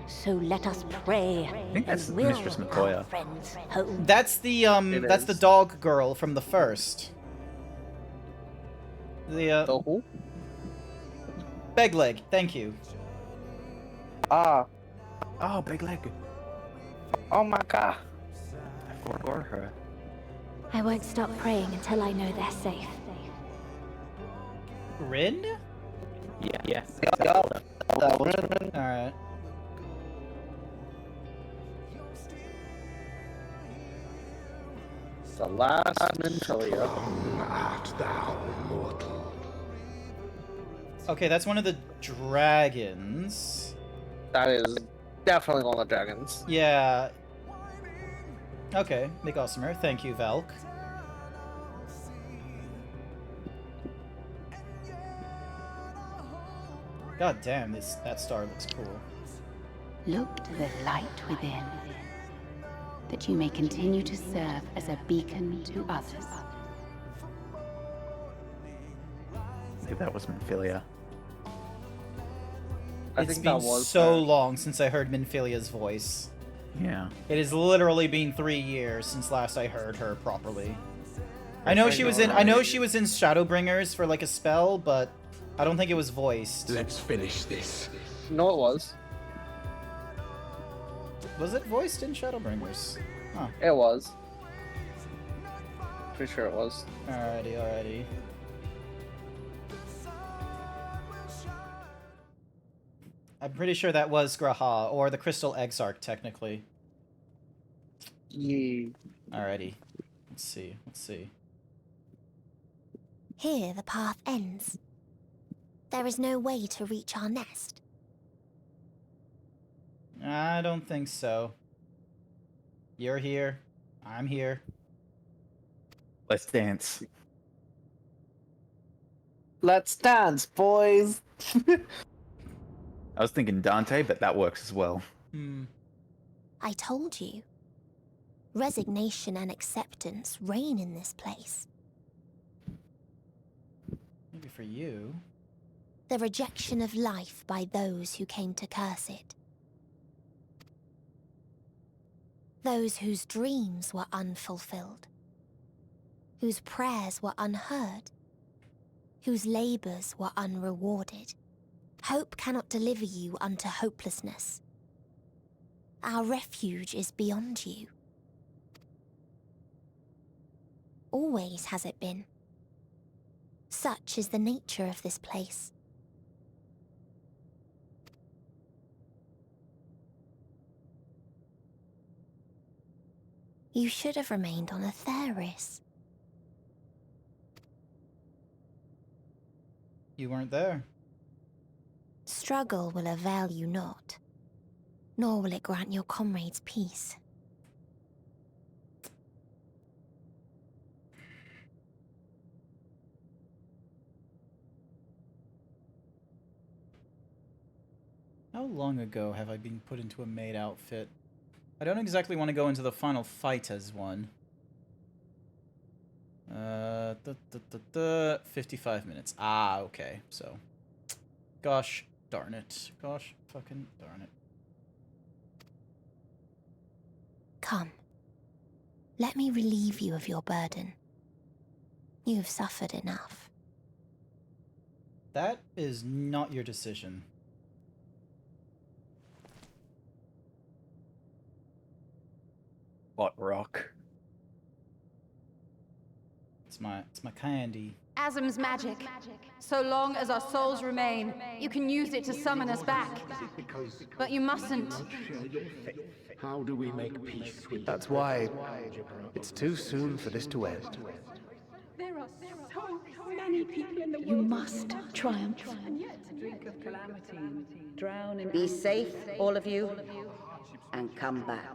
so let us pray. I think that's and will Mistress Matoya. our friends home. That's the that's the dog girl from the first. The who? Begleg, thank you. Ah. Oh, Big Leg. Oh my god. I forgot her. I won't stop praying until I know they're safe. Rin? Yeah. Alright. The last Minfilia. Art thou mortal? Okay, that's one of the dragons. That is definitely one of the dragons. Yeah. Okay, make awesomer. Thank you, Valk. God damn, that star looks cool. Look to the light within, that you may continue to serve as a beacon to others. I think that was Minfilia. It's been so long since I heard Minfilia's voice. Yeah. It has literally been 3 years since last I heard her properly. I know she was in Shadowbringers for like a spell, but I don't think it was voiced. Let's finish this. No, it was. Was it voiced in Shadowbringers? Huh. It was. Pretty sure it was. Alrighty. I'm pretty sure that was Graha, or the Crystal Exarch, technically. Yeah. Alrighty. Let's see. Here the path ends. There is no way to reach our nest. I don't think so. You're here. I'm here. Let's dance. Let's dance, boys! I was thinking Dante, but that works as well. I told you. Resignation and acceptance reign in this place. Maybe for you. The rejection of life by those who came to curse it. Those whose dreams were unfulfilled. Whose prayers were unheard. Whose labors were unrewarded. Hope cannot deliver you unto hopelessness. Our refuge is beyond you. Always has it been. Such is the nature of this place. You should have remained on Atheris. You weren't there. Struggle will avail you not, nor will it grant your comrades peace. long ago have I been put into a maid outfit? I don't exactly want to go into the final fight as one. 55 minutes. Ah, okay. So, gosh darn it. Gosh fucking darn it. Come. Let me relieve you of your burden. You've suffered enough. That is not your decision. What rock? It's my candy. Asm's magic. So long as our souls remain, you can use it to summon us back. But you mustn't. How do we make peace with That's why it's too soon for this to end. There are so many people in the world. You must triumph. Drink of calamity, Drown in Be safe, all of you, and come back.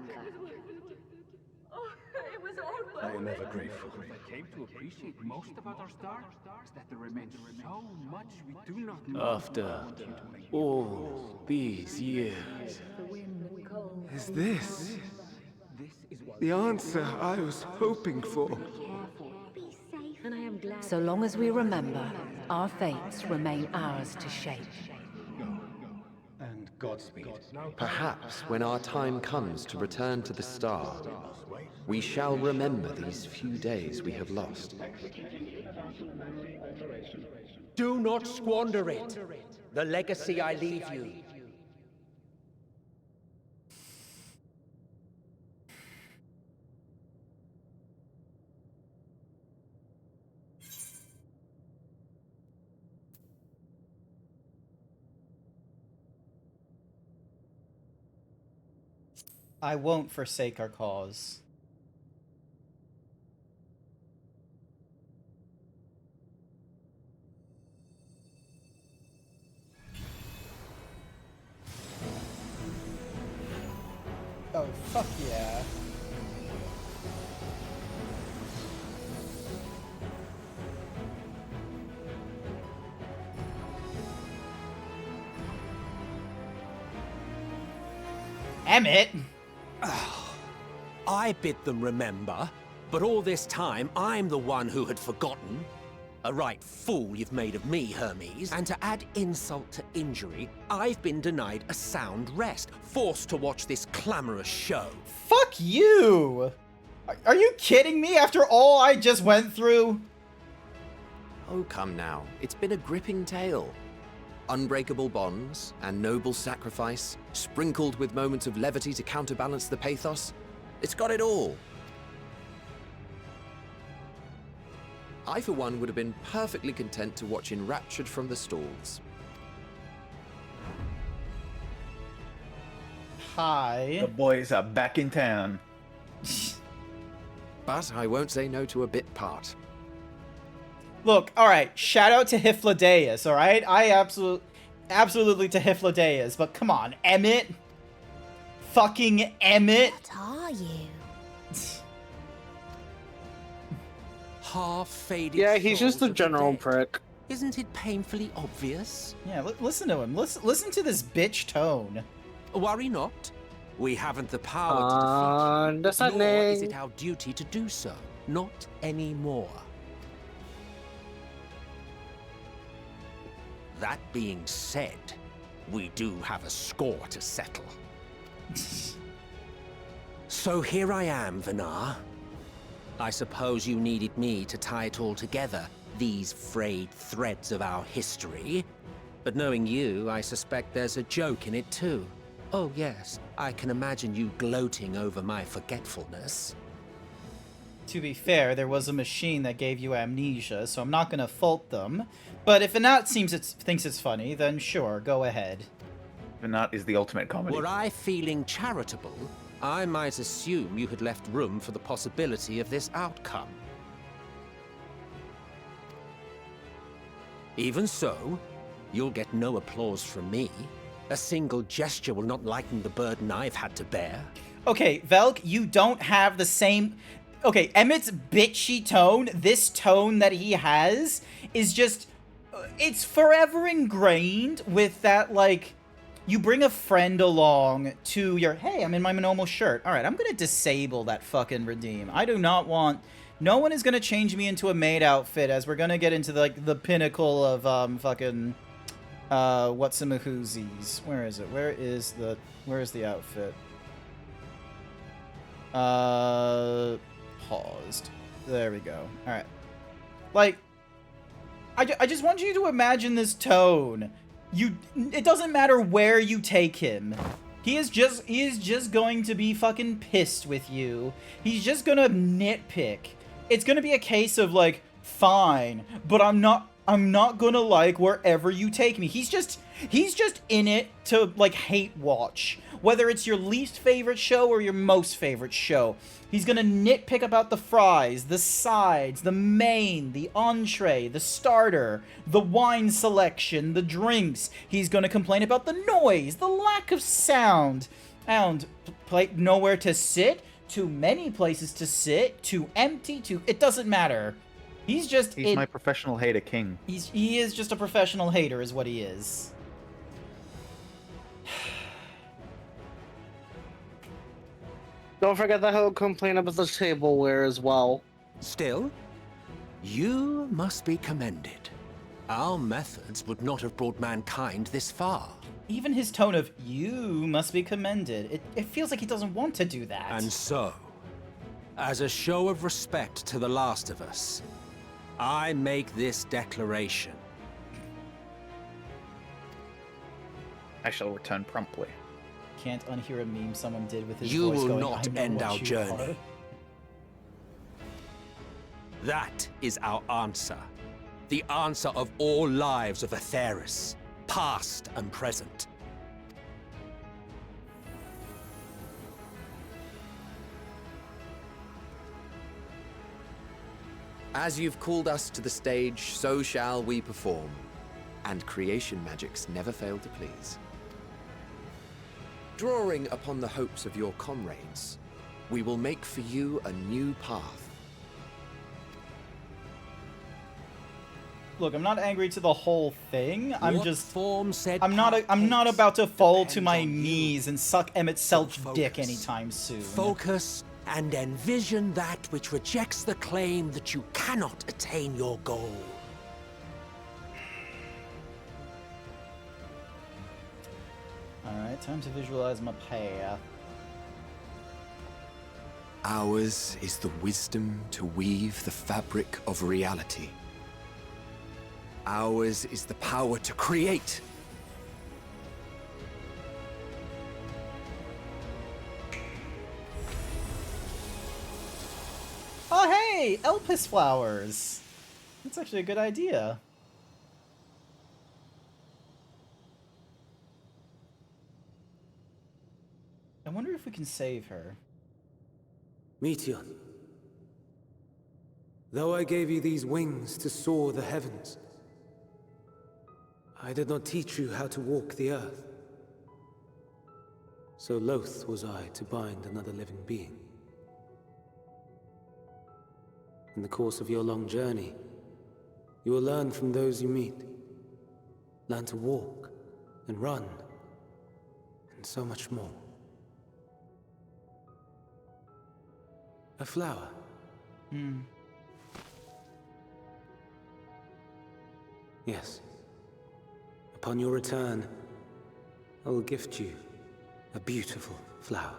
I am ever grateful. I came to appreciate most about our star is that there remains so much we do not know. After all these years, is this the answer I was hoping for? So long as we remember, our fates remain ours to shape. And Godspeed. Perhaps when our time comes to return to the star, we shall remember these few days we have lost. Do not squander it. The legacy I leave you. I won't forsake our cause. Oh, fuck yeah. Emmett! I bid them remember, but all this time I'm the one who had forgotten. A right fool you've made of me, Hermes. And to add insult to injury, I've been denied a sound rest, forced to watch this clamorous show. Fuck you! Are you kidding me after all I just went through? Oh, come now. It's been a gripping tale. Unbreakable bonds and noble sacrifice, sprinkled with moments of levity to counterbalance the pathos. It's got it all. I, for one, would have been perfectly content to watch enraptured from the stalls. Hi. The boys are back in town. But I won't say no to a bit part. Look, alright, shout out to Hyphlodeus, alright? I absolutely to Hyphlodeus, but come on, Emmett? Fucking Emmett? What are you? Half-faded. Yeah, he's just a souls of the general dead. prick. Isn't it painfully obvious? Yeah, listen to him. Listen to this bitch tone. Worry not. We haven't the power to defeat you, nor is it our duty to do so. Not anymore. That being said, we do have a score to settle. So here I am, Vinar. I suppose you needed me to tie it all together, these frayed threads of our history. But knowing you, I suspect there's a joke in it too. Oh yes, I can imagine you gloating over my forgetfulness. To be fair, there was a machine that gave you amnesia, so I'm not gonna fault them. But if Anat thinks it's funny, then sure, go ahead. Anat is the ultimate comedy. Were I feeling charitable, I might assume you had left room for the possibility of this outcome. Even so, you'll get no applause from me. A single gesture will not lighten the burden I've had to bear. Okay, Velk, you don't have the same... Okay, Emmett's bitchy tone, this tone that he has, is just... It's forever ingrained with that, like... You bring a friend along to your, hey, I'm in my normal shirt. All right, I'm going to disable that fucking redeem. I do not want, no one is going to change me into a maid outfit as we're going to get into the pinnacle of fucking, whatsamahoozies. Where is it? Where is the outfit? Paused. There we go. All right. Like, I just want you to imagine this tone. It doesn't matter where you take him. He is just going to be fucking pissed with you. He's just gonna nitpick. It's gonna be a case of like, fine, but I'm not gonna like wherever you take me. He's just in it to like hate watch. Whether it's your least favorite show or your most favorite show. He's gonna nitpick about the fries, the sides, the main, the entree, the starter, the wine selection, the drinks. He's gonna complain about the noise, the lack of sound, and nowhere to sit, too many places to sit, too empty, it doesn't matter. He's my professional hater king. He is just a professional hater is what he is. Don't forget that he'll complain about the tableware as well. Still, you must be commended. Our methods would not have brought mankind this far. Even his tone of, you must be commended, it feels like he doesn't want to do that. And so, as a show of respect to the last of us, I make this declaration. I shall return promptly. Can't unhear a meme someone did with his You voice will going, not I know end what our you journey. are. That is our answer. The answer of all lives of Atheris, past and present. As you've called us to the stage, so shall we perform. And creation magics never fail to please. Drawing upon the hopes of your comrades, we will make for you a new path. Look, I'm not angry to the whole thing. I'm What just form said I'm not about to fall to my knees and suck Emmett Selch's dick anytime soon. Focus and envision that which rejects the claim that you cannot attain your goal. Alright, time to visualize my path. Ours is the wisdom to weave the fabric of reality. Ours is the power to create. Oh hey, Elpis flowers! That's actually a good idea. I wonder if we can save her. Meteor, though I gave you these wings to soar the heavens, I did not teach you how to walk the earth. So loath was I to bind another living being. In the course of your long journey, you will learn from those you meet. Learn to walk and run, and so much more. A flower. Yes. Upon your return, I will gift you a beautiful flower.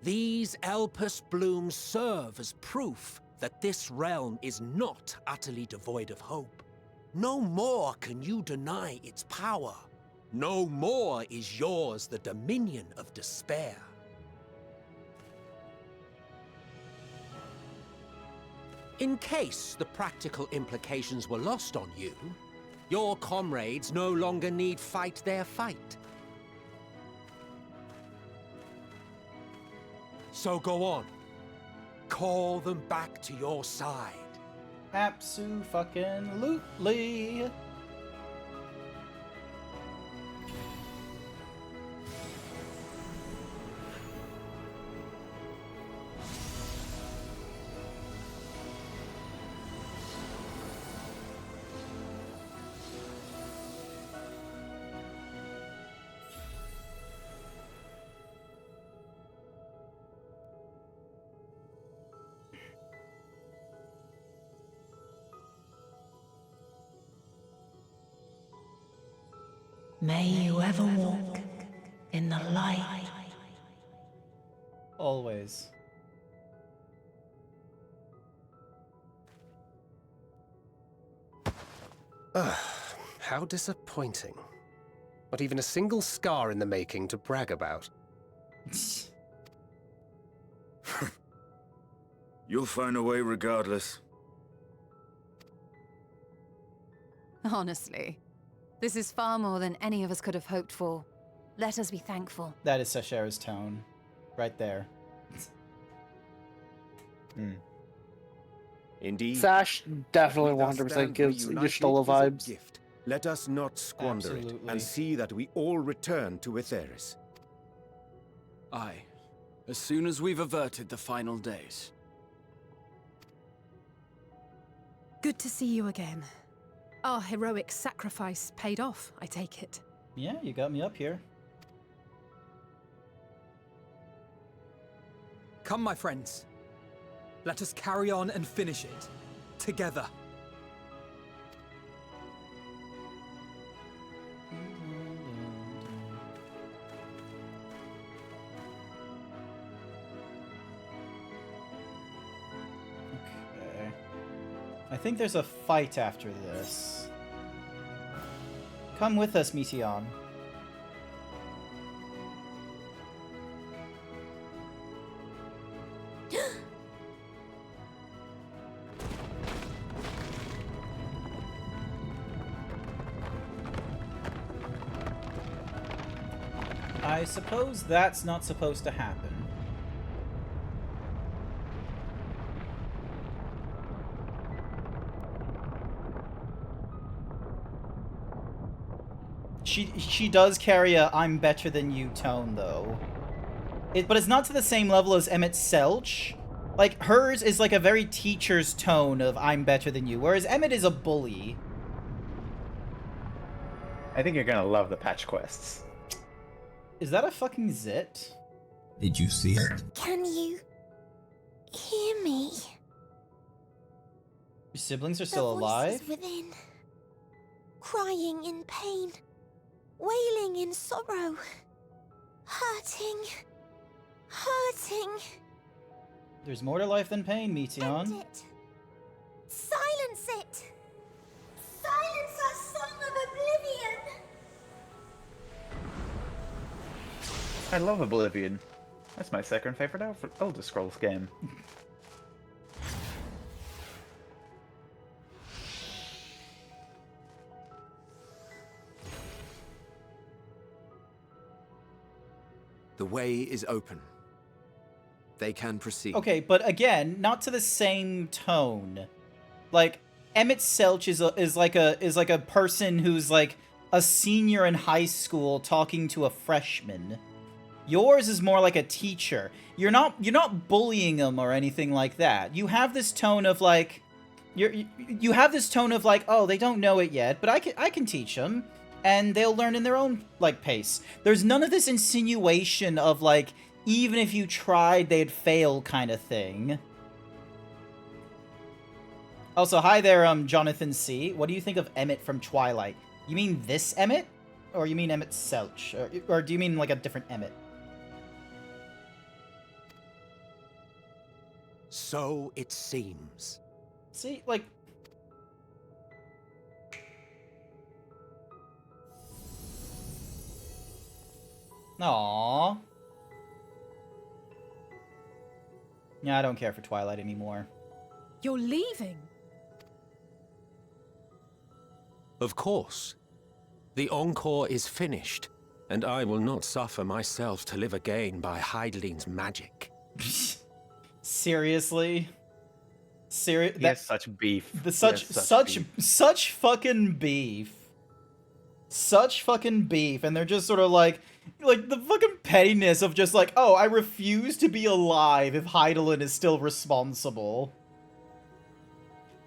These Elpis blooms serve as proof that this realm is not utterly devoid of hope. No more can you deny its power. No more is yours the dominion of despair. In case the practical implications were lost on you, your comrades no longer need fight their fight. So go on. Call them back to your side. Abso-fucking-lutely. May you ever walk in the light. Always. Ugh, how disappointing. Not even a single scar in the making to brag about. You'll find a way regardless. Honestly, this is far more than any of us could have hoped for. Let us be thankful. That is Sashera's tone. Right there. Indeed. Sash definitely We thus 100% stand gives reunited Y'shtola is a vibes. gift. Let us not squander it, Absolutely. and see that we all return to Etheris. Aye. As soon as we've averted the final days. Good to see you again. Our heroic sacrifice paid off, I take it. Yeah, you got me up here. Come, my friends. Let us carry on and finish it. Together. Okay. I think there's a fight after this. Come with us, Meteon. I suppose that's not supposed to happen. She does carry a "I'm better than you" tone, though. But it's not to the same level as Emmett Selch. Like, hers is like a very teacher's tone of "I'm better than you," whereas Emmett is a bully. I think you're gonna love the patch quests. Is that a fucking zit? Did you see it? Can you hear me? Your siblings are still alive? Voices within, crying in pain, wailing in sorrow, hurting. There's more to life than pain, Meteon. End it. Silence it. Silence our song of oblivion. I love Oblivion. That's my second favorite Elder Scrolls game. The way is open. They can proceed. Okay, but again, not to the same tone. Like, Emmett Selch is like a person who's like a senior in high school talking to a freshman. Yours is more like a teacher. You're not bullying them or anything like that. You have this tone of like, you have this tone of like, oh, they don't know it yet, but I can teach them, and they'll learn in their own like pace. There's none of this insinuation of like, even if you tried, they'd fail kind of thing. Also, hi there, Jonathan C. What do you think of Emmett from Twilight? You mean this Emmett? Or you mean Emmett Selch? Or do you mean like a different Emmett? So it seems. See, like... Aww. Yeah, I don't care for Twilight anymore. You're leaving? Of course. The encore is finished, and I will not suffer myself to live again by Heideling's magic. Seriously? That's such beef. Such fucking beef. Such fucking beef, and they're just sort of like the fucking pettiness of just like, oh, I refuse to be alive if Heidelin is still responsible.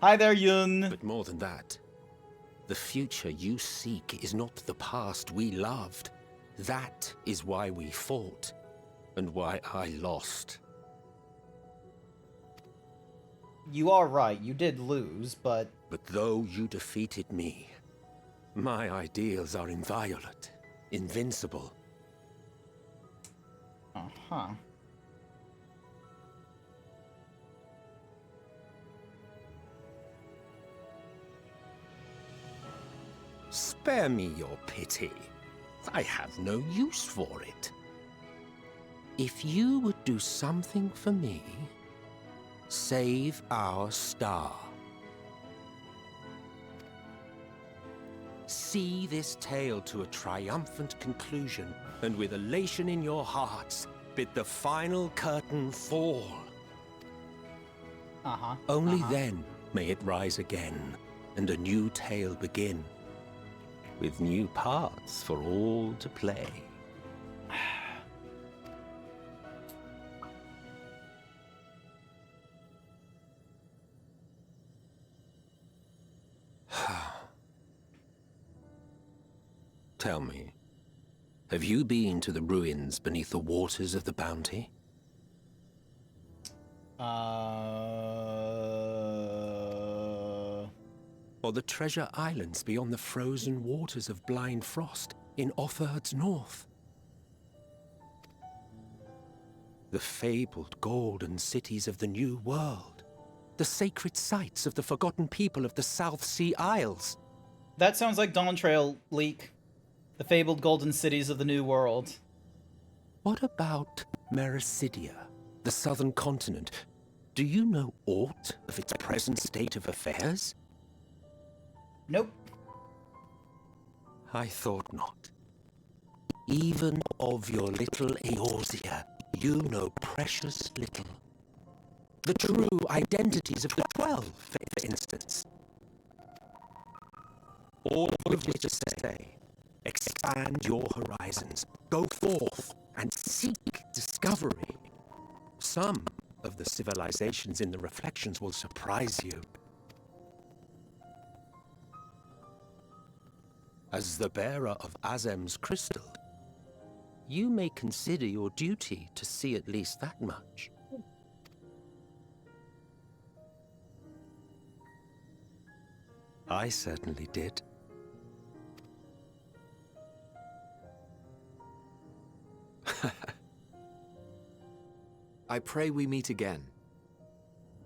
Hi there, Yun. But more than that, the future you seek is not the past we loved. That is why we fought, and why I lost. You are right, you did lose, but... But though you defeated me, My ideals are inviolate, invincible. Uh-huh. Spare me your pity. I have no use for it. If you would do something for me, save our star. See this tale to a triumphant conclusion, and with elation in your hearts, bid the final curtain fall. Only then may it rise again, and a new tale begin, with new parts for all to play. Tell me, have you been to the ruins beneath the waters of the Bounty? Or the treasure islands beyond the frozen waters of Blind Frost in Offerd's north? The fabled golden cities of the New World? The sacred sites of the forgotten people of the South Sea Isles? That sounds like Dawn Trail leak. The fabled golden cities of the New World. What about Mericidia, the southern continent? Do you know aught of its present state of affairs? Nope. I thought not. Even of your little Eorzea, you know precious little. The true identities of the 12, for instance. All of which is to say, expand your horizons, go forth and seek discovery. Some of the civilizations in the reflections will surprise you. As the bearer of Azem's crystal, you may consider your duty to see at least that much. I certainly did. I pray we meet again.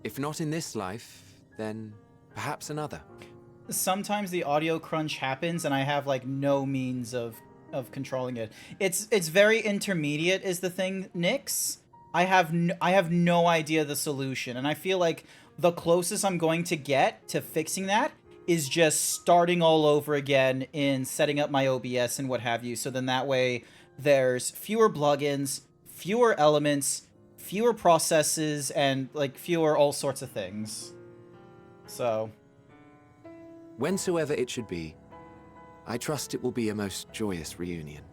If not in this life, then perhaps another. Sometimes the audio crunch happens and I have like no means of controlling it. It's very intermediate is the thing, Nyx. I have no idea the solution, and I feel like the closest I'm going to get to fixing that is just starting all over again in setting up my OBS and what have you. So then that way there's fewer plugins, fewer elements, fewer processes, and like fewer all sorts of things. So whensoever it should be, I trust it will be a most joyous reunion.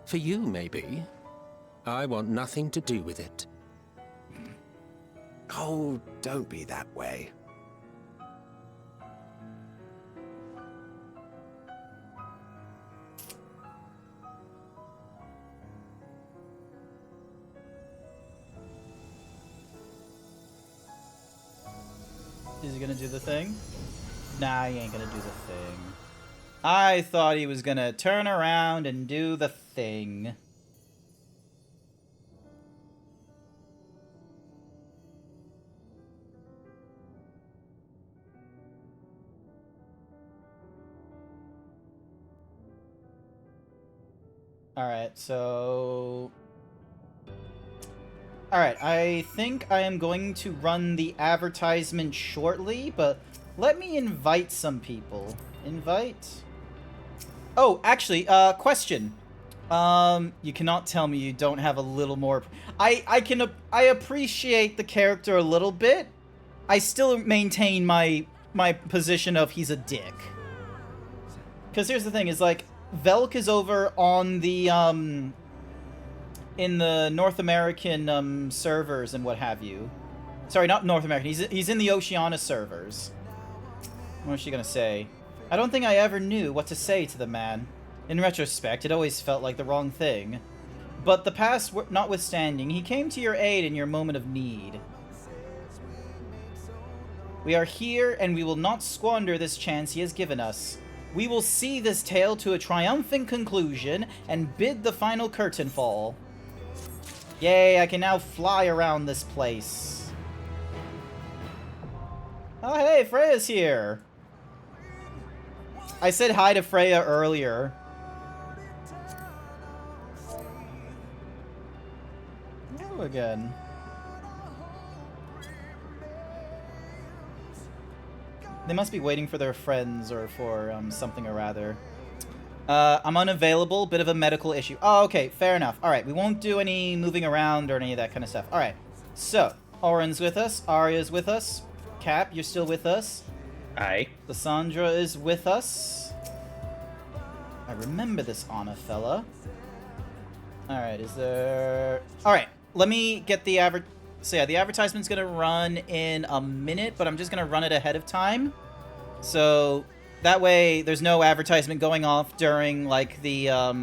For you, maybe. I want nothing to do with it. Oh, don't be that way. Is he gonna do the thing? Nah, he ain't gonna do the thing. I thought he was gonna turn around and do the thing. Alright, so... Alright, I think I am going to run the advertisement shortly, but let me invite some people. Invite? Oh, actually, question. You cannot tell me you don't have a little more... I appreciate the character a little bit. I still maintain my position of he's a dick. Because here's the thing, is like, Velk is over on the, in the North American, servers and what have you. Sorry, not North American, he's in the Oceania servers. What was she gonna say? I don't think I ever knew what to say to the man. In retrospect, it always felt like the wrong thing. But the past notwithstanding, he came to your aid in your moment of need. We are here, and we will not squander this chance he has given us. We will see this tale to a triumphant conclusion and bid the final curtain fall. Yay, I can now fly around this place. Oh, hey, Freya's here. I said hi to Freya earlier. Oh, again. They must be waiting for their friends or for something or rather. I'm unavailable. Bit of a medical issue. Oh, okay. Fair enough. All right. We won't do any moving around or any of that kind of stuff. All right. So, Oren's with us. Arya's with us. Cap, you're still with us. Aye. Lysandra is with us. I remember this Anna fella. All right. Is there... All right. Let me get the So yeah, the advertisement's gonna run in a minute, but I'm just gonna run it ahead of time. So that way there's no advertisement going off during like the all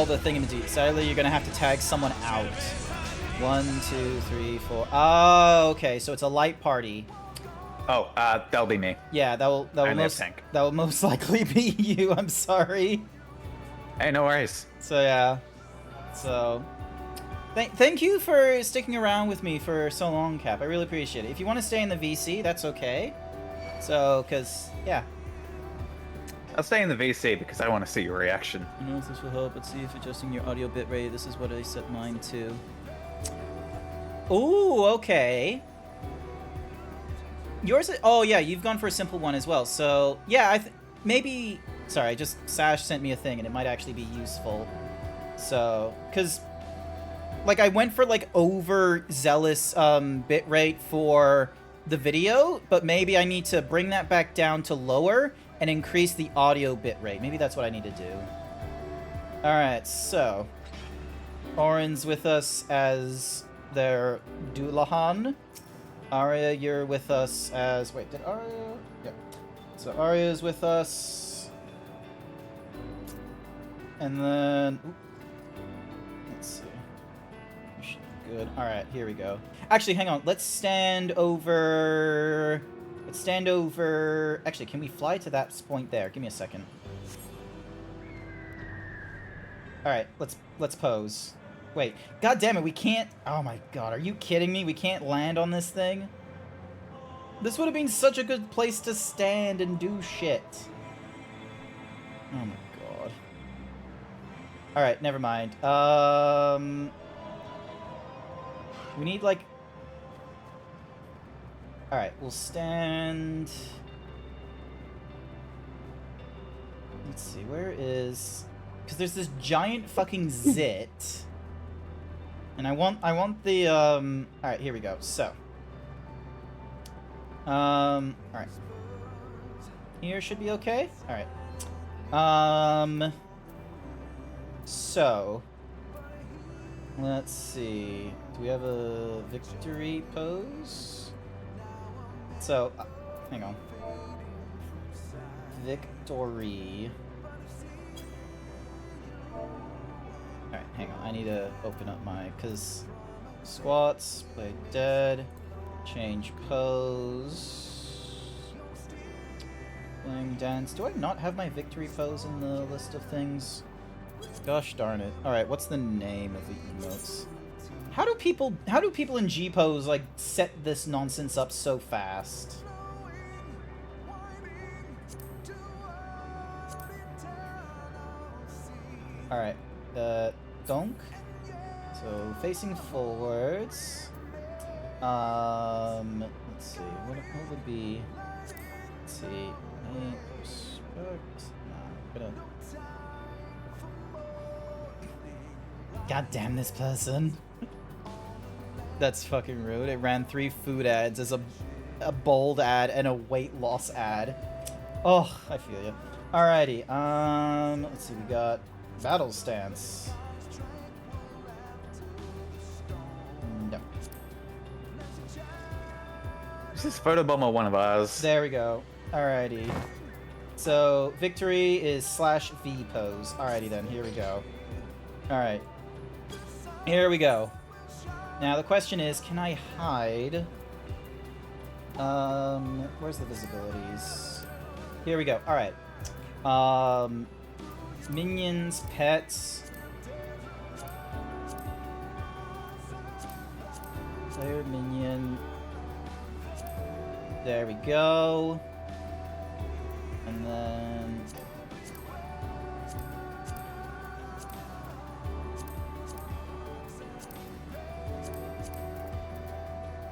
the thingamajig. Sadly, you're gonna have to tag someone out. 1, 2, 3, 4. Oh, okay, so it's a light party. Oh, that'll be me. Yeah, that will most likely be you. I'm sorry. Hey, no worries. So yeah. So thank you for sticking around with me for so long, Cap. I really appreciate it. If you want to stay in the VC, that's okay. So, because, yeah. I'll stay in the VC because I want to see your reaction. I don't know if this will help, but see if adjusting your audio bitrate. This is what I set mine to. Ooh, okay. Yours, oh yeah, you've gone for a simple one as well. So, yeah, maybe, sorry, just Sash sent me a thing and it might actually be useful. So, because... like, I went for, like, overzealous bitrate for the video, but maybe I need to bring that back down to lower and increase the audio bitrate. Maybe that's what I need to do. Alright, so... Oren's with us as their Dullahan. Arya, you're with us as... Wait, did Arya... Yep. So Arya's with us. And then... Oop. Let's see. Good. All right, here we go. Actually, hang on. Let's stand over... Actually, can we fly to that point there? Give me a second. All right, let's pose. Wait. God damn it, we can't... Oh my god, are you kidding me? We can't land on this thing? This would have been such a good place to stand and do shit. Oh my god. All right, never mind. We need, like... Alright, we'll stand... Let's see, where is... Because there's this giant fucking zit. And I want the, Alright, here we go. So. Alright. Here should be okay? Alright. So... Let's see. Do we have a victory pose? So, hang on. Victory. Alright, hang on. I need to open up my... Because squats, play dead, change pose, playing dance. Do I not have my victory pose in the list of things? Gosh darn it. Alright, what's the name of the emotes? How do people in G-Pose, like, set this nonsense up so fast? Alright, donk. So, facing forwards. Let's see, what would be... Let's see, respect... Nah, I'm gonna... God damn this person. That's fucking rude. It ran 3 food ads as a bold ad and a weight loss ad. Oh, I feel you. Alrighty, let's see, we got battle stance. No. Is this photobomber one of ours? There we go. Alrighty. So, victory is /V pose. Alrighty then, here we go. Alright. Here we go. Now the question is, can I hide Where's the visibilities? Here we go. All right. Minions, pets. Player, minion. There we go. And then...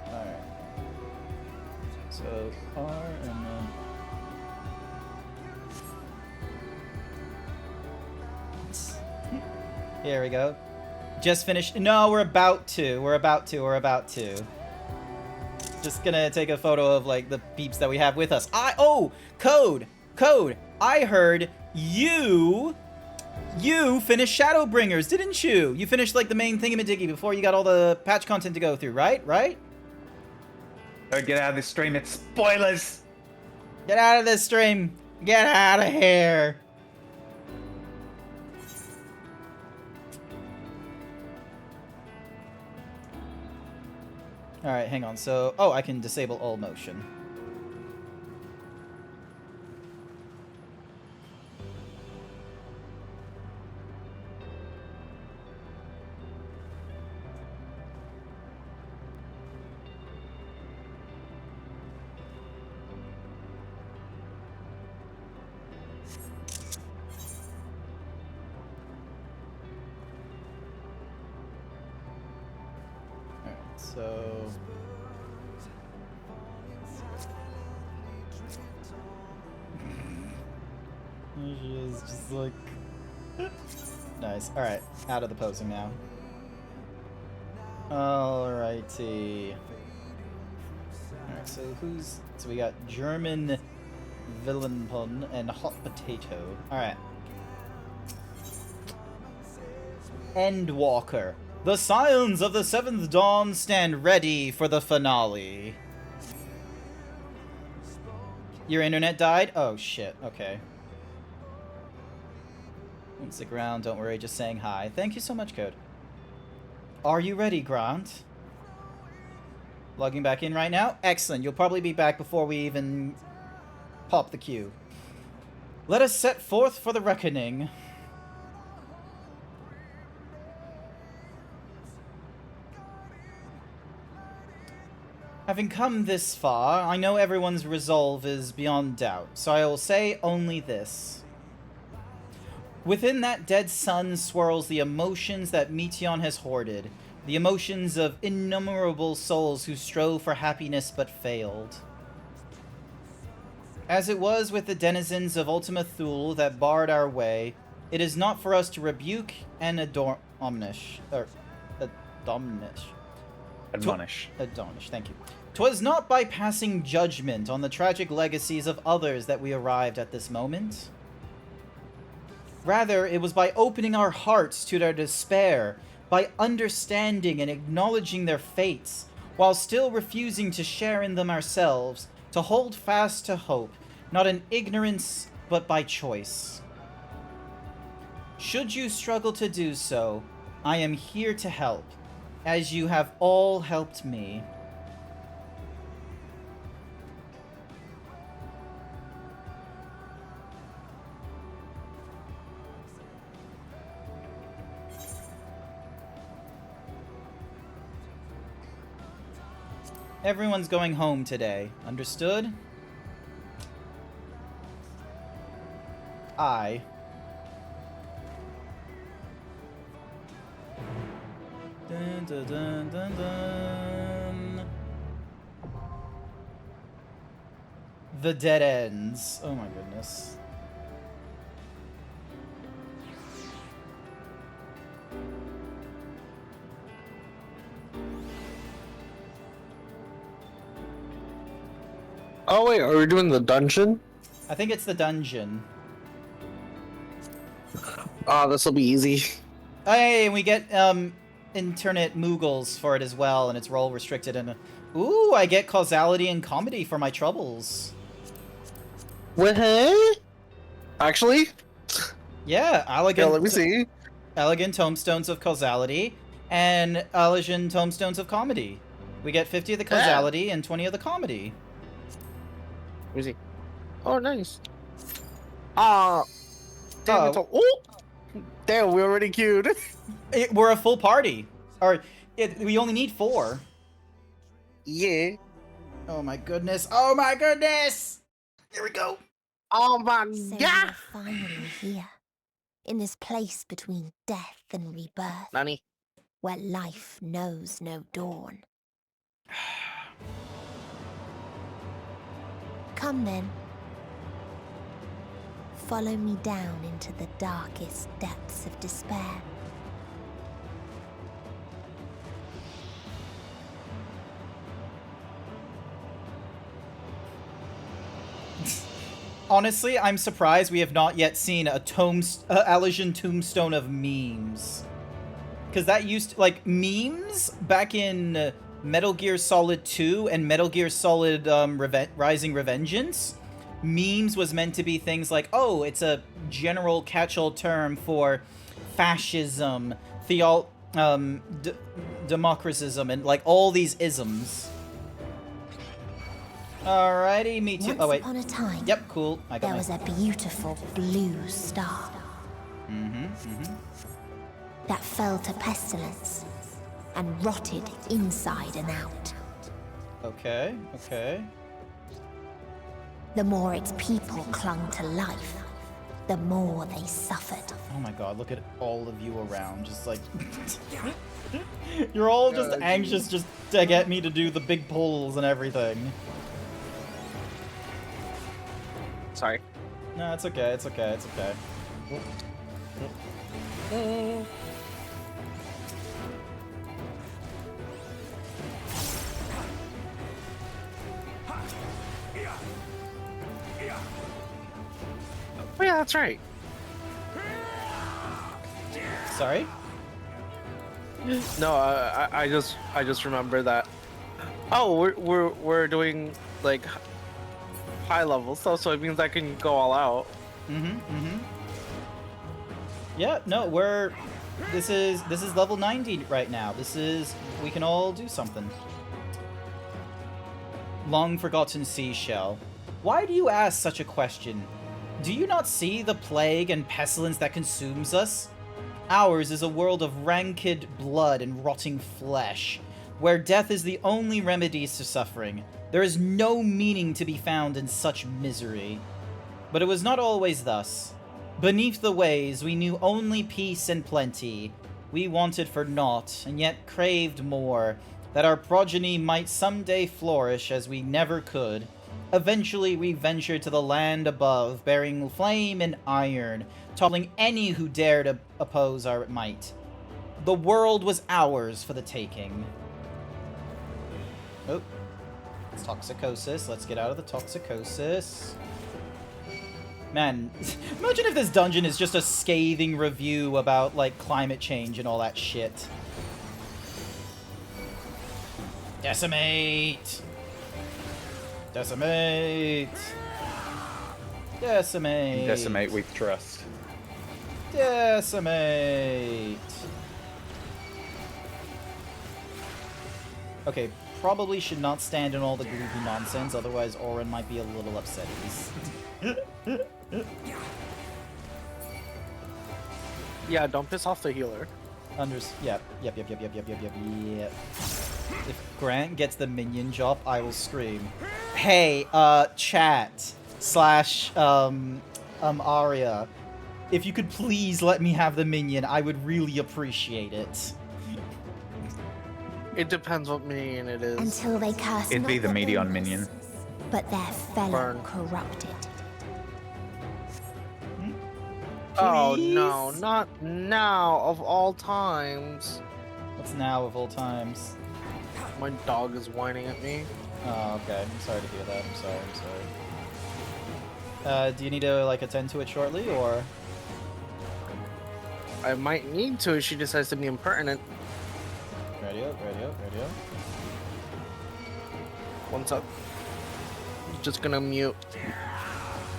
Alright. So, R and then... Here we go. Just finished. No, we're about to. We're about to. Just gonna take a photo of, like, the peeps that we have with us. Oh! Code! I heard you finished Shadowbringers, didn't you? You finished, like, the main thingamadiggy before you got all the patch content to go through, right? Get out of this stream, it's spoilers! Get out of this stream! Get out of here! Alright, hang on. So, oh, I can disable all motion. So... She is just like... Nice. Alright, out of the posing now. Alrighty. Alright, so who's... So we got German Villain Pun and Hot Potato. Alright. Endwalker. The Scions of the Seventh Dawn stand ready for the finale. Your internet died? Oh shit, okay. Won't stick around, don't worry, just saying hi. Thank you so much, Code. Are you ready, Grant? Logging back in right now? Excellent, you'll probably be back before we even pop the queue. Let us set forth for the reckoning. Having come this far, I know everyone's resolve is beyond doubt, so I will say only this. Within that dead sun swirls the emotions that Meteion has hoarded, the emotions of innumerable souls who strove for happiness but failed. As it was with the denizens of Ultima Thule that barred our way, it is not for us to rebuke and admonish. Admonish, thank you. 'Twas not by passing judgment on the tragic legacies of others that we arrived at this moment. Rather, it was by opening our hearts to their despair, by understanding and acknowledging their fates, while still refusing to share in them ourselves, to hold fast to hope, not in ignorance, but by choice. Should you struggle to do so, I am here to help, as you have all helped me. Everyone's going home today. Understood? I. Dun, dun, dun, dun, dun. The dead ends. Oh my goodness. Oh wait, are we doing the dungeon? I think it's the dungeon. Ah, this'll be easy. Hey, we get internet Moogles for it as well, and it's role restricted. And ooh, I get causality and comedy for my troubles. What? Actually? Yeah, elegant. Yeah, let me see. Elegant tomestones of causality and elegant tomestones of comedy. We get 50 of the causality and 20 of the comedy. me see. Oh, nice. Damn, it's all... Oh! Damn, we already queued. We're a full party. Or, we only need 4. Yeah. Oh my goodness. Oh my goodness! Here we go. Oh my So god! we're finally here. In this place between death and rebirth. Nani? Where life knows no dawn. Come then. Follow me down into the darkest depths of despair. Honestly, I'm surprised we have not yet seen a Elysian tombstone of memes. Because that used to, like, memes back in Metal Gear Solid 2 and Metal Gear Solid Rising Revengeance. Memes was meant to be things like, oh, it's a general catch-all term for fascism, democracism, and like all these isms. Alrighty, me too. Once upon a time, yep, cool. I got there was a beautiful blue star. That fell to pestilence and rotted inside and out. Okay, okay. The more its people clung to life, the more they suffered. Oh my god, look at all of you around, just like... You're all just anxious just to get me to do the big pulls and everything. Sorry. No, it's okay, it's okay, it's okay. Oh yeah, that's right. Sorry? No, I just remember that. Oh, we're doing like high level stuff, so it means I can go all out. Yeah, no, this is level 90 right now. We can all do something. Long forgotten seashell. Why do you ask such a question? Do you not see the plague and pestilence that consumes us? Ours is a world of rancid blood and rotting flesh, where death is the only remedy to suffering. There is no meaning to be found in such misery. But it was not always thus. Beneath the ways, we knew only peace and plenty. We wanted for naught, and yet craved more, that our progeny might someday flourish as we never could. Eventually, we ventured to the land above, bearing flame and iron, toppling any who dared to oppose our might. The world was ours for the taking. Oh. It's toxicosis. Let's get out of the toxicosis. Man, imagine if this dungeon is just a scathing review about, like, climate change and all that shit. Decimate! Decimate! Decimate! Decimate with trust. Decimate! Okay, probably should not stand in all the goofy nonsense, otherwise Orin might be a little upset. Yeah, don't piss off the healer. Yep. If Grant gets the minion job, I will scream. Hey, chat / Aria, if you could please let me have the minion, I would really appreciate it. It depends what minion it is. Until they curse It'd be the Medion minion. But their fellow Burn. corrupted. Oh no, not now of all times. What's now of all times? My dog is whining at me. Oh, okay. I'm sorry to hear that. I'm sorry. Do you need to, like, attend to it shortly, or? I might need to if she decides to be impertinent. Radio. What's up? Just gonna mute.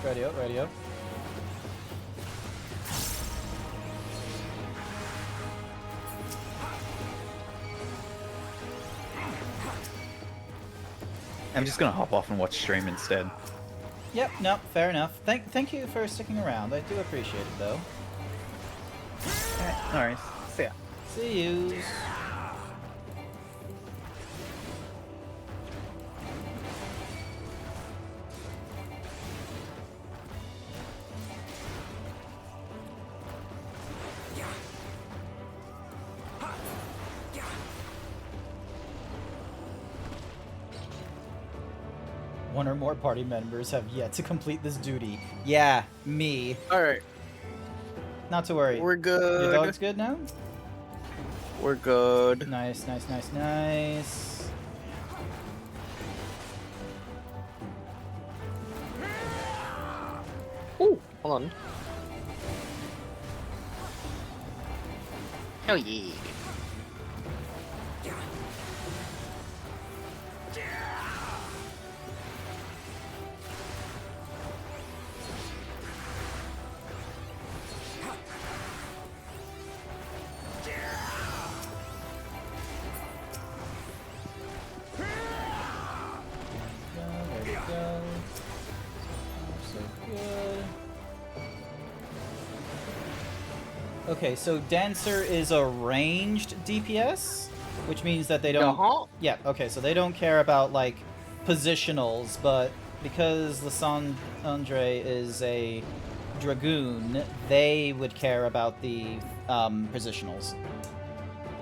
Radio. I'm just gonna hop off and watch stream instead. Yep, no, fair enough. Thank you for sticking around. I do appreciate it, though. Alright, no worries. See ya. See you. One or more party members have yet to complete this duty. Yeah, me. Alright. Not to worry. We're good. Your dog's good now? We're good. Nice, nice, nice, nice. Ooh, hold on. Hell yeah. Okay, so Dancer is a ranged DPS, which means that they don't... Yeah, okay, so they don't care about, like, positionals, but because Lysandre is a Dragoon, they would care about the positionals.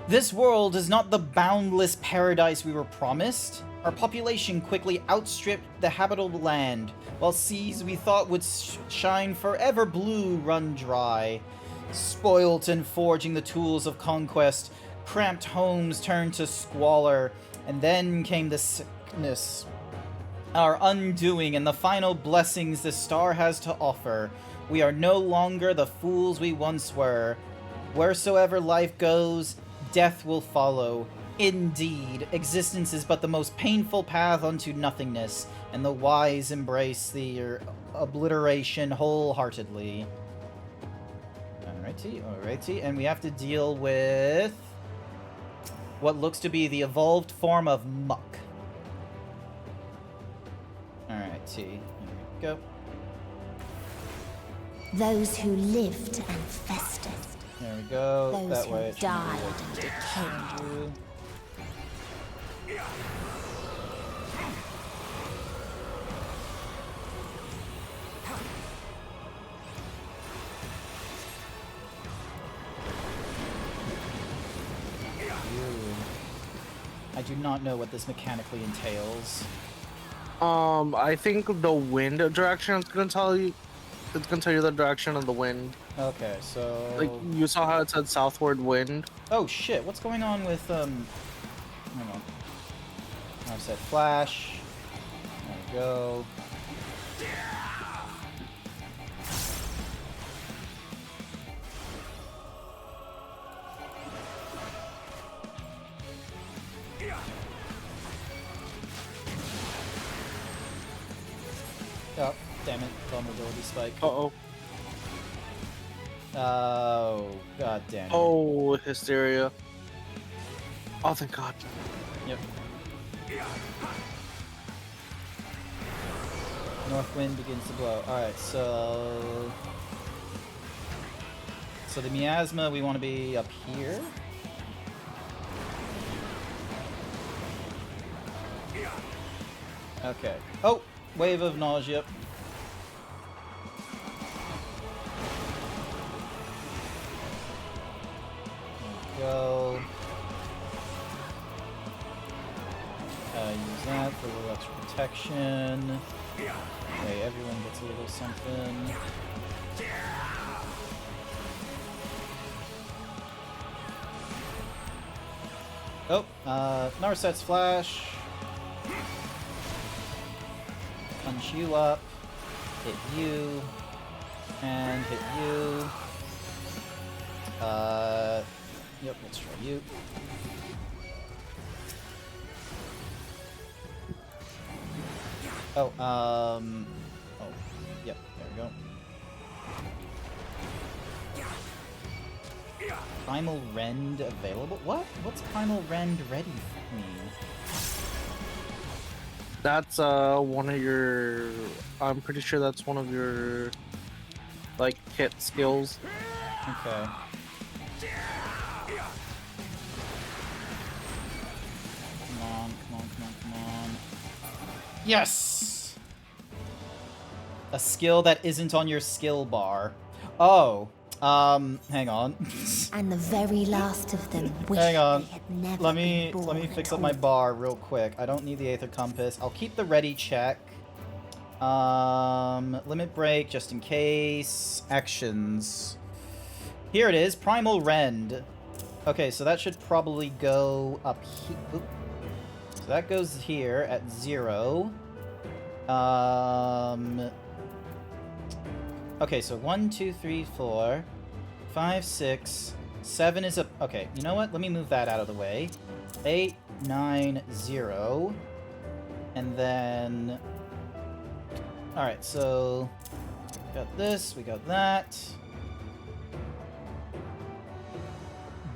This world is not the boundless paradise we were promised. Our population quickly outstripped the habitable land, while seas we thought would shine forever blue run dry. Spoilt and forging the tools of conquest, cramped homes turned to squalor, and then came the sickness. Our undoing and the final blessings the star has to offer. We are no longer the fools we once were. Wheresoever life goes, death will follow. Indeed, existence is but the most painful path unto nothingness, and the wise embrace the obliteration wholeheartedly. Alrighty, and we have to deal with what looks to be the evolved form of Muck. Alrighty, here we go. Those who lived and festered. There we go. Those that who way. died and decayed. I do not know what this mechanically entails. I think the wind direction is gonna tell you. It's gonna tell you the direction of the wind. Okay, so like you saw how it said southward wind. Oh shit! What's going on with Hang on. I said flash. There we go. Oh, damn it. Vulnerability spike. Uh-oh. Oh, god damn it. Oh, hysteria. Oh, thank god. Yep. North wind begins to blow. Alright, so... So the miasma, we want to be up here. Okay. Oh! Wave of nausea. Go. Use that for a little extra protection. Okay, everyone gets a little something. Oh, Narset's flash. Punch you up. Hit you. And hit you. Yep, let's try you. Oh, oh, yep, there we go. Primal Rend available? What? What's Primal Rend ready for me? That's one of your. I'm pretty sure that's one of your like hit skills. Okay. Come on, come on, come on, come on. Yes! A skill that isn't on your skill bar. Oh, hang on. And the very last of them wished Hang on. they had never Let me been born fix at up my all. bar real quick. I don't need the Aether Compass. I'll keep the ready check. Limit break just in case. Actions. Here it is, Primal Rend. Okay, so that should probably go up here. So that goes here at 0. Okay, so 1, 2, 3, 4, 5, 6, 7 is a... Okay, you know what? Let me move that out of the way. 8, 9, 0. And then... Alright, so... We got this, we got that.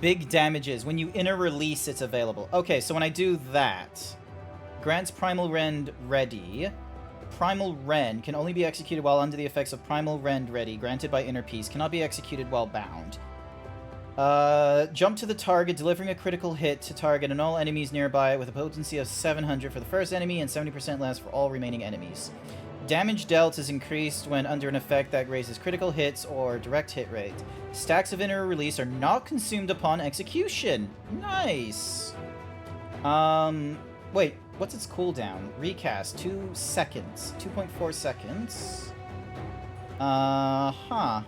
Big damages. When you inner release, it's available. Okay, so when I do that... Grants Primal Rend ready. Primal Rend can only be executed while under the effects of Primal Rend ready, granted by Inner Peace. Cannot be executed while bound. Jump to the target, delivering a critical hit to target and all enemies nearby with a potency of 700 for the first enemy and 70% less for all remaining enemies. Damage dealt is increased when under an effect that raises critical hits or direct hit rate. Stacks of inner release are not consumed upon execution. Nice! Wait, what's its cooldown? Recast, 2 seconds. 2.4 seconds. Huh.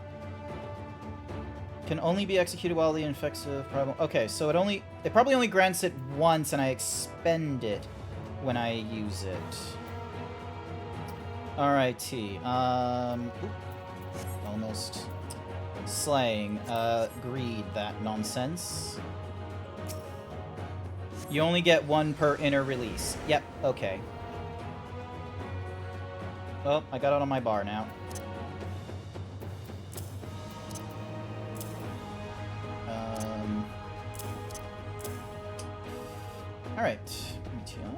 Can only be executed while the infective problem... Okay, so it probably only grants it once, and I expend it when I use it. Alrighty, almost slaying, greed, that nonsense. You only get 1 per inner release. Yep, okay. Well, I got it on my bar now. Alright.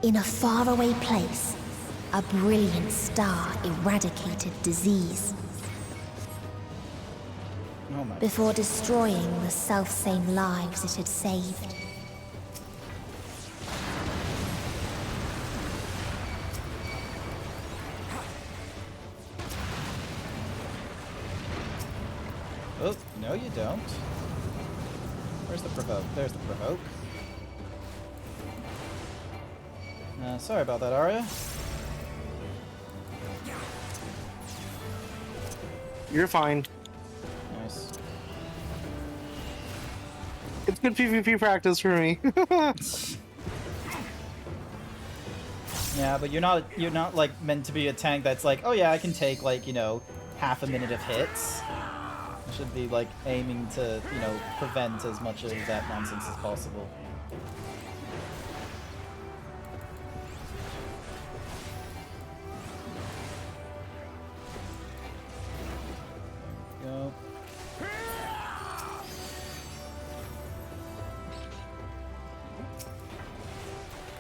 In a faraway place, a brilliant star eradicated disease. Oh my. Before destroying the selfsame lives it had saved. Oh, no you don't. Where's the provoke? There's the provoke. Sorry about that, Arya. You're fine. Nice. It's good PvP practice for me. Yeah, but you're not like meant to be a tank that's like, oh yeah, I can take like, you know, half a minute of hits. I should be like aiming to, you know, prevent as much of that nonsense as possible. Go.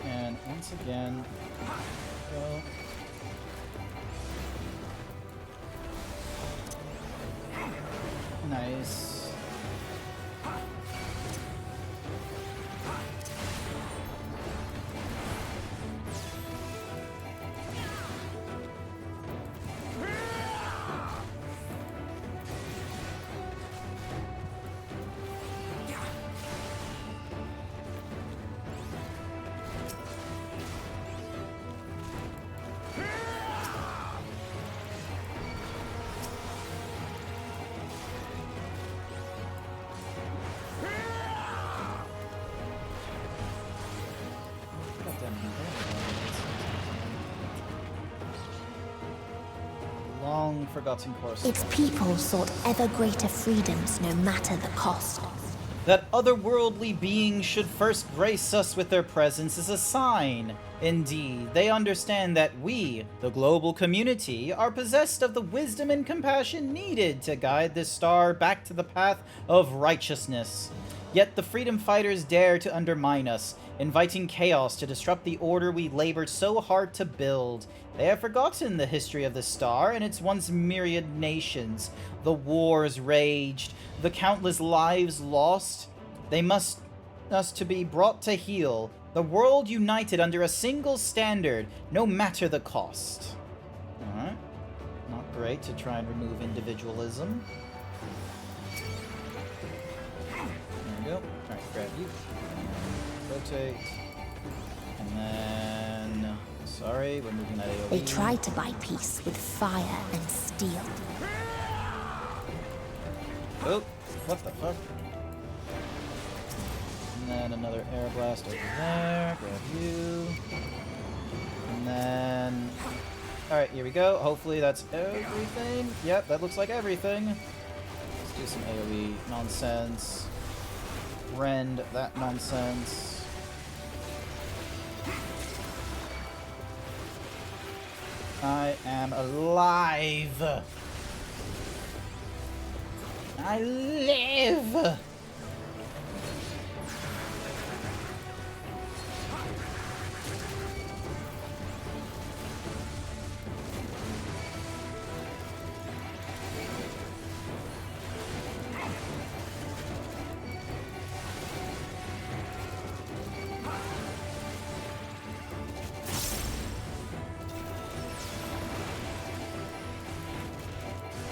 And once again, go. Nice. Long forgotten course. Its people sought ever greater freedoms no matter the cost. That otherworldly beings should first grace us with their presence is a sign. Indeed, they understand that we, the global community, are possessed of the wisdom and compassion needed to guide this star back to the path of righteousness. Yet the freedom fighters dare to undermine us, inviting chaos to disrupt the order we labored so hard to build. They have forgotten the history of the star and its once myriad nations, the wars raged, the countless lives lost. They must us to be brought to heel, the world united under a single standard, no matter the cost. Alright. Not great to try and remove individualism. There we go. Alright, grab you. Rotate. And then... Sorry, we're moving that AoE. They tried to buy peace with fire and steel. Oh, what the fuck? And then another air blast over there. Grab you. And then... Alright, here we go. Hopefully that's everything. Yep, that looks like everything. Let's do some AoE nonsense. Rend that nonsense. I am alive! I live!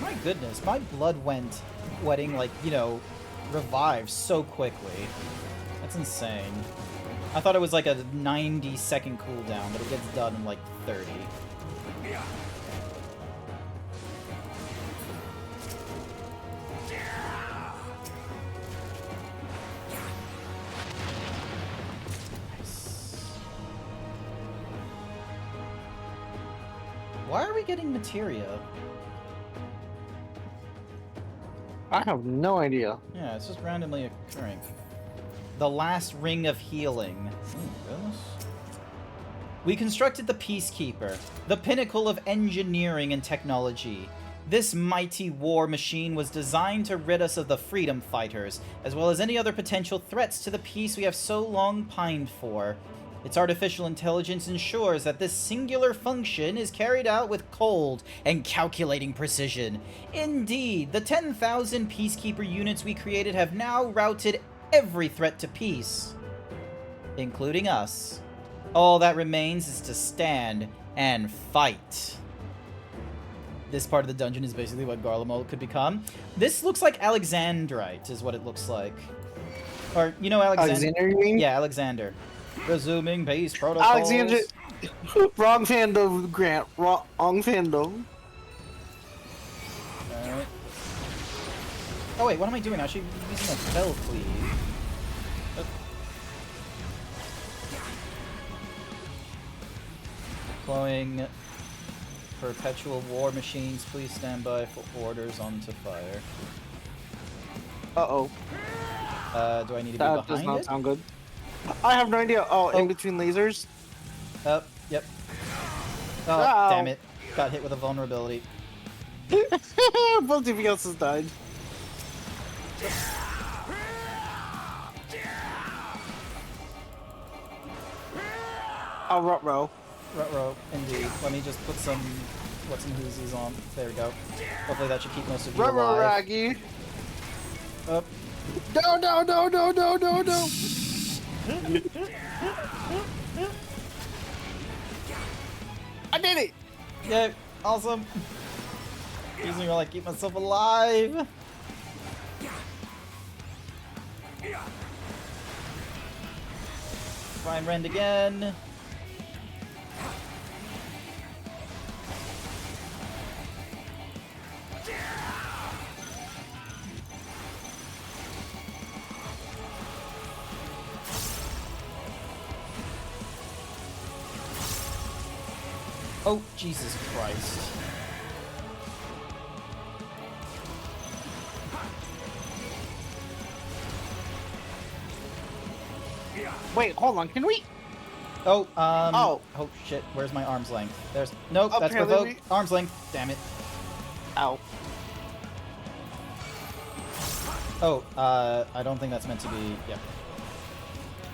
My goodness, my blood went wetting, like, you know, revived so quickly. That's insane. I thought it was like a 90-second cooldown, but it gets done in like 30. Why are we getting materia? I have no idea. Yeah, it's just randomly occurring. The last ring of healing. Oh, goodness. We constructed the Peacekeeper, the pinnacle of engineering and technology. This mighty war machine was designed to rid us of the freedom fighters, as well as any other potential threats to the peace we have so long pined for. Its artificial intelligence ensures that this singular function is carried out with cold and calculating precision. Indeed, the 10,000 Peacekeeper units we created have now routed every threat to peace, including us. All that remains is to stand and fight. This part of the dungeon is basically what Garlemald could become. This looks like Alexandrite, is what it looks like. Or, you know Alexander, you mean? Yeah, Alexander. Resuming base protocols. Alexander... Wrong fandom, Grant. Wrong fandom. Alright. Oh wait, what am I doing? I should be using a Fell Cleave. Oh. Deploying perpetual war machines. Please stand by for orders onto fire. Uh-oh. Do I need to be That behind does not it? sound good. I have no idea. Oh, in between lasers? Oh, yep. Oh, Ow. damn it. Got hit with a vulnerability. Both DPS has died. Oh, Rut-row. Rut-row, indeed. Let me just put some what's and whoosies on. There we go. Hopefully that should keep most of you Rut-row, alive. Raggy. Oh. No, no, no, no, no, no, no. I did it! Yay, awesome. Using her like keep myself alive. Prime Rend again. Oh, Jesus Christ. Wait, hold on, can we? Oh, oh shit, where's my arm's length? There's, nope, that's Apparently provoked. Arm's length, damn it. Ow. Oh, I don't think that's meant to be... Yep.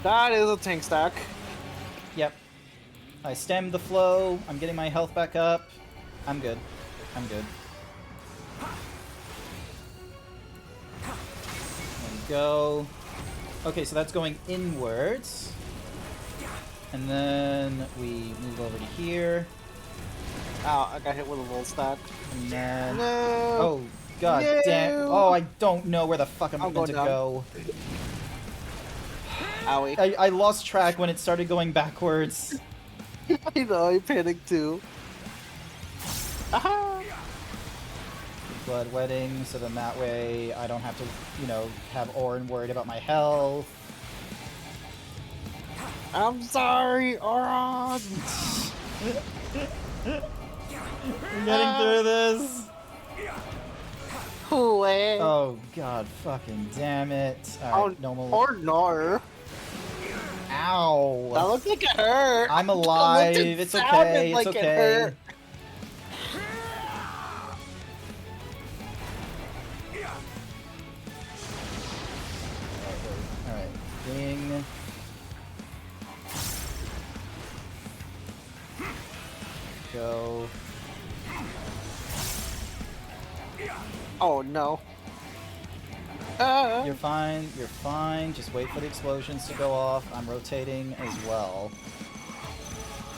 That is a tank stack. Yep. I stemmed the flow. I'm getting my health back up. I'm good. I'm good. There we go. Okay, so that's going inwards. And then we move over to here. Ow, I got hit with a little stack. And then... No! Oh, god No! damn. Oh, I don't know where the fuck I'm meant to go. Owie. I lost track when it started going backwards. I know, I panicked too. Aha! Blood wedding, so then that way I don't have to, you know, have Orin worried about my health. I'm sorry, Oron! We're getting through this! Way. Oh god fucking damn it. Alright, normal. Or no. Ow! That looked like it hurt! I'm alive, it's okay, like it's okay. Alright, ding. Go. Oh no. You're fine, you're fine. Just wait for the explosions to go off. I'm rotating as well.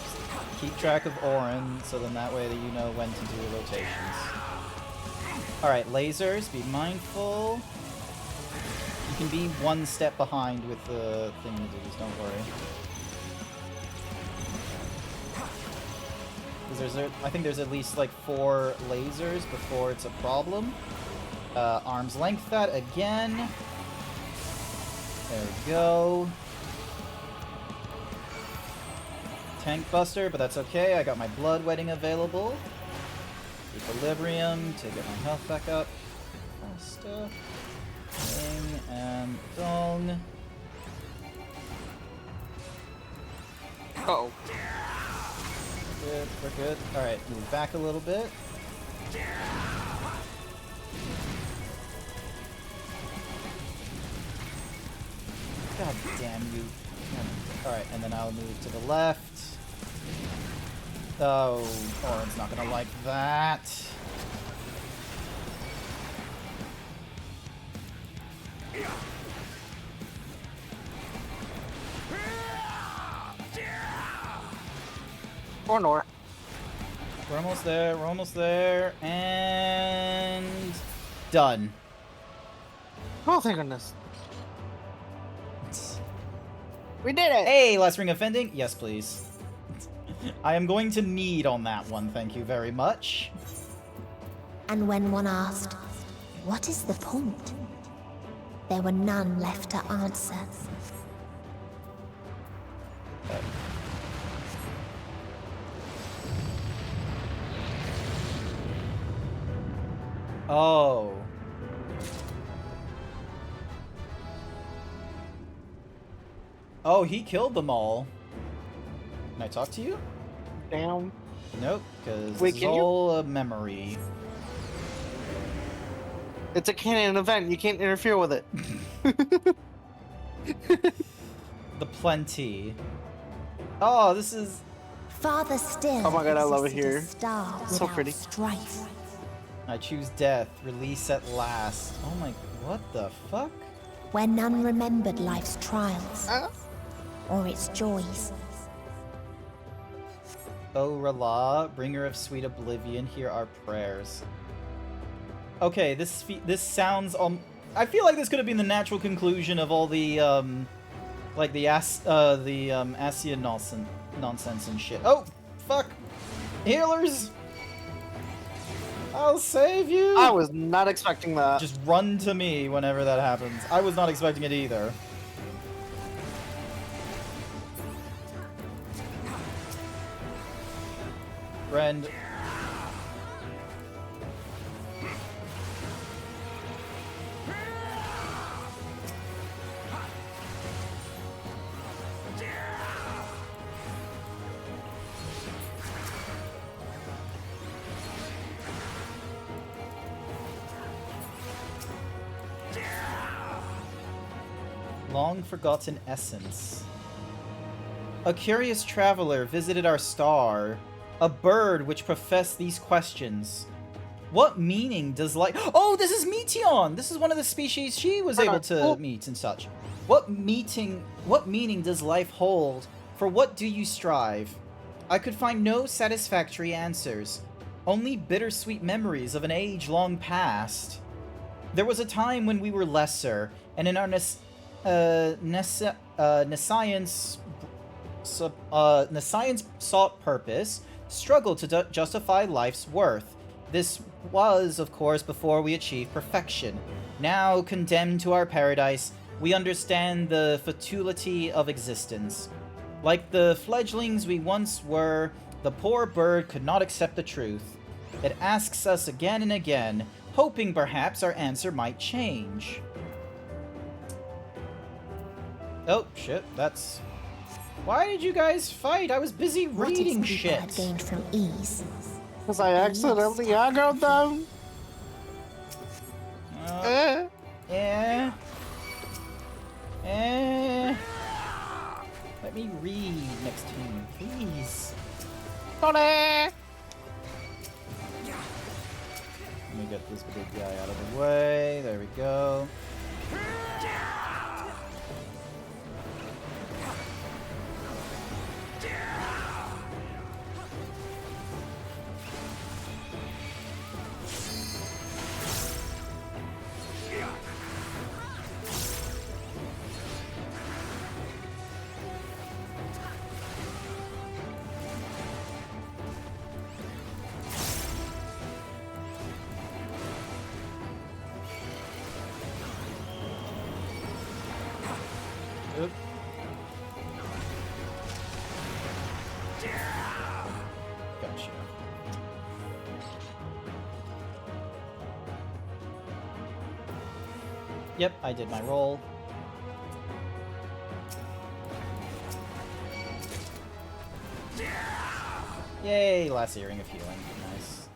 Just keep track of Orin, so then that way that you know when to do the rotations. Alright, lasers, be mindful. You can be one step behind with the thingamadoos, don't worry. Because I think there's at least like 4 lasers before it's a problem. Arm's length that again. There we go. Tank buster, but that's okay. I got my blood wedding available. Equilibrium to get my health back up. Faster. Ding and dong. Uh-oh. Good, we're good. Alright, move back a little bit. God damn you. Alright, and then I'll move to the left. Oh, Orin's not gonna like that. Or nor. We're almost there, and... done. Oh, thank goodness. We did it! Hey, last ring offending? Yes, please. I am going to need on that one, thank you very much. And when one asked, what is the point? There were none left to answer. Oh. Oh, he killed them all. Can I talk to you? Damn. Nope, because Wait, it's can you? all a memory. It's a canon event. You can't interfere with it. The plenty. Oh, this is... Farther still. Oh my god, I love it existed a here. Star So without pretty. Strife. I choose death. Release at last. Oh my... What the fuck? Where none remembered life's trials. Or its joys. O Rala, bringer of sweet oblivion, hear our prayers. Okay, this sounds I feel like this could have been the natural conclusion of all the like the Asian nonsense and shit. Oh, fuck. Healers. I'll save you. I was not expecting that. Just run to me whenever that happens. I was not expecting it either. Friend. Long forgotten essence. A curious traveler visited our star. A bird which professed these questions. What meaning does life... Oh, this is Meteon! This is one of the species she was able to meet and such. What meaning does life hold? For what do you strive? I could find no satisfactory answers. Only bittersweet memories of an age long past. There was a time when we were lesser, and in our nescience sought purpose, struggled to justify life's worth. This was, of course, before we achieved perfection. Now, condemned to our paradise, we understand the futility of existence. Like the fledglings we once were, the poor bird could not accept the truth. It asks us again and again, hoping perhaps our answer might change. Oh, shit, that's... Why did you guys fight? I was busy reading shit. What gained from ease? Because I accidentally aggroed them. Let me read next to you, please. Let me get this big guy out of the way. There we go. Gotcha. Yep, I did my roll. Yay, last earring of healing. Nice.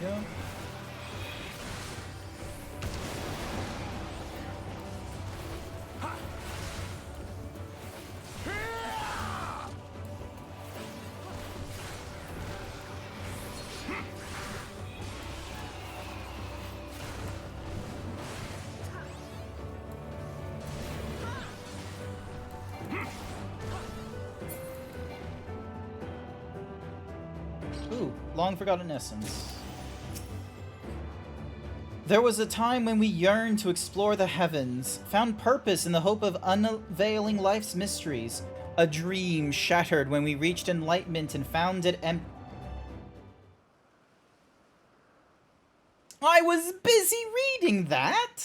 There we go. Ooh, long forgotten essence. There was a time when we yearned to explore the heavens, found purpose in the hope of unveiling life's mysteries. A dream shattered when we reached enlightenment and found it I was busy reading that!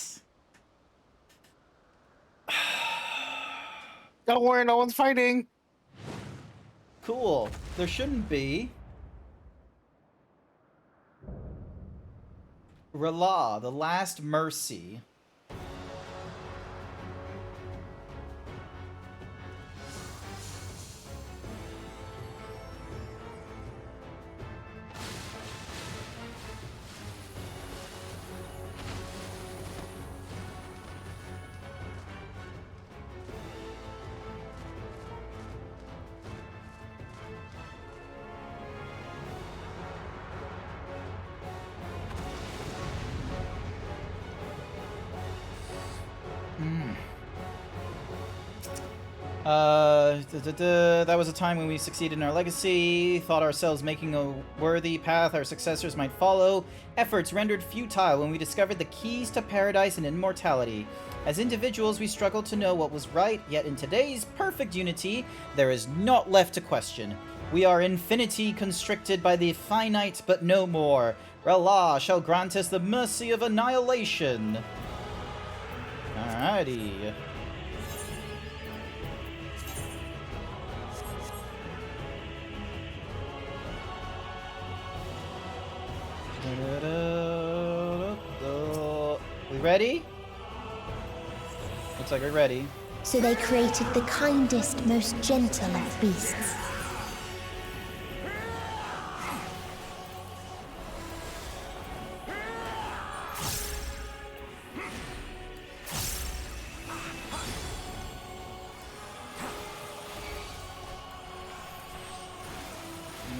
Don't worry, no one's fighting. Cool. There shouldn't be. R'lah, the Last Mercy. That was a time when we succeeded in our legacy, thought ourselves making a worthy path our successors might follow, efforts rendered futile when we discovered the keys to paradise and immortality. As individuals, we struggled to know what was right, yet in today's perfect unity, there is naught left to question. We are infinity constricted by the finite, but no more. R'lah shall grant us the mercy of annihilation. Alrighty. We ready? Looks like we're ready. So they created the kindest, most gentle of beasts.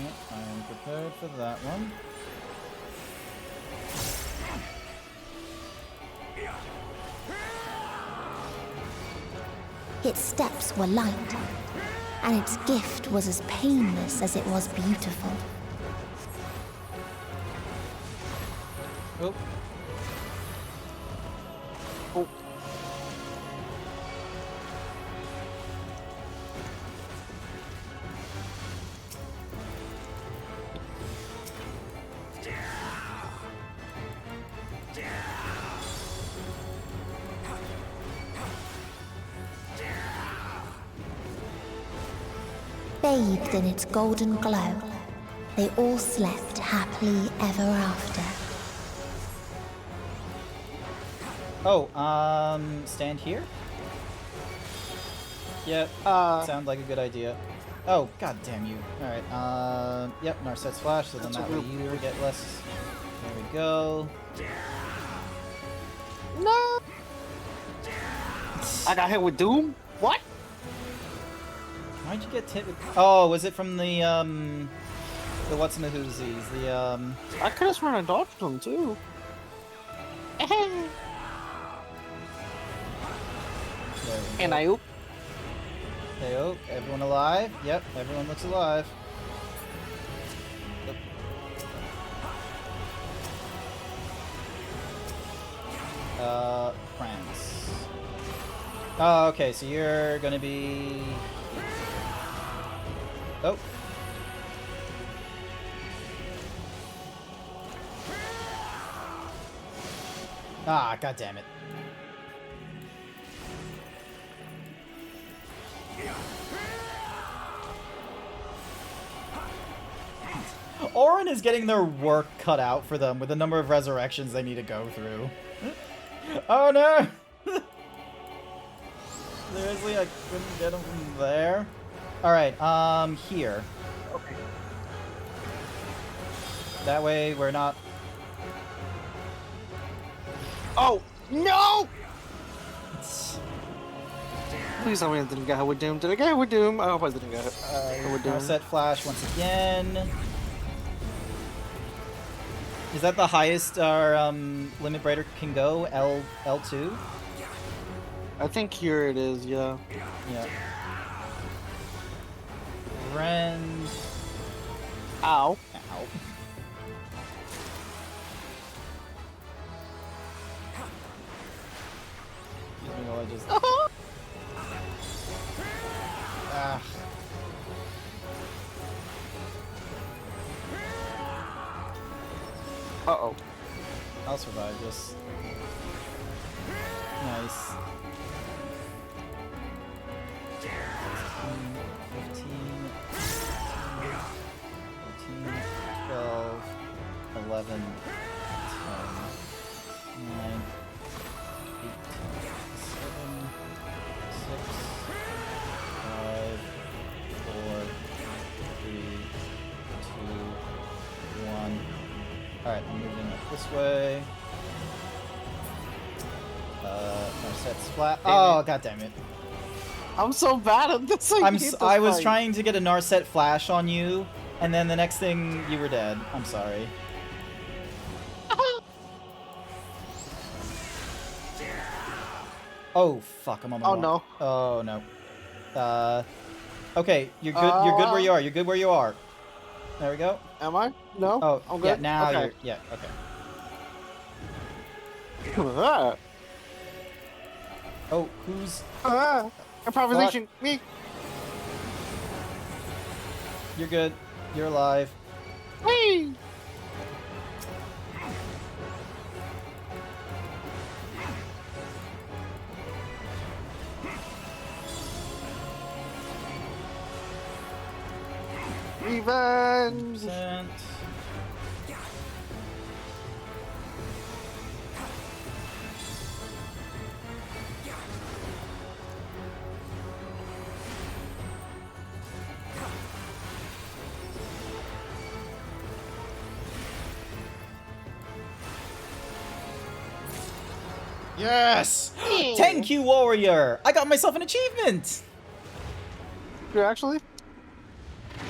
Yep, I am prepared for that one. Its steps were light, and its gift was as painless as it was beautiful. Oh. Oh. Bathed in its golden glow, they all slept happily ever after. Oh, stand here? Yep, sound like a good idea. Oh, god damn you. Alright, yep, Narset's flash, so then that way you get less. There we go. No! I got hit with Doom? What? Why'd you get hit with... Oh, was it from the what's in the whoosies? The, I could've sworn I dodged them, too. And I oop. Hey, oh, everyone alive? Yep, everyone looks alive. France. Oh, okay, so you're gonna be... Oh. Ah, god damn it. Orin is getting their work cut out for them with the number of resurrections they need to go through. Oh no! Seriously, I couldn't get them from there. Alright, here. Okay. That way we're not... Oh, no! Please tell me I didn't get hit with Doom. Did I get hit with Doom? I hope I didn't get hit with Doom. Set flash once again. Is that the highest our limit breaker can go? L2? I think here it is, yeah. Yeah. Friend. Ow. Ow. Excuse me while I just... Ah. Uh-oh. I'll survive this. Nice. 15, 14, 12, 11, 10, 9, 8, 7, 6, 5, 4, 3, 2, 1. Alright, I'm moving up this way. Narset's flat. Oh, god damn it. I'm so bad at this. I was trying to get a Narset flash on you, and then the next thing you were dead. I'm sorry. Oh fuck! I'm on the wrong. No. Oh no. Okay, you're good. You're good where you are. You're good where you are. There we go. Am I? No. Oh, I'm good. Yeah. Now okay. you're. Yeah. Okay. Oh, who's... Improvisation, me! You're good. You're alive. Whee! Revenge! 100%. Yes! Thank you, warrior! I got myself an achievement! You actually?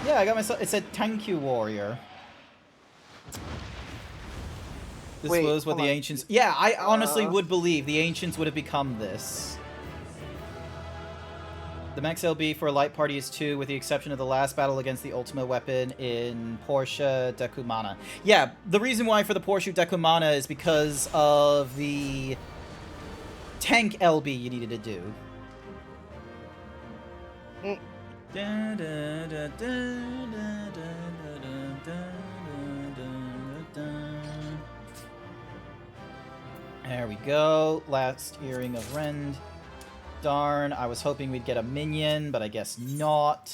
Yeah, I got myself. It said thank you, warrior. This was what the ancients. Yeah, I honestly would believe the ancients would have become this. The max LB for a light party is 2, with the exception of the last battle against the ultimate weapon in Porsche Decumana. Yeah, the reason why for the Porsche Decumana is because of the tank LB you needed to do. There we go. Last earring of Rend. Darn, I was hoping we'd get a minion, but I guess not.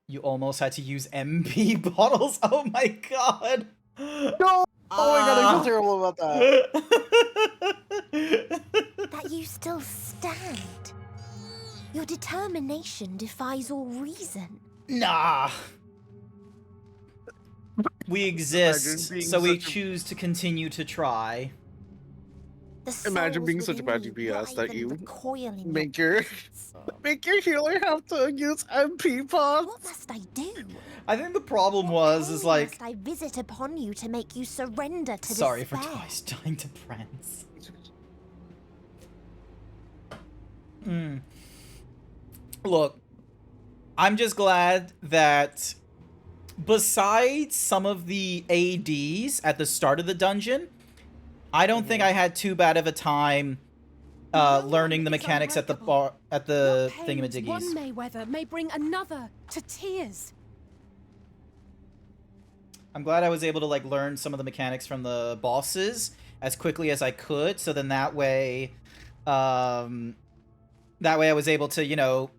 You almost had to use MP bottles? Oh my god! No! Oh my god, I feel terrible about that. That you still stand. Your determination defies all reason. Nah! We exist, so we choose to continue to try. Imagine being such a bad DPS that you make your healer have to use MP pods. What must I do? I think the problem was is like must I visit upon you to make you surrender to sorry despair? for twice dying to Prance. Look, I'm just glad that besides some of the ADs at the start of the dungeon, I don't think I had too bad of a time learning the mechanics at the thingamadiggies. One Mayweather may bring another to tears. I'm glad I was able to like learn some of the mechanics from the bosses as quickly as I could, so then that way I was able to, you know,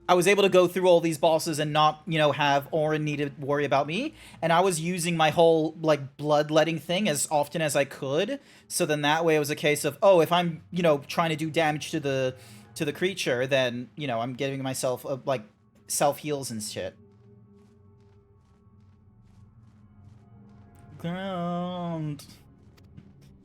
I was able to go through all these bosses and not, you know, have Orin need to worry about me. And I was using my whole, like, bloodletting thing as often as I could. So then that way it was a case of, oh, if I'm, you know, trying to do damage to the creature, then, you know, I'm giving myself, like, self-heals and shit. Ground.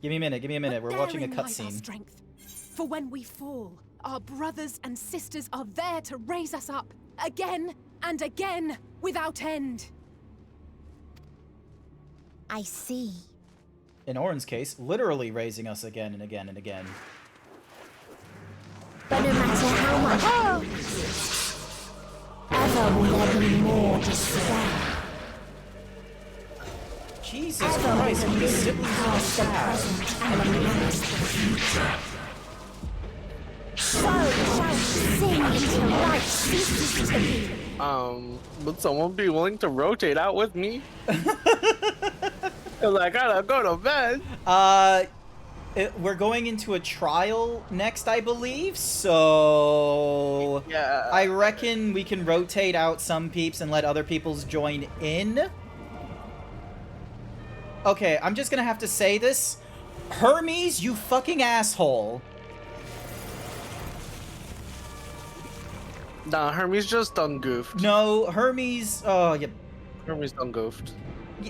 Give me a minute. We're watching a cutscene. For when we fall, our brothers and sisters are there to raise us up, again and again, without end. I see. In Orin's case, literally raising us again and again and again. But no matter how much ever will there be more despair. Jesus Christ, he's simply so sad. So shall we sing until life ceases to be. Would someone be willing to rotate out with me? Cause I gotta go to bed. We're going into a trial next, I believe, so yeah. I reckon we can rotate out some peeps and let other people's join in. Okay, I'm just gonna have to say this. Hermes, you fucking asshole. Nah, Hermes just done goofed. No, Hermes, yeah. Hermes done goofed.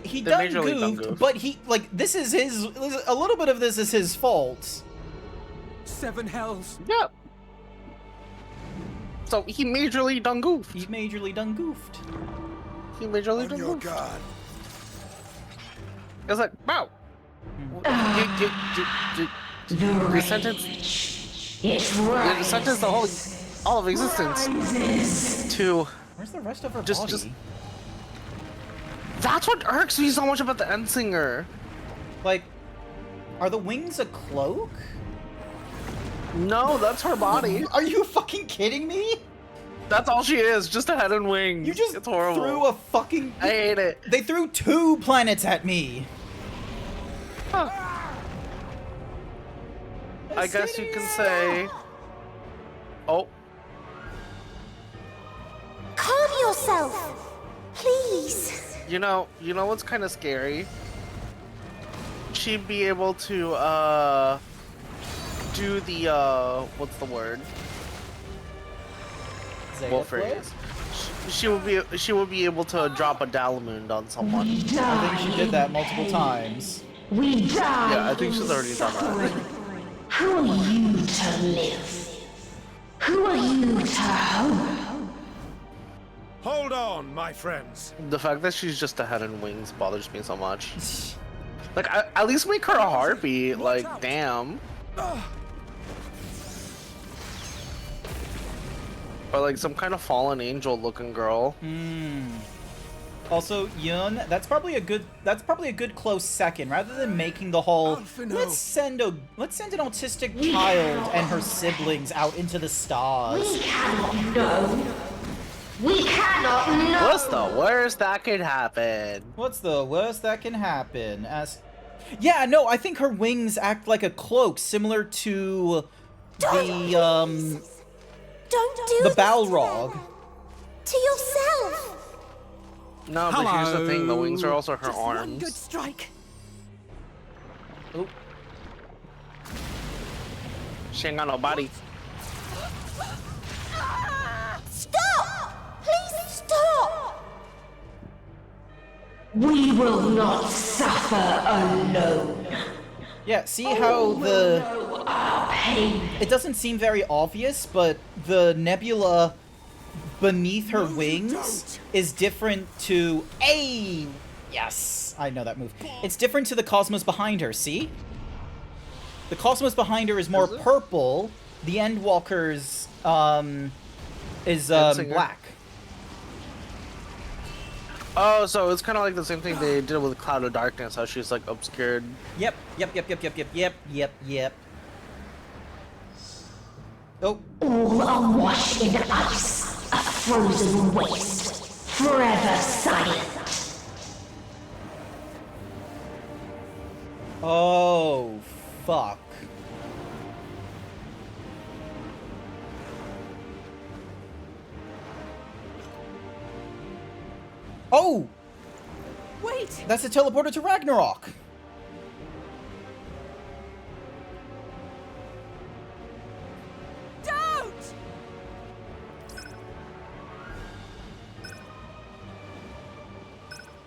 He done goofed, but he, like, this is his, a little bit of this is his fault. 7 hells. Yep. So he majorly done goofed. He majorly done goofed. He majorly done goofed. God. It's like, wow. You sentenced the whole, all of existence to. Where's the rest of her just, body? Just. That's what irks me so much about the Endsinger. Like, are the wings a cloak? No, that's her body. Are you fucking kidding me? That's all she is, just a head and wings. You just it's horrible. threw a fucking... I hate it. They threw 2 planets at me. Huh. I guess you can say... Oh. Calm yourself, please. You know what's kind of scary? She'd be able to, do the, what's the word? What phrase? she would be able to drop a Dalamund on someone. I think she did that multiple times. We die. Yeah, I think she's already done that. Who are you to live? Who are you to hope? Hold on, my friends. The fact that she's just a head and wings bothers me so much. Like, at least make her a harpy. Like, damn. Or like some kind of fallen angel looking girl. Also, Yun, that's probably a good close second. Rather than making the whole let's send an autistic child and her siblings out into the stars. We cannot know. We cannot know. What's the worst that could happen? What's the worst that can happen? Yeah, no, I think her wings act like a cloak, similar to the Balrog. To yourself. No, but here's the thing: the wings are also her arms. One good strike. Oh. She ain't got no body. Stop! Please stop! We will not suffer alone. Yeah, see how it doesn't seem very obvious, but the nebula beneath her wings is different to yes, I know that move. It's different to the cosmos behind her, see? The cosmos behind her is more purple, the Endwalker's is black. Oh, so it's kind of like the same thing they did with Cloud of Darkness, how she's like obscured. Yep. Oh. All awash in ice, a frozen waste, forever silent. Oh, fuck. Oh! Wait! That's a teleporter to Ragnarok! Don't!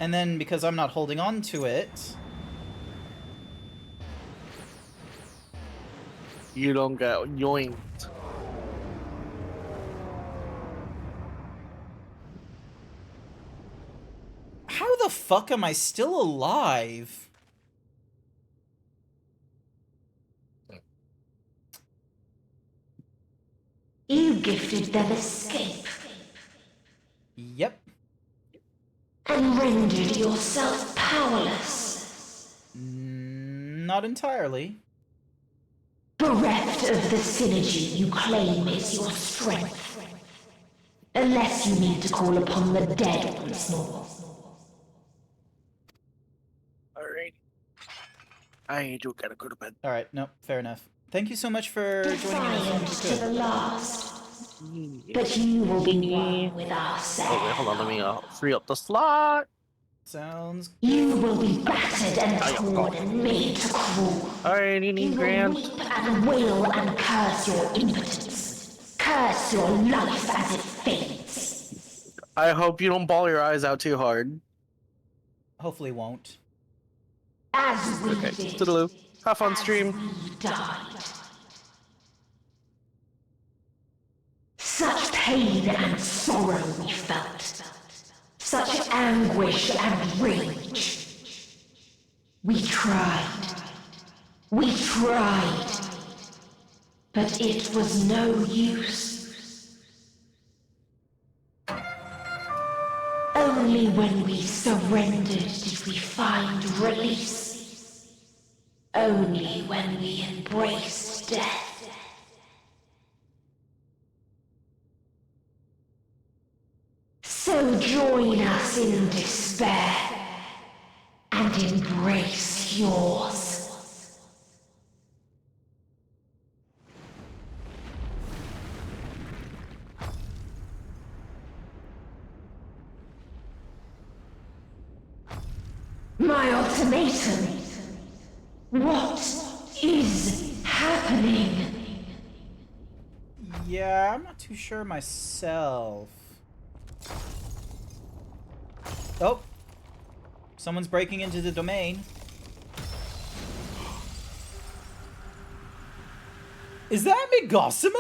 And then, because I'm not holding on to it... You don't get yoinked. How the fuck am I still alive? You gifted them escape. Yep. And rendered yourself powerless. Not entirely. Bereft of the synergy you claim is your strength. Unless you need to call upon the dead once more. Alright. I do gotta go to bed. Alright, no, fair enough. Thank you so much for joining Defiant us. to the last. But you will be one with ourselves. Oh wait, hold on, let me free up the slot. Sounds good. You will be battered and torn and made to crawl. Alright, you need Grant. Weep and wail and curse your impotence. Curse your life as it fades. I hope you don't bawl your eyes out too hard. Hopefully won't. As we okay, did. toodaloo. Have fun stream. We died. Such pain and sorrow we felt. Such anguish and rage. We tried. We tried. But it was no use. Only when we surrendered did we find release. Only when we embraced death. So join us in despair and embrace yours. My ultimatum. What is happening? Yeah, I'm not too sure myself. Oh. Someone's breaking into the domain. Is that Gossamer?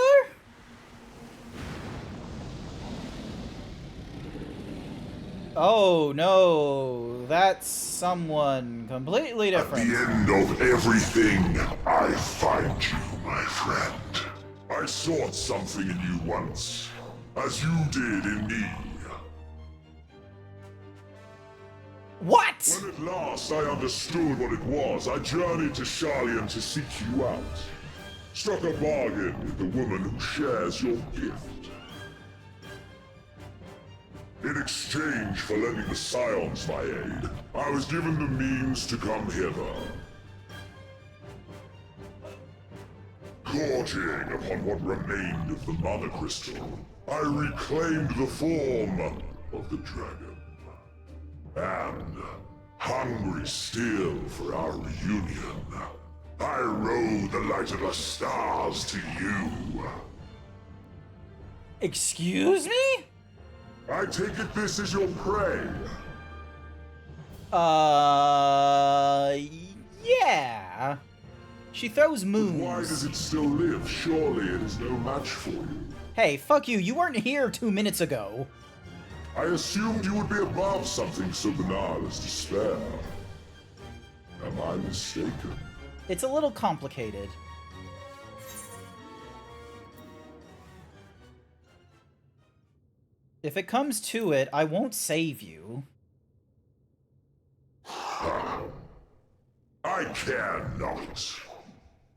Oh no, that's someone completely different. At the end of everything, I find you, my friend. I sought something in you once, as you did in me. What? When at last I understood what it was, I journeyed to Sharlayan to seek you out. Struck a bargain with the woman who shares your gift. In exchange for lending the Scions my aid, I was given the means to come hither. Gorging upon what remained of the Mother Crystal, I reclaimed the form of the dragon. And, hungry still for our reunion, I rode the light of the stars to you. Excuse me? I take it this is your prey. Yeah. She throws moons. But why does it still live? Surely it is no match for you. Hey, fuck you. You weren't here 2 minutes ago. I assumed you would be above something so banal as despair. Am I mistaken? It's a little complicated. If it comes to it, I won't save you. I care not.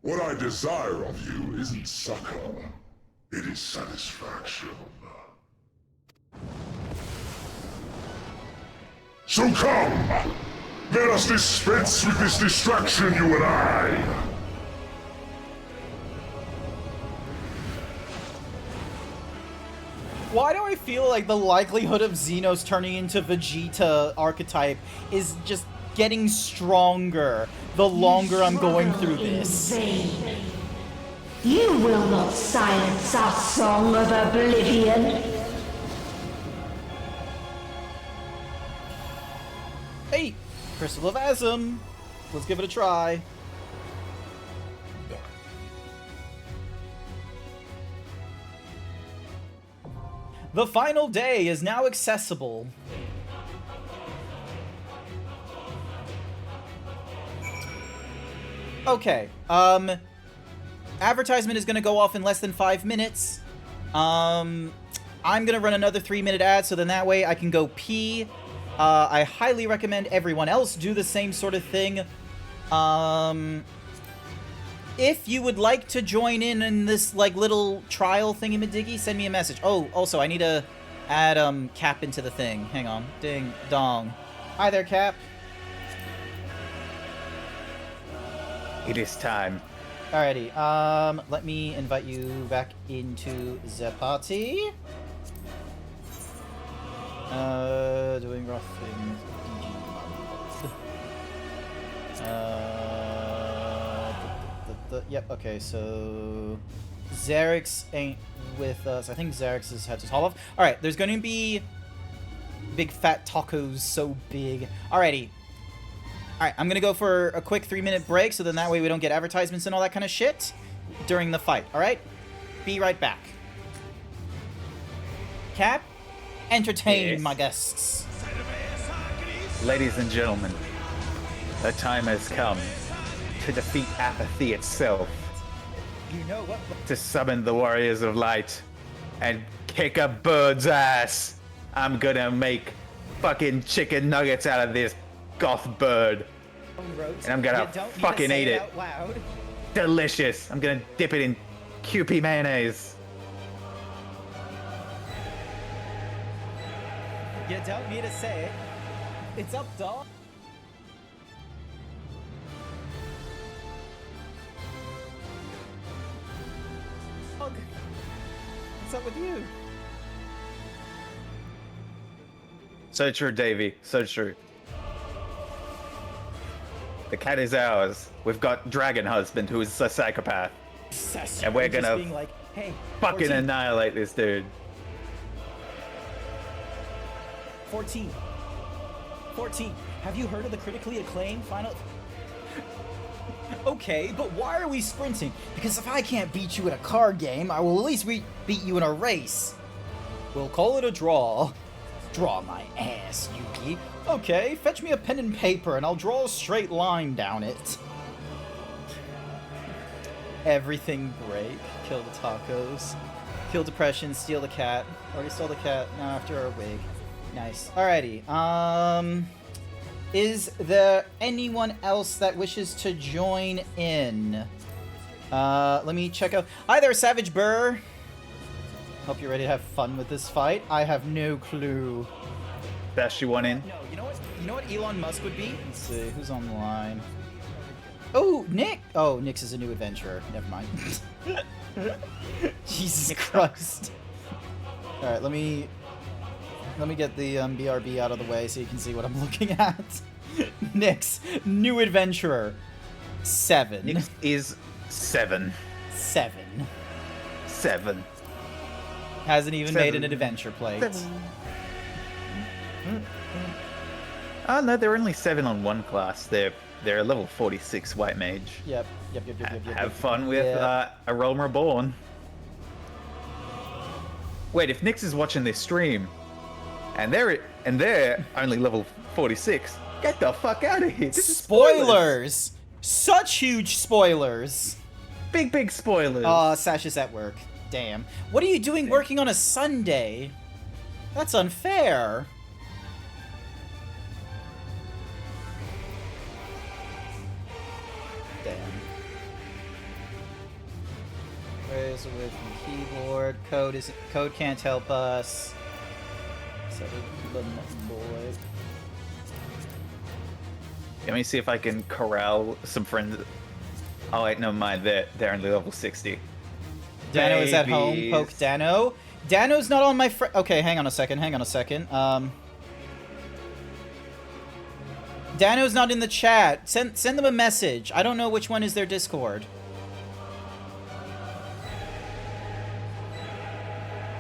What I desire of you isn't succor. It is satisfaction. So come! Let us dispense with this distraction, you and I! Why do I feel like the likelihood of Xenos turning into Vegeta archetype is just getting stronger the longer I'm going through this? You will not silence our song of oblivion. Hey, Crystal of Asm. Let's give it a try. The final day is now accessible. Okay, advertisement is gonna go off in less than 5 minutes. I'm gonna run another 3-minute ad, so then that way I can go pee. I highly recommend everyone else do the same sort of thing. If you would like to join in this, like, little trial thingy-majiggy, send me a message. Oh, also, I need to add, Cap into the thing. Hang on. Ding dong. Hi there, Cap. It is time. Alrighty, let me invite you back into the party. Doing rough things. Yep, okay, so Xerix ain't with us. I think Xerix has had to haul off. Alright, there's going to be big fat tacos so big. Alrighty. Alright, I'm going to go for a quick 3-minute break so then that way we don't get advertisements and all that kind of shit during the fight, alright? Be right back. Cap, entertain my guests. Ladies and gentlemen, the time has come to defeat apathy itself. You know what? To summon the warriors of light and kick a bird's ass. I'm gonna make fucking chicken nuggets out of this goth bird. And I'm gonna fucking eat it. Out loud. Delicious. I'm gonna dip it in QP mayonnaise. You don't need to say it. It's up, dog. What's up with you? So true, Davey. So true. The cat is ours. We've got Dragon Husband, who is a psychopath. And we're gonna like, hey, fucking 14. annihilate this dude. 14. 14. Have you heard of the critically acclaimed Final... Okay, but why are we sprinting? Because if I can't beat you in a card game, I will at least beat you in a race. We'll call it a draw. Draw my ass, Yuki. Okay, fetch me a pen and paper and I'll draw a straight line down it. Everything break. Kill the tacos. Kill depression, steal the cat. Already stole the cat, now after our wig. Nice. Alrighty, is there anyone else that wishes to join in? Let me check out. Hi there, Savage Burr. Hope you're ready to have fun with this fight. I have no clue. Bash you one in. No, you know what? You know what Elon Musk would be? Let's see, who's on the line? Oh, Nick! Oh, Nick's is a new adventurer. Never mind. Jesus Christ. Alright, let me get the BRB out of the way so you can see what I'm looking at. Nick's new adventurer. 7. Nick's is 7. 7. 7. Hasn't even made an adventure plate. 7. Oh no, they're only 7 on one class. They're a level 46 white mage. Yep. Have fun with a Realm Reborn. Wait, if Nyx is watching this stream, and they're only level 46, get the fuck out of here! This is spoilers. Such huge spoilers. Big spoilers. Oh, Sasha's at work. Damn. What are you doing working on a Sunday? That's unfair. Damn. Where's away from keyboard? Code can't help us. So boy. Let me see if I can corral some friends. Oh wait, never mind. They're only level 60. Dano is at home. Poke Dano. Dano's not on my Okay, hang on a second. Dano's not in the chat. Send them a message. I don't know which one is their Discord.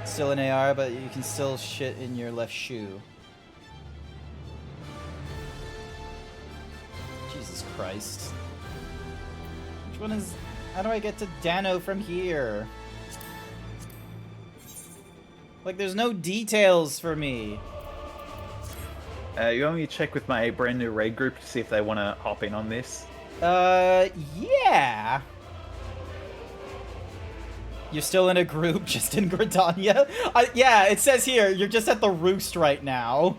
Still an AR, but you can still shit in your left shoe. Jesus Christ. Which one is... How do I get to Dano from here? Like, there's no details for me. You want me to check with my brand new raid group to see if they want to hop in on this? Yeah. You're still in a group just in Gridania? Yeah, it says here, you're just at the roost right now.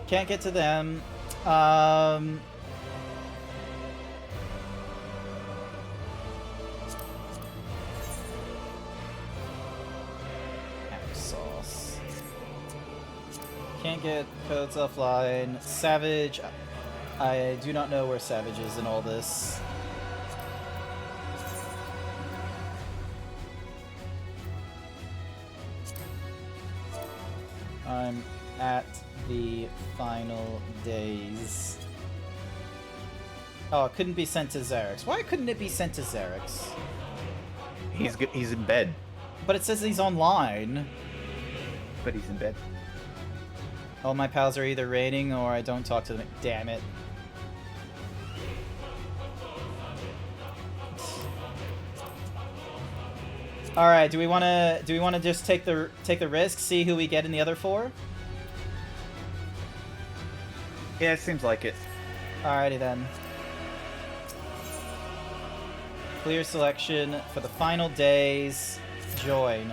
Can't get to them. Applesauce. Can't get codes offline. Savage. I do not know where Savage is in all this. I'm at the final days. Oh, it couldn't be sent to Xerix. Why couldn't it be sent to Xerix? He's in bed. But it says he's online. But he's in bed. All my pals are either raiding or I don't talk to them. Damn it. All right, do we want to just take the risk, see who we get in the other 4? Yeah, it seems like it. Alrighty then. Clear selection for the final days. Join.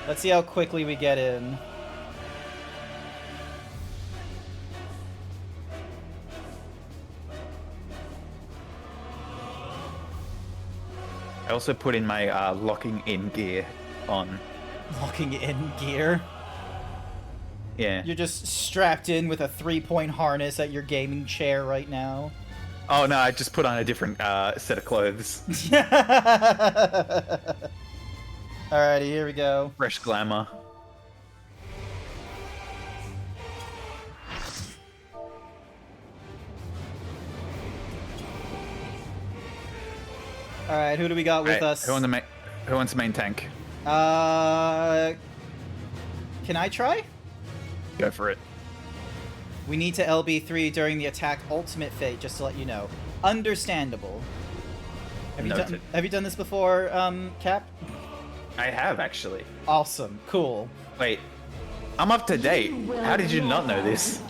Let's see how quickly we get in. I also put in my locking in gear on. Locking in gear? Yeah. You're just strapped in with a 3-point harness at your gaming chair right now. Oh no, I just put on a different set of clothes. Alrighty, here we go. Fresh glamour. Alright, who do we got with us? Who wants the main tank? Can I try? Go for it. We need to LB3 during the attack ultimate fate, just to let you know. Understandable. Have you done this before, Cap? I have, actually. Awesome. Cool. Wait. I'm up to date. How did you not know this?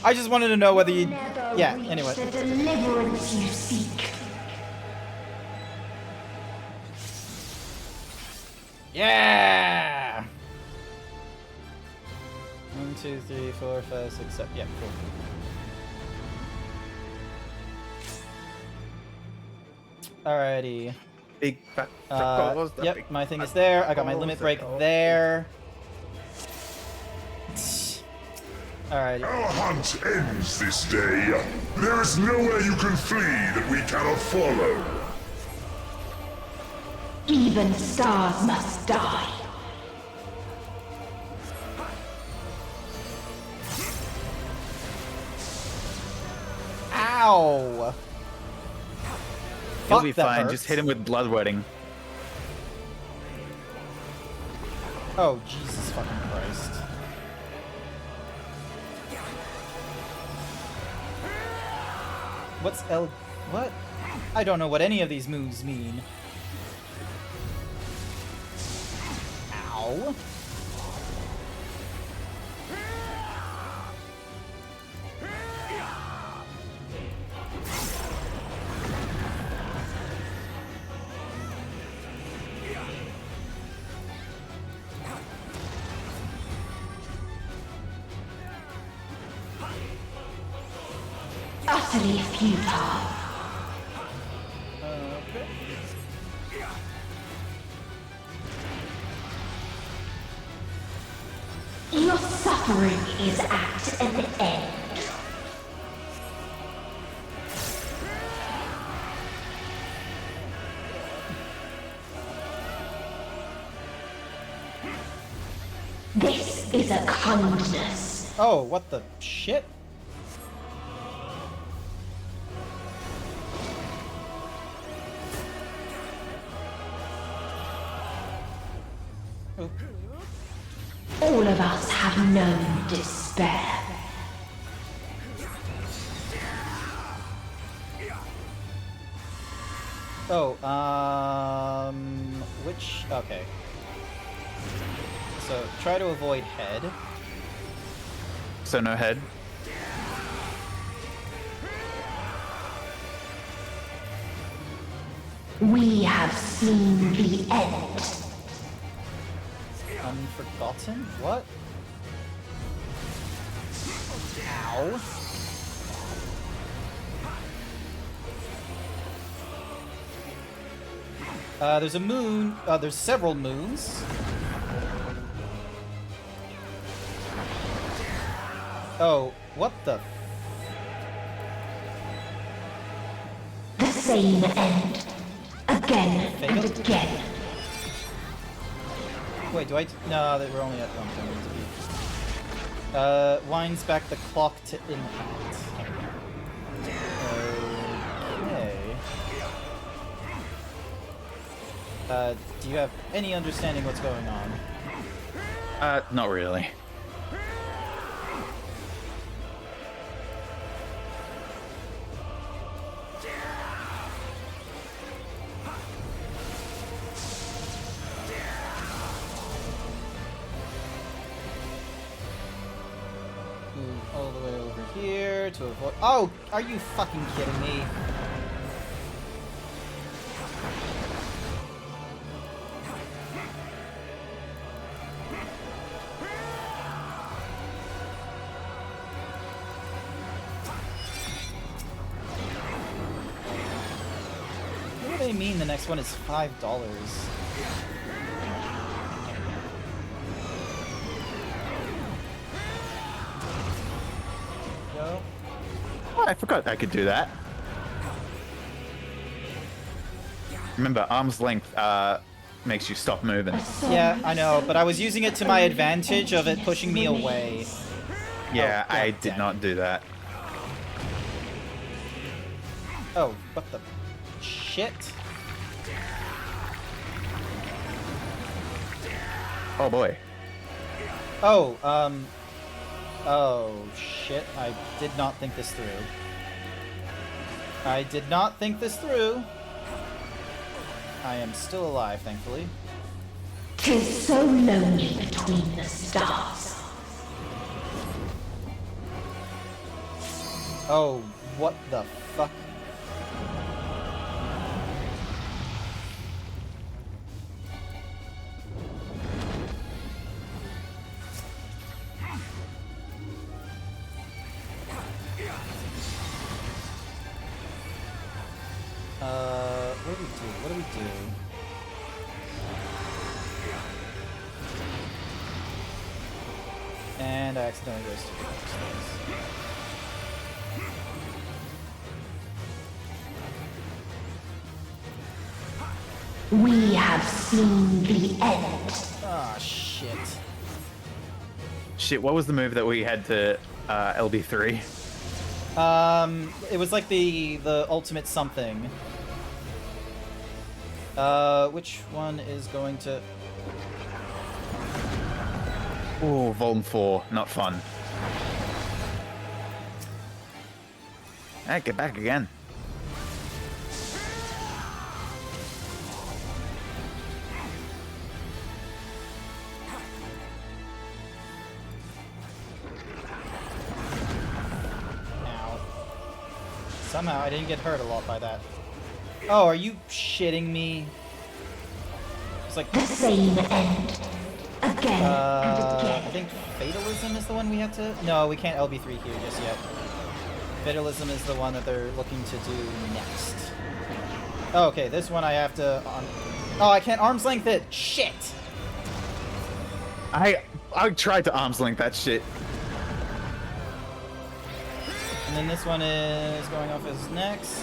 I just wanted to know whether you... Yeah, anyway. The deliverance you seek. Yeah! 1, 2, 3, 4, 5, 6, 7. Yeah, cool. Alrighty. Big fat yep, my thing is there. I got my limit break there. Alrighty. Our hunt ends this day. There is nowhere you can flee that we cannot follow. Even stars must die. Ow! He'll be fine. Just hit him with blood wetting. Oh, Jesus fucking Christ. What's L... What? I don't know what any of these moves mean. Ow. Utterly futile. Your suffering is at an end. This is a kindness. Oh, what the shit? All of us have known despair. Oh, which... Okay. So, try to avoid head. So no head? We have seen the end. Unforgotten? What? Ow. There's a moon. There's several moons. Oh, what the? The same end. Again and again. Wait, do I... No, they were only at 1.0. Winds back the clock to impact. Okay. Do you have any understanding what's going on? Not really. All the way over here to avoid... Oh! Are you fucking kidding me? What do they mean the next one is $5? Oh, I forgot I could do that. Remember, arm's length makes you stop moving. Yeah, I know, but I was using it to my advantage of it pushing me away. Yeah, oh, I did not do that. Oh, what the shit? Oh boy. Oh, Oh, shit. I did not think this through. I did not think this through. I am still alive, thankfully. 'Tis so lonely between the stars. Oh, what the fuck? What do we do? What do we do? And I accidentally goes to We have seen the end. Ah, shit. Shit, what was the move that we had to LB3? It was like the ultimate something. Which one is going to... Oh, Vuln 4, not fun. Hey, get back again. Ow. Somehow I didn't get hurt a lot by that. Oh, are you shitting me? It's like the same end. Again and again. I think Fatalism is the one we have to... No, we can't LB3 here just yet. Fatalism is the one that they're looking to do next. Oh, okay, this one I have to... Oh, I can't arm's length it! Shit! I tried to arm's length that shit. And then this one is going off as next.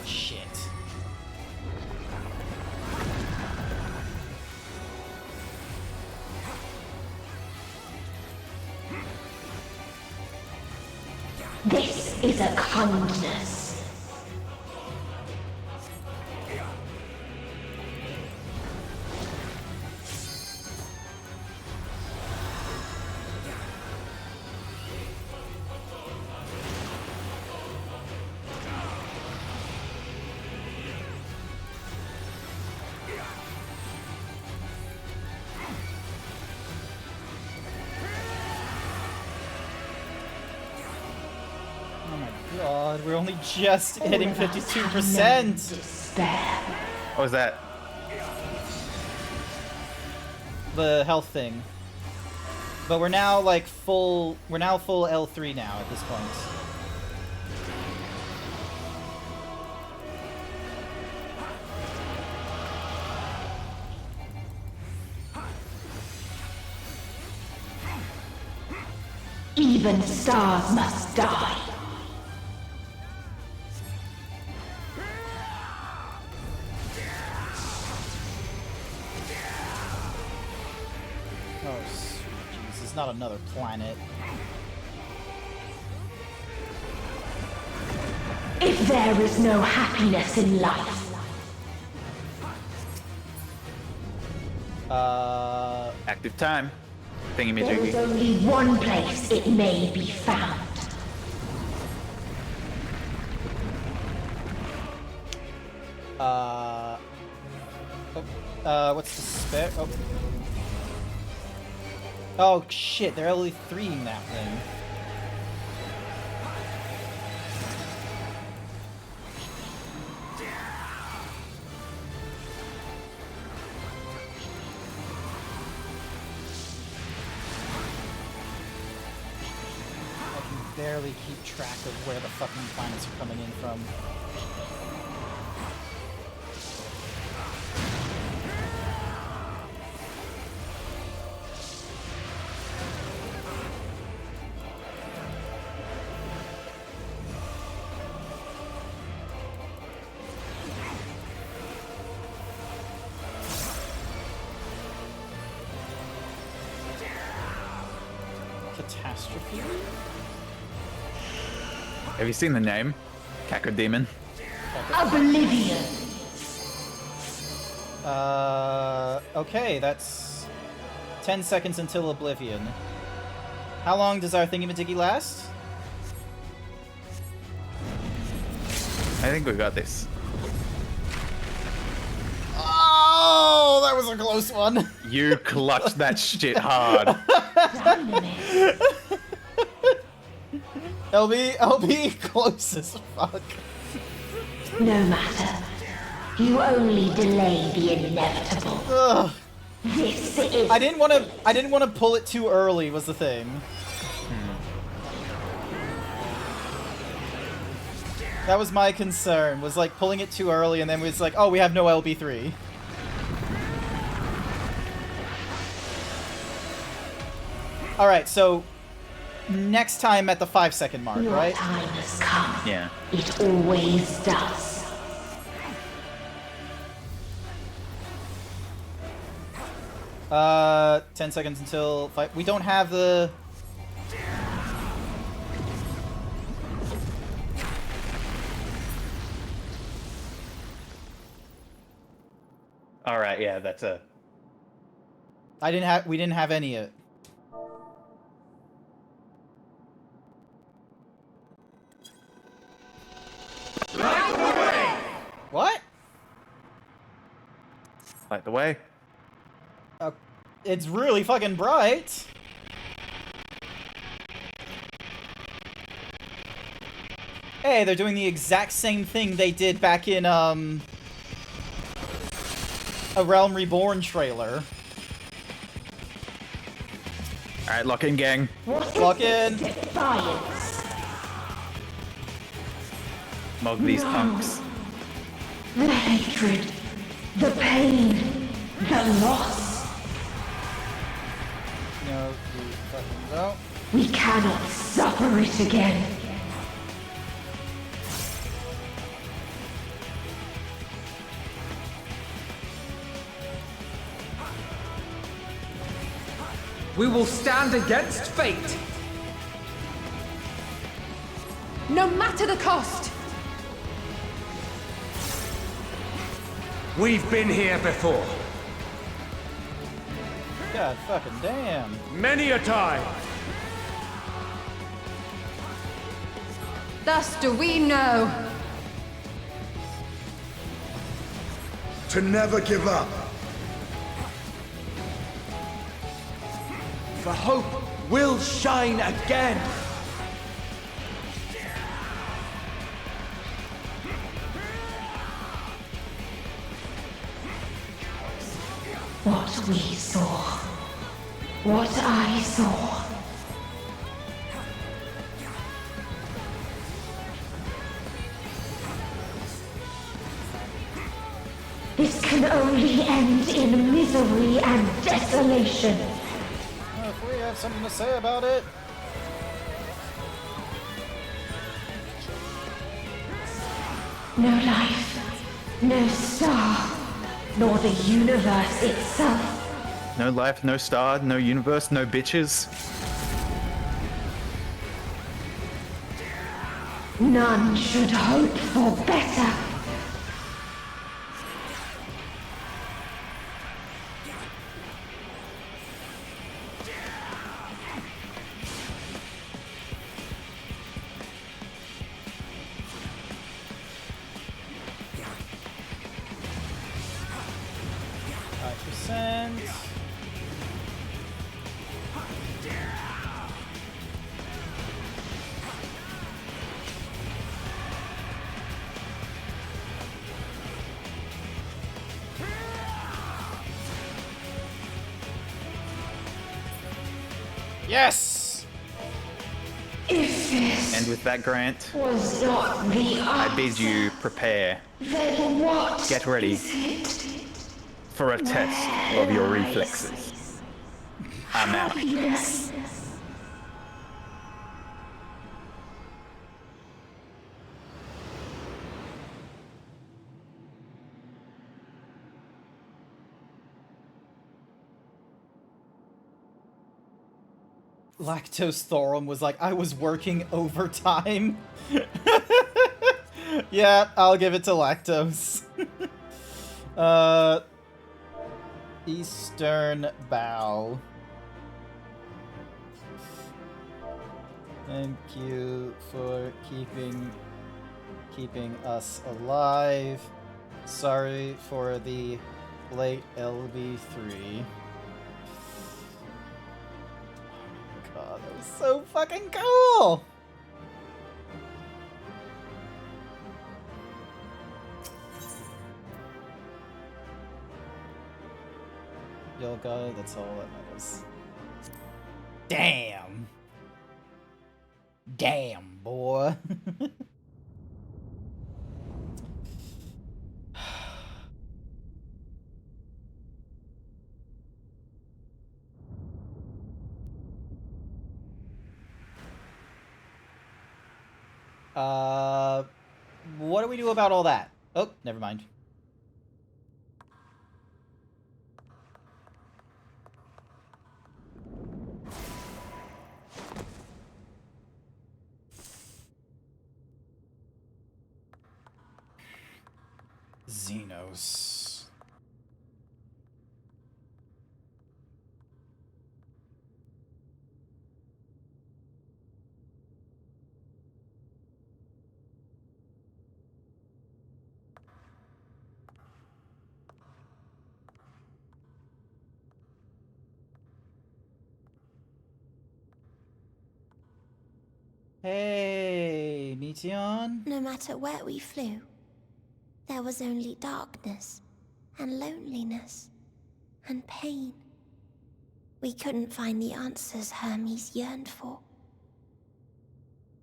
Shit. This is a kindness. God, we're only just hitting 52%. What was that? The health thing. But we're now like full. We're now full L3 now at this point. Even stars must die. Oh, Jesus, not another planet. If there is no happiness in life, Active time. there is Thingy-majiggy. only one place it may be found. What's the spare? Oh. Oh shit, they're L3ing that thing. I can barely keep track of where the fucking planets are coming in from. Have you seen the name? Cacodemon? Oblivion. Okay, that's 10 seconds until Oblivion. How long does our thingy-majiggy last? I think we got this. Oh, that was a close one. You clutched that shit hard. LB, close as fuck. No matter. You only delay the inevitable. Ugh. This is. I didn't want to pull it too early. Was the thing. That was my concern. Was like pulling it too early, and then it's like, oh, we have no LB3. All right, so next time at the 5-second mark, Your right? time has come. Yeah. It always does. 10 seconds until 5. We don't have the. All right, yeah, that's a. We didn't have any yet. What? Light the way. It's really fucking bright. Hey, they're doing the exact same thing they did back in, a Realm Reborn trailer. Alright, lock in, gang. Lock in. Mug these punks. The hatred, the pain, the loss. No, we fucking don't. We cannot suffer it again. We will stand against fate. No matter the cost. We've been here before. God fucking damn. Many a time. Thus do we know. To never give up. For hope will shine again. What we saw. What I saw. This can only end in misery and desolation. If we have something to say about it. No life, no star, nor the universe itself. No life, no star, no universe, no bitches. None should hope for better. Yes! And with that, Grant, Was not the I bid you prepare. Then what? Get ready for a test of your reflexes. I'm out. Happiness. Lactose Thorum was like, I was working overtime. Yeah, I'll give it to lactose. Eastern Bow. Thank you for keeping us alive. Sorry for the late LB3. God, that was so fucking cool! Yoga, that's all that matters. Damn! Damn, boy. What do we do about all that? Oh, never mind. Xenos. Hey, Meteon. No matter where we flew, there was only darkness and loneliness and pain. We couldn't find the answers Hermes yearned for.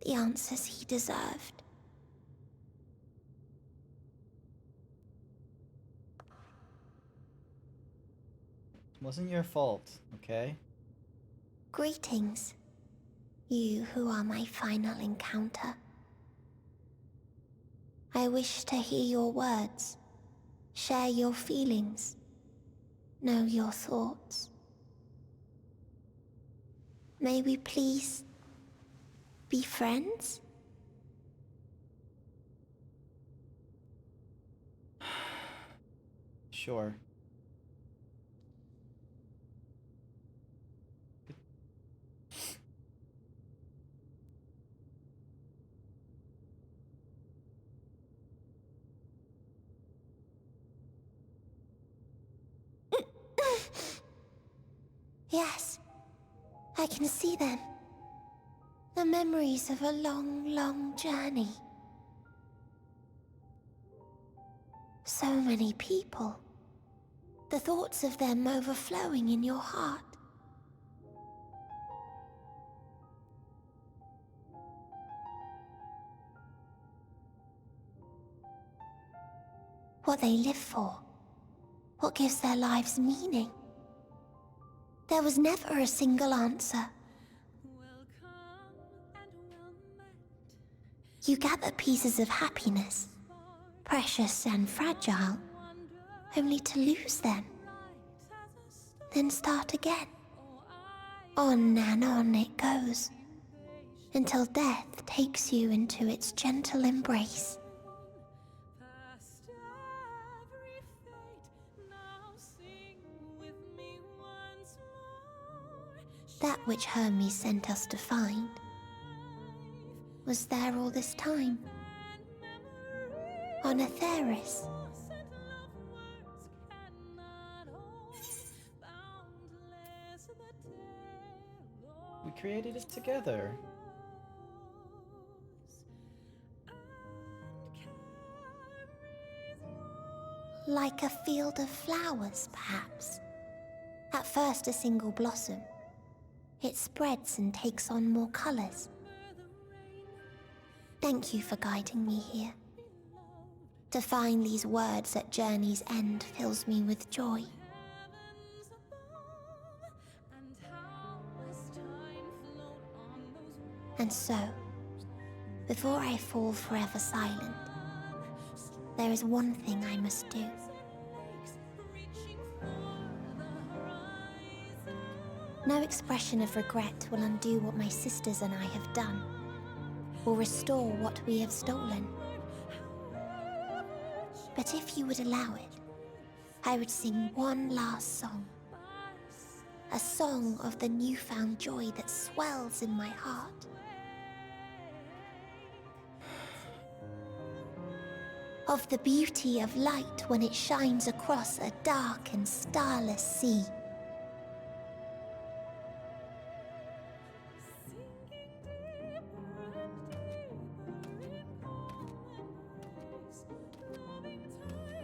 The answers he deserved. Wasn't your fault, okay? Greetings, you who are my final encounter. I wish to hear your words, share your feelings, know your thoughts. May we please be friends? Sure. Yes, I can see them. The memories of a long, long journey. So many people. The thoughts of them overflowing in your heart. What they live for. What gives their lives meaning. There was never a single answer. You gather pieces of happiness, precious and fragile, only to lose them. Then start again. On and on it goes, until death takes you into its gentle embrace. That which Hermes sent us to find was there all this time. On Atheris. We created it together. Like a field of flowers, perhaps. At first a single blossom. It spreads and takes on more colors. Thank you for guiding me here. To find these words at journey's end fills me with joy. And so, before I fall forever silent, there is one thing I must do. No expression of regret will undo what my sisters and I have done, or restore what we have stolen. But if you would allow it, I would sing one last song. A song of the newfound joy that swells in my heart. Of the beauty of light when it shines across a dark and starless sea.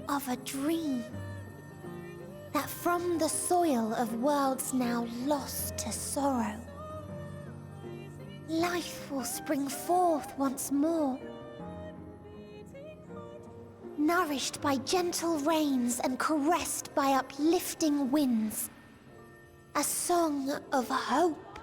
Of a dream that from the soil of worlds now lost to sorrow, life will spring forth once more. Nourished by gentle rains and caressed by uplifting winds. A song of hope.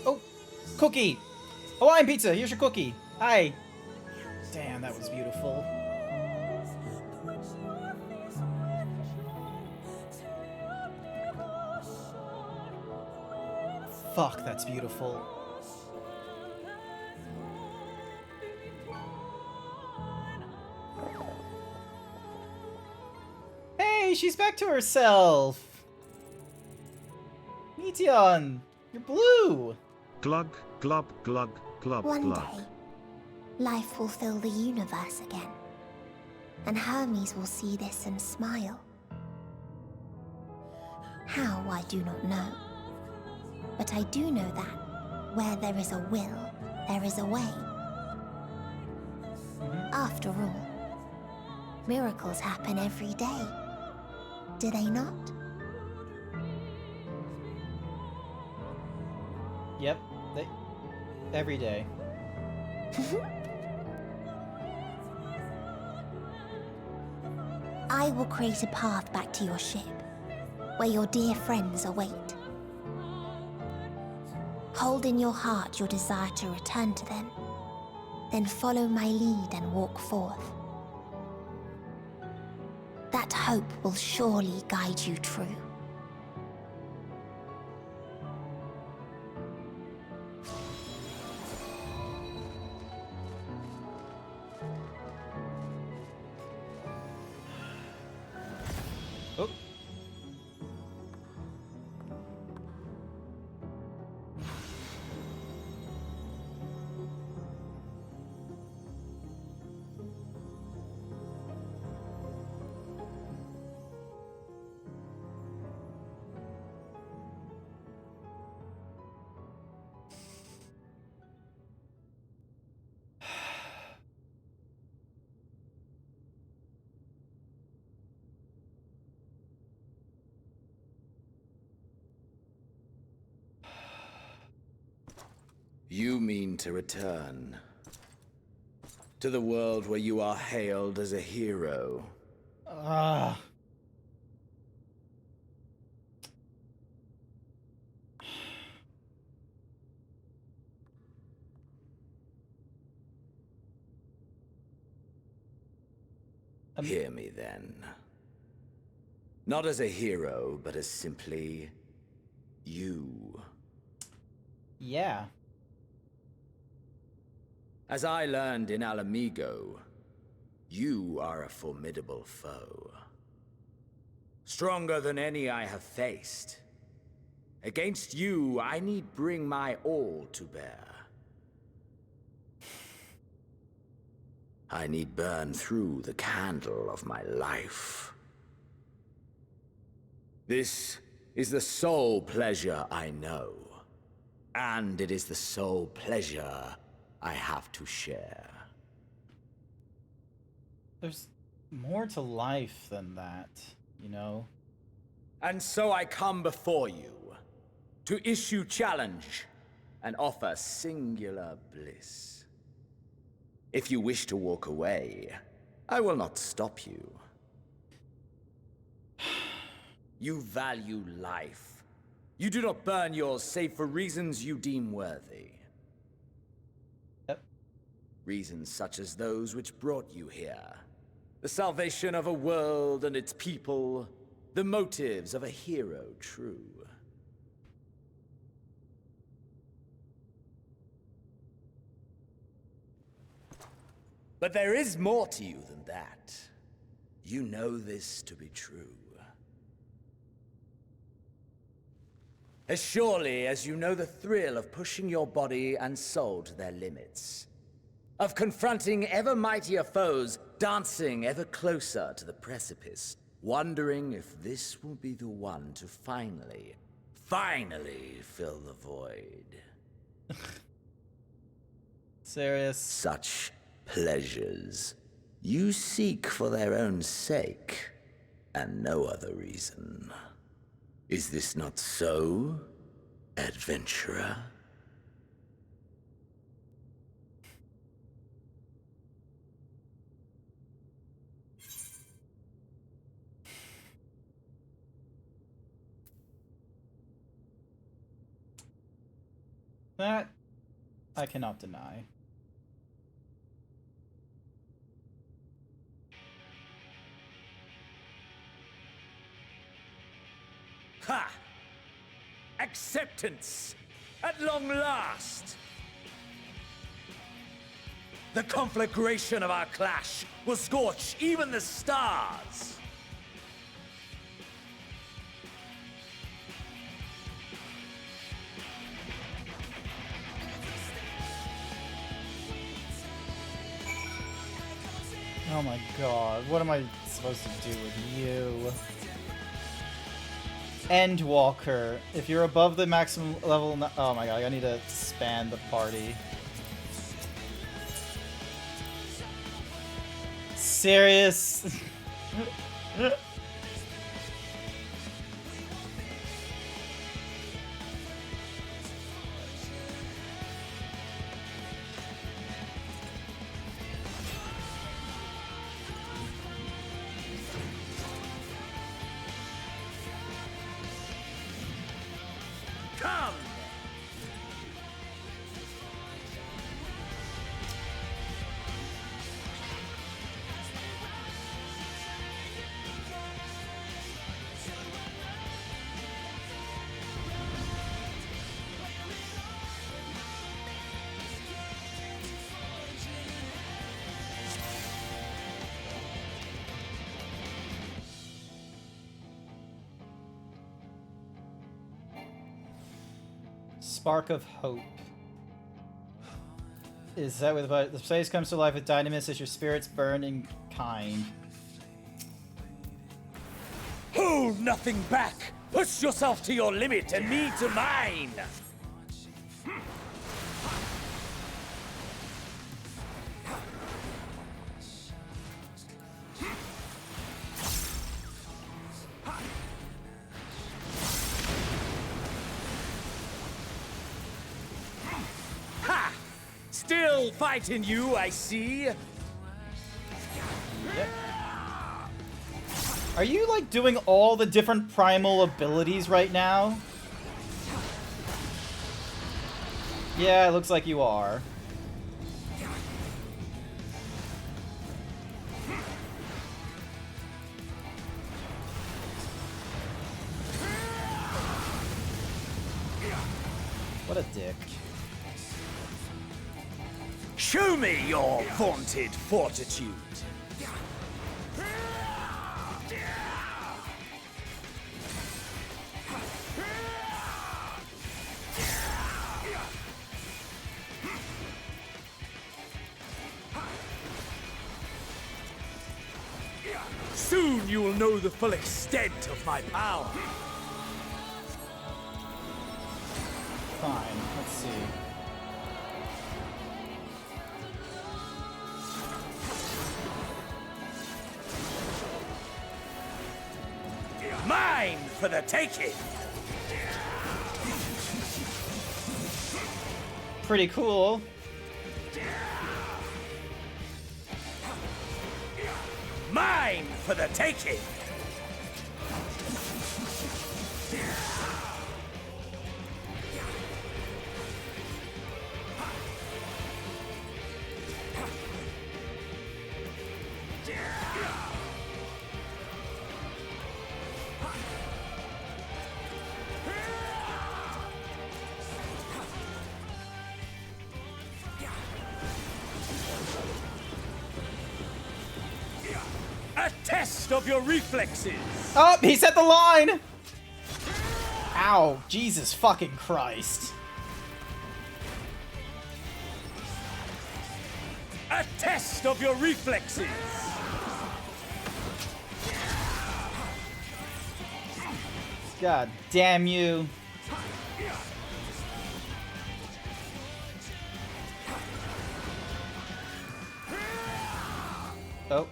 Oh, cookie! Hawaiian pizza, here's your cookie. Hi. Damn, that was beautiful. Fuck, that's beautiful. Hey, she's back to herself. Meteon, you're blue. Glug, glub, glug, glub, One glug. day, life will fill the universe again. And Hermes will see this and smile. How, I do not know. But I do know that where there is a will, there is a way. After all, miracles happen every day. Do they not? Yep, every day. I will create a path back to your ship, where your dear friends await. Hold in your heart your desire to return to them, then follow my lead and walk forth. That hope will surely guide you true. Oh. You mean to return to the world where you are hailed as a hero. Ah. Hear me then. Not as a hero, but as simply you. Yeah. As I learned in Alamigo, you are a formidable foe. Stronger than any I have faced. Against you, I need bring my all to bear. I need burn through the candle of my life. This is the sole pleasure I know. And it is the sole pleasure I have to share. There's more to life than that, you know? And so I come before you, to issue challenge and offer singular bliss. If you wish to walk away, I will not stop you. You value life. You do not burn yours save for reasons you deem worthy. Yep. Reasons such as those which brought you here. The salvation of a world and its people. The motives of a hero true. But there is more to you than that. You know this to be true. As surely as you know the thrill of pushing your body and soul to their limits. Of confronting ever mightier foes, dancing ever closer to the precipice, wondering if this will be the one to finally fill the void. Serious. Such pleasures you seek for their own sake, and no other reason. Is this not so, adventurer? That I cannot deny. Ha! Acceptance! At long last! The conflagration of our clash will scorch even the stars! Oh my god, what am I supposed to do with you? Endwalker. If you're above the maximum level... Oh my god, I need to span the party. Serious? Spark of Hope. Is that with the place comes to life with dynamis as your spirits burn in kind? Hold nothing back! Push yourself to your limit and me to mine! Still fighting you, I see. Yep. Are you like doing all the different primal abilities right now? Yeah, it looks like you are. What a dick. Show me your vaunted fortitude. Soon you will know the full extent of my power. Fine, let's see. Mine for the taking! Pretty cool. Mine for the taking! test of your reflexes. Oh, he set the line! Ow, Jesus fucking Christ. A test of your reflexes. God damn you. Oh.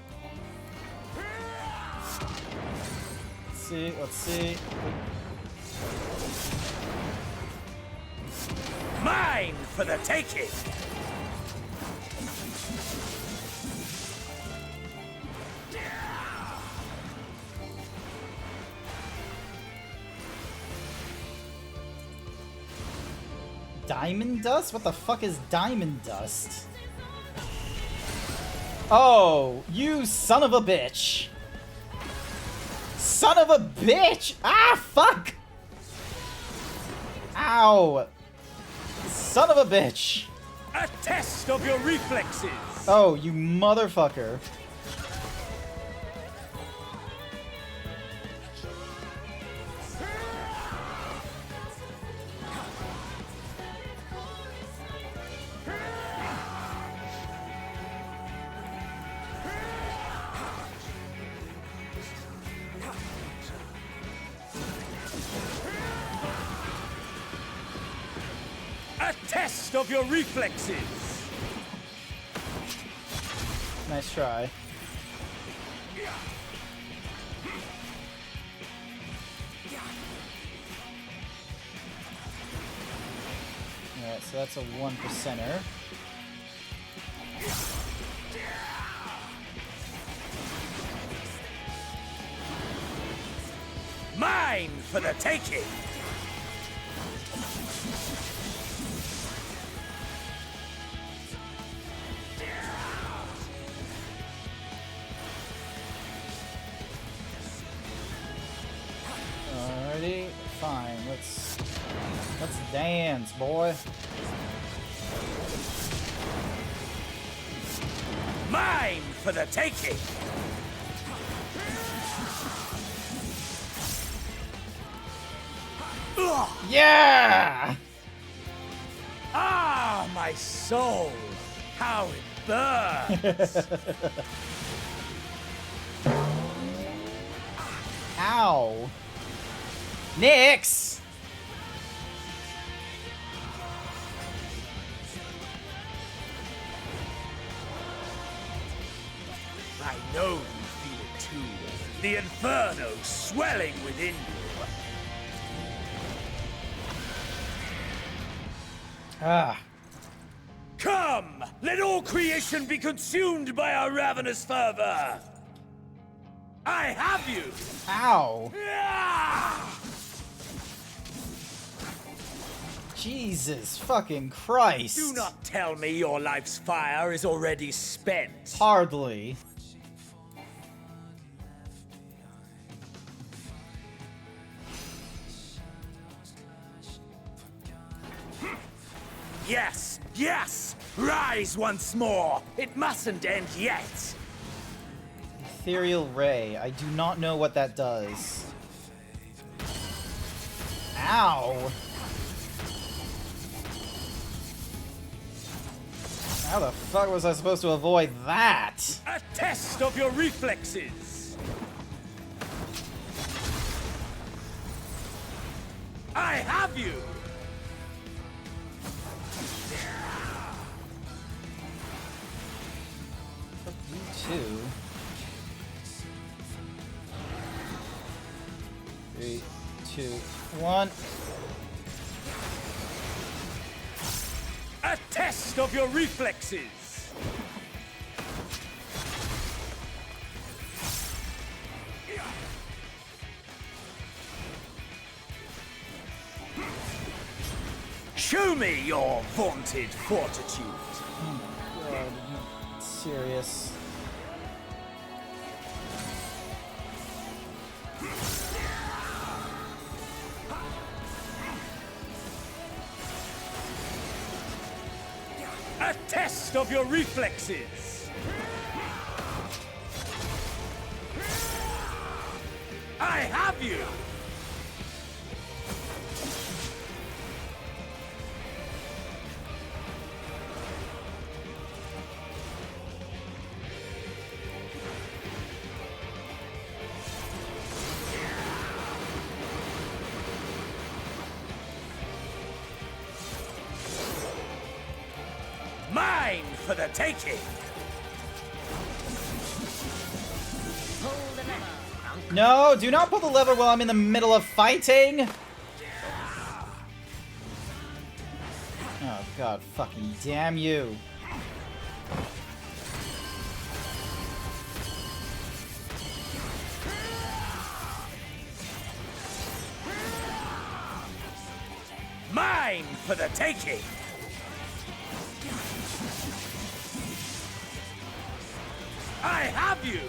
Let's see. Mine for the taking. Diamond dust? What the fuck is diamond dust? Oh, you son of a bitch. Son of a bitch! Ah, fuck! Ow! Son of a bitch! A test of your reflexes! Oh, you motherfucker. A test of your reflexes! Nice try. Alright, so that's a 1%er. Mine for the taking! Alrighty, fine. Let's dance, boy. Mine for the taking! Yeah! Ah, my soul! How it burns! Ow! Nyx! I know you feel it too. The inferno swelling within you. Ah. Come! Let all creation be consumed by our ravenous fervor! I have you! Ow! Ah! Jesus fucking Christ! Do not tell me your life's fire is already spent. Hardly. Yes! Yes! Rise once more! It mustn't end yet! Ethereal Ray. I do not know what that does. Ow! How the fuck was I supposed to avoid that? A test of your reflexes! I have you! You too. 3, 2, 1. A test of your reflexes! Show me your vaunted fortitude! Oh my god, are you serious? A test of your reflexes! I have you! Mine for the taking! No, do not pull the lever while I'm in the middle of fighting! Oh god, fucking damn you. Mine for the taking! I have you!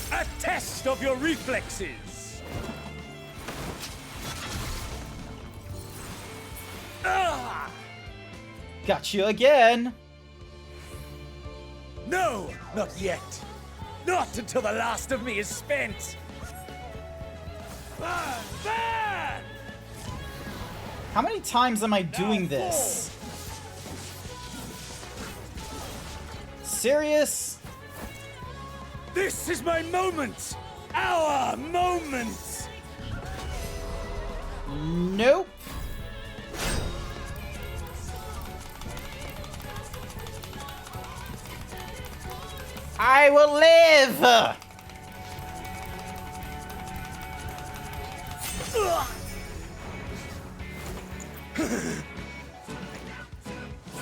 A test of your reflexes! Ah! Got you again! No, not yet. Not until the last of me is spent. Burn! Burn! How many times am I doing this? Serious? This is my moment! Our moment! Nope. I will live!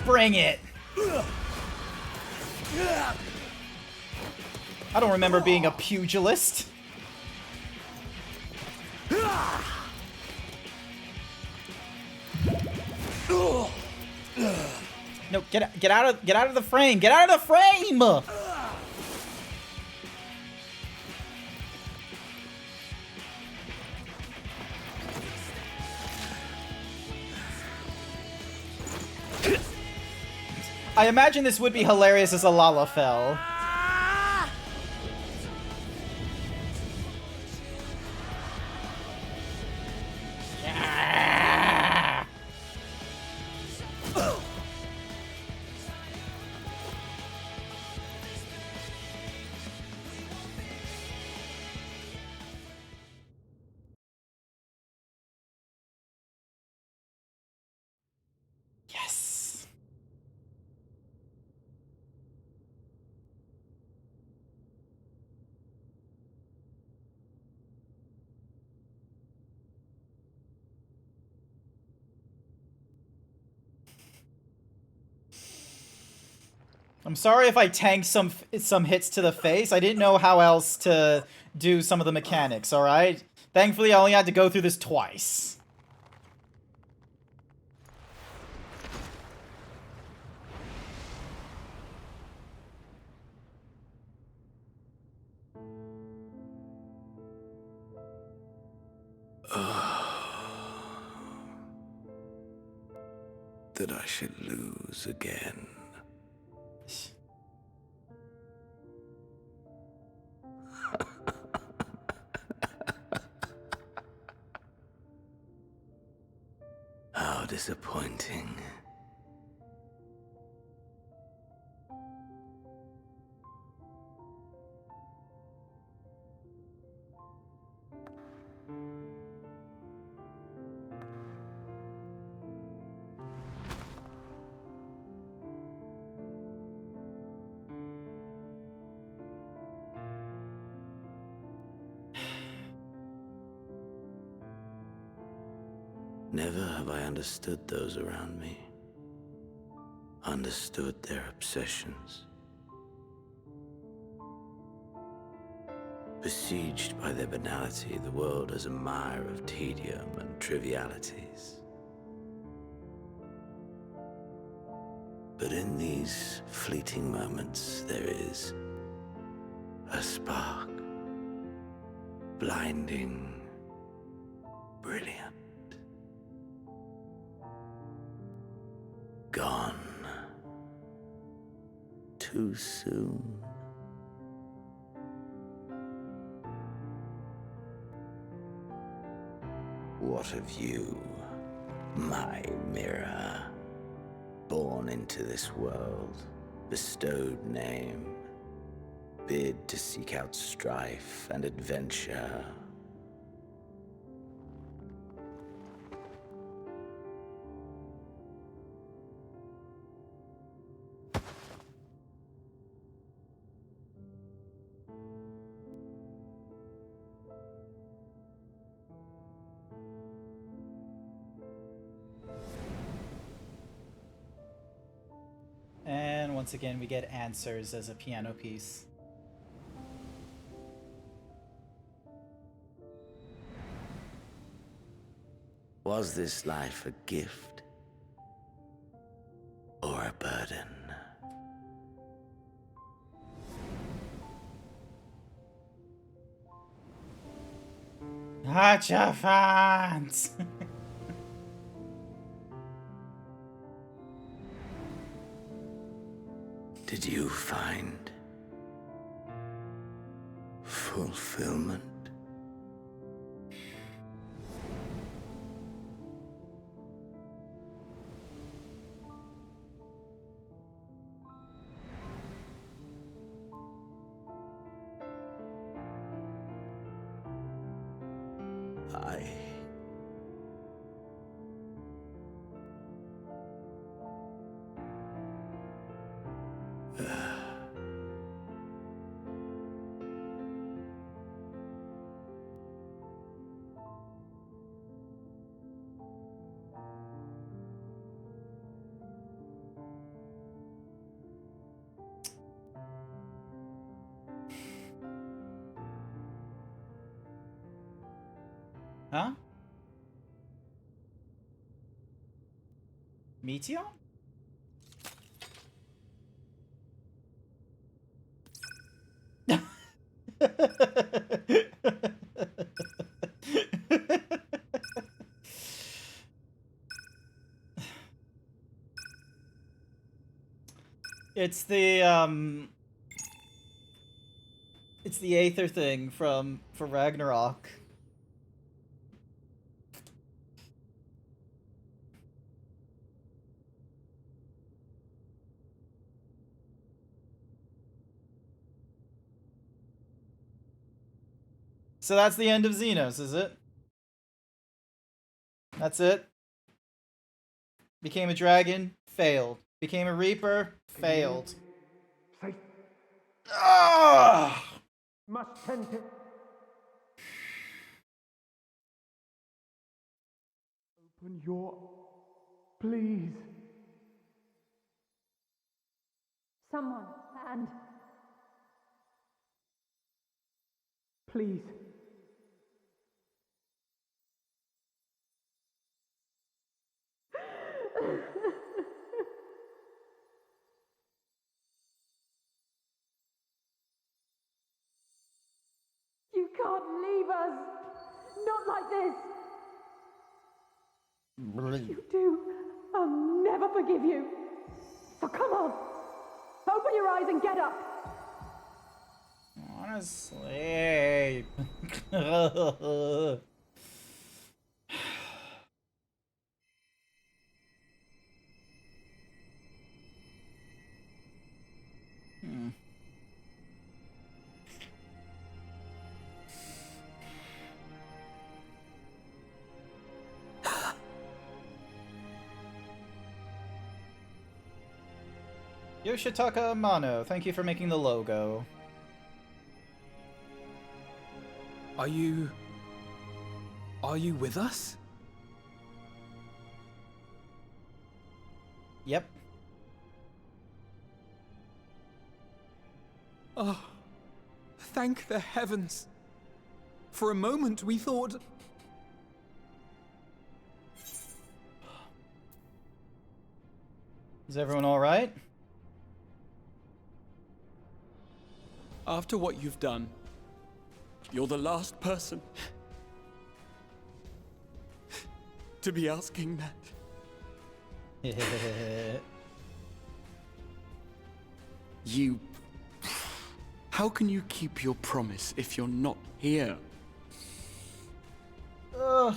Bring it! I don't remember being a pugilist. No, get out of the frame! Get out of the frame! I imagine this would be hilarious as a Lalafell. Yes. I'm sorry if I tanked some hits to the face. I didn't know how else to do some of the mechanics, alright? Thankfully, I only had to go through this twice. That I should lose again. How disappointing. Never have I understood those around me. Understood their obsessions. Besieged by their banality, the world is a mire of tedium and trivialities. But in these fleeting moments, there is a spark, Blinding. Brilliant. Gone. Too soon. What of you, my mirror? Born into this world, bestowed name, bid to seek out strife and adventure. And once again, we get answers as a piano piece. Was this life a gift or a burden? Gotcha, fans! Did you find fulfillment? Huh? Meteor? It's the Aether thing for Ragnarok. So that's the end of Xenos, is it? That's it? Became a dragon? Failed. Became a reaper? Failed. Ah! Must tend to... Open your... Please. Someone, and... Please. You can't leave us! Not like this! If you do, I'll never forgive you. So come on! Open your eyes and get up! I wanna sleep. Yoshitaka Amano, thank you for making the logo. Are you with us? Yep. Oh, thank the heavens. For a moment we thought... Is everyone alright? After what you've done, You're the last person to be asking that. You... How can you keep your promise if you're not here? Ugh.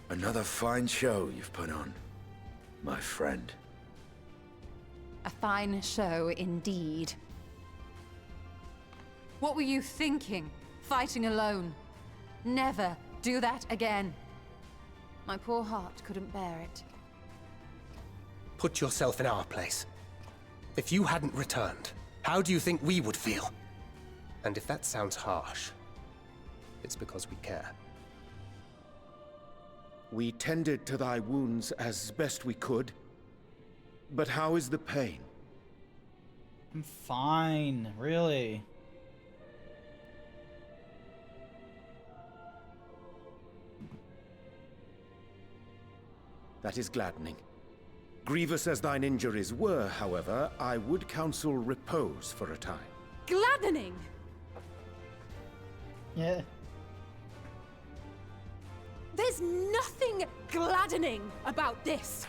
Another fine show you've put on, my friend. A fine show indeed. What were you thinking, fighting alone? Never do that again. My poor heart couldn't bear it. Put yourself in our place. If you hadn't returned, how do you think we would feel? And if that sounds harsh, it's because we care. We tended to thy wounds as best we could. But how is the pain? I'm fine, really. That is gladdening. Grievous as thine injuries were, however, I would counsel repose for a time. Gladdening! Yeah. There's nothing gladdening about this.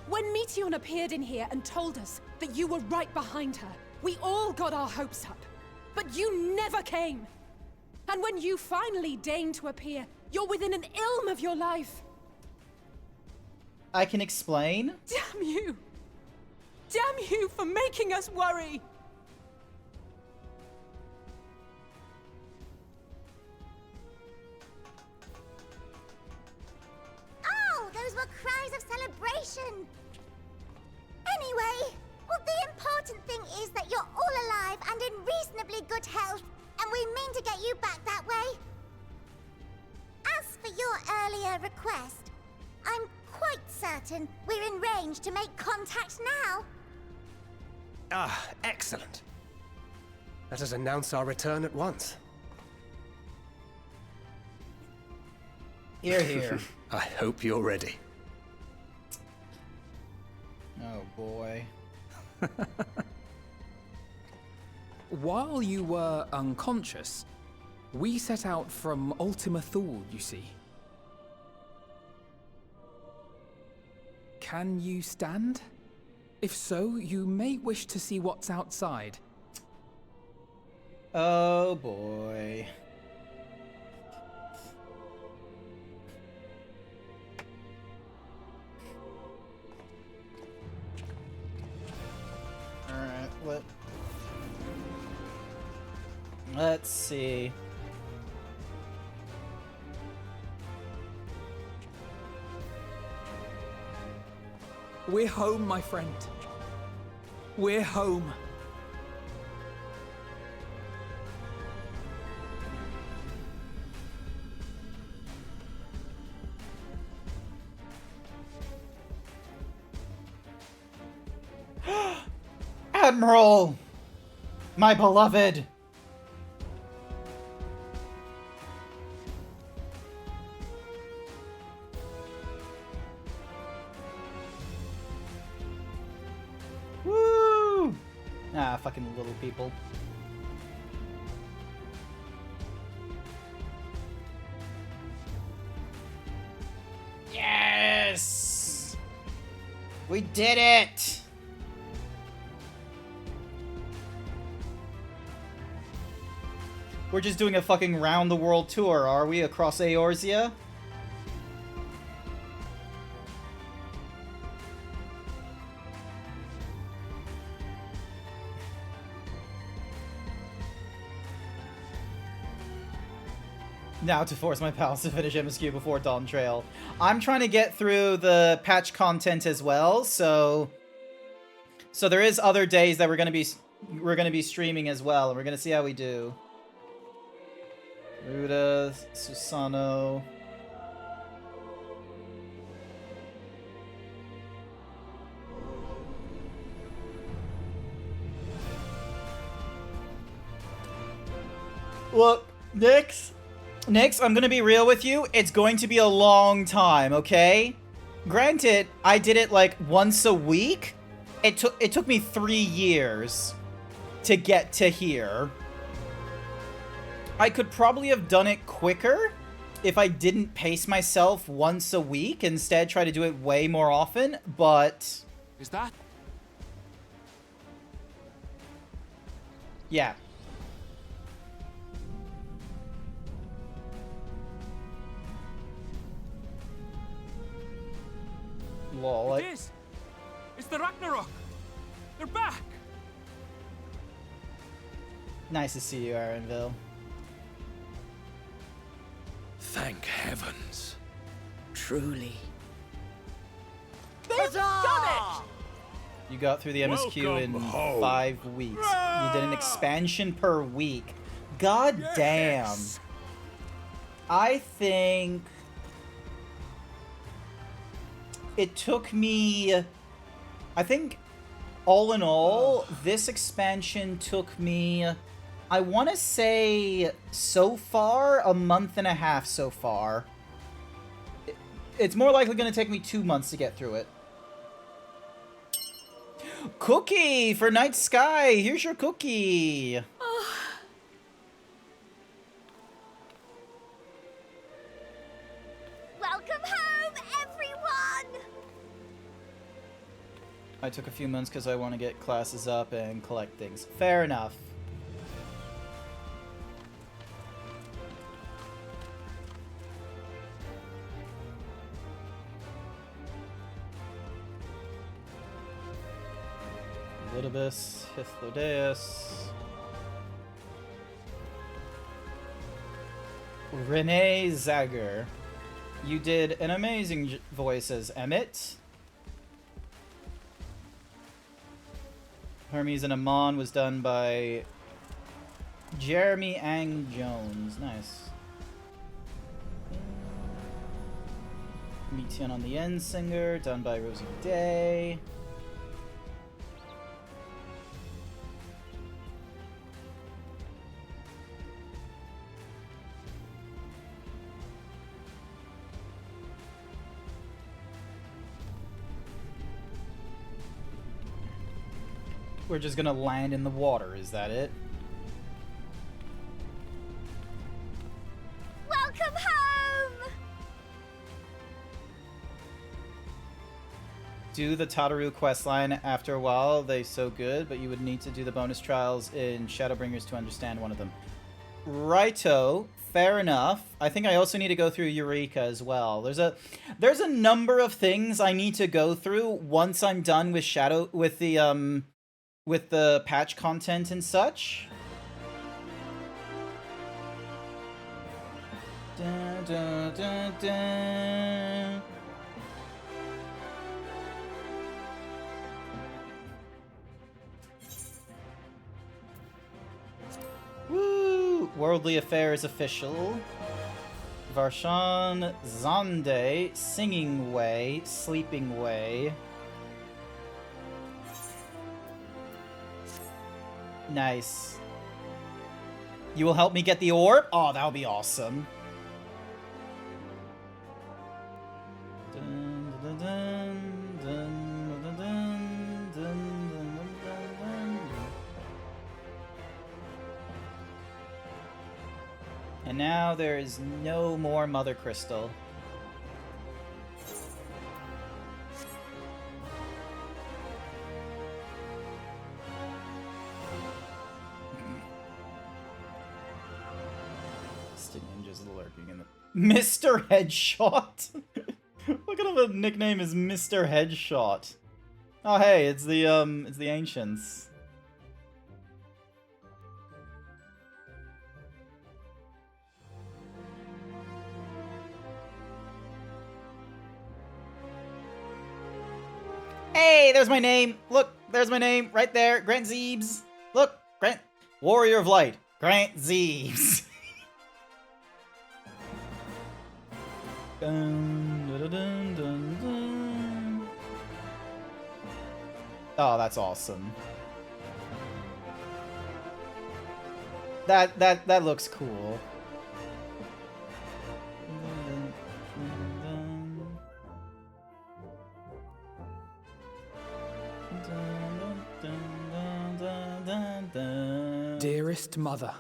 When Meteion appeared in here and told us that you were right behind her, we all got our hopes up. But you never came. And when you finally deigned to appear, you're within an ilm of your life. I can explain. Damn you! Damn you for making us worry! Oh, those were cries of celebration! Anyway, well, the important thing is that you're all alive and in reasonably good health, and we mean to get you back that way. As for your earlier request, I'm quite certain we're in range to make contact now. Ah, excellent. Let us announce our return at once. Here, here. I hope you're ready. Oh boy. While you were unconscious, we set out from Ultima Thule, you see. Can you stand? If so, you may wish to see what's outside. Oh boy. Alright, let's see. We're home, my friend. We're home. Admiral! My beloved! Woo! Ah, fucking little people. Yes! We did it! We're just doing a fucking round-the-world tour, are we, across Eorzea? Now to force my pals to finish MSQ before Dawn Trail. I'm trying to get through the patch content as well, so there is other days that we're gonna be streaming as well, and we're gonna see how we do. Ruda, Susano. Look, Nyx, I'm gonna be real with you. It's going to be a long time, okay? Granted, I did it like once a week, it took me 3 years to get to here. I could probably have done it quicker if I didn't pace myself once a week, instead try to do it way more often, but... Is that? Yeah. Lol. It is! It's the Ragnarok! They're back! Nice to see you, Arenville. Thank heavens. Truly. They've done it! You got through the MSQ in 5 weeks. You did an expansion per week. God damn. I think it took me... I think, all in all, this expansion took me... I want to say, so far, a month and a half so far. It's more likely going to take me 2 months to get through it. Cookie for Night Sky. Here's your cookie. Welcome home, everyone! I took a few months because I want to get classes up and collect things. Fair enough. Ludibus, Hythlodeus. Renee Zager. You did an amazing voice as Emmett. Hermes and Amon was done by Jeremy Ang Jones. Nice. Meetian on the End Singer, done by Rosie Day. We're just gonna land in the water, is that it? Welcome home! Do the Tataru questline after a while, they so good, but you would need to do the bonus trials in Shadowbringers to understand one of them. Righto, fair enough. I think I also need to go through Eureka as well. There's a number of things I need to go through once I'm done with with the patch content and such. Dun, dun, dun, dun. Woo! Worldly Affairs official. Varshan Zande, Singing Way, Sleeping Way. Nice. You will help me get the orb? Oh, that would be awesome. Dun, dun, dun, dun, dun, dun, dun, dun, dun, dun. And now there is no more Mother Crystal. Lurking in the Mr. Headshot. What kind of a nickname is Mr. Headshot? Oh hey, it's the ancients. Hey, there's my name. Look, there's my name right there. GrantZeebs. Look, Warrior of Light. GrantZeebs. Dun, dun, dun, dun, dun. Oh, that's awesome. That looks cool. Dun, dearest mother.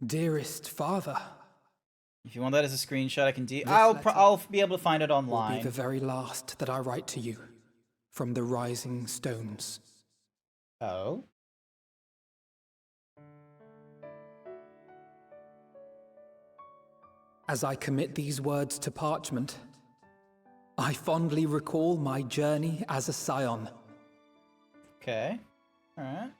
Dearest father. If you want that as a screenshot, I can I'll be able to find it will online. be the very last that I write to you from the rising stones. Oh? As I commit these words to parchment, I fondly recall my journey as a scion. Okay. Alright.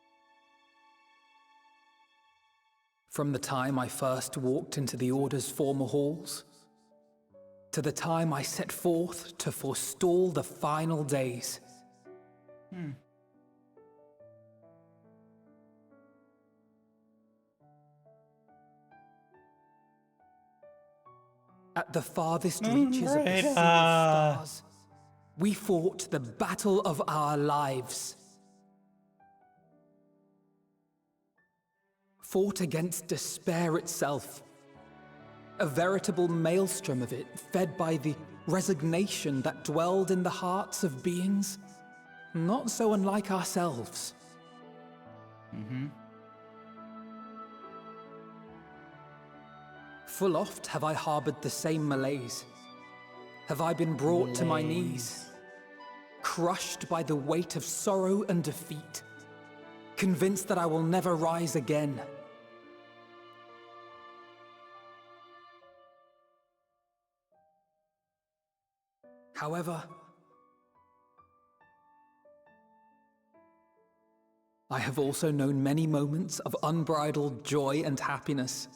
From the time I first walked into the Order's former halls, to the time I set forth to forestall the final days. At the farthest reaches of the sea of stars, we fought the battle of our lives. Fought against despair itself. A veritable maelstrom of it, fed by the resignation that dwelled in the hearts of beings not so unlike ourselves. Full oft have I harbored the same malaise. Have I been brought to my knees, crushed by the weight of sorrow and defeat, convinced that I will never rise again. However, I have also known many moments of unbridled joy and happiness.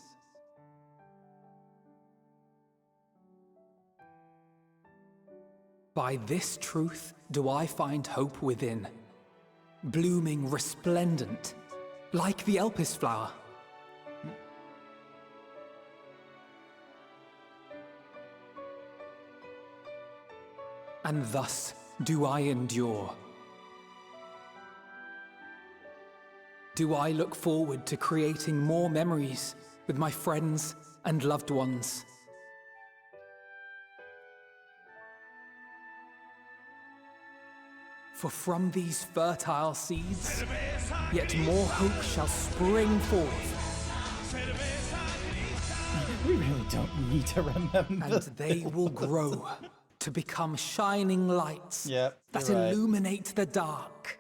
By this truth do I find hope within, blooming resplendent, like the Elpis flower. And thus do I endure. Do I look forward to creating more memories with my friends and loved ones. For from these fertile seeds, yet more hope shall spring forth. We really don't need to remember. And they will grow to become shining lights that you're right. illuminate the dark.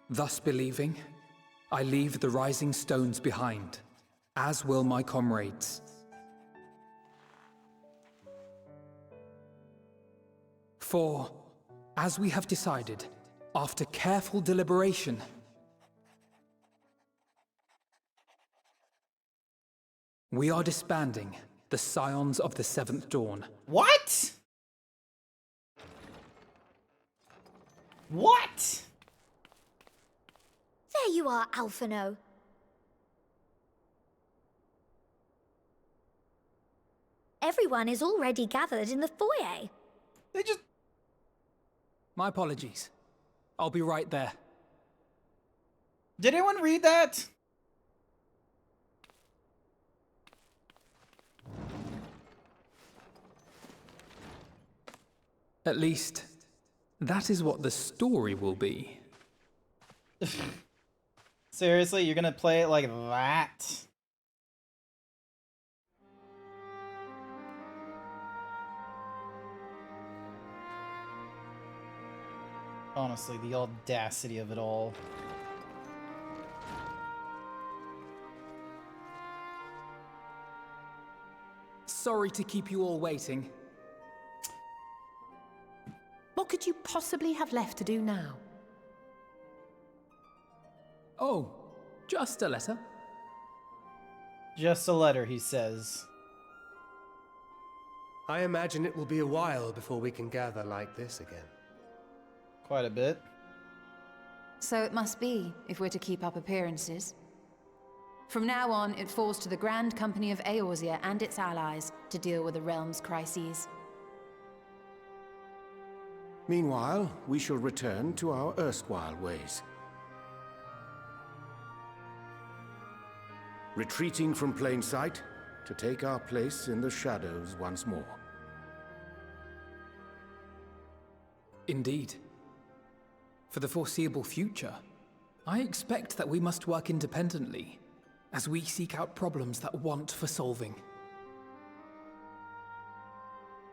Thus believing, I leave the rising stones behind, as will my comrades. For, as we have decided, after careful deliberation, we are disbanding the Scions of the Seventh Dawn. What? What? There you are, Alphino. Everyone is already gathered in the foyer. They just... My apologies. I'll be right there. Did anyone read that? At least, that is what the story will be. Seriously, you're gonna play it like that? Honestly, the audacity of it all. Sorry to keep you all waiting. What could you possibly have left to do now? Oh, just a letter. Just a letter, he says. I imagine it will be a while before we can gather like this again. Quite a bit. So it must be, if we're to keep up appearances. From now on, it falls to the Grand Company of Eorzea and its allies to deal with the realm's crises. Meanwhile, we shall return to our erstwhile ways. Retreating from plain sight, to take our place in the shadows once more. Indeed. For the foreseeable future, I expect that we must work independently as we seek out problems that want for solving.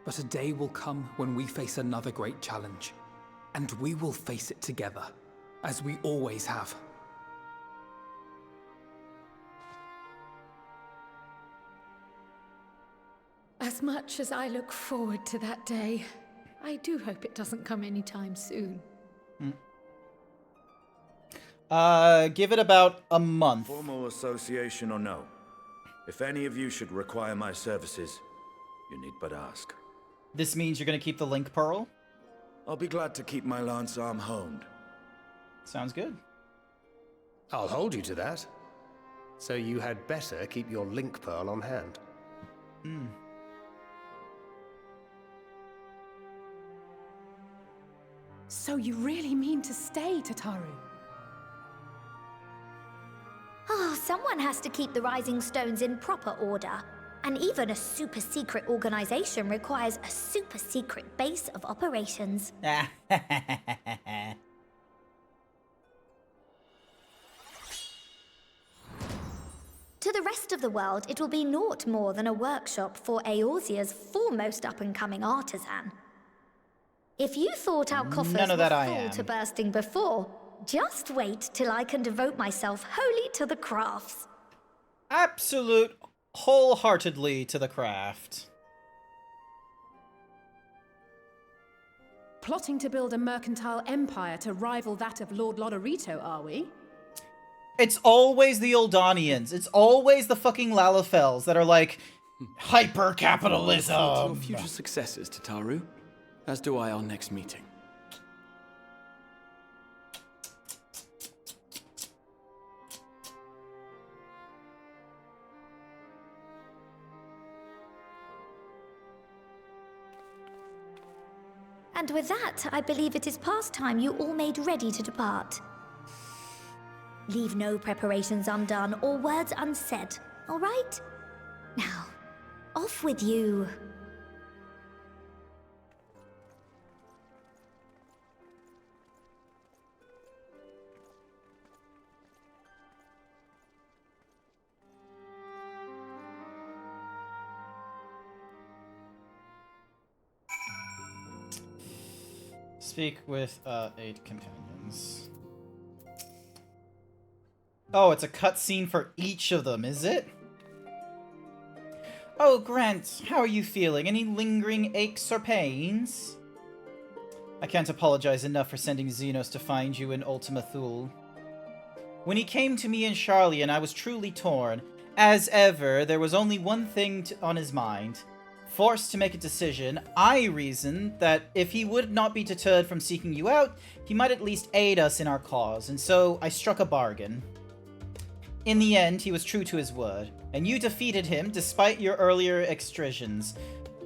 But a day will come when we face another great challenge, and we will face it together, as we always have. As much as I look forward to that day, I do hope it doesn't come anytime soon. Give it about a month. Formal association or no, if any of you should require my services, you need but ask. This means you're gonna keep the Link Pearl? I'll be glad to keep my lance arm honed. Sounds good. I'll hold you to that. So you had better keep your Link Pearl on hand. So you really mean to stay, Tataru? Oh, someone has to keep the Rising Stones in proper order. And even a super-secret organization requires a super-secret base of operations. To the rest of the world, it will be naught more than a workshop for Eorzea's foremost up-and-coming artisan. If you thought our coffers were full to bursting before, just wait till I can devote myself wholly to the crafts. Absolute wholeheartedly to the craft. Plotting to build a mercantile empire to rival that of Lord Lodorito, are we? It's always the Oldanians. It's always the fucking Lalafels that are like, hyper-capitalism. I look forward to your future successes, Tataru. As do I our next meeting. And with that, I believe it is past time you all made ready to depart. Leave no preparations undone or words unsaid, all right? Now, off with you. Speak with 8 companions. Oh, it's a cutscene for each of them, is it? Oh, Grant, how are you feeling? Any lingering aches or pains? I can't apologize enough for sending Xenos to find you in Ultima Thule. When he came to me in Charlian, I was truly torn. As ever, there was only one thing on his mind. Forced to make a decision, I reasoned that if he would not be deterred from seeking you out, he might at least aid us in our cause, and so I struck a bargain. In the end, he was true to his word, and you defeated him despite your earlier extrisions.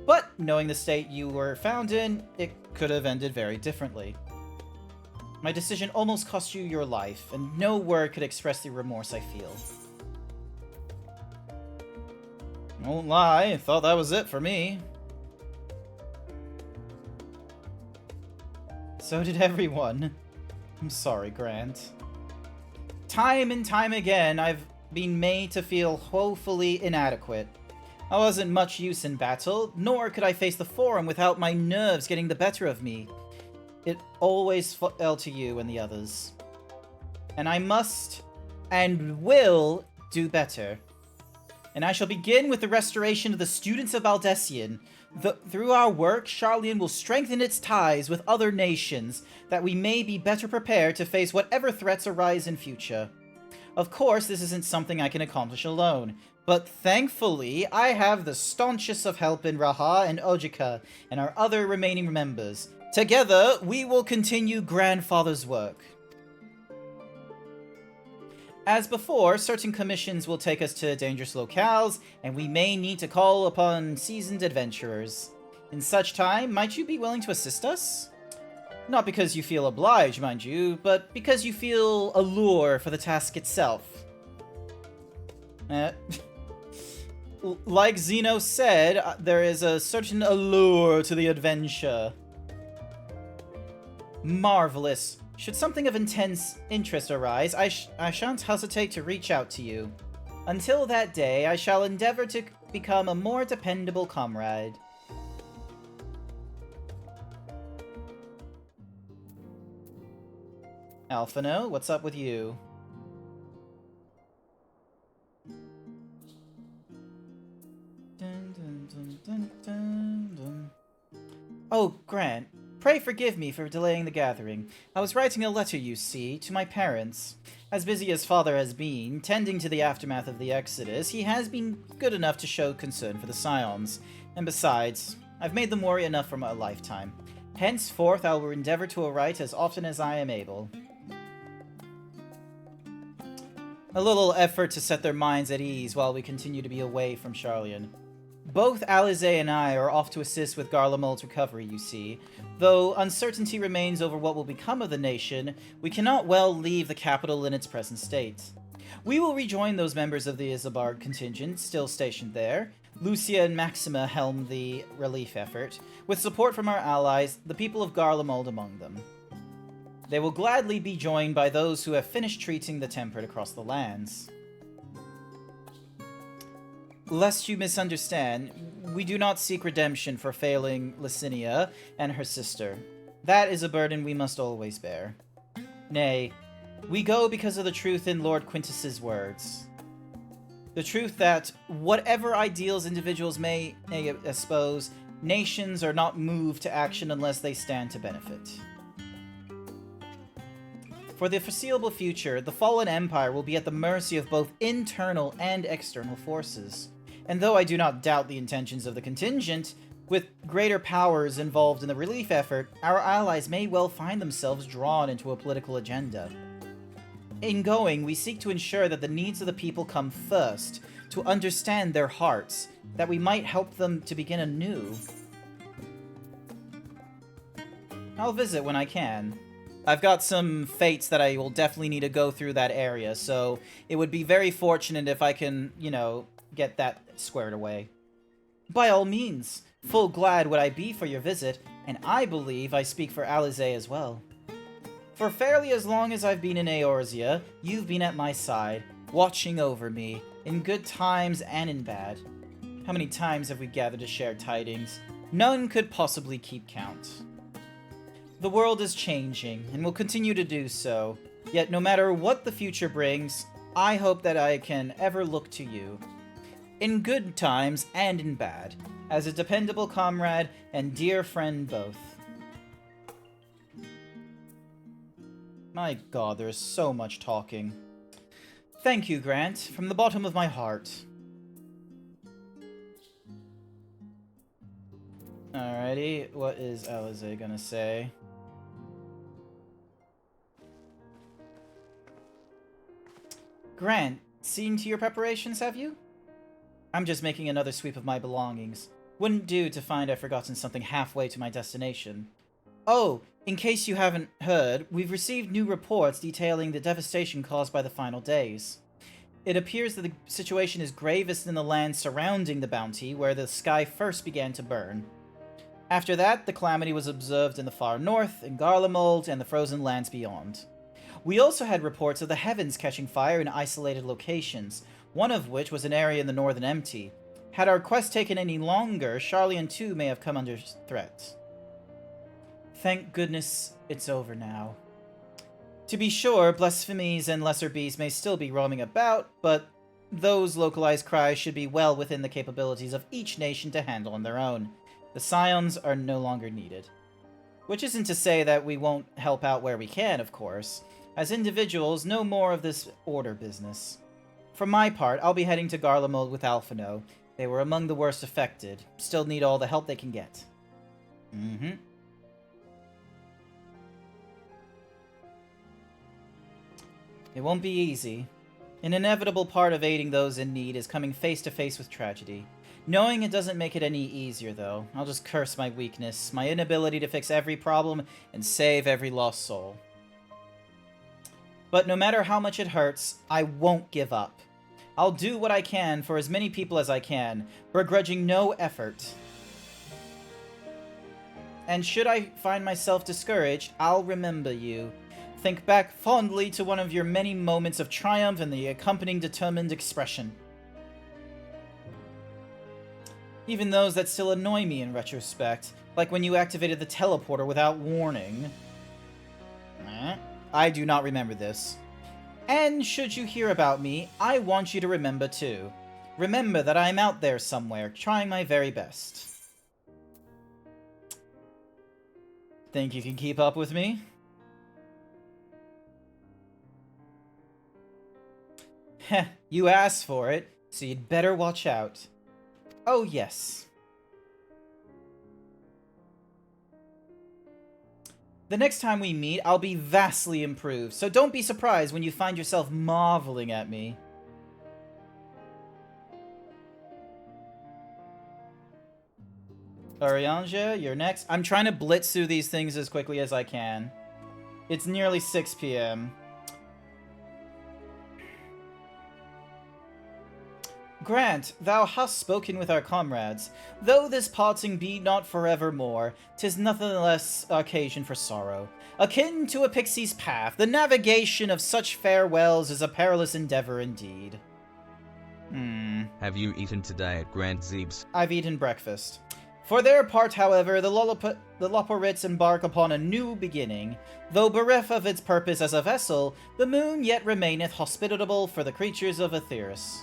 But, knowing the state you were found in, it could have ended very differently. My decision almost cost you your life, and no word could express the remorse I feel. Won't lie, I thought that was it for me. So did everyone. I'm sorry, Grant. Time and time again, I've been made to feel woefully inadequate. I wasn't much use in battle, nor could I face the Forum without my nerves getting the better of me. It always fell to you and the others. And I must and will do better. And I shall begin with the restoration of the students of Valdesian. Through our work, Charlian will strengthen its ties with other nations, that we may be better prepared to face whatever threats arise in future. Of course, this isn't something I can accomplish alone, but thankfully, I have the staunchest of help in Raha and Ojika, and our other remaining members. Together, we will continue Grandfather's work. As before, certain commissions will take us to dangerous locales, and we may need to call upon seasoned adventurers. In such time, might you be willing to assist us? Not because you feel obliged, mind you, but because you feel a lure for the task itself. like Zeno said, there is a certain allure to the adventure. Marvelous. Should something of intense interest arise, I shan't hesitate to reach out to you. Until that day, I shall endeavor to become a more dependable comrade. Alphino, what's up with you? Dun, dun, dun, dun, dun, dun. Oh, Grant, pray forgive me for delaying the gathering. I was writing a letter, you see, to my parents. As busy as Father has been, tending to the aftermath of the Exodus, he has been good enough to show concern for the Scions. And besides, I've made them worry enough for a lifetime. Henceforth, I will endeavor to write as often as I am able. A little effort to set their minds at ease while we continue to be away from Sharlayan. Both Alize and I are off to assist with Garlemald's recovery, you see. Though uncertainty remains over what will become of the nation, we cannot well leave the capital in its present state. We will rejoin those members of the Isambard contingent still stationed there. Lucia and Maxima helm the relief effort, with support from our allies, the people of Garlemald among them. They will gladly be joined by those who have finished treating the temperate across the lands. Lest you misunderstand, we do not seek redemption for failing Licinia and her sister. That is a burden we must always bear. Nay, we go because of the truth in Lord Quintus's words. The truth that, whatever ideals individuals may espouse, nations are not moved to action unless they stand to benefit. For the foreseeable future, the fallen empire will be at the mercy of both internal and external forces. And though I do not doubt the intentions of the contingent, with greater powers involved in the relief effort, our allies may well find themselves drawn into a political agenda. In going, we seek to ensure that the needs of the people come first, to understand their hearts, that we might help them to begin anew. I'll visit when I can. I've got some fates that I will definitely need to go through that area, so it would be very fortunate if I can, you know, get that squared away. By all means, full glad would I be for your visit, and I believe I speak for Alize as well. For fairly as long as I've been in Eorzea, you've been at my side, watching over me, in good times and in bad. How many times have we gathered to share tidings? None could possibly keep count. The world is changing, and will continue to do so, yet no matter what the future brings, I hope that I can ever look to you. In good times and in bad, as a dependable comrade and dear friend both. My god, there's so much talking. Thank you, Grant, from the bottom of my heart. Alrighty, what is Alize gonna say? Grant, seen to your preparations, have you? I'm just making another sweep of my belongings. Wouldn't do to find I've forgotten something halfway to my destination. Oh, in case you haven't heard, we've received new reports detailing the devastation caused by the final days. It appears that the situation is gravest in the land surrounding the bounty, where the sky first began to burn. After that, the calamity was observed in the far north, in Garlemald, and the frozen lands beyond. We also had reports of the heavens catching fire in isolated locations, one of which was an area in the northern empty. Had our quest taken any longer, Sharlayan too may have come under threat. Thank goodness it's over now. To be sure, blasphemies and lesser beasts may still be roaming about, but those localized cries should be well within the capabilities of each nation to handle on their own. The Scions are no longer needed. Which isn't to say that we won't help out where we can, of course. As individuals, no more of this order business. For my part, I'll be heading to Garlemald with Alphino. They were among the worst affected. Still need all the help they can get. It won't be easy. An inevitable part of aiding those in need is coming face to face with tragedy. Knowing it doesn't make it any easier, though. I'll just curse my weakness, my inability to fix every problem and save every lost soul. But no matter how much it hurts, I won't give up. I'll do what I can for as many people as I can, begrudging no effort. And should I find myself discouraged, I'll remember you. Think back fondly to one of your many moments of triumph and the accompanying determined expression. Even those that still annoy me in retrospect, like when you activated the teleporter without warning. I do not remember this. And should you hear about me, I want you to remember too. Remember that I'm out there somewhere, trying my very best. Think you can keep up with me? Heh, you asked for it, so you'd better watch out. Oh yes. The next time we meet, I'll be vastly improved, so don't be surprised when you find yourself marveling at me. Arianja, you're next. I'm trying to blitz through these things as quickly as I can. It's nearly 6 p.m. Grant, thou hast spoken with our comrades. Though this parting be not forevermore, 'tis nonetheless occasion for sorrow. Akin to a pixie's path, the navigation of such farewells is a perilous endeavor indeed. Have you eaten today at GrantZeebs? I've eaten breakfast. For their part, however, the Loporrits embark upon a new beginning. Though bereft of its purpose as a vessel, the moon yet remaineth hospitable for the creatures of Aetheris.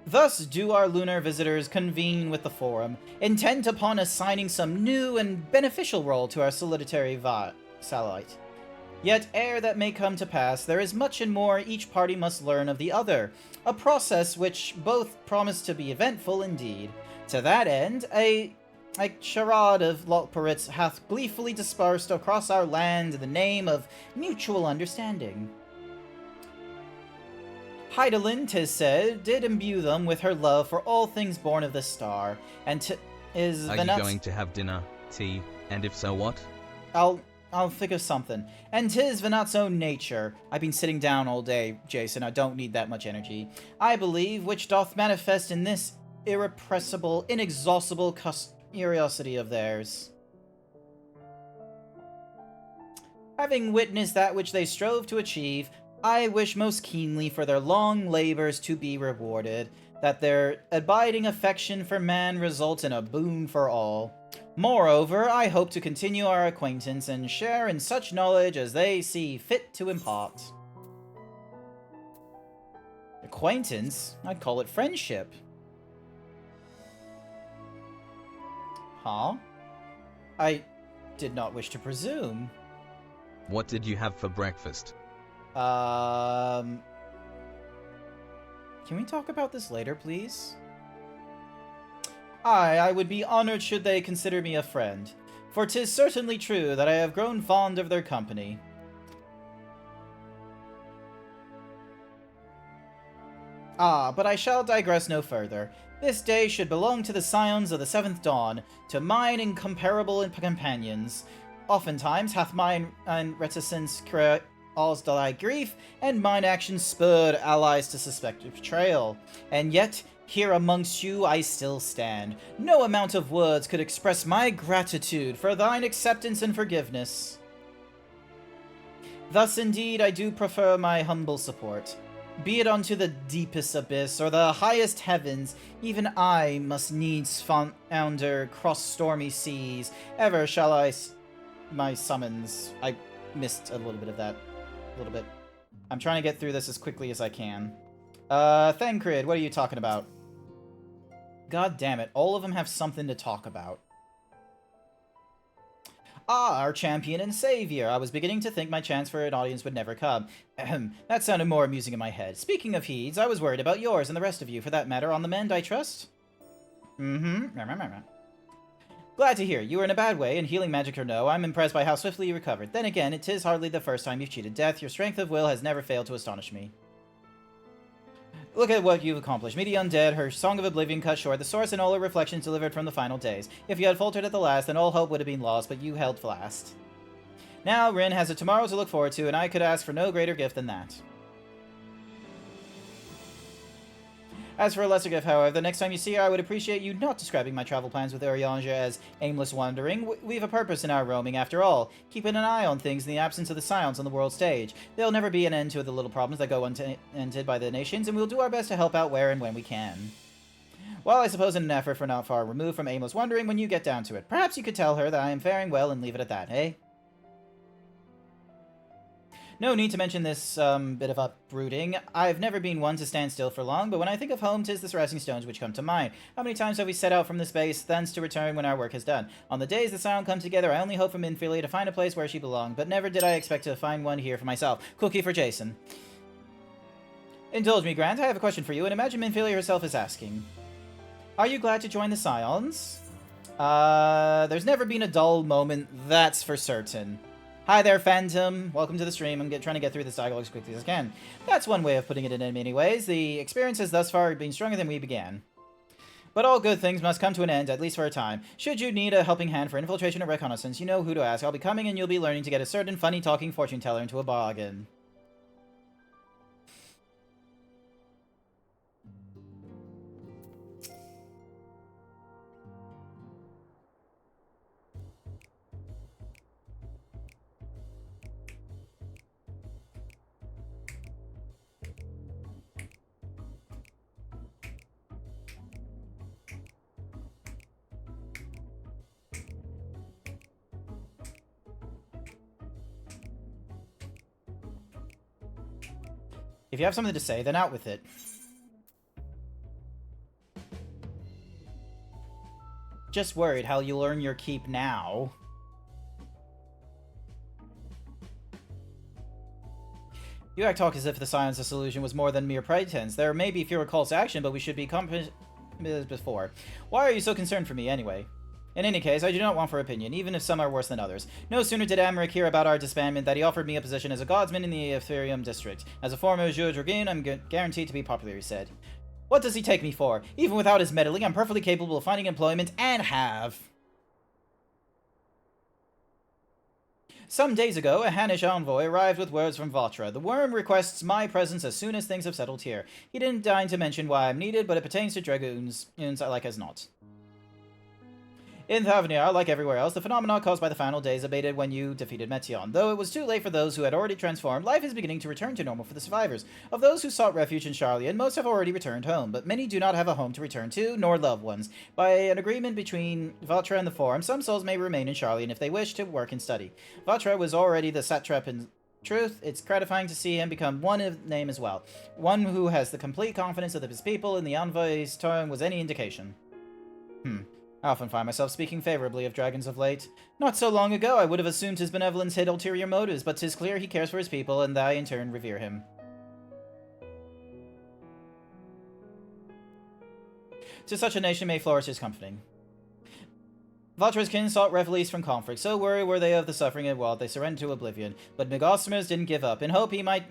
Thus do our lunar visitors convene with the Forum, intent upon assigning some new and beneficial role to our solitary satellite. Yet ere that may come to pass, there is much and more each party must learn of the other, a process which both promise to be eventful indeed. To that end, a charade of Loporrits hath gleefully dispersed across our land in the name of mutual understanding. Hydaelyn, 'tis said, did imbue them with her love for all things born of the star, and is Are you going to have dinner, tea, and if so, what? I'll think of something. And 'tis Venat's own nature. I've been sitting down all day, Jason. I don't need that much energy. I believe, which doth manifest in this irrepressible, inexhaustible curiosity of theirs. Having witnessed that which they strove to achieve, I wish most keenly for their long labors to be rewarded, that their abiding affection for man results in a boon for all. Moreover, I hope to continue our acquaintance and share in such knowledge as they see fit to impart. Acquaintance? I'd call it friendship. Huh? I did not wish to presume. What did you have for breakfast? Can we talk about this later, please? I would be honored should they consider me a friend, for 'tis certainly true that I have grown fond of their company. But I shall digress no further. This day should belong to the scions of the seventh dawn, to mine incomparable companions. Oftentimes hath mine reticence caused thy grief, and mine actions spurred allies to suspect betrayal. And yet, here amongst you I still stand. No amount of words could express my gratitude for thine acceptance and forgiveness. Thus indeed I do prefer my humble support. Be it unto the deepest abyss or the highest heavens, even I must needs founder cross stormy seas. Ever shall my summons. I missed a little bit of that. A little bit. I'm trying to get through this as quickly as I can. Thancred, what are you talking about? God damn it, all of them have something to talk about. Our champion and savior. I was beginning to think my chance for an audience would never come. That sounded more amusing in my head. Speaking of heeds, I was worried about yours and the rest of you, for that matter, on the mend, I trust? Glad to hear. You were in a bad way, and healing magic or no, I'm impressed by how swiftly you recovered. Then again, it is hardly the first time you've cheated death. Your strength of will has never failed to astonish me. Look at what you've accomplished. Meet the undead, her song of oblivion cut short, the source and all her reflections delivered from the final days. If you had faltered at the last, then all hope would have been lost, but you held fast. Now, Rin has a tomorrow to look forward to, and I could ask for no greater gift than that. As for a lesser gift, however, the next time you see her, I would appreciate you not describing my travel plans with Orianja as aimless wandering. We've a purpose in our roaming, after all. Keeping an eye on things in the absence of the scions on the world stage. There'll never be an end to the little problems that go untended by the nations, and we'll do our best to help out where and when we can. Well, I suppose in an effort for not far removed from aimless wandering when you get down to it. Perhaps you could tell her that I am faring well and leave it at that, eh? No need to mention this bit of uprooting. I've never been one to stand still for long, but when I think of home, 'tis the surrounding stones which come to mind. How many times have we set out from this base, thence to return when our work is done? On the days the sound come together, I only hope for Minfilia to find a place where she belonged, but never did I expect to find one here for myself. Cookie for Jason. Indulge me, Grant, I have a question for you, and imagine Minfilia herself is asking. Are you glad to join the Scions? There's never been a dull moment, that's for certain. Hi there, Phantom. Welcome to the stream. I'm trying to get through this dialogue as quickly as I can. That's one way of putting it in many ways. The experience has thus far been stronger than we began. But all good things must come to an end, at least for a time. Should you need a helping hand for infiltration or reconnaissance, you know who to ask. I'll be coming and you'll be learning to get a certain funny-talking fortune teller into a bargain. If you have something to say, then out with it. Just worried how you'll earn your keep now. You talk as if the science of solution was more than mere pretense. There may be fewer calls to action, but we should be competent as before. Why are you so concerned for me, anyway? In any case, I do not want for opinion, even if some are worse than others. No sooner did Amric hear about our disbandment that he offered me a position as a guardsman in the Ethereum district. As a former Jour Dragoon, I'm guaranteed to be popular, he said. What does he take me for? Even without his meddling, I'm perfectly capable of finding employment, and have. Some days ago, a Hannish envoy arrived with words from Vatra. The worm requests my presence as soon as things have settled here. He didn't deign to mention why I'm needed, but it pertains to Dragoons, like as not. In Thavnir, like everywhere else, the phenomena caused by the final days abated when you defeated Meteion. Though it was too late for those who had already transformed, life is beginning to return to normal for the survivors. Of those who sought refuge in Sharlayan, most have already returned home, but many do not have a home to return to, nor loved ones. By an agreement between Vatra and the Forum, some souls may remain in Sharlayan if they wish to work and study. Vatra was already the satrap in truth. It's gratifying to see him become one of name as well. One who has the complete confidence of his people, and the envoy's tone was any indication. I often find myself speaking favorably of dragons of late. Not so long ago, I would have assumed his benevolence hid ulterior motives, but 'tis clear he cares for his people, and I, in turn, revere him. To such a nation may flourish is comforting. Vatra's kin sought refuge from conflict. So worried were they of the suffering and wealth, they surrendered to oblivion. But Megosmers didn't give up. In hope he might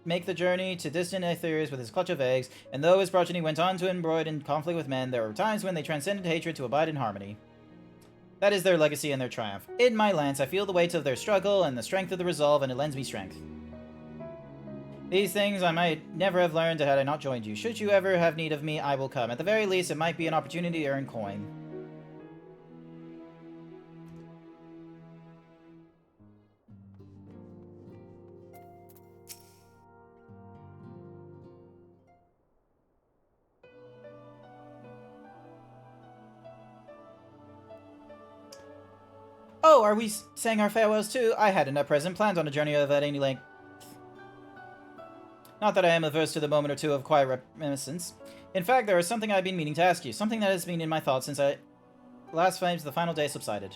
make the journey to distant Aetherius with his clutch of eggs, and though his progeny went on to embroid in conflict with men, there were times when they transcended hatred to abide in harmony. That is their legacy and their triumph. In my lance, I feel the weight of their struggle and the strength of the resolve, and it lends me strength. These things I might never have learned had I not joined you. Should you ever have need of me, I will come. At the very least, it might be an opportunity to earn coin. Oh, are we saying our farewells too? I hadn't at present planned on a journey of at any length. Not that I am averse to the moment or two of quiet reminiscence. In fact, there is something I've been meaning to ask you, something that has been in my thoughts since last flames of the final day subsided.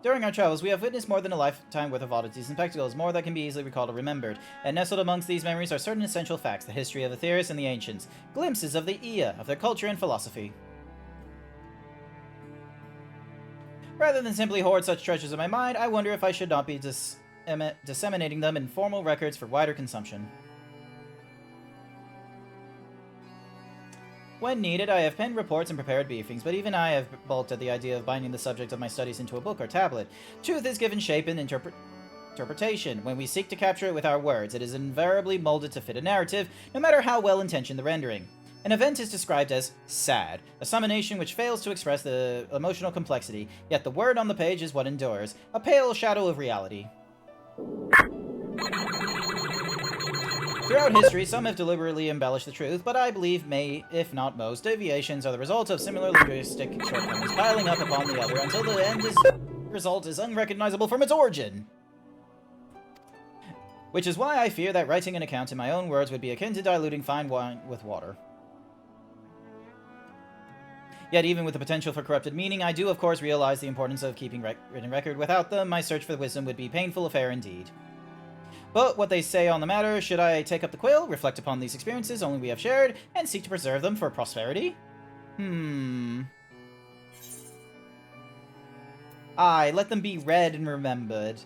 During our travels, we have witnessed more than a lifetime worth of oddities and spectacles, more that can be easily recalled or remembered. And nestled amongst these memories are certain essential facts, the history of Aetherius and the ancients, glimpses of the Ea, of their culture and philosophy. Rather than simply hoard such treasures in my mind, I wonder if I should not be disseminating them in formal records for wider consumption. When needed, I have penned reports and prepared briefings, but even I have balked at the idea of binding the subject of my studies into a book or tablet. Truth is given shape and interpretation. When we seek to capture it with our words, it is invariably molded to fit a narrative, no matter how well-intentioned the rendering. An event is described as sad, a summonation which fails to express the emotional complexity, yet the word on the page is what endures, a pale shadow of reality. Throughout history, some have deliberately embellished the truth, but I believe if not most, deviations are the result of similar linguistic shortcomings piling up upon the other until the end result is unrecognizable from its origin. Which is why I fear that writing an account in my own words would be akin to diluting fine wine with water. Yet even with the potential for corrupted meaning, I do of course realize the importance of keeping written record. Without them, my search for wisdom would be a painful affair indeed. But what they say on the matter, should I take up the quill, reflect upon these experiences only we have shared, and seek to preserve them for prosperity? Aye, let them be read and remembered.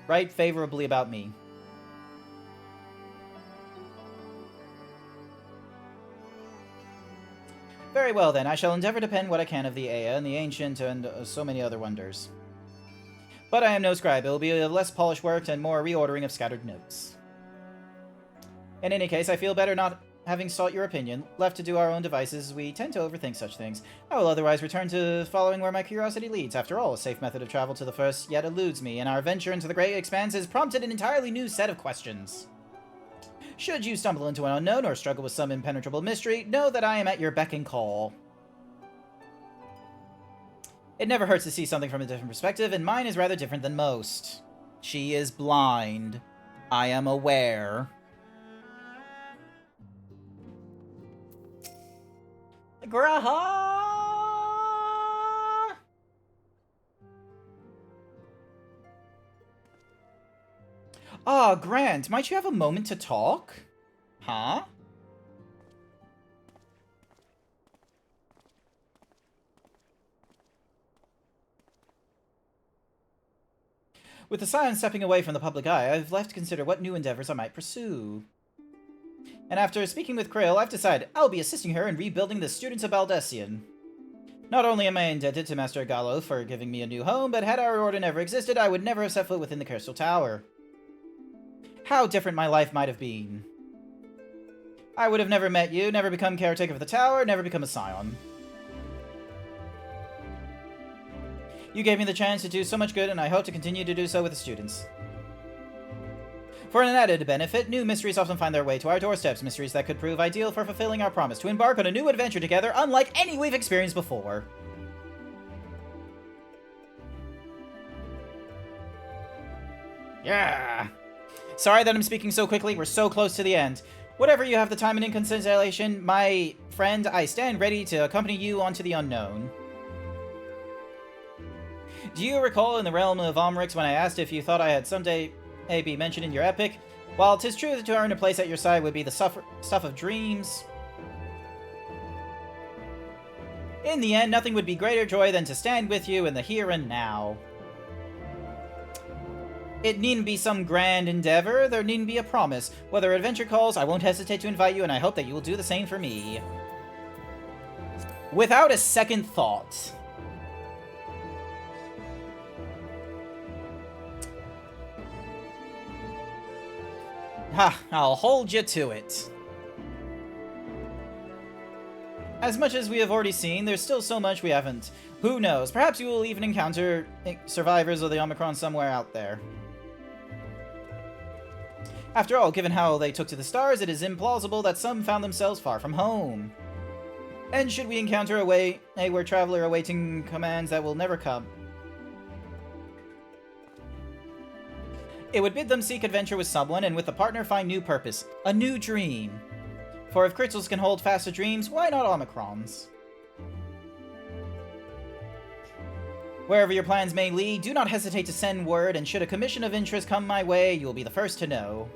Write favorably about me. Very well then, I shall endeavor to pen what I can of the Ea and the Ancient and so many other wonders. But I am no scribe. It will be a less polished work and more reordering of scattered notes. In any case, I feel better not having sought your opinion. Left to do our own devices, we tend to overthink such things. I will otherwise return to following where my curiosity leads. After all, a safe method of travel to the first yet eludes me, and our venture into the great expanses prompted an entirely new set of questions. Should you stumble into an unknown or struggle with some impenetrable mystery, know that I am at your beck and call. It never hurts to see something from a different perspective, and mine is rather different than most. She is blind. I am aware. Graha! Ah, Grant, might you have a moment to talk? Huh? With the Scion stepping away from the public eye, I've left to consider what new endeavors I might pursue. And after speaking with Krill, I've decided I'll be assisting her in rebuilding the students of Baldessian. Not only am I indebted to Master Gallo for giving me a new home, but had our order never existed, I would never have set foot within the Crystal Tower. How different my life might have been. I would have never met you, never become caretaker of the tower, never become a Scion. You gave me the chance to do so much good, and I hope to continue to do so with the students. For an added benefit, new mysteries often find their way to our doorsteps, mysteries that could prove ideal for fulfilling our promise to embark on a new adventure together, unlike any we've experienced before. Yeah! Sorry that I'm speaking so quickly, we're so close to the end. Whatever you have the time and in consideration, my friend, I stand ready to accompany you onto the unknown. Do you recall in the realm of Omrix when I asked if you thought I had someday be mentioned in your epic? While 'tis true that to earn a place at your side would be the stuff of dreams, in the end, nothing would be greater joy than to stand with you in the here and now. It needn't be some grand endeavor, there needn't be a promise. Whether adventure calls, I won't hesitate to invite you, and I hope that you will do the same for me. Without a second thought. Ha, I'll hold you to it. As much as we have already seen, there's still so much we haven't. Who knows, perhaps you will even encounter survivors of the Omicron somewhere out there. After all, given how they took to the stars, it is implausible that some found themselves far from home. And should we encounter a wayward traveler awaiting commands that will never come, it would bid them seek adventure with someone, and with a partner find new purpose, a new dream. For if crystals can hold fast to dreams, why not Omicrons? Wherever your plans may lead, do not hesitate to send word, and should a commission of interest come my way, you will be the first to know.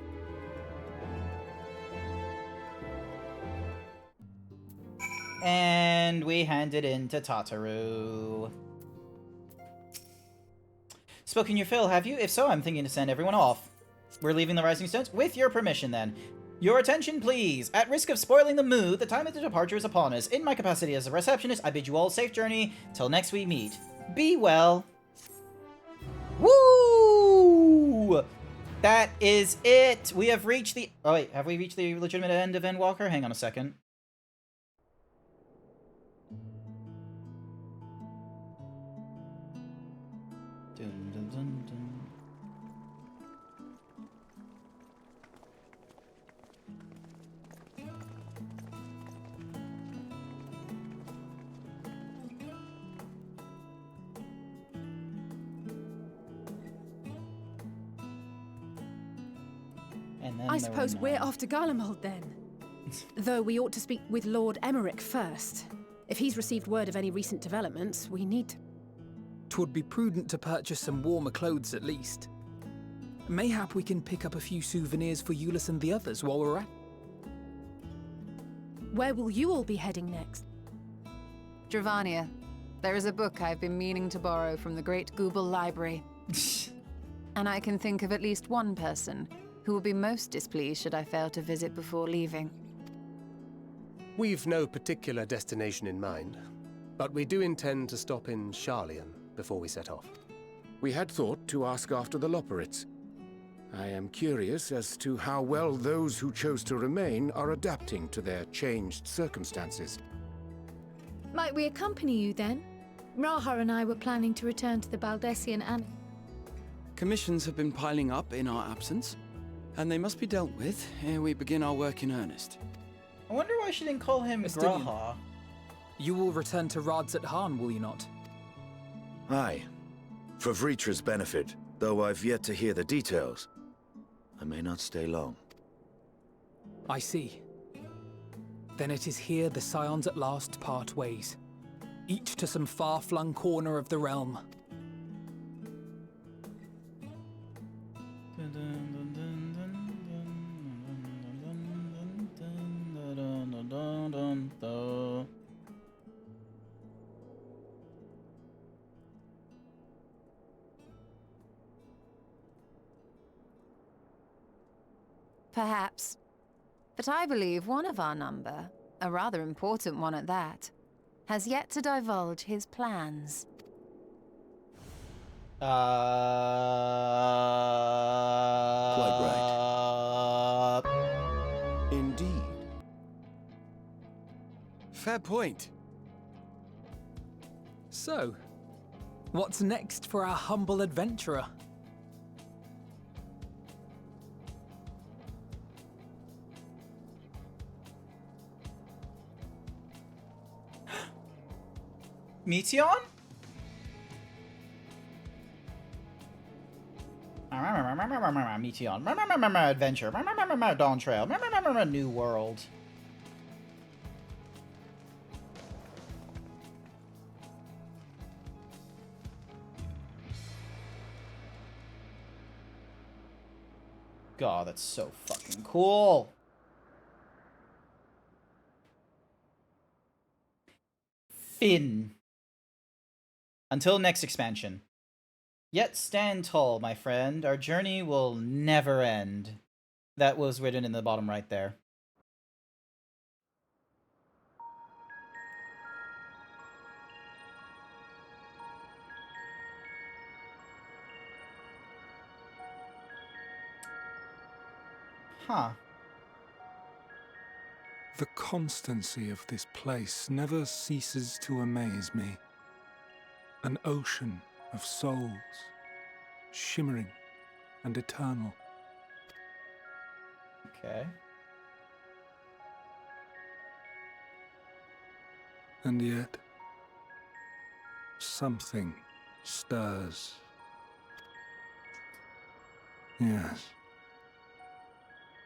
And we hand it in to Tataru. Spoken your fill, have you? If so, I'm thinking to send everyone off. We're leaving the Rising Stones? With your permission, then. Your attention, please. At risk of spoiling the mood, the time of the departure is upon us. In my capacity as a receptionist, I bid you all a safe journey. Till next we meet. Be well. Woo! That is it! We have reached the... Oh wait, have we reached the legitimate end of Endwalker? Hang on a second. Dun, dun, dun, dun. I suppose we're off to Garlemald then. Though we ought to speak with Lord Emmerich first. If he's received word of any recent developments, we need... 'Twould be prudent to purchase some warmer clothes at least. Mayhap we can pick up a few souvenirs for Euless and the others while we're at... Where will you all be heading next? Dravania. There is a book I've been meaning to borrow from the Great Google Library. And I can think of at least one person who will be most displeased should I fail to visit before leaving. We've no particular destination in mind, but we do intend to stop in Sharlayan before we set off. We had thought to ask after the Loporrits. I am curious as to how well those who chose to remain are adapting to their changed circumstances. Might we accompany you then? Raha and I were planning to return to the Baldessian and... Commissions have been piling up in our absence, and they must be dealt with ere we begin our work in earnest. I wonder why she didn't call him Graha. You will return to Radzat Han, will you not? Aye. For Vritra's benefit, though I've yet to hear the details. I may not stay long. I see. Then it is here the Scions at last part ways, each to some far-flung corner of the realm. Perhaps. But I believe one of our number, a rather important one at that, has yet to divulge his plans. Quite right. Indeed. Fair point. So, what's next for our humble adventurer? Meteon? Meteon. Adventure. Dawn Trail. New World. God, that's so fucking cool. Finn. Until next expansion. Yet stand tall, my friend. Our journey will never end. That was written in the bottom right there. Huh. The constancy of this place never ceases to amaze me. An ocean of souls, shimmering and eternal. Okay. And yet, something stirs. Yes.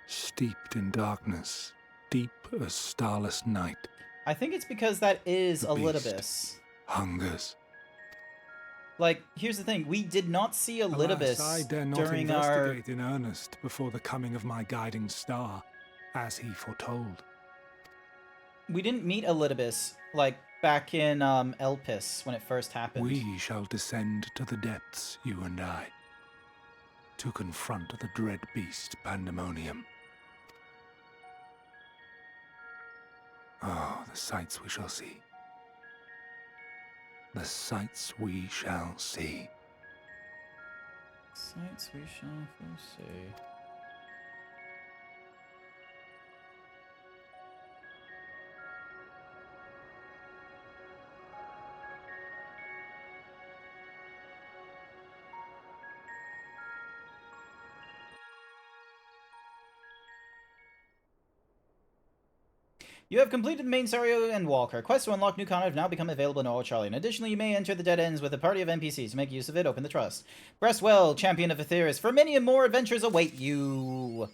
Steeped in darkness, deep as starless night. I think it's because that is The Elidibus. Hungers. Like, here's the thing. We did not see Elidibus Alas, I dare not during our... investigate in earnest before the coming of my guiding star, as he foretold. We didn't meet Elidibus, like, back in Elpis when it first happened. We shall descend to the depths, you and I, to confront the dread beast Pandemonium. Oh, the sights we shall see. The sights we shall see. Sights we shall foresee. You have completed the main scenario and Walker. Quests to unlock new content have now become available in All Charlie. And additionally, you may enter the dead ends with a party of NPCs. To make use of it, open the trust. Press well, champion of Aetheris, for many and more adventures await you.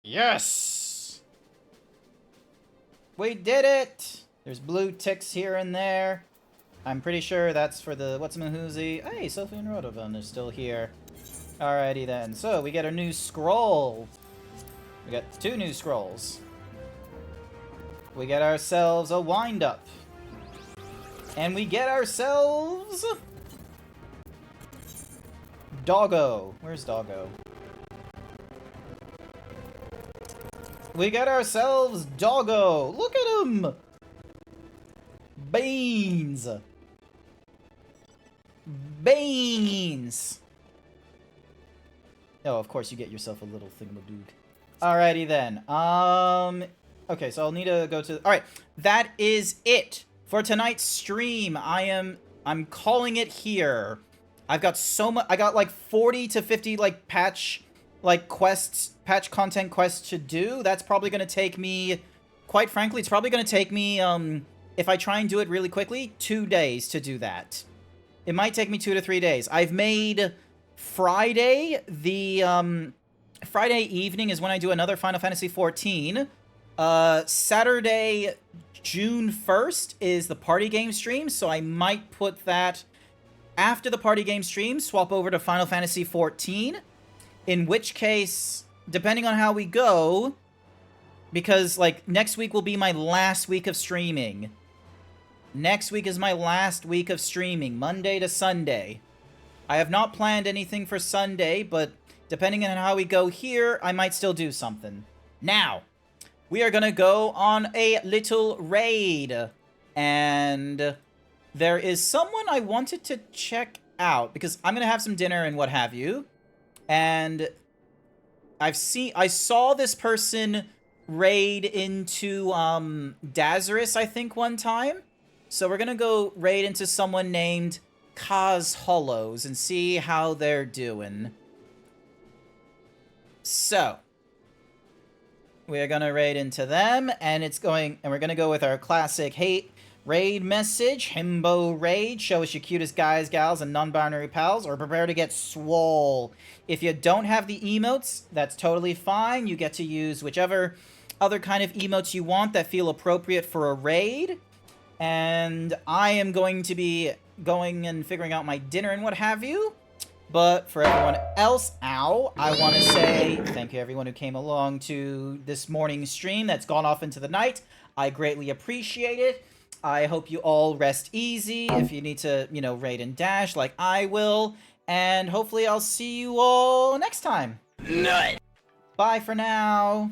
Yes! We did it! There's blue ticks here and there. I'm pretty sure that's for the what's-a-mahoozy. Hey, Sophie and Rodovan are still here. Alrighty then. So, we get a new scroll. We got 2 new scrolls. We get ourselves a wind-up. And we get ourselves... Doggo. Where's Doggo? We get ourselves Doggo. Look at him! Beans. Beans. Oh, of course you get yourself a little thingamadoog. Alrighty then. Okay, so I'll need to go to... Alright, that is it for tonight's stream. I'm calling it here. I've got so much... I got like 40 to 50 like patch content quests to do. That's probably going to take me... Quite frankly, it's probably going to take me, if I try and do it really quickly, 2 days to do that. It might take me 2 to 3 days. I've made Friday, Friday evening is when I do another Final Fantasy XIV. Saturday, June 1st is the party game stream, so I might put that after the party game stream, swap over to Final Fantasy XIV, in which case, depending on how we go, because, like, next week will be my last week of streaming. Next week is my last week of streaming, Monday to Sunday. I have not planned anything for Sunday, but depending on how we go here, I might still do something. Now, we are gonna go on a little raid, and there is someone I wanted to check out, because I'm gonna have some dinner and what have you, and I saw this person raid into, Dazaris, I think, one time, so we're gonna go raid into someone named Kaz Hollows and see how they're doing. So... we're gonna raid into them, and we're gonna go with our classic hate raid message, Himbo Raid. Show us your cutest guys, gals, and non-binary pals, or prepare to get swole. If you don't have the emotes, that's totally fine. You get to use whichever other kind of emotes you want that feel appropriate for a raid. And I am going to be going and figuring out my dinner and what have you. But for everyone else, I want to say thank you everyone who came along to this morning's stream that's gone off into the night. I greatly appreciate it. I hope you all rest easy if you need to, you know, raid and dash like I will. And hopefully I'll see you all next time. Nut. Bye for now.